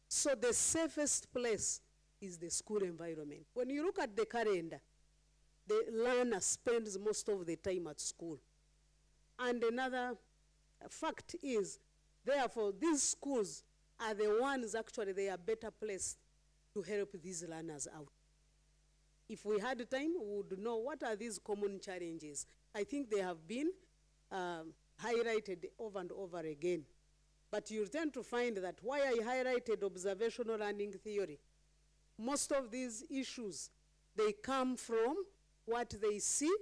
So the safest place is the school environment. When you look at the calendar, the learner spends most of the time at school. And another fact is, therefore, these schools are the ones actually, they are better placed to help these learners out. If we had time, we would know what are these common challenges. I think they have been highlighted over and over again. But you tend to find that why I highlighted observational learning theory, most of these issues, they come from what they see,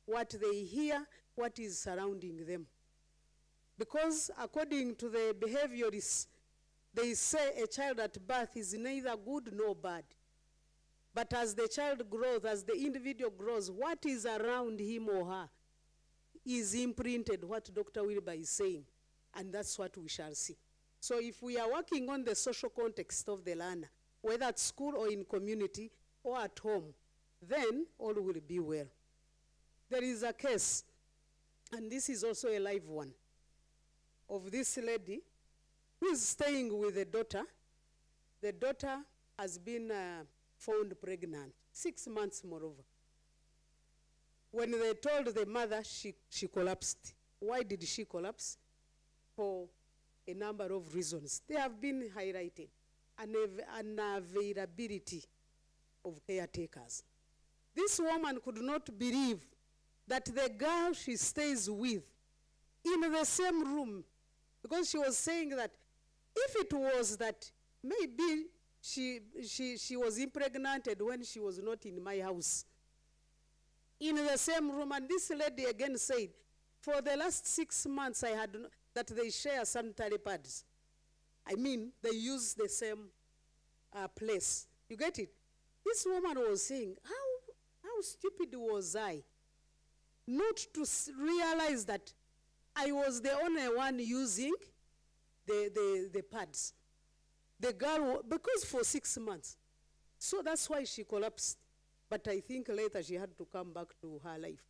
what they hear, what is surrounding them. Because according to the behaviorists, they say a child at birth is neither good nor bad. But as the child grows, as the individual grows, what is around him or her is imprinted, what Dr. Wilbur is saying, and that's what we shall see. So if we are working on the social context of the learner, whether at school or in community or at home, then all will be well. There is a case, and this is also a live one, of this lady who is staying with a daughter. The daughter has been found pregnant, 6 months moreover. When they told the mother, she collapsed. Why did she collapse? For a number of reasons. They have been highlighted. Unavailability of caretakers. This woman could not believe that the girl she stays with in the same room, because she was saying that if it was that maybe she was impregnated when she was not in my house, in the same room, and this lady again said, for the last 6 months I had that they share sanitary pads. I mean, they use the same place. You get it? This woman was saying, how stupid was I not to realize that I was the only one using the pads. The girl, because for 6 months. So that's why she collapsed. But I think later she had to come back to her life.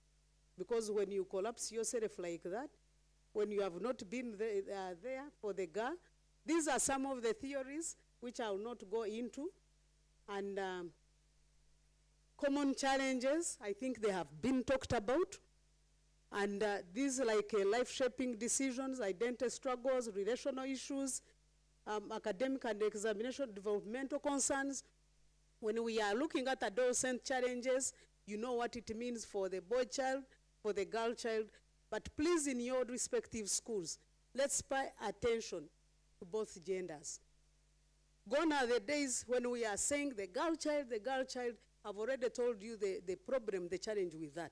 Because when you collapse yourself like that, when you have not been there for the girl, these are some of the theories which I will not go into. And common challenges, I think they have been talked about. And these like life-shaping decisions, identity struggles, relational issues, academic and examination, developmental concerns. When we are looking at adolescent challenges, you know what it means for the boy child, for the girl child. But please, in your respective schools, let's pay attention to both genders. Gone are the days when we are saying the girl child, I've already told you the problem, the challenge with that.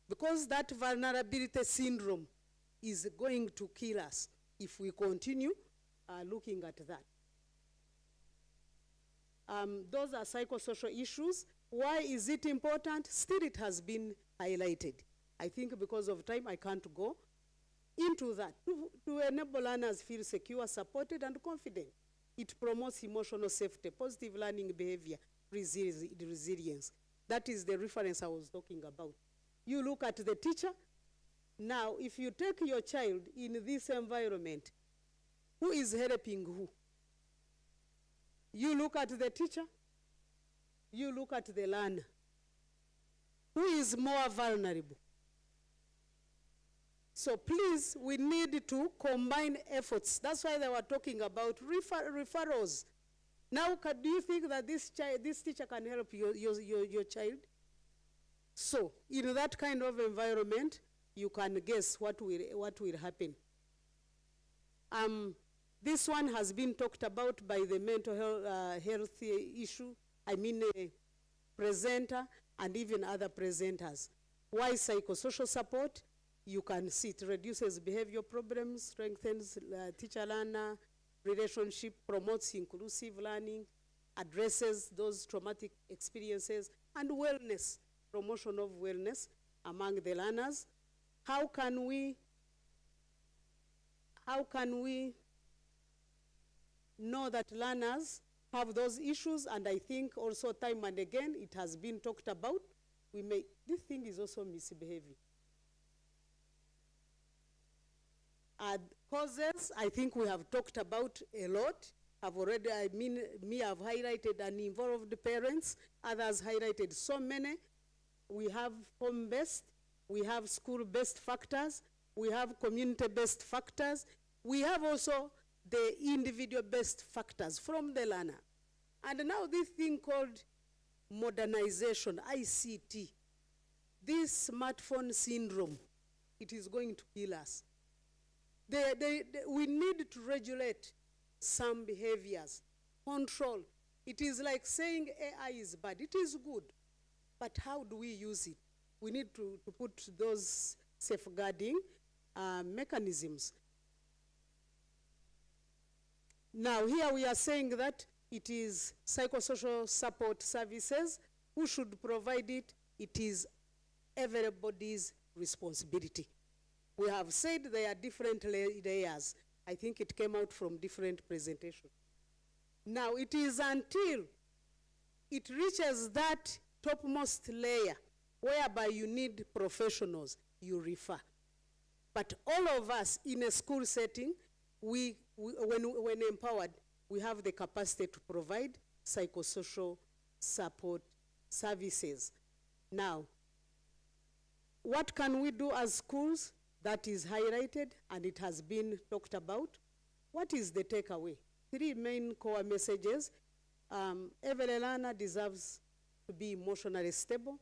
Because that vulnerability syndrome is going to kill us if we continue looking at that. Those are psychosocial issues. Why is it important? Still, it has been highlighted. I think because of time, I can't go into that. To enable learners feel secure, supported, and confident. It promotes emotional safety, positive learning behavior, resilience. That is the reference I was talking about. You look at the teacher. Now, if you take your child in this environment, who is helping who? You look at the teacher, you look at the learner. Who is more vulnerable? So please, we need to combine efforts. That's why they were talking about referrals. Now, do you think that this teacher can help your child? So, in that kind of environment, you can guess what will happen. This one has been talked about by the mental health issue, presenter, and even other presenters. Why psychosocial support? You can see it reduces behavioral problems, strengthens teacher-learner relationship, promotes inclusive learning, addresses those traumatic experiences, and wellness, promotion of wellness among the learners. How can we know that learners have those issues? And I think also time and again it has been talked about. This thing is also misbehaving. Causes, I think we have talked about a lot. I've already, I've highlighted and involved the parents. Others highlighted so many. We have home-based, we have school-based factors, we have community-based factors. We have also the individual-based factors from the learner. And now this thing called modernization, ICT, this smartphone syndrome, it is going to kill us. We need to regulate some behaviors, control. It is like saying AI is bad. It is good, but how do we use it? We need to put those safeguarding mechanisms. Now here we are saying that it is psychosocial support services. Who should provide it? It is everybody's responsibility. We have said there are different layers. I think it came out from different presentations. Now, it is until it reaches that topmost layer whereby you need professionals, you refer. But all of us in a school setting, when empowered, we have the capacity to provide psychosocial support services. Now, what can we do as schools? That is highlighted and it has been talked about. What is the takeaway? 3 main core messages. Every learner deserves to be emotionally stable.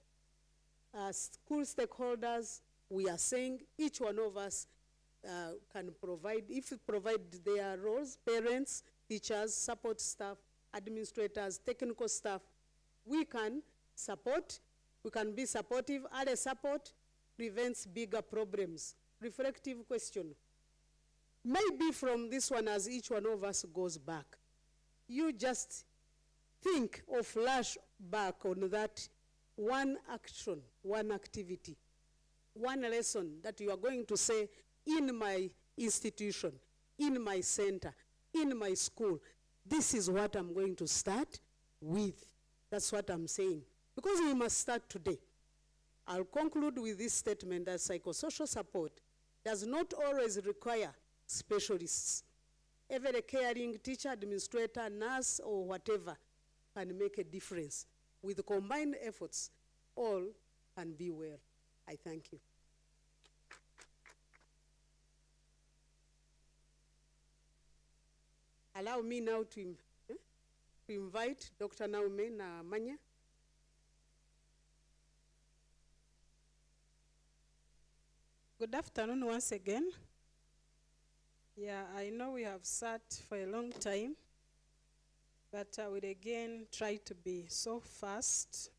As school stakeholders, we are saying each one of us can provide, if we provide their roles, parents, teachers, support staff, administrators, technical staff, we can support, we can be supportive. Early support prevents bigger problems. Reflective question. Maybe from this one, as each one of us goes back, you just think or flash back on that one action, one activity, one lesson that you are going to say in my institution, in my center, in my school. This is what I'm going to start with. That's what I'm saying. Because we must start today. I'll conclude with this statement that psychosocial support does not always require specialists. Every caring teacher, administrator, nurse, or whatever can make a difference. With combined efforts, all can be well. I thank you. Allow me now to invite Dr. Naume Manya. Good afternoon once again. Yeah, I know we have sat for a long time, but I will again try to be so fast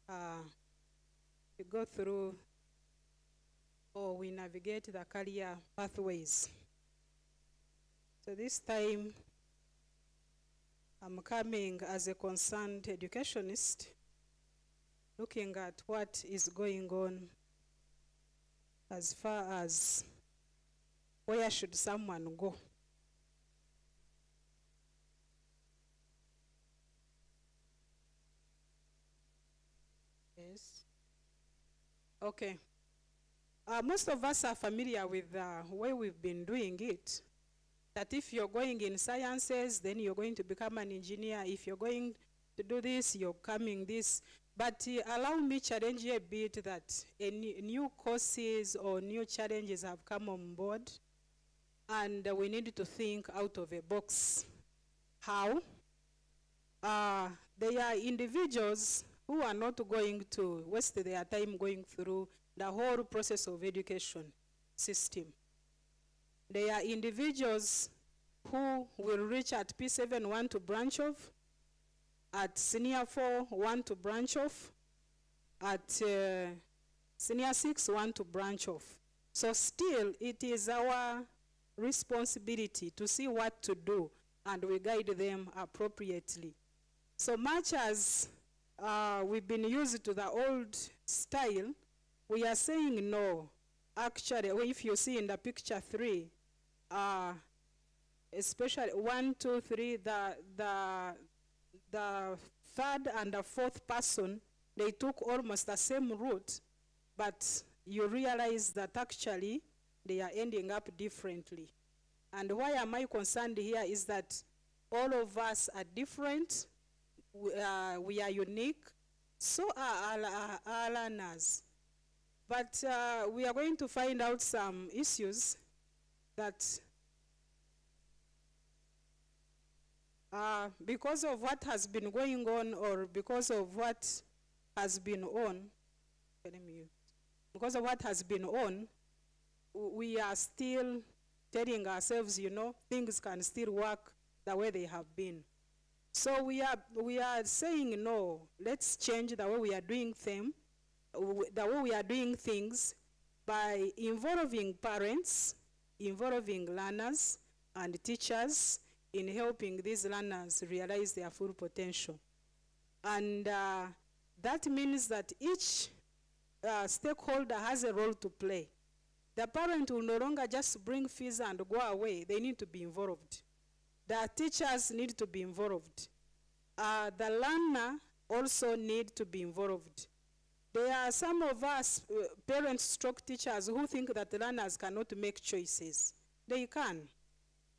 to go through or we navigate the career pathways. So this time, I'm coming as a concerned educationist, looking at what is going on as far as where should someone go. Yes. Okay. Most of us are familiar with the way we've been doing it. That if you're going in sciences, then you're going to become an engineer. If you're going to do this, you're coming this. But allow me challenge you a bit that new courses or new challenges have come on board, and we need to think out of a box. How? They are individuals who are not going to waste their time going through the whole process of education system. They are individuals who will reach at P7 want to branch off, at senior 4 want to branch off, at senior 6 want to branch off. So still it is our responsibility to see what to do, and we guide them appropriately. So much as we've been used to the old style, we are saying no. Actually, if you see in the picture 3, especially 1, 2, 3, the third and the fourth person, they took almost the same route, but you realize that actually they are ending up differently. And why am I concerned here is that all of us are different, we are unique, so are our learners. But we are going to find out some issues that because of what has been going on, or because of what has been on, because of what has been on, we are still telling ourselves, you know, things can still work the way they have been. So we are saying no, let's change the way we are doing things, by involving parents, involving learners and teachers, in helping these learners realize their full potential. And that means that each stakeholder has a role to play. The parent will no longer just bring fees and go away. They need to be involved. The teachers need to be involved. The learner also need to be involved. There are some of us, parents stroke teachers, who think that the learners cannot make choices. They can.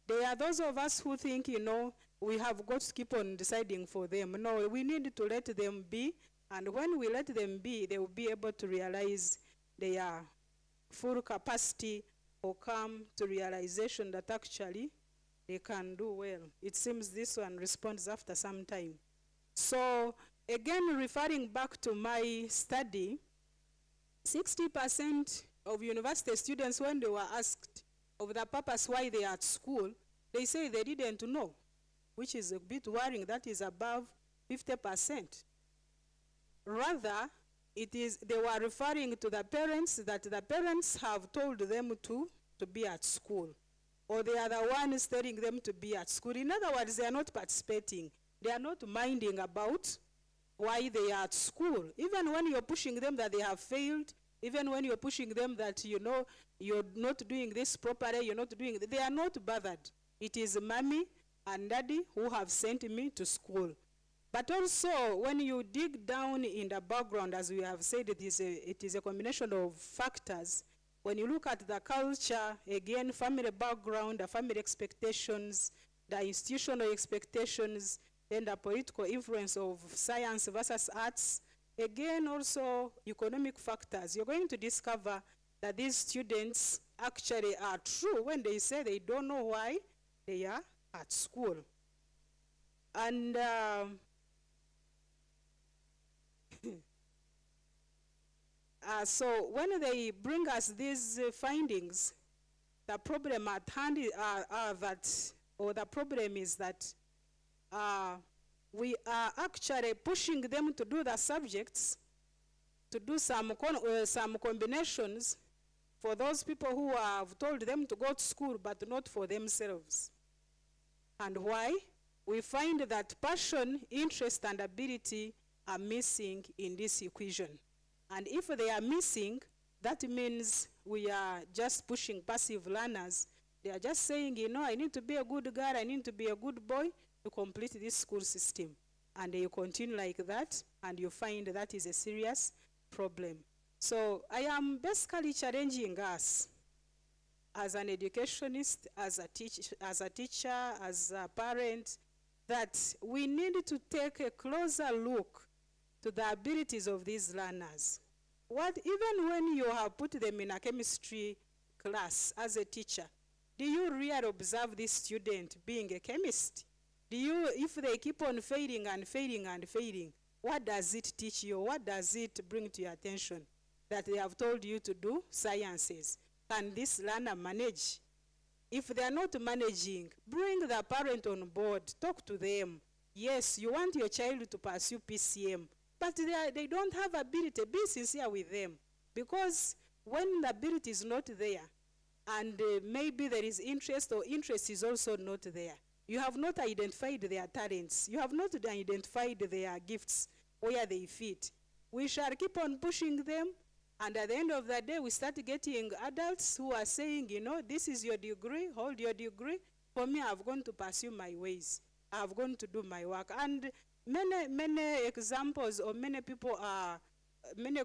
There are those of us who think, you know, we have got to keep on deciding for them. No, we need to let them be, and when we let them be, they will be able to realize their full capacity or come to realization that actually they can do well. It seems this one responds after some time. So again, referring back to my study, 60% of university students, when they were asked of the purpose why they are at school, they say they didn't know, which is a bit worrying. That is above 50%. Rather, they were referring to the parents, that the parents have told them to be at school, or they are the ones telling them to be at school. In other words, they are not participating. They are not minding about why they are at school. Even when you're pushing them that they have failed, even when you're pushing them that, you know, you're not doing this properly, you're not doing it, they are not bothered. It is mommy and daddy who have sent me to school. But also, when you dig down in the background, as we have said, it is a combination of factors. When you look at the culture, again, family background, the family expectations, the institutional expectations, and the political influence of science versus arts, again, also economic factors, you're going to discover that these students actually are true when they say they don't know why they are at school. And so when they bring us these findings, the problem at hand the problem is that we are actually pushing them to do the subjects, to do some combinations for those people who have told them to go to school, but not for themselves. And why? We find that passion, interest, and ability are missing in this equation. And if they are missing, that means we are just pushing passive learners. They are just saying, you know, I need to be a good girl, I need to be a good boy to complete this school system. And you continue like that, and you find that is a serious problem. So I am basically challenging us as an educationist, as a teacher, as a parent, that we need to take a closer look to the abilities of these learners. Even when you have put them in a chemistry class as a teacher, do you really observe this student being a chemist? If they keep on failing and failing and failing, what does it teach you? What does it bring to your attention? That they have told you to do sciences. Can this learner manage? If they are not managing, bring the parent on board, talk to them. Yes, you want your child to pursue PCM, but they don't have ability. Be sincere with them. Because when the ability is not there, and maybe there is interest, or interest is also not there, you have not identified their talents. You have not identified their gifts, where they fit. We shall keep on pushing them, and at the end of the day, we start getting adults who are saying, you know, this is your degree, hold your degree. For me, I've gone to pursue my ways. I've gone to do my work. And many examples, or many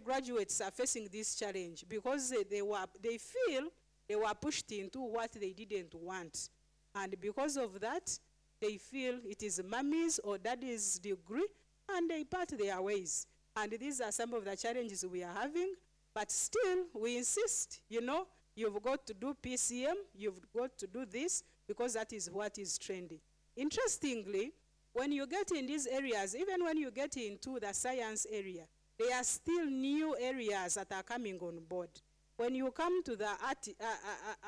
graduates are facing this challenge because they feel they were pushed into what they didn't want. And because of that, they feel it is mommy's or daddy's degree, and they part their ways. And these are some of the challenges we are having. But still, we insist, you know, you've got to do PCM, you've got to do this, because that is what is trendy. Interestingly, when you get in these areas, even when you get into the science area, there are still new areas that are coming on board. When you come to the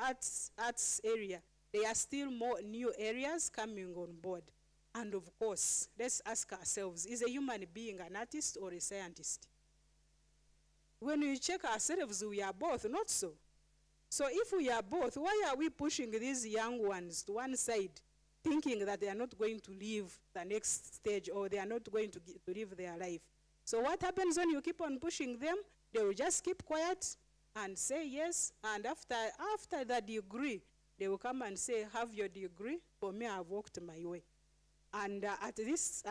arts area, there are still more new areas coming on board. And of course, let's ask ourselves, is a human being an artist or a scientist? When we check ourselves, we are both, not so. So if we are both, why are we pushing these young ones to one side thinking that they are not going to leave the next stage or they are not going to live their life. So what happens when you keep on pushing them? They will just keep quiet and say yes, and after the degree, they will come and say, have your degree, for me I've walked my way. And at this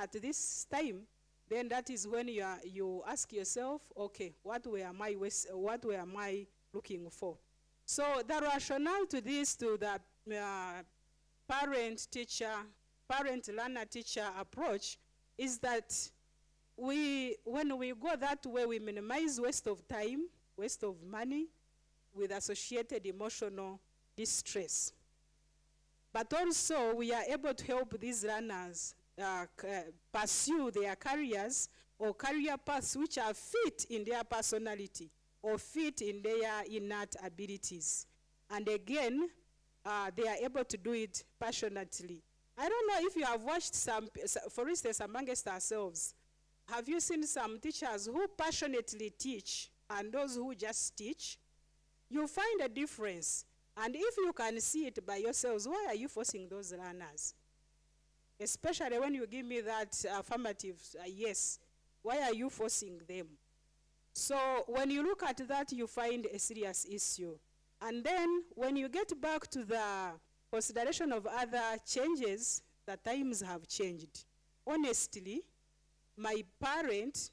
time, then that is when you ask yourself, okay, what were I looking for? So the rationale to this, to the parent-learner-teacher approach is that when we go that way, we minimize waste of time, waste of money, with associated emotional distress. But also, we are able to help these learners pursue their careers or career paths which are fit in their personality or fit in their innate abilities. And again, they are able to do it passionately. I don't know if you have watched some, for instance, amongst ourselves, have you seen some teachers who passionately teach and those who just teach? You find a difference. And if you can see it by yourselves, why are you forcing those learners? Especially when you give me that affirmative yes, why are you forcing them? So when you look at that, you find a serious issue. And then when you get back to the consideration of other changes, the times have changed. Honestly, my parent,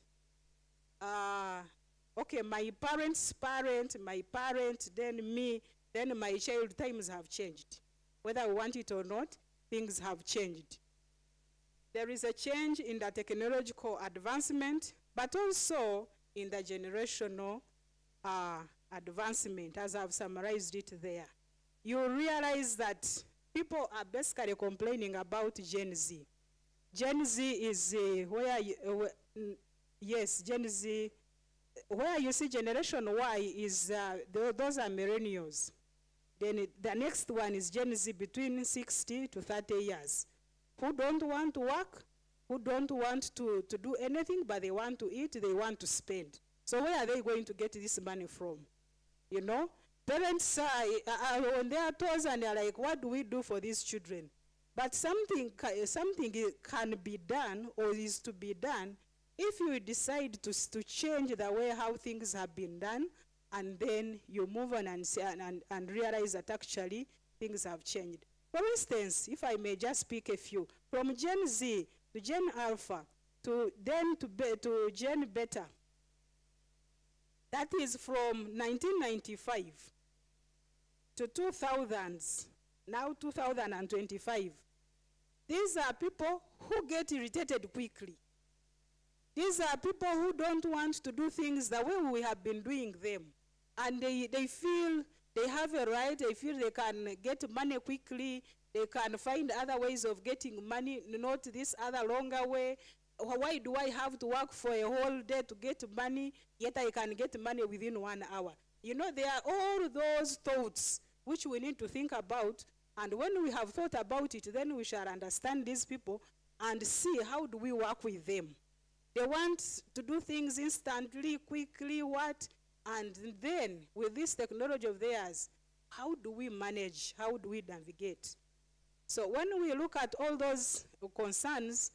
my parent's parent, my parent, then me, then my child, times have changed. Whether we want it or not, things have changed. There is a change in the technological advancement, but also in the generational advancement, as I've summarized it there. You realize that people are basically complaining about Gen Z. Gen Z is Gen Z, where you see Generation Y is, those are millennials. Then the next one is Gen Z between 60 to 30 years, who don't want to work, who don't want to do anything, but they want to eat, they want to spend. So where are they going to get this money from? You know, parents are on their toes and they're like, what do we do for these children? But something can be done or is to be done if you decide to change the way how things have been done, and then you move on and realize that actually things have changed. For instance, if I may just pick a few, from Gen Z to Gen Alpha to Gen Beta, that is from 1995 to 2000s, now 2025. These are people who get irritated quickly. These are people who don't want to do things the way we have been doing them. And they feel they have a right, they feel they can get money quickly, they can find other ways of getting money, not this other longer way. Why do I have to work for a whole day to get money, yet I can get money within 1 hour? You know, there are all those thoughts which we need to think about, and when we have thought about it, then we shall understand these people and see how do we work with them. They want to do things instantly, quickly, and then with this technology of theirs, how do we manage, how do we navigate? So when we look at all those concerns,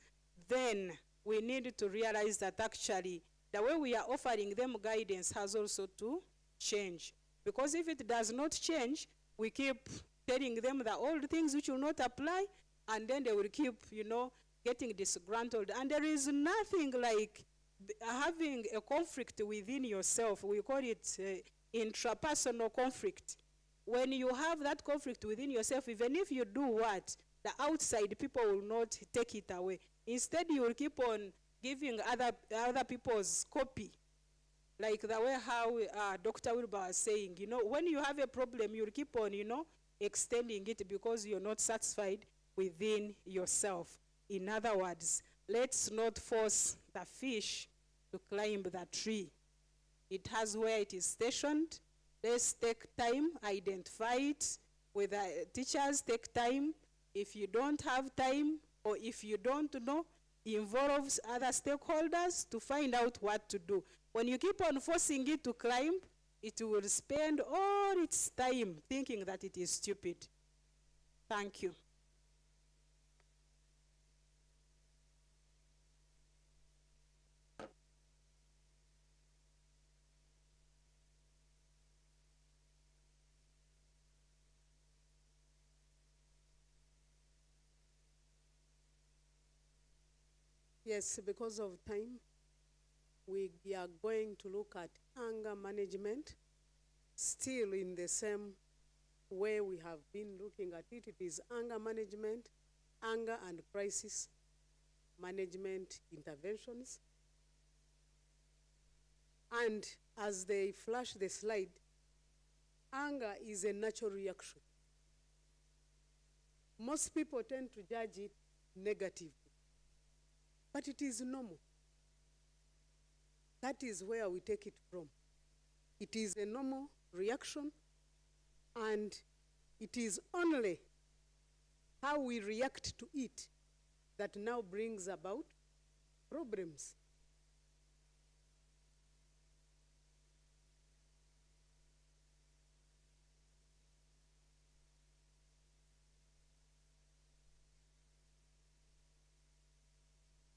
then we need to realize that actually the way we are offering them guidance has also to change. Because if it does not change, we keep telling them the old things which will not apply, and then they will keep, getting disgruntled. And there is nothing like having a conflict within yourself. We call it intrapersonal conflict. When you have that conflict within yourself, even if you do what, the outside people will not take it away. Instead, you will keep on giving other people's copy. Like the way how Dr. Wilbur was saying, when you have a problem, you'll keep on, extending it because you're not satisfied within yourself. In other words, let's not force the fish to climb the tree. It has where it is stationed. Let's take time, identify it. With the teachers, take time. If you don't have time, or if you don't know, involve other stakeholders to find out what to do. When you keep on forcing it to climb, it will spend all its time thinking that it is stupid. Thank you. Yes, because of time, we are going to look at anger management, still in the same way we have been looking at it. It is anger management, anger and crisis management interventions. And as they flash the slide, anger is a natural reaction. Most people tend to judge it negatively, but it is normal. That is where we take it from. It is a normal reaction, and it is only how we react to it that now brings about problems.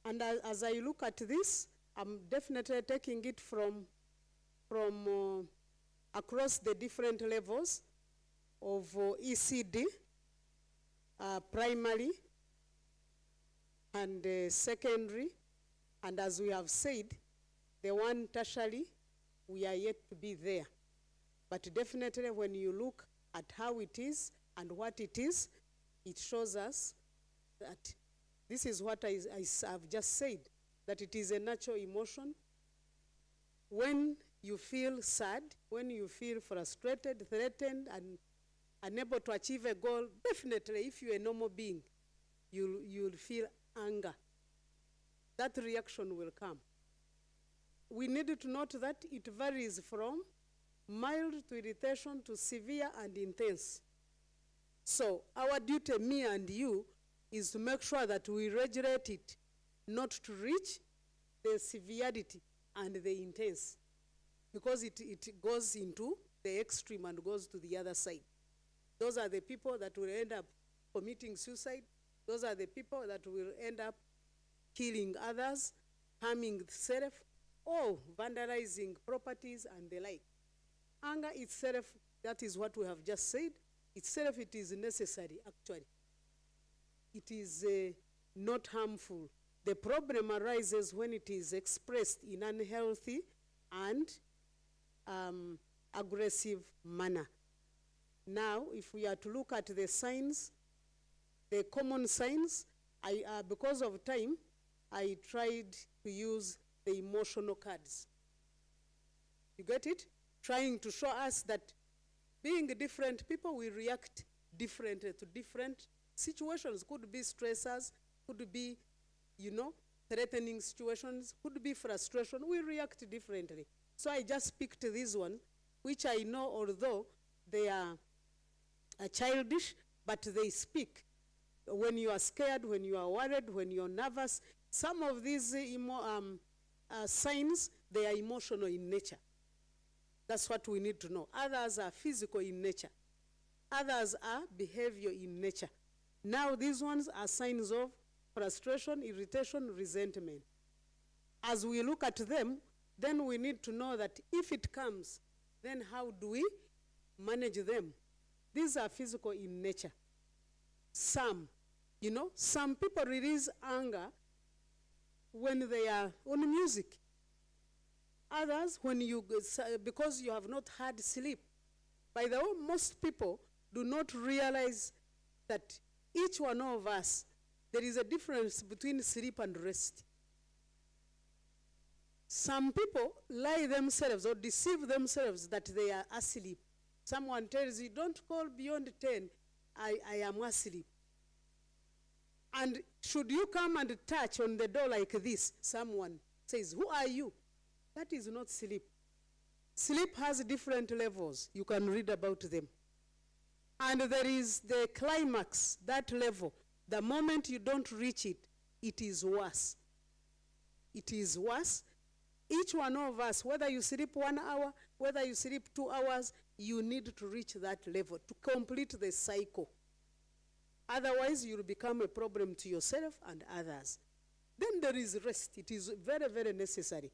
And as I look at this, I'm definitely taking it from across the different levels of ECD, primary and secondary, and as we have said, the one tertiary, we are yet to be there. But definitely when you look at how it is and what it is, it shows us that this is what I have just said, that it is a natural emotion. When you feel sad, when you feel frustrated, threatened, and unable to achieve a goal, definitely if you're a normal being, you'll feel anger. That reaction will come. We need to note that it varies from mild to irritation to severe and intense. So our duty, me and you, is to make sure that we regulate it, not to reach the severity and the intense, because it goes into the extreme and goes to the other side. Those are the people that will end up committing suicide. Those are the people that will end up killing others, harming self, or vandalizing properties and the like. Anger itself, that is what we have just said, itself it is necessary actually. It is not harmful. The problem arises when it is expressed in unhealthy and aggressive manner. Now, if we are to look at the signs, the common signs, because of time, I tried to use the emotional cards. You get it? Trying to show us that being different people, we react differently to different situations. Could be stressors, could be, threatening situations, could be frustration. We react differently. So I just picked this one, which I know, although they are childish, but they speak. When you are scared, when you are worried, when you're nervous, some of these signs, they are emotional in nature. That's what we need to know. Others are physical in nature. Others are behavior in nature. Now these ones are signs of frustration, irritation, resentment. As we look at them, then we need to know that if it comes, then how do we manage them? These are physical in nature. Some people release anger when they are on music. Others, because you have not had sleep. By the way, most people do not realize that each one of us, there is a difference between sleep and rest. Some people lie themselves or deceive themselves that they are asleep. Someone tells you, don't call beyond 10, I am asleep. And should you come and touch on the door like this, someone says, who are you? That is not sleep. Sleep has different levels. You can read about them. And there is the climax, that level. The moment you don't reach it, it is worse. It is worse. Each one of us, whether you sleep 1 hour, whether you sleep 2 hours, you need to reach that level to complete the cycle. Otherwise, you'll become a problem to yourself and others. Then there is rest. It is very, very necessary.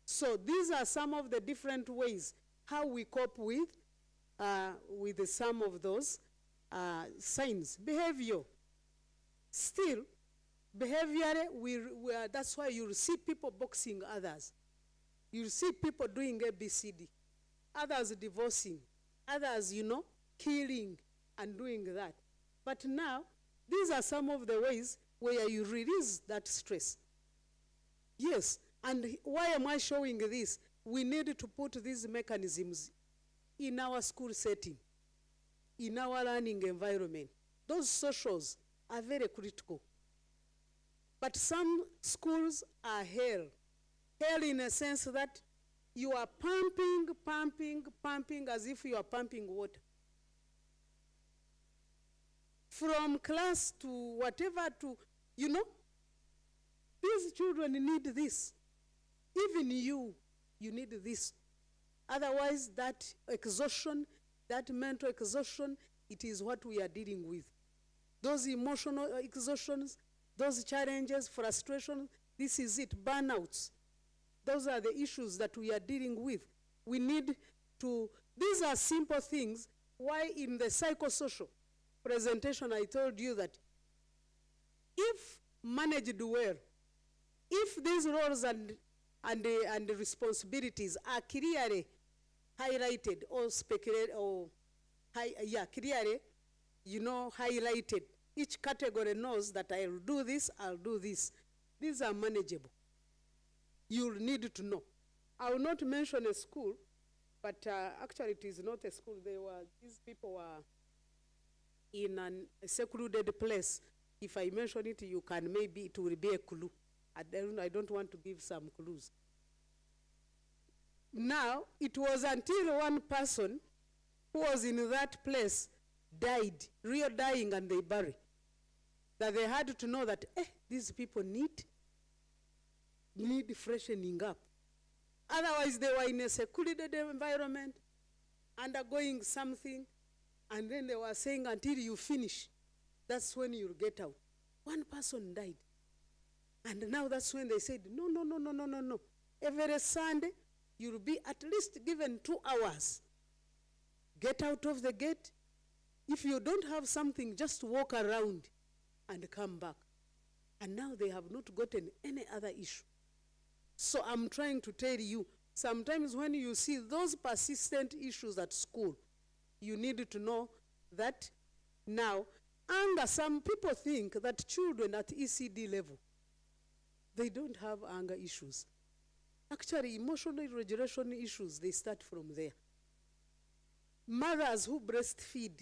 So these are some of the different ways how we cope with some of those signs. Behavior. Still, Behaviorally, that's why you'll see people boxing others. You'll see people doing ABCD, others divorcing, others, killing and doing that. But now, these are some of the ways where you release that stress. Yes, and why am I showing this? We need to put these mechanisms in our school setting, in our learning environment. Those socials are very critical. But some schools are hell. Hell in a sense that you are pumping as if you are pumping water. From class to whatever to, these children need this. Even you need this. Otherwise, that exhaustion, that mental exhaustion, it is what we are dealing with. Those emotional exhaustions, those challenges, frustrations, this is it, burnouts. Those are the issues that we are dealing with. We need to, these are simple things. Why in the psychosocial presentation I told you that if managed well, if these roles and responsibilities are clearly highlighted or speculated or clearly, highlighted, each category knows that I'll do this, I'll do this. These are manageable. You'll need to know. I will not mention a school, but actually it is not a school. These people were in a secluded place. If I mention it, you can, maybe it will be a clue. I don't want to give some clues. Now, it was until one person who was in that place died, real dying, and they bury, that they had to know that, these people need freshening up. Otherwise, they were in a secluded environment, undergoing something, and then they were saying, until you finish, that's when you'll get out. One person died. And now that's when they said, no. Every Sunday, you'll be at least given 2 hours. Get out of the gate. If you don't have something, just walk around and come back. And now they have not gotten any other issue. So I'm trying to tell you, sometimes when you see those persistent issues at school, you need to know that now, anger, some people think that children at ECD level, they don't have anger issues. Actually, emotional regulation issues, they start from there. Mothers who breastfeed,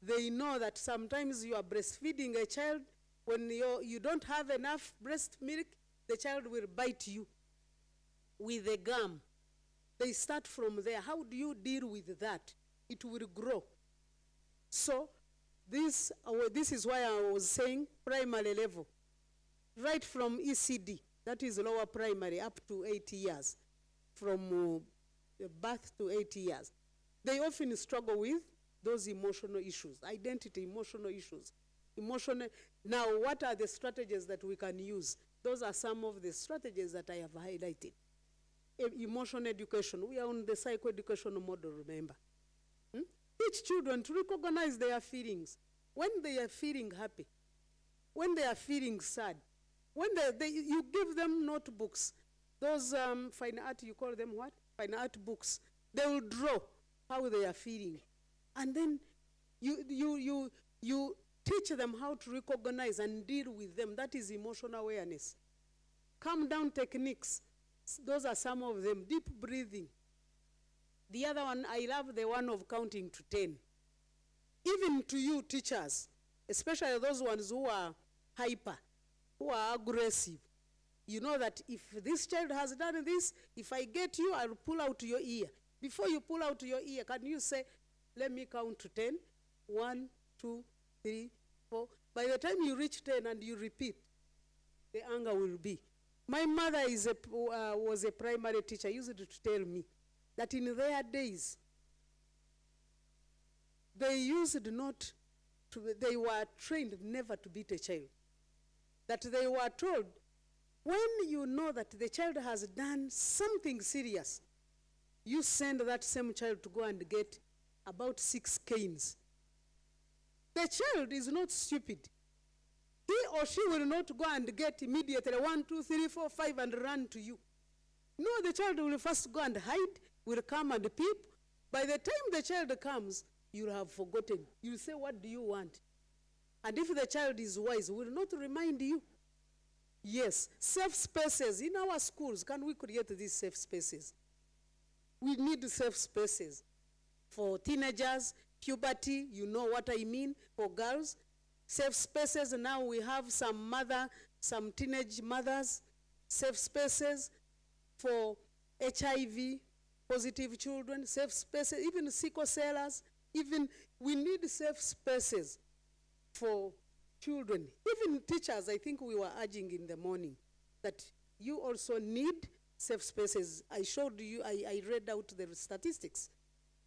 they know that sometimes you are breastfeeding a child, when you don't have enough breast milk, the child will bite you with a gum. They start from there. How do you deal with that? It will grow. So this is why I was saying primary level, right from ECD, that is lower primary, up to 8 years, from birth to 8 years. They often struggle with those emotional issues, identity, emotional issues. Now, what are the strategies that we can use? Those are some of the strategies that I have highlighted. Emotional education, we are on the psychoeducational model, remember. Teach children to recognize their feelings. When they are feeling happy, when they are feeling sad, when you give them notebooks, those fine art, you call them what? Fine art books. They will draw how they are feeling. And then you teach them how to recognize and deal with them. That is emotional awareness. Calm down techniques. Those are some of them. Deep breathing. The other one, I love the one of counting to 10. Even to you teachers, especially those ones who are hyper, who are aggressive, you know that if this child has done this, if I get you, I'll pull out your ear. Before you pull out your ear, can you say, let me count to 10? 1, 2, 3, 4. By the time you reach 10 and you repeat, the anger will be. My mother was a primary teacher, used to tell me that in their days, they were trained never to beat a child. That they were told, when you know that the child has done something serious, you send that same child to go and get about 6 canes. The child is not stupid. he or she will not go and get immediately 1, 2, 3, 4, 5 and run to you. No, the child will first go and hide, will come and peep. By the time the child comes, you'll have forgotten. You'll say, what do you want? And if the child is wise, will not remind you. Yes, safe spaces. In our schools, can we create these safe spaces? We need safe spaces for teenagers, puberty, you know what I mean, for girls. Safe spaces, now we have some teenage mothers, safe spaces for HIV positive children, safe spaces, even sickle sellers, even we need safe spaces for children. Even teachers, I think we were urging in the morning that you also need safe spaces. I showed you, I read out the statistics.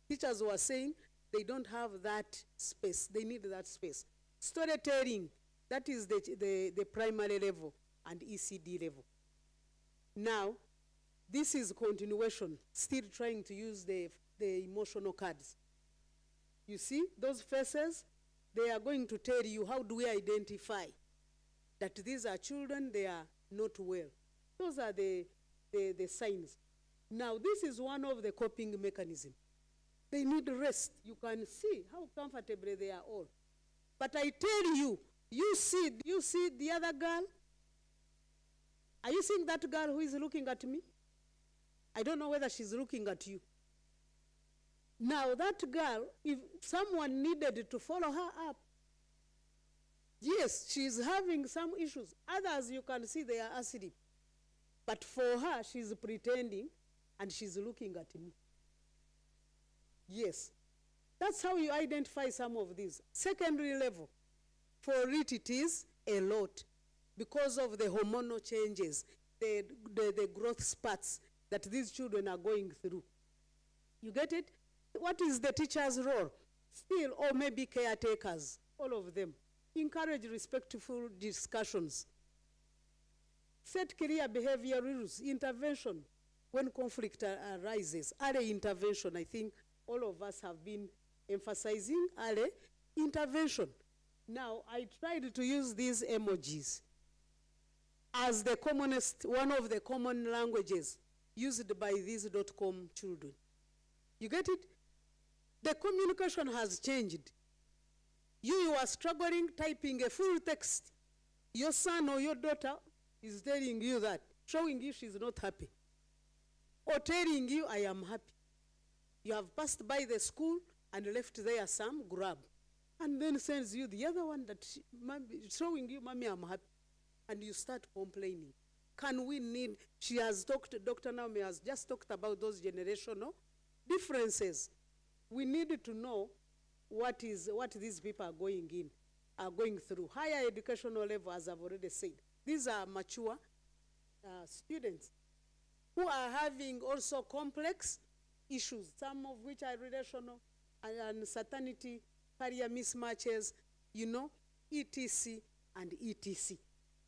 Teachers were saying they don't have that space, they need that space. Storytelling, that is the primary level and ECD level. Now, this is continuation, still trying to use the emotional cards. You see, those faces, they are going to tell you how do we identify that these are children, they are not well. Those are the signs. Now, this is one of the coping mechanisms. They need rest. You can see how comfortable they are all. But I tell you, you see the other girl? Are you seeing that girl who is looking at me? I don't know whether she's looking at you. Now that girl, if someone needed to follow her up, yes, she's having some issues. Others you can see they are asleep. But for her, she's pretending and she's looking at me. Yes. That's how you identify some of these. Secondary level, for it is a lot because of the hormonal changes, the growth spurts that these children are going through. You get it? What is the teacher's role? Still, or maybe caretakers, all of them. Encourage respectful discussions. Set clear behavior rules, intervention when conflict arises. Early intervention, I think all of us have been emphasizing early intervention. Now, I tried to use these emojis as the commonest, one of the common languages used by these .com children. You get it? The communication has changed. You are struggling typing a full text. Your son or your daughter is telling you that, showing you she's not happy. Or telling you, I am happy. You have passed by the school and left there some grab. And then sends you the other one that showing you, Mommy, I'm happy. And you start complaining. Can we need, she has talked, Dr. Naomi has just talked about those generational differences. We need to know what these people are going through. Higher educational level, as I've already said. These are mature students who are having also complex issues, some of which are relational and uncertainty, career mismatches, you know, etc. and etc.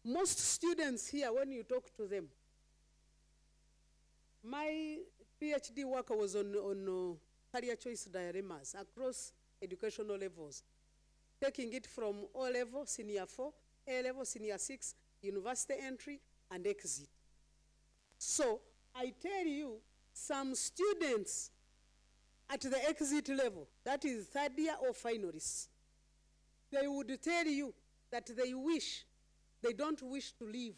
Most students here, when you talk to them, my PhD work was on career choice dilemmas across educational levels, taking it from O level, senior 4, A level, senior 6, university entry, and exit. So I tell you, some students at the exit level, that is third year or finalists, they would tell you that they don't wish to leave.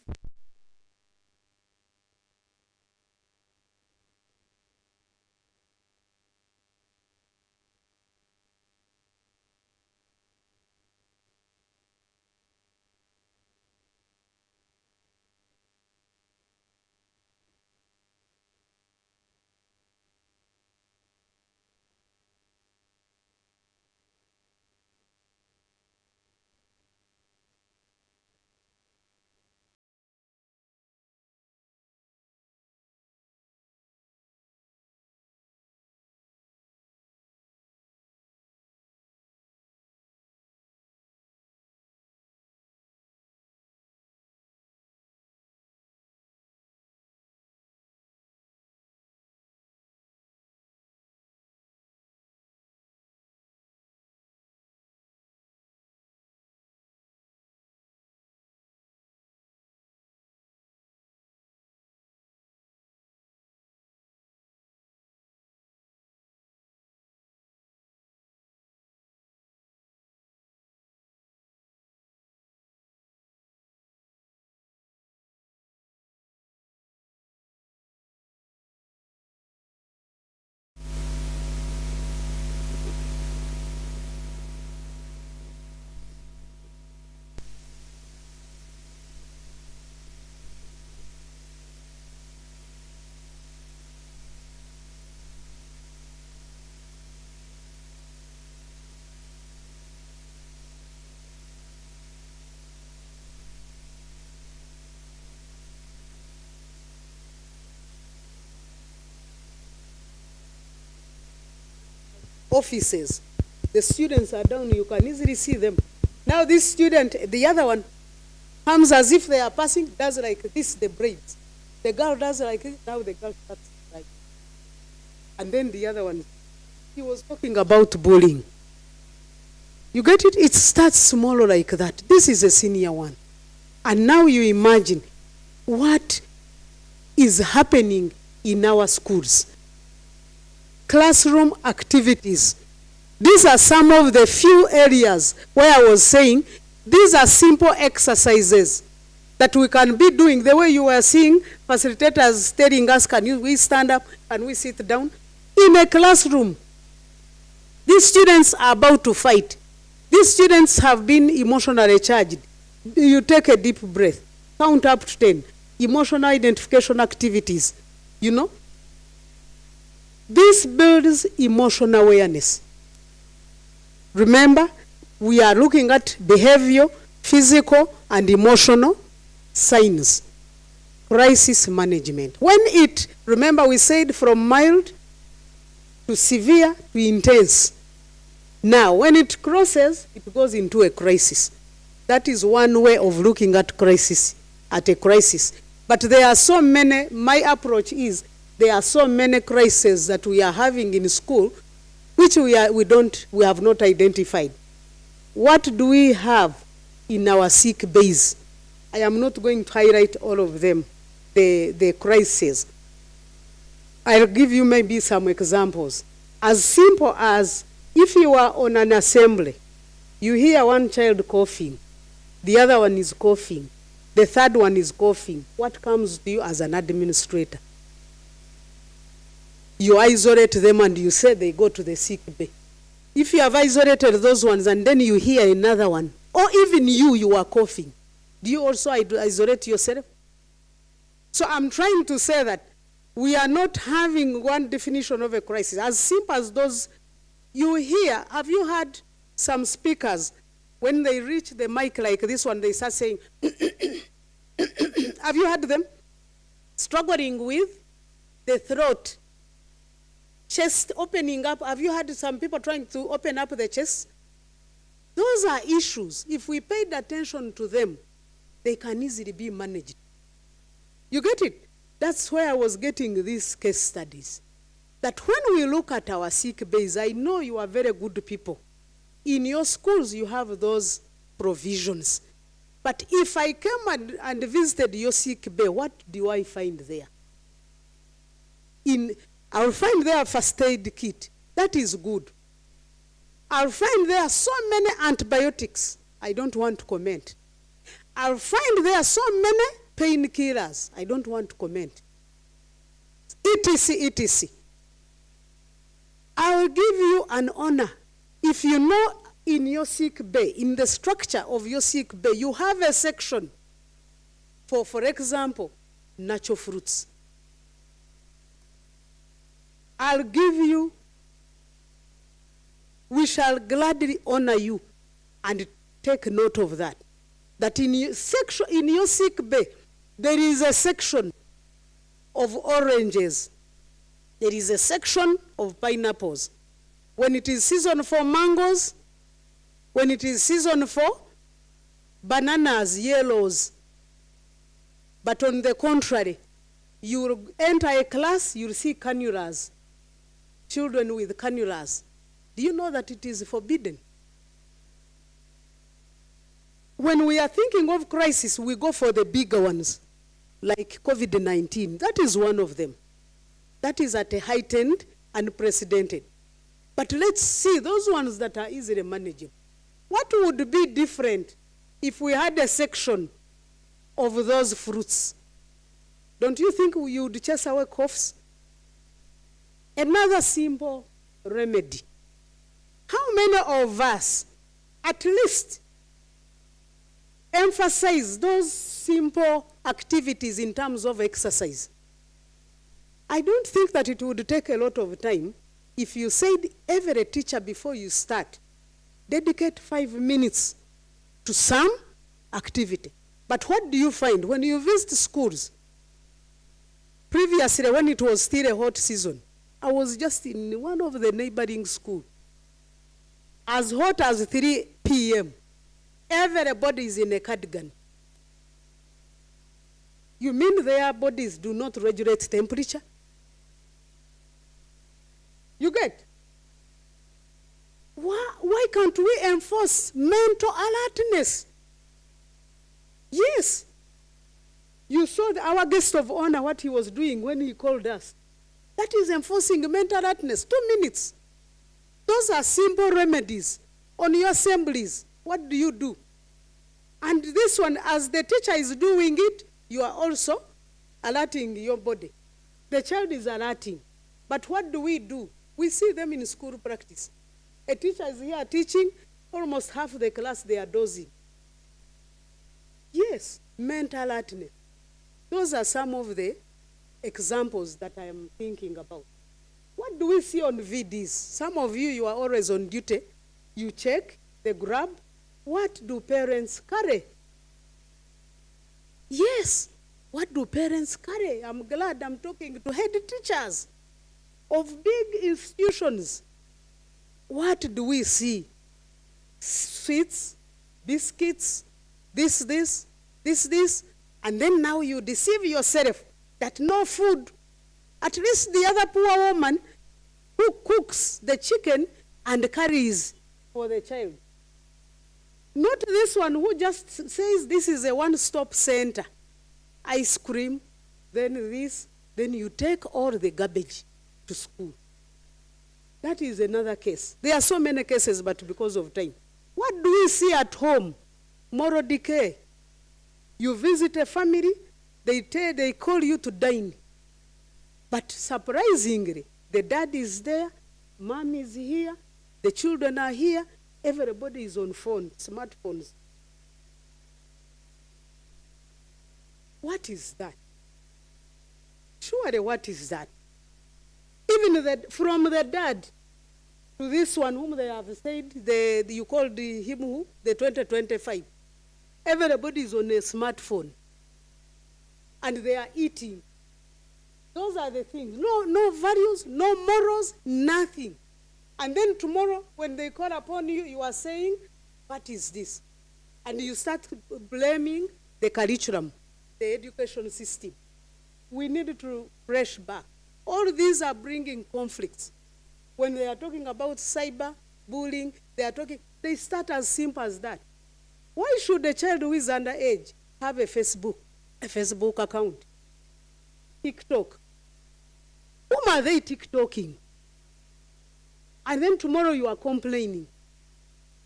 offices. The students are down, you can easily see them. Now this student, the other one, comes as if they are passing, does like this, the braids. The girl does like it, now the girl starts like. And then the other one, he was talking about bullying. You get it? It starts small like that. This is a senior one. And now you imagine what is happening in our schools. Classroom activities. These are some of the few areas where I was saying these are simple exercises that we can be doing. The way you were seeing facilitators telling us, can we stand up, can we sit down? In a classroom, these students are about to fight. These students have been emotionally charged. You take a deep breath, count up to 10. Emotional identification activities, you know. This builds emotional awareness. Remember, we are looking at behavior, physical, and emotional signs. Crisis management. When it, remember we said from mild to severe to intense. Now, when it crosses, it goes into a crisis. That is one way of looking at crisis, at a crisis. But there are so many, my approach is, there are so many crises that we are having in school, which we have not identified. What do we have in our sick base? I am not going to highlight all of them, the crises. I'll give you maybe some examples. As simple as if you are on an assembly, you hear one child coughing, the other one is coughing, the third one is coughing. What comes to you as an administrator? You isolate them and you say they go to the sick bay. If you have isolated those ones and then you hear another one, or even you are coughing, do you also isolate yourself? So I'm trying to say that we are not having one definition of a crisis. As simple as those you hear, have you heard some speakers, when they reach the mic like this one, they start saying, have you heard them? Struggling with the throat. Chest opening up. Have you heard some people trying to open up the chest? Those are issues. If we paid attention to them, they can easily be managed. You get it? That's where I was getting these case studies. That when we look at our sick base, I know you are very good people. In your schools, you have those provisions. But if I came and visited your sick bay, what do I find there? I'll find there a first aid kit. That is good. I'll find there so many antibiotics. I don't want to comment. I'll find there so many painkillers. I don't want to comment. etc., etc. I will give you an honor. If you know in your sick bay, in the structure of your sick bay, you have a section for example, natural fruits. I'll give you, we shall gladly honor you and take note of that. That in your section, in your sick bay, there is a section of oranges. There is a section of pineapples. When it is season for mangoes, when it is season for bananas, yellows. But on the contrary, you will enter a class, you'll see cannulas, children with cannulas. Do you know that it is forbidden? When we are thinking of crisis, we go for the bigger ones, like COVID-19. That is one of them. That is at a heightened, unprecedented. But let's see those ones that are easily manageable. What would be different if we had a section of those fruits? Don't you think you would chase away coughs? Another simple remedy. How many of us, at least, emphasize those simple activities in terms of exercise? I don't think that it would take a lot of time if you said every teacher before you start, dedicate 5 minutes to some activity. But what do you find when you visit schools? Previously, when it was still a hot season, I was just in one of the neighboring schools. as hot as 3 p.m. Everybody is in a cardigan. You mean their bodies do not regulate temperature? You get? Why can't we enforce mental alertness? Yes. You saw our guest of honor, what he was doing when he called us. That is enforcing mental alertness. 2 minutes. Those are simple remedies. On your assemblies, what do you do? And this one, as the teacher is doing it, you are also alerting your body. The child is alerting. But what do? We see them in school practice. A teacher is here teaching, almost half the class they are dozing. Yes, mental alertness. Those are some of the examples that I am thinking about. What do we see on VDs? Some of you are always on duty. You check, they grab. What do parents carry? Yes, what do parents carry? I'm glad I'm talking to head teachers of big institutions. What do we see? Sweets, biscuits, this, and then now you deceive yourself that no food. At least the other poor woman who cooks the chicken and carries for the child. Not this one who just says this is a one-stop center. Ice cream, then this, then you take all the garbage to school. That is another case. There are so many cases, but because of time. What do we see at home? Moral decay. You visit a family, they call you to dine. But surprisingly, the dad is there, mom is here, the children are here, everybody is on phone, smartphones. What is that? Surely, what is that? Even from the dad to this one whom they have said, you called him who? The 2025. Everybody is on a smartphone. And they are eating. Those are the things. No values, no morals, nothing. And then tomorrow, when they call upon you, you are saying, what is this? And you start blaming the curriculum, the education system. We need to fresh back. All these are bringing conflicts. When they are talking about cyber bullying, they start as simple as that. Why should a child who is underage have a Facebook account? TikTok. Whom are they TikToking? And then tomorrow you are complaining.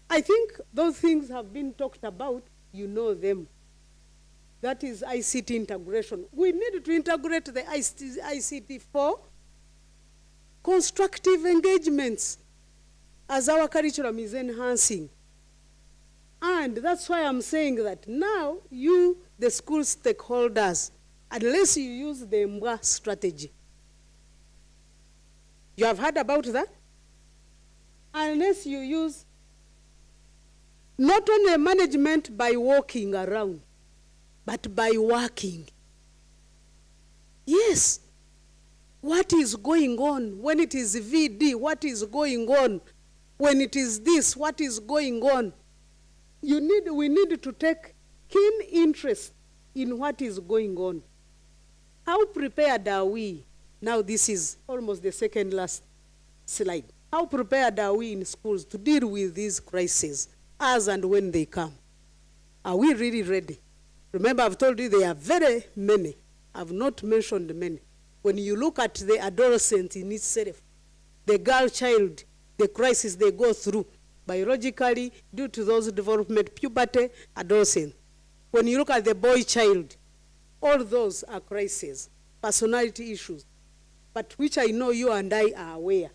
I think those things have been talked about, you know them. That is ICT integration. We need to integrate the ICT for constructive engagements as our curriculum is enhancing. And that's why I'm saying that now you, the school stakeholders, unless you use the MBWA strategy. You have heard about that? Unless you use not only management by walking around, but by working. Yes. What is going on when it is VD? What is going on when it is this? What is going on? We need to take keen interest in what is going on. How prepared are we? Now this is almost the second last slide. How prepared are we in schools to deal with these crises as and when they come? Are we really ready? Remember, I've told you there are very many. I've not mentioned many. When you look at the adolescent in itself, the girl child, the crisis they go through, biologically, due to those development, puberty, adolescence. When you look at the boy child, all those are crises, personality issues, but which I know you and I are aware.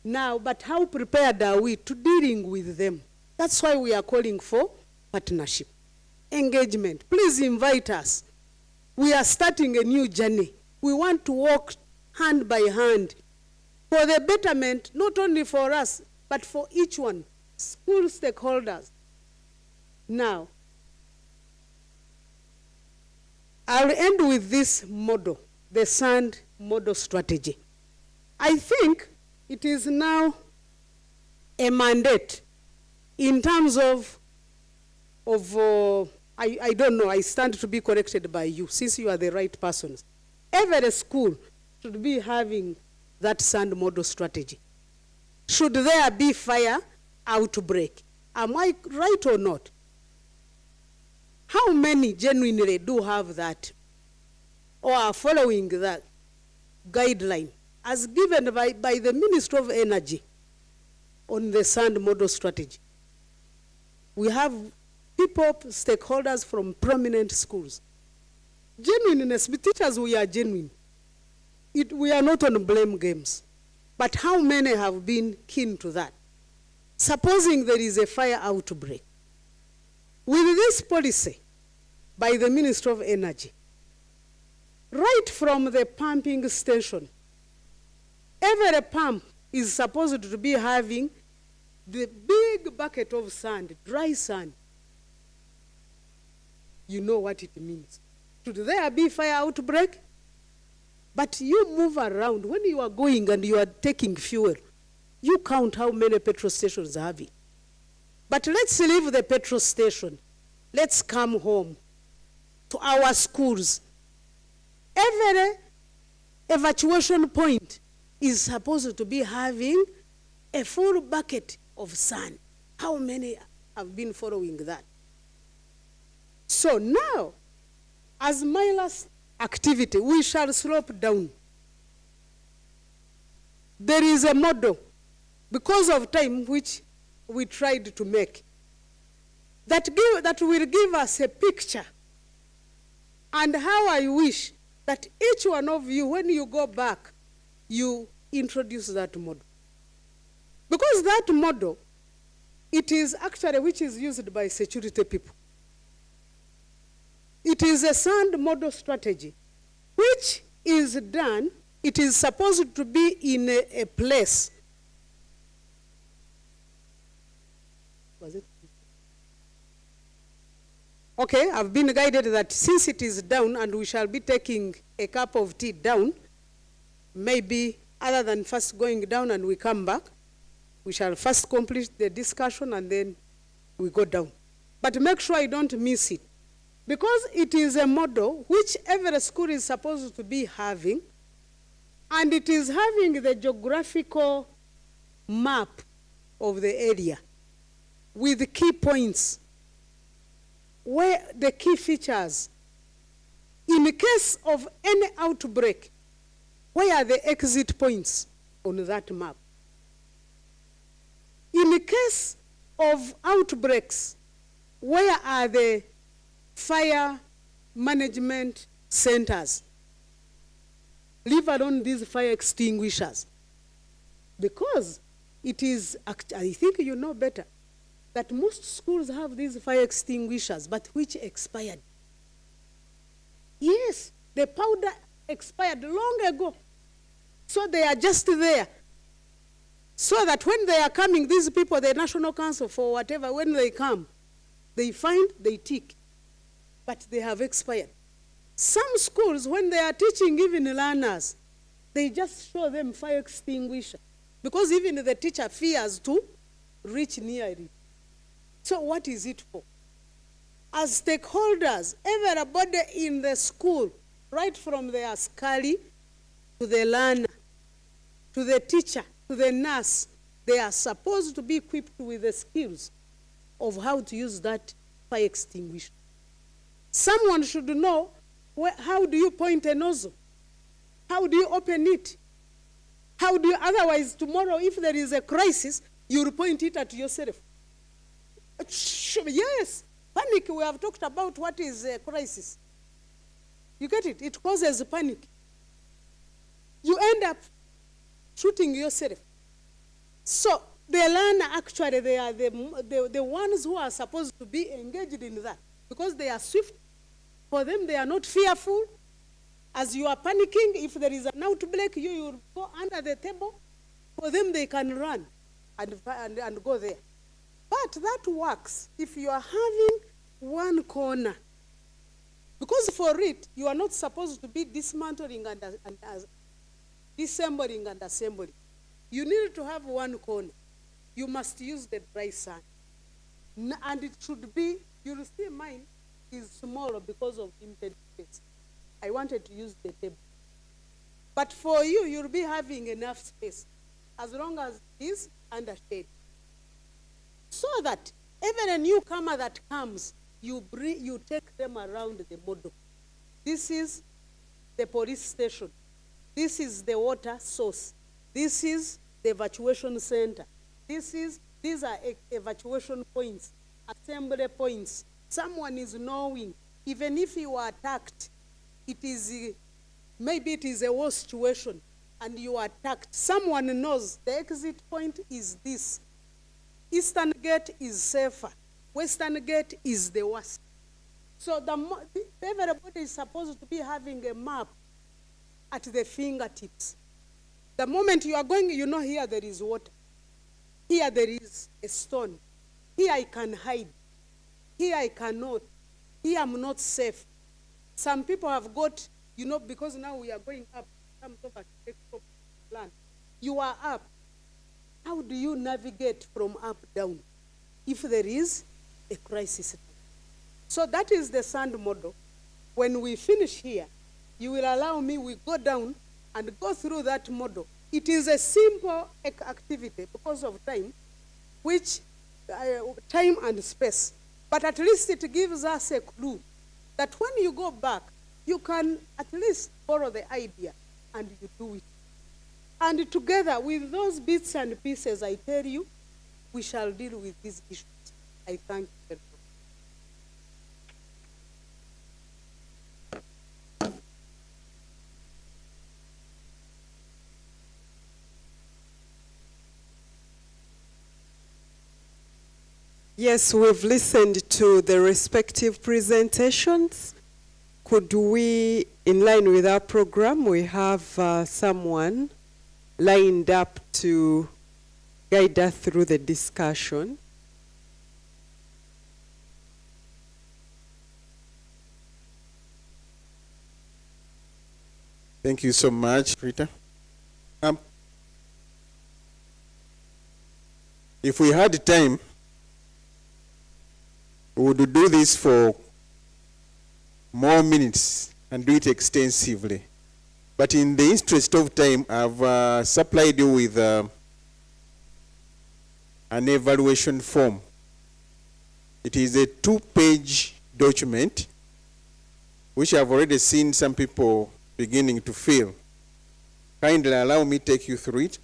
Now, but how prepared are we to dealing with them? That's why we are calling for partnership, engagement. Please invite us. We are starting a new journey. We want to walk hand by hand for the betterment, not only for us, but for each one, school stakeholders. Now, I'll end with this model, the SAND model strategy. I think it is now a mandate in terms of I don't know, I stand to be corrected by you, since you are the right persons. Every school should be having that sand model strategy. Should there be fire outbreak? Am I right or not? How many genuinely do have that or are following that guideline as given by the Ministry of Energy on the sand model strategy? We have people, stakeholders from prominent schools. Genuineness, teachers, we are genuine. We are not on blame games. But how many have been keen to that? Supposing there is a fire outbreak, with this policy by the Ministry of Energy, right from the pumping station, every pump is supposed to be having the big bucket of sand, dry sand. You know what it means. Should there be fire outbreak? But you move around. When you are going and you are taking fuel, you count how many petrol stations have it. But let's leave the petrol station. Let's come home to our schools. Every evacuation point is supposed to be having a full bucket of sand. How many have been following that? So now, as my last activity, we shall slope down. There is a model, because of time, which we tried to make, that will give us a picture. And how I wish that each one of you, when you go back, you introduce that model. Because that model, it is actually which is used by security people. It is a sand model strategy, which is done, it is supposed to be in a place. Was it? Okay, I've been guided that since it is down and we shall be taking a cup of tea down, maybe other than first going down and we come back, we shall first complete the discussion and then we go down. But make sure you don't miss it. Because it is a model which every school is supposed to be having, and it is having the geographical map of the area with key points, where the key features. In the case of any outbreak, where are the exit points on that map? In the case of outbreaks, where are the fire management centers, leave alone these fire extinguishers? Because it is, I think you know better, that most schools have these fire extinguishers, but which expired. Yes, the powder expired long ago. So they are just there. So that when they are coming, these people, the National Council for whatever, when they come, they find, they tick. But they have expired. Some schools, when they are teaching even learners, they just show them fire extinguisher. Because even the teacher fears to reach near it. So what is it for? As stakeholders, everybody in the school, right from the askari to the learner, to the teacher, to the nurse, they are supposed to be equipped with the skills of how to use that fire extinguisher. Someone should know how do you point a nozzle? How do you open it? How do you, otherwise tomorrow if there is a crisis, you'll point it at yourself. Yes, panic, we have talked about what is a crisis. You get it? It causes panic. You end up shooting yourself. So the learner actually, they are the ones who are supposed to be engaged in that because they are swift. For them, they are not fearful. As you are panicking, if there is an outbreak, you will go under the table. For them, they can run and go there. But that works if you are having one corner. Because for it, you are not supposed to be dismantling and disassembling and assembling. You need to have one corner. You must use the dry sand. And it should be, you'll see mine is smaller because of limited space. I wanted to use the table. But for you, you'll be having enough space as long as it is under shade. So that even a newcomer that comes, you take them around the model. This is the police station. This is the water source. This is the evacuation center. These are evacuation points, assembly points. Someone is knowing, even if you are attacked, maybe it is a war situation and you are attacked. Someone knows the exit point is this. Eastern gate is safer. Western gate is the worst. So everybody is supposed to be having a map at the fingertips. The moment you are going, you know here there is water. Here there is a stone. Here I can hide. Here I cannot. Here I'm not safe. Some people have got, because now we are going up, some sort of architectural plan. You are up. How do you navigate from up down if there is a crisis? So that is the sand model. When we finish here, you will allow me, we go down and go through that model. It is a simple activity because of time, time and space. But at least it gives us a clue that when you go back, you can at least borrow the idea and you do it. And together with those bits and pieces, I tell you, we shall deal with these issues. I thank you very much. Yes, we've listened to the respective presentations. Could we, in line with our program, we have someone lined up to guide us through the discussion. Thank you so much, Rita. If we had time, we would do this for more minutes and do it extensively. But in the interest of time, I've supplied you with an evaluation form. It is a 2-page document, which I've already seen some people beginning to fill. Kindly allow me to take you through it.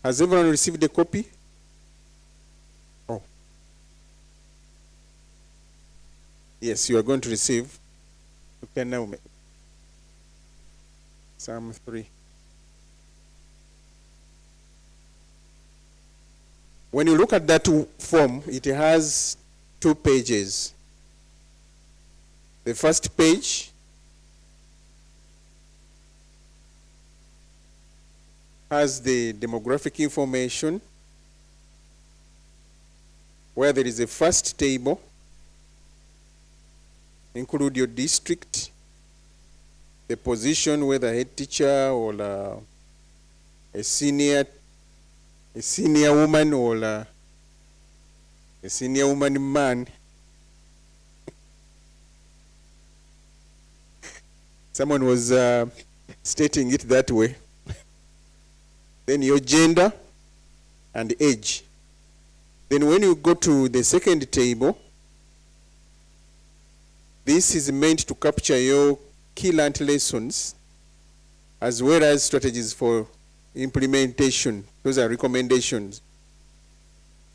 Has everyone received a copy? Oh. Yes, you are going to receive. You can now make Psalm 3. When you look at that form, it has 2 pages. The first page has the demographic information, where there is a first table, include your district, the position, whether head teacher or a senior woman or a senior woman man. Someone was stating it that way. Then your gender and age. Then when you go to the second table, this is meant to capture your key learned lessons as well as strategies for implementation. Those are recommendations.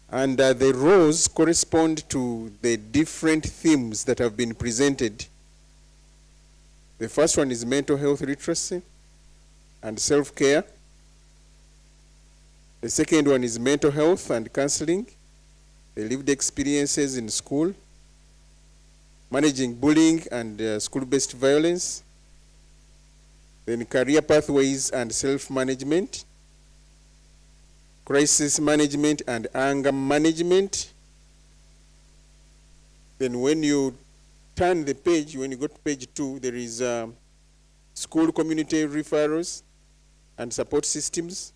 And the rows correspond to the different themes that have been presented. The first one is mental health literacy and self-care. The second one is mental health and counseling, the lived experiences in school, managing bullying and school-based violence, then career pathways and self-management, crisis management and anger management. Then when you turn the page, when you go to page 2, there is school community referrals and support systems.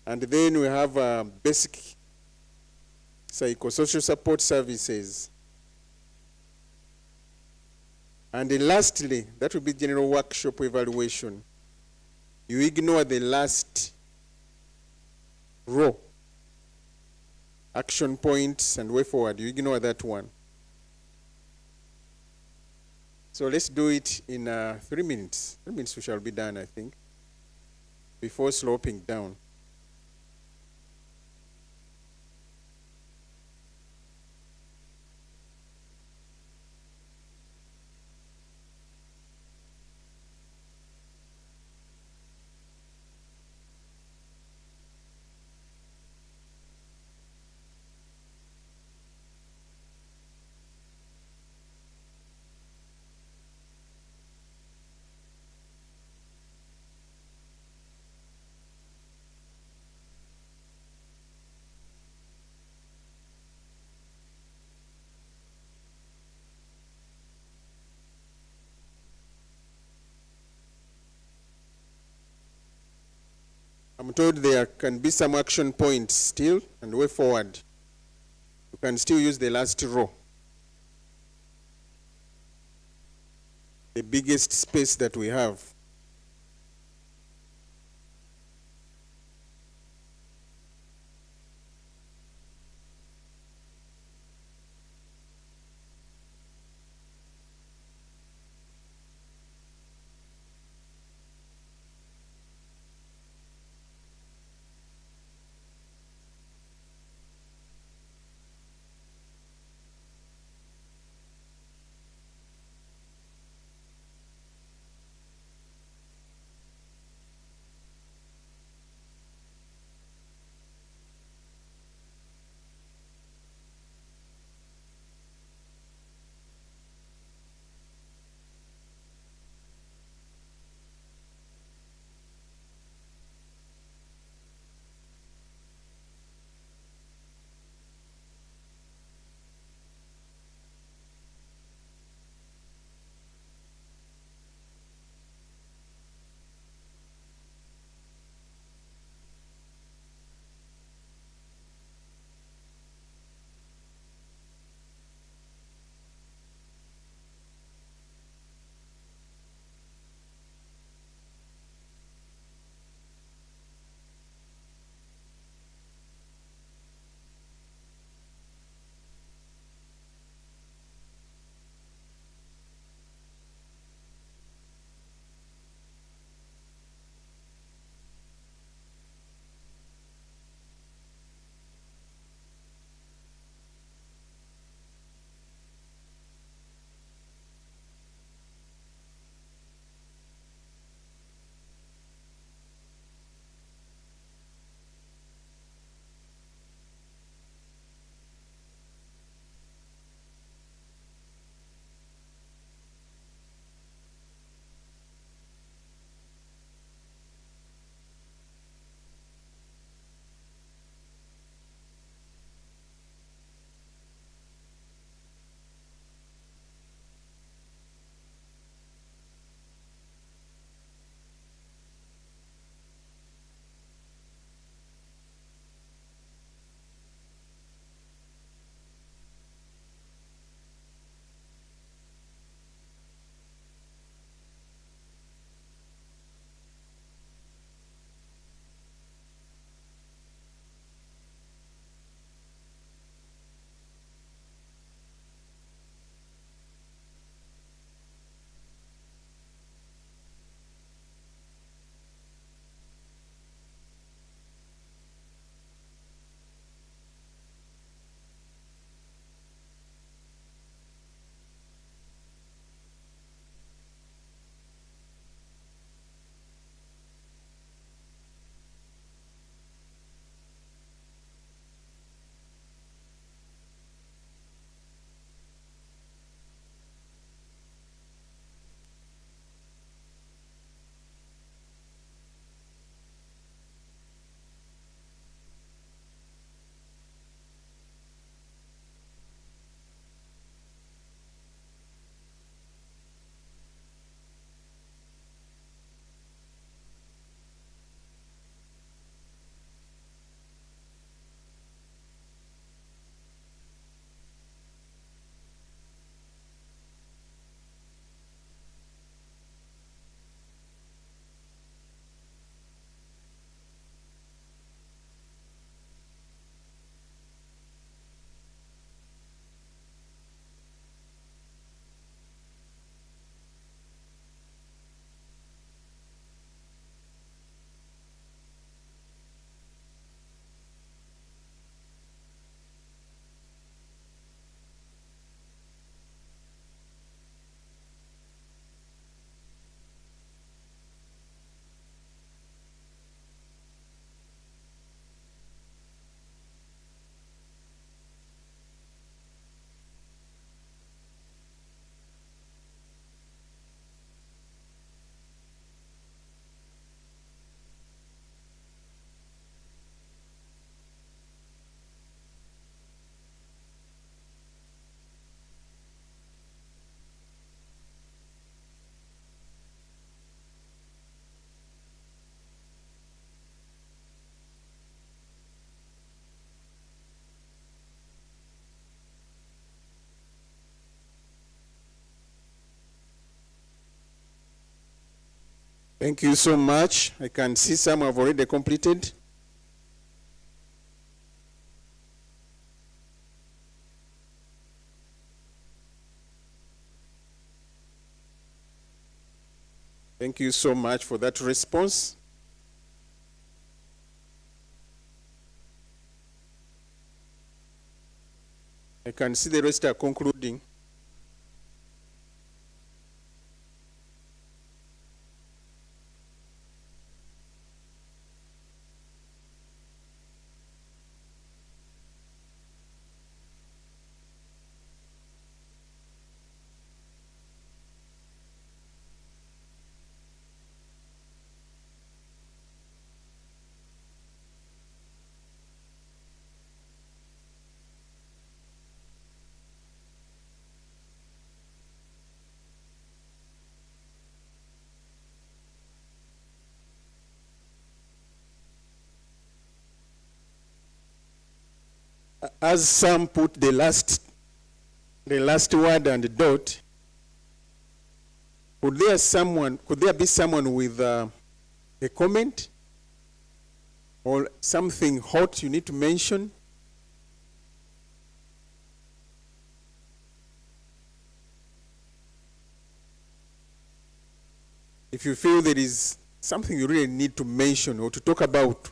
And then we have basic psychosocial support services. And then lastly, that will be general workshop evaluation. You ignore the last row. Action points and way forward, you ignore that one. So let's do it in 3 minutes. 3 minutes we shall be done, I think, before sloping down. I'm told there can be some action points still and way forward. You can still use the last row. The biggest space that we have. Thank you so much. I can see some have already completed. Thank you so much for that response. I can see the rest are concluding. As some put the last word and the dot, could there be someone with a comment or something hot you need to mention? If you feel there is something you really need to mention or to talk about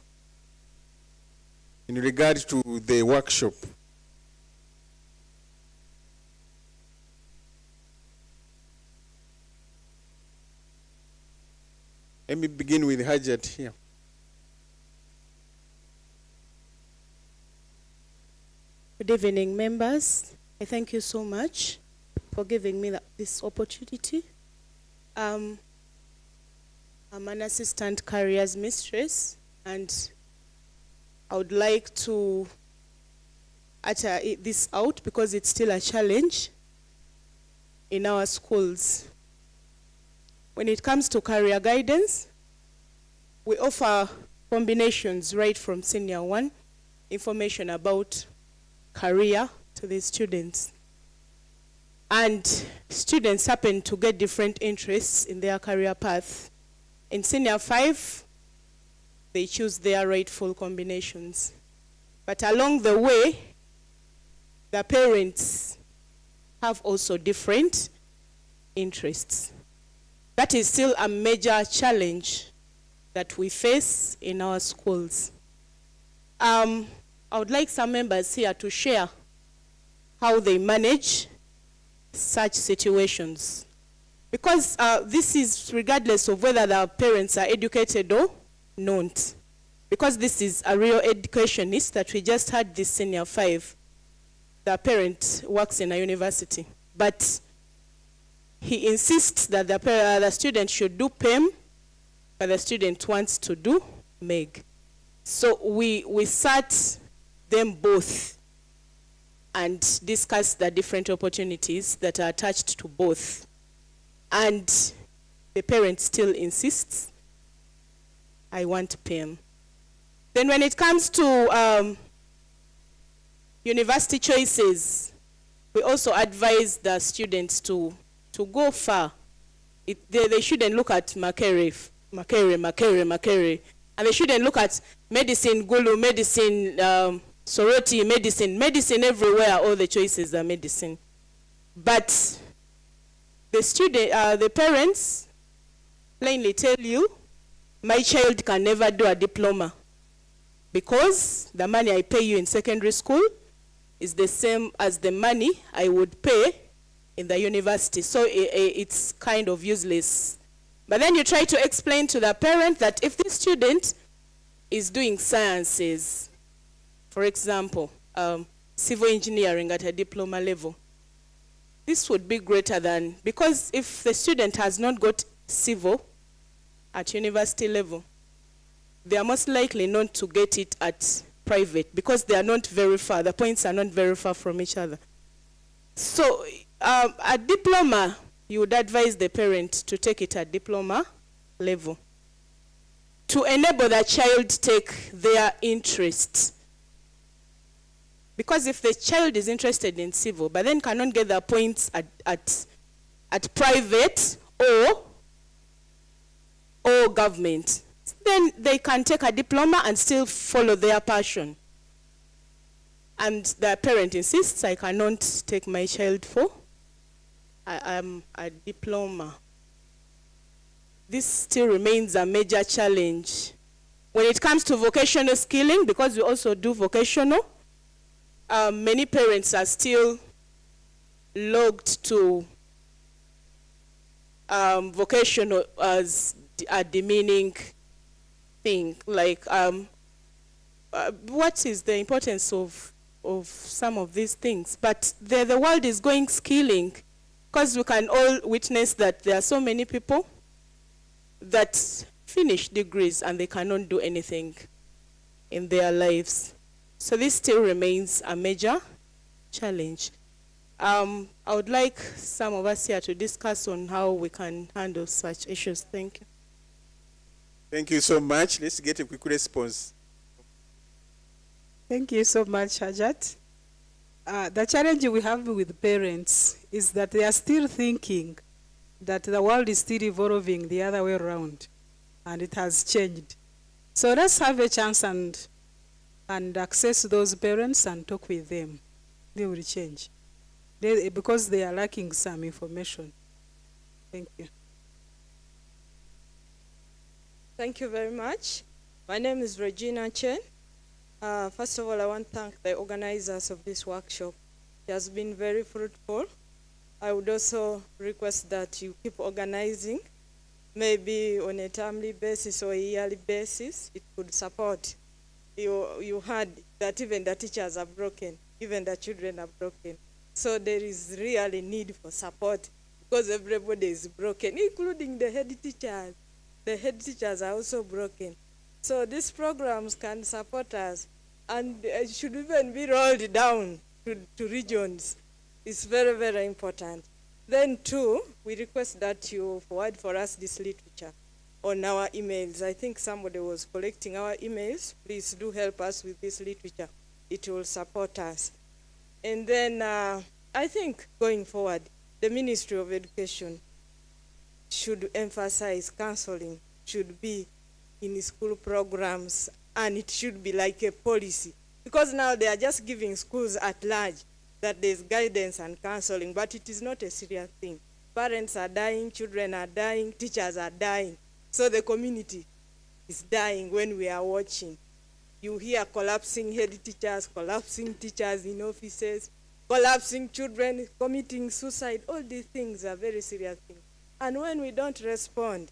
in regard to the workshop. Let me begin with Hajat here. Good evening, members. I thank you so much for giving me this opportunity. I'm an assistant careers mistress, and I would like to utter this out because it's still a challenge in our schools. When it comes to career guidance, we offer combinations right from senior 1, information about career to the students. And students happen to get different interests in their career path. In senior 5, they choose their rightful combinations. But along the way, the parents have also different interests. That is still a major challenge that we face in our schools. I would like some members here to share how they manage such situations. Because this is regardless of whether the parents are educated or not. Because this is a real educationist that we just had this senior 5. The parent works in a university. But he insists that the student should do PEM, but the student wants to do MEG. So we sat them both and discussed the different opportunities that are attached to both. And the parent still insists, I want PEM. Then when it comes to university choices, we also advise the students to go far. They shouldn't look at Makere, and they shouldn't look at medicine, Gulu, medicine, Soroti, medicine everywhere, all the choices are medicine. But the parents plainly tell you, my child can never do a diploma because the money I pay you in secondary school is the same as the money I would pay in the university. So it's kind of useless. But then you try to explain to the parent that if the student is doing sciences, for example, civil engineering at a diploma level, this would be greater than, because if the student has not got civil at university level, they are most likely not to get it at private because they are not very far, the points are not very far from each other. So a diploma, you would advise the parent to take it at diploma level to enable the child take their interests. Because if the child is interested in civil, but then cannot get the points at private, or or government, then they can take a diploma and still follow their passion. And the parent insists, I cannot take my child for a diploma. This still remains a major challenge. When it comes to vocational skilling, because we also do vocational, many parents are still logged to vocational as a demeaning thing. Like, what is the importance of some of these things? But the world is going skilling, because we can all witness that there are so many people that finish degrees and they cannot do anything in their lives. So this still remains a major challenge. I would like some of us here to discuss on how we can handle such issues. Thank you. Thank you so much. Let's get a quick response. Thank you so much, Hajat. The challenge we have with parents is that they are still thinking that the world is still evolving the other way around, and it has changed. So let's have a chance and access those parents and talk with them. They will change. Because they are lacking some information. Thank you. Thank you very much. My name is Regina Chen. First of all, I want to thank the organizers of this workshop. It has been very fruitful. I would also request that you keep organizing, maybe on a timely basis or a yearly basis. It could support. You heard that even the teachers are broken, even the children are broken. So there is really need for support because everybody is broken, including the head teachers. The head teachers are also broken. So these programs can support us, and it should even be rolled down to regions. It's very, very important. Then two, we request that you forward for us this literature on our emails. I think somebody was collecting our emails. Please do help us with this literature. It will support us. And then I think going forward, the Ministry of Education should emphasize counseling, should be in school programs, and it should be like a policy. Because now they are just giving schools at large that there's guidance and counseling, but it is not a serious thing. Parents are dying, children are dying, teachers are dying. So the community is dying when we are watching. You hear collapsing head teachers, collapsing teachers in offices, collapsing children, committing suicide. All these things are very serious things. And when we don't respond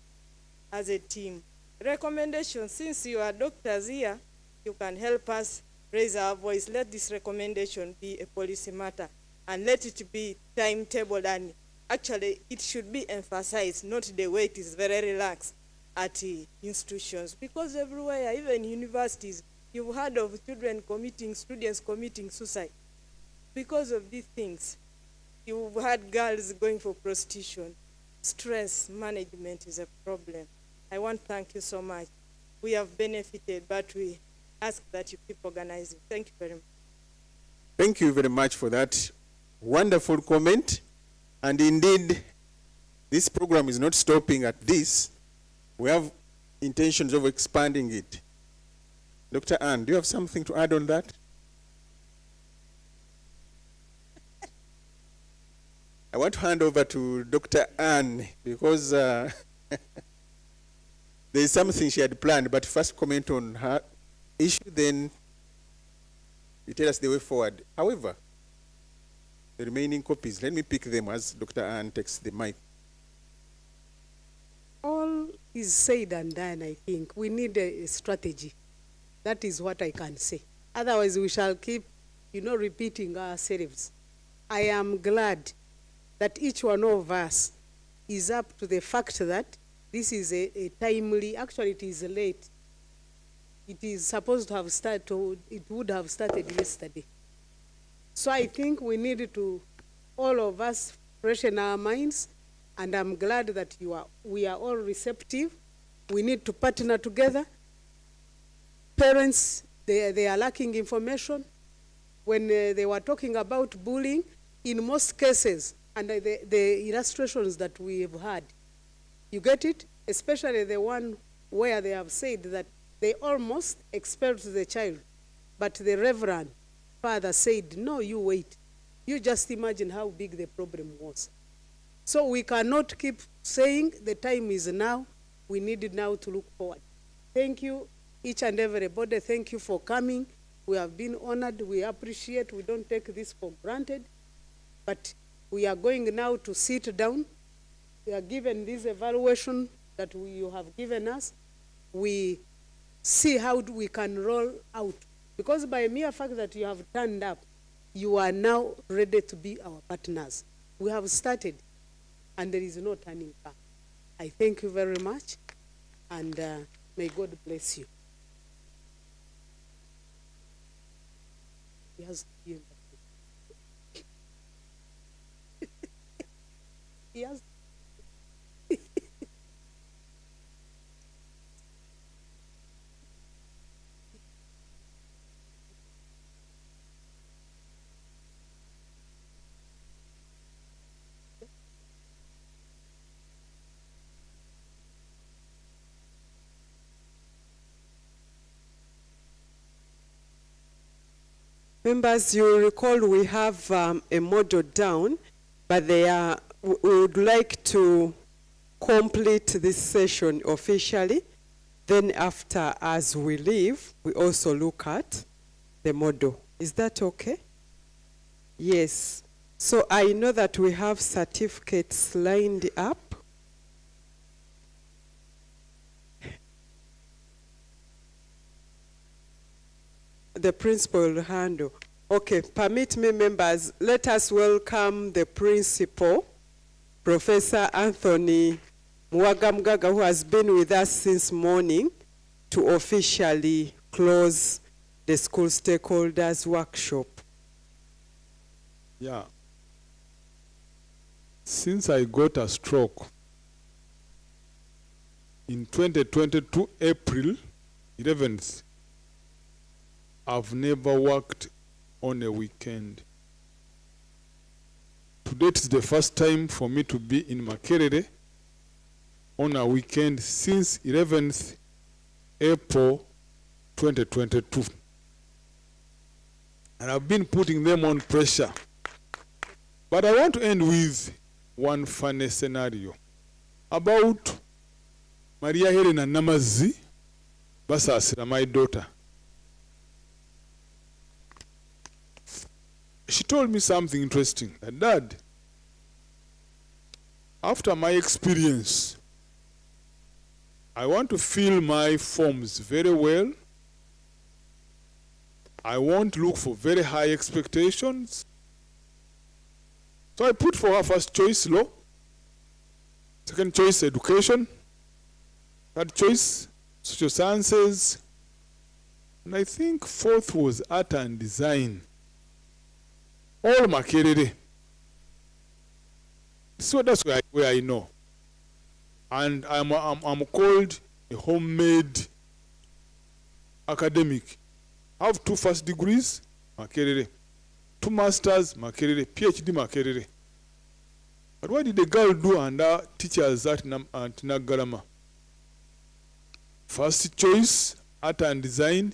as a team, recommendations, since you are doctors here, you can help us raise our voice. Let this recommendation be a policy matter, and let it be timetabled, and actually it should be emphasized, not the way it is very relaxed at institutions, because everywhere, even universities, you've heard of students committing suicide because of these things. You've had girls going for prostitution. Stress management is a problem. I want to thank you so much. We have benefited, but we ask that you keep organizing. Thank you very much. Thank you very much for that wonderful comment. And indeed, this program is not stopping at this. We have intentions of expanding it. Dr. Ann, do you have something to add on that? I want to hand over to Dr. Ann because there is something she had planned, but first comment on her issue, then you tell us the way forward. However, the remaining copies, let me pick them as Dr. Ann takes the mic. All is said and done, I think. We need a strategy. That is what I can say. Otherwise, we shall keep, repeating ourselves. I am glad that each one of us is up to the fact that this is a timely, actually it is late. It is supposed to have started, it would have started yesterday. So I think we need to, all of us, freshen our minds, and I'm glad that we are all receptive. We need to partner together. Parents, they are lacking information. When they were talking about bullying, in most cases, and the illustrations that we have had, you get it? especially the one where they have said that they almost expelled the child, but the reverend father said, no, you wait. You just imagine how big the problem was. So we cannot keep saying the time is now. We need now to look forward. Thank you, each and everybody. Thank you for coming. We have been honored. We appreciate. We don't take this for granted. But we are going now to sit down. We are given this evaluation that you have given us. We see how we can roll out. Because by mere fact that you have turned up, you are now ready to be our partners. We have started, and there is no turning back. I thank you very much, and may God bless you. Yes. Yes. Members, you recall we have a model down, but we would like to complete this session officially. Then after, as we leave, we also look at the model. Is that okay? Yes. So I know that we have certificates lined up. The principal will handle. Okay, permit me, members, let us welcome the principal, Professor Anthony Muwagamgaga, who has been with us since morning, to officially close the school stakeholders workshop. Yeah. Since I got a stroke in 2022, April 11th, I've never worked on a weekend. Today is the first time for me to be in Makerere on a weekend since 11th April 2022. And I've been putting them on pressure. But I want to end with one funny scenario about Maria Helena Namazi Basasira, my daughter. She told me something interesting. Dad, after my experience, I want to fill my forms very well. I won't look for very high expectations. So I put for her first choice law, second choice education, third choice social sciences, and I think fourth was art and design. All Makerere. So that's where I know. And I'm called a homemade academic. I have 2 first degrees, Makerere. 2 masters, Makerere. PhD, Makerere. But what did the girl do under teachers at Nagarama? First choice, art and design,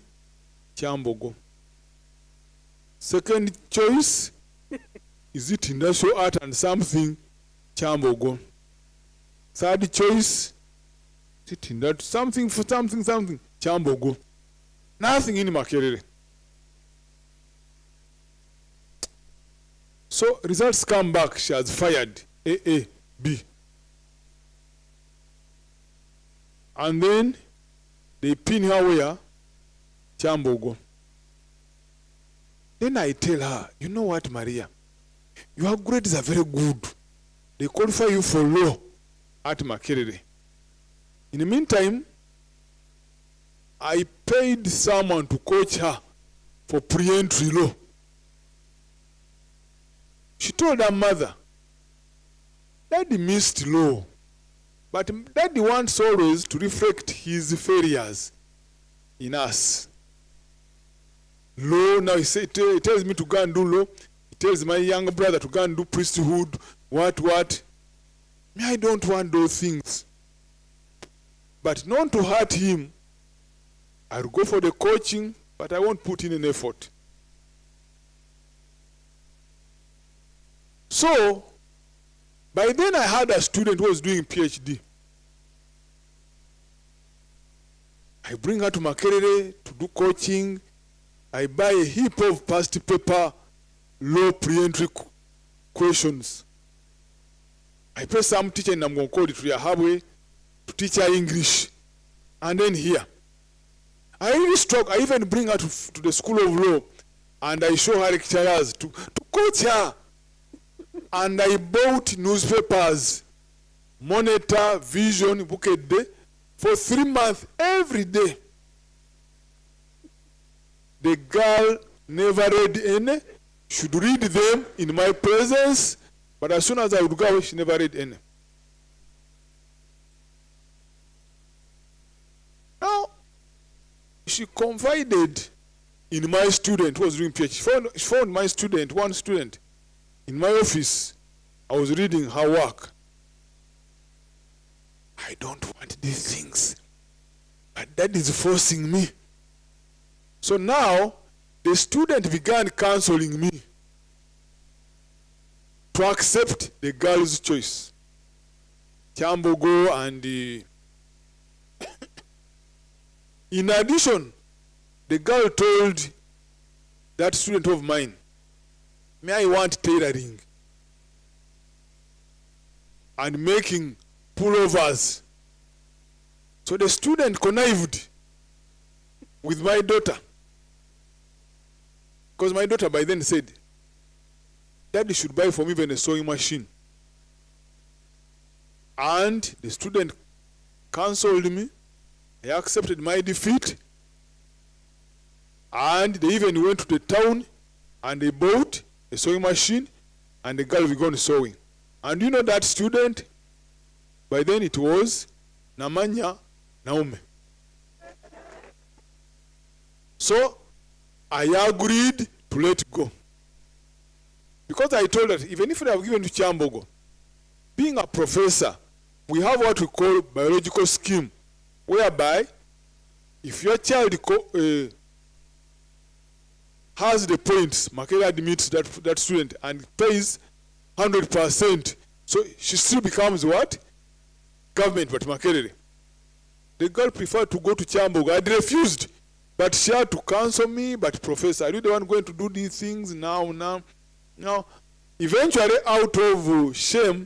Chambogo. Second choice, is it industrial art and something, Chambogo. Third choice, is it industrial something for something, Chambogo. Nothing in Makerere. So results come back, she has fired A, B. And then they pin her where? Chambogo. Then I tell her, you know what, Maria? Your grades are very good. They qualify you for law at Makerere. In the meantime, I paid someone to coach her for pre-entry law. She told her mother, Daddy missed law, but Daddy wants always to reflect his failures in us. Law, now he tells me to go and do law. He tells my younger brother to go and do priesthood, what. Me, I don't want those things. But not to hurt him, I'll go for the coaching, but I won't put in an effort. So, by then I had a student who was doing PhD. I bring her to Makerere to do coaching. I buy a heap of past paper, low pre-entry questions. I pay some teacher in Namgonkodi to Yahabwe to teach her English. And then here. I really struck. I even bring her to the School of Law and I show her lecturers to coach her. And I bought newspapers, Monitor, Vision, Bukedde, for 3 months every day. The girl never read any, should read them in my presence, but as soon as I would go away, she never read any. Now, she confided in my student who was doing PhD. She found my student, one student, in my office. I was reading her work. I don't want these things, but that is forcing me. So now, the student began counseling me to accept the girl's choice. Chambogo and in addition, the girl told that student of mine, may I want tailoring and making pullovers. So the student connived with my daughter. Because my daughter by then said, Daddy should buy for me even a sewing machine. And the student counseled me. I accepted my defeat. And they even went to the town and they bought a sewing machine and the girl began sewing. And you know that student? By then it was Namanya Naume. So I agreed to let go. Because I told her, even if I have given to Chambogo, being a professor, we have what we call biological scheme, whereby if your child has the points, Makela admits that student and pays 100%, so she still becomes what? Government, but Makerere. The girl preferred to go to Chambogo. I refused, but she had to counsel me, but professor, are you the one going to do these things now? Now, eventually, out of shame,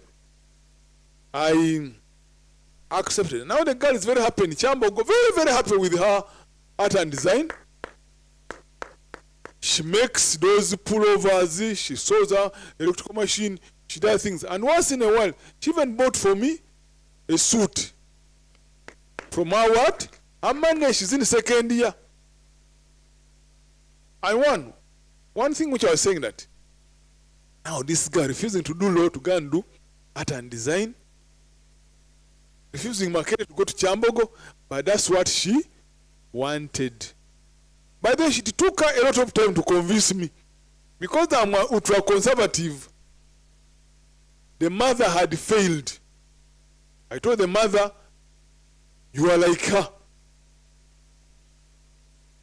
I accepted. Now the girl is very happy in Chambogo, very, very happy with her art and design. She makes those pullovers, she sews her electrical machine, she does things. And once in a while, she even bought for me a suit. From her what? Her Monday, she's in the second year. And one thing which I was saying that, now this girl refusing to do law to go and do art and design, refusing market to go to Chambogo, but that's what she wanted. By the way, it took her a lot of time to convince me. Because I'm ultra-conservative, the mother had failed. I told the mother, you are like her.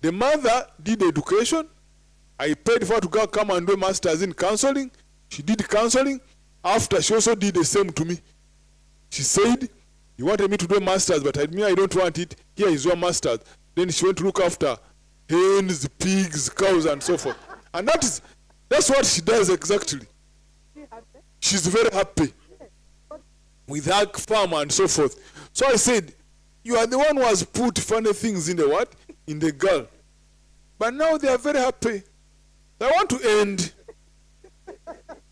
The mother did education. I paid for her to come and do a master's in counseling. She did counseling. After, she also did the same to me. She said, you wanted me to do a master's, but I don't want it. Here is your master's. Then she went to look after hens, pigs, cows, and so forth. And that's what she does exactly. She's very happy with her farm and so forth. So I said, you are the one who has put funny things in the what? In the girl. But now they are very happy. I want to end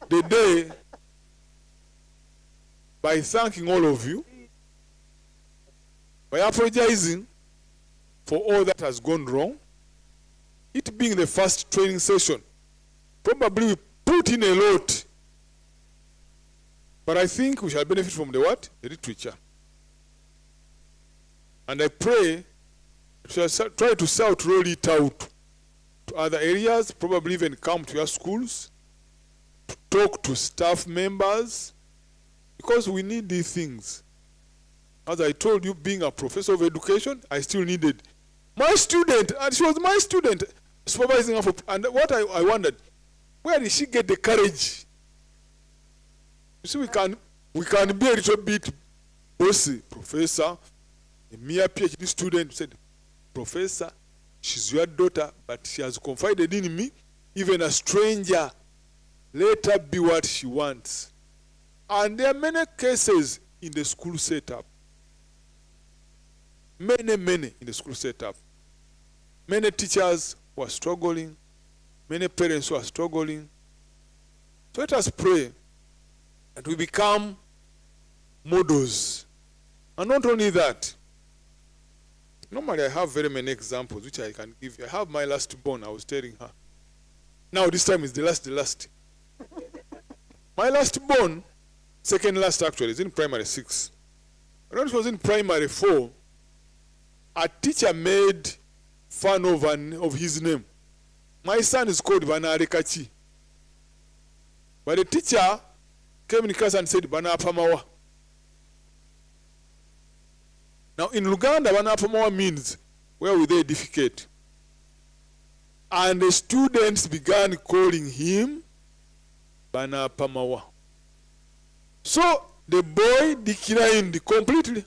the day by thanking all of you, by apologizing for all that has gone wrong. It being the first training session, probably we put in a lot. But I think we shall benefit from the what? The literature. And I pray we shall try to roll it out to other areas, probably even come to your schools, to talk to staff members, because we need these things. As I told you, being a professor of education, I still needed my student, and she was my student, supervising her for, and what I wondered, where did she get the courage? You see, we can be a little bit bossy. Professor, a mere PhD student said, Professor, she's your daughter, but she has confided in me, even a stranger. Let her be what she wants. And there are many cases in the school setup. Many in the school setup. Many teachers who are struggling, many parents who are struggling. So let us pray that we become models. And not only that, normally I have very many examples which I can give you. I have my last born, I was telling her. Now this time is the last. My last born, second last actually, is in primary 6. When she was in primary 4, a teacher made fun of his name. My son is called Banare Kachi. But the teacher came in class and said, Bana Pamawa. Now in Luganda, Bana Pamawa means, where will they defecate? And the students began calling him Bana Pamawa. So the boy declined completely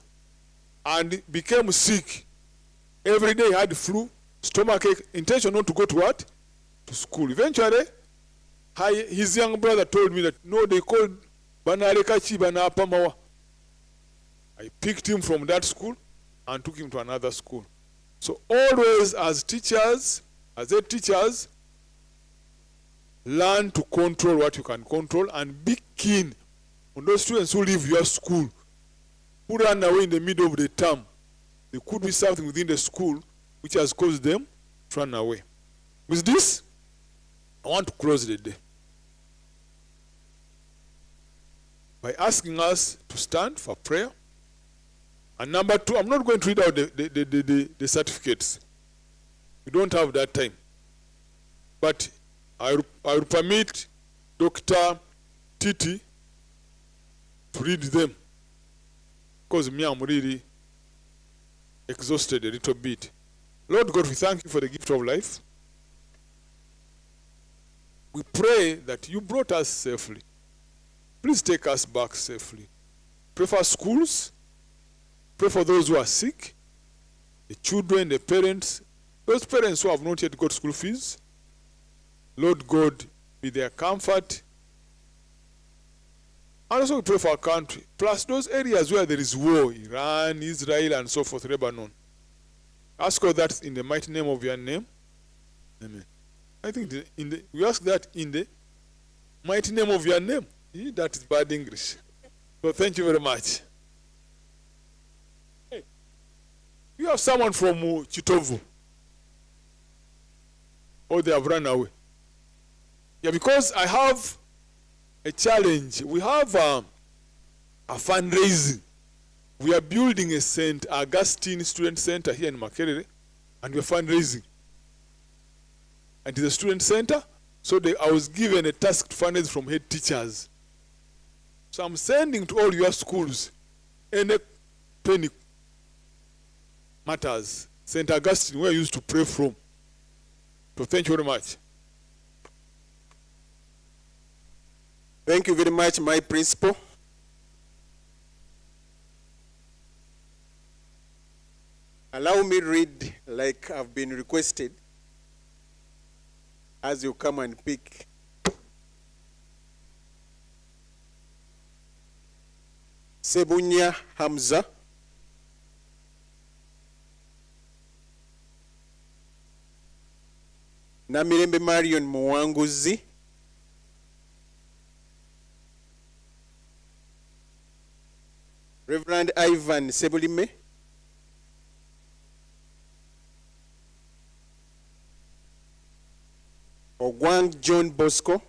and became sick. Every day he had flu, stomachache, intention not to go to what? To school. Eventually, his young brother told me that, no, they called Banare Kachi Bana Pamawa. I picked him from that school and took him to another school. So always as teachers, learn to control what you can control and be keen on those students who leave your school, who run away in the middle of the term. There could be something within the school which has caused them to run away. With this, I want to close the day by asking us to stand for prayer. And number 2, I'm not going to read out the certificates. We don't have that time. But I will permit Dr. Titi to read them, because me, I'm really exhausted a little bit. Lord God, we thank you for the gift of life. We pray that you brought us safely. Please take us back safely. Pray for schools. Pray for those who are sick, the children, the parents, those parents who have not yet got school fees. Lord God, be their comfort. And also we pray for our country, plus those areas where there is war, Iran, Israel, and so forth, Lebanon. Ask all that in the mighty name of your name. Amen. I think we ask that in the mighty name of your name. That is bad English. So thank you very much. Hey, you have someone from Chitovu. Or they have run away. Yeah, because I have a challenge. We have a fundraising. We are building a St. Augustine Student Center here in Makerere, and we are fundraising. And it is a student center, so I was given a task to fundraise from head teachers. So I'm sending to all your schools any penny matters. St. Augustine, where I used to pray from. So thank you very much. Thank you very much, my principal. Allow me to read like I've been requested as you come and pick. Sebunya Hamza. Namirembe Marion Mwanguzi. Reverend Ivan Sebulime. Ogwang John Bosco.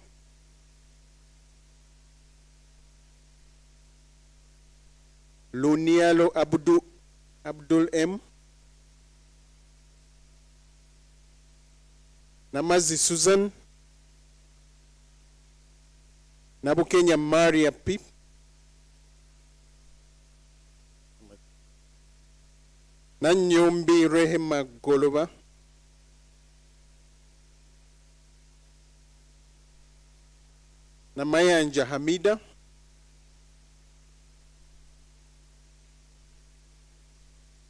Lunialo Abdul M. Namazi Susan. Nabukenya Maria P. Nanyombi Rehema Goloba. Namayanja Hamida.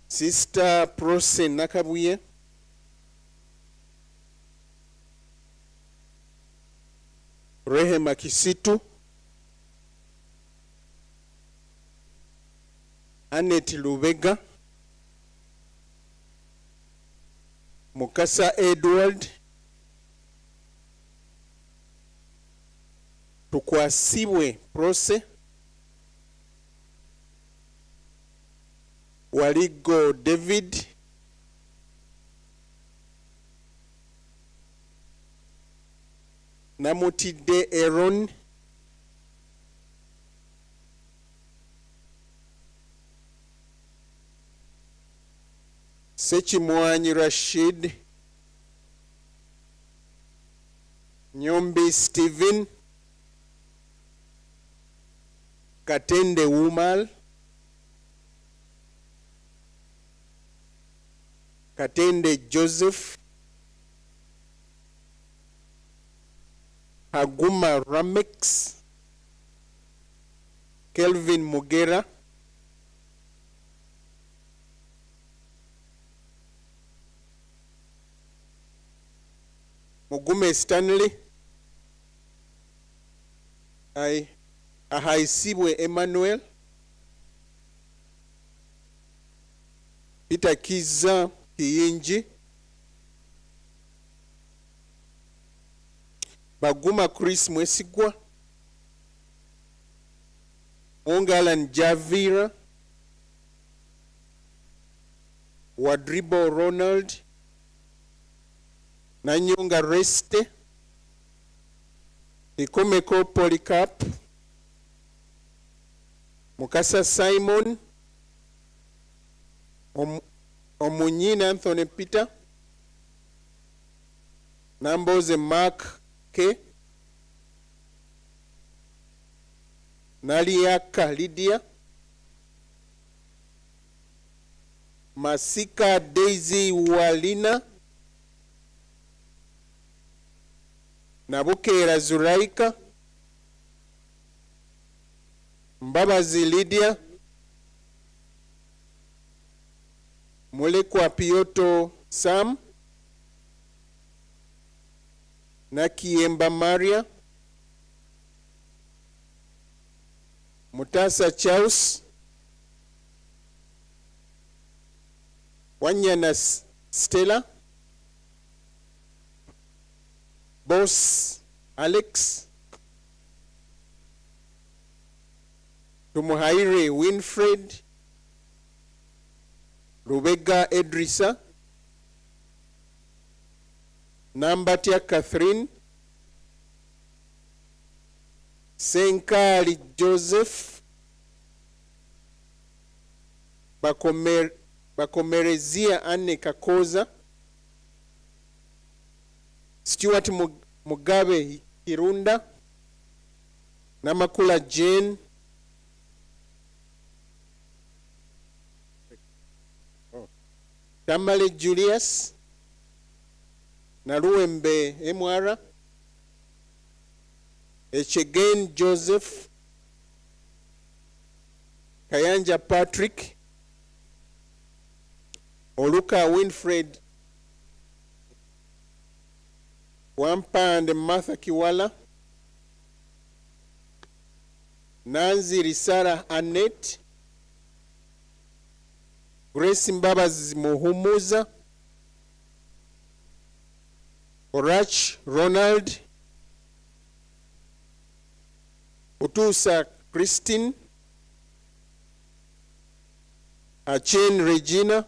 Sister Prose Nakabuye. Rehema Kisitu. Annette Lubega. Mukasa Edward. Tukwasibwe Prose. Waligo David. Namutide Aaron. Sechimwanyi Rashid. Nyombi Stephen. Katende Wumal. Katende Joseph. Haguma Ramex. Kelvin Mugera. Mugume Stanley. Ahaisibwe Emmanuel. Peter Kiza Kiyinji. Baguma Chris Mwesigwa. Ongalan Javira. Wadribo Ronald. Nanyonga Reste. Ikomeko Polycarp. Mukasa Simon. Omunyina Anthony Peter. Namboze Mark K. Naliaka Lydia. Masika Daisy Walina. Nabukera Zuraika. Mbabazi Lydia. Mulekwa Piyoto Sam. Nakiemba Maria. Mutasa Charles. Wanyana Stella. Boss Alex. Tumuhaire Winfred. Rubega Edrisa. Nambatia Catherine. Senkali Joseph. Bakomerezia Anne Kakoza. Stuart Mugabe Hirunda. Namakula Jane. Tamale Julius. Naruembe Emwara. Echegen Joseph. Kayanja Patrick. Oluka Winfred. Wampa and Martha Kiwala. Nanzi Risara Annette. Grace Mbabaz Muhumuza. Orach Ronald. Utusa Christine. Achen Regina.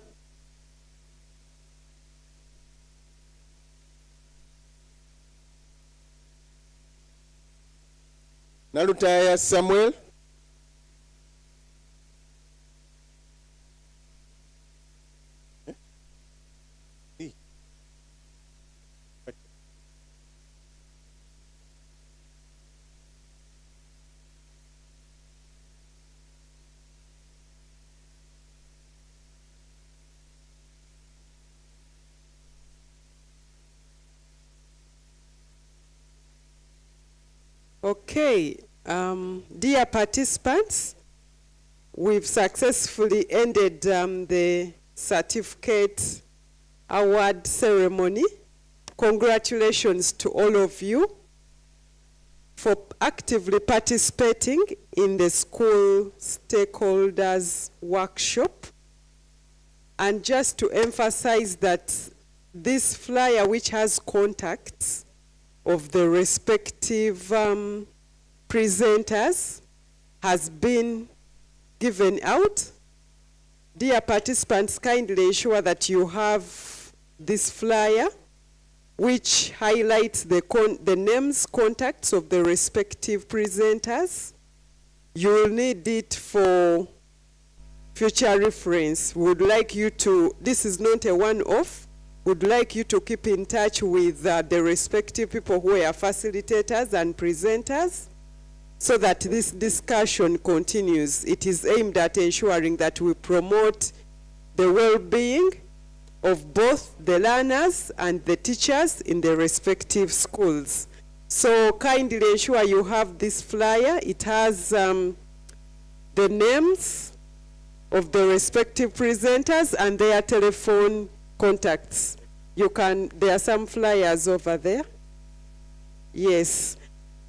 Nalutaya Samuel. Okay, dear participants, we've successfully ended the certificate award ceremony. Congratulations to all of you for actively participating in the school stakeholders workshop. And just to emphasize that this flyer, which has contacts of the respective presenters, has been given out. Dear participants, kindly ensure that you have this flyer, which highlights the names, contacts of the respective presenters. You will need it for future reference. We would like you to, this is not a one-off, would like you to keep in touch with the respective people who are facilitators and presenters so that this discussion continues. It is aimed at ensuring that we promote the well-being of both the learners and the teachers in the respective schools. So kindly ensure you have this flyer. It has the names of the respective presenters and their telephone contacts. There are some flyers over there. Yes.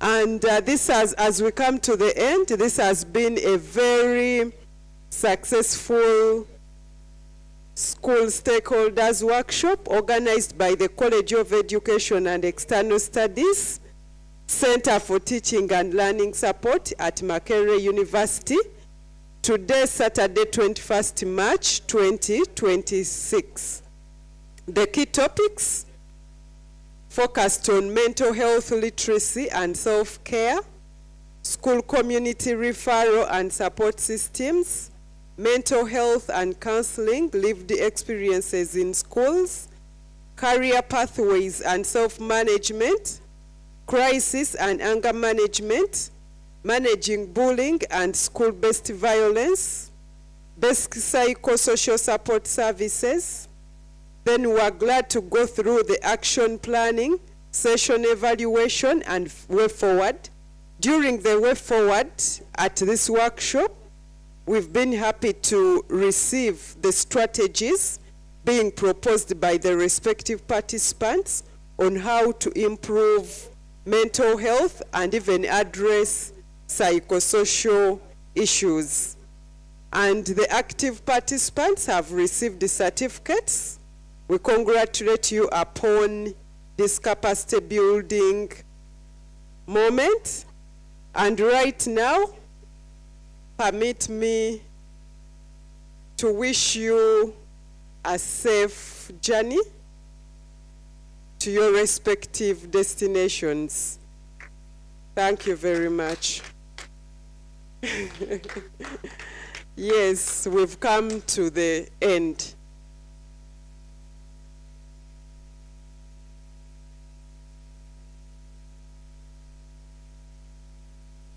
And this has, as we come to the end, this has been a very successful school stakeholders workshop organized by the College of Education and External Studies, Center for Teaching and Learning Support at Makerere University. Today, Saturday, 21st March 2026. The key topics focused on mental health literacy and self-care, school community referral and support systems, mental health and counseling, lived experiences in schools, career pathways and self-management, crisis and anger management, managing bullying and school-based violence, basic psychosocial support services. Then we are glad to go through the action planning, session evaluation, and way forward. During the way forward at this workshop, we've been happy to receive the strategies being proposed by the respective participants on how to improve mental health and even address psychosocial issues. And the active participants have received the certificates. We congratulate you upon this capacity building moment. And right now, permit me to wish you a safe journey to your respective destinations. Thank you very much. Yes, we've come to the end.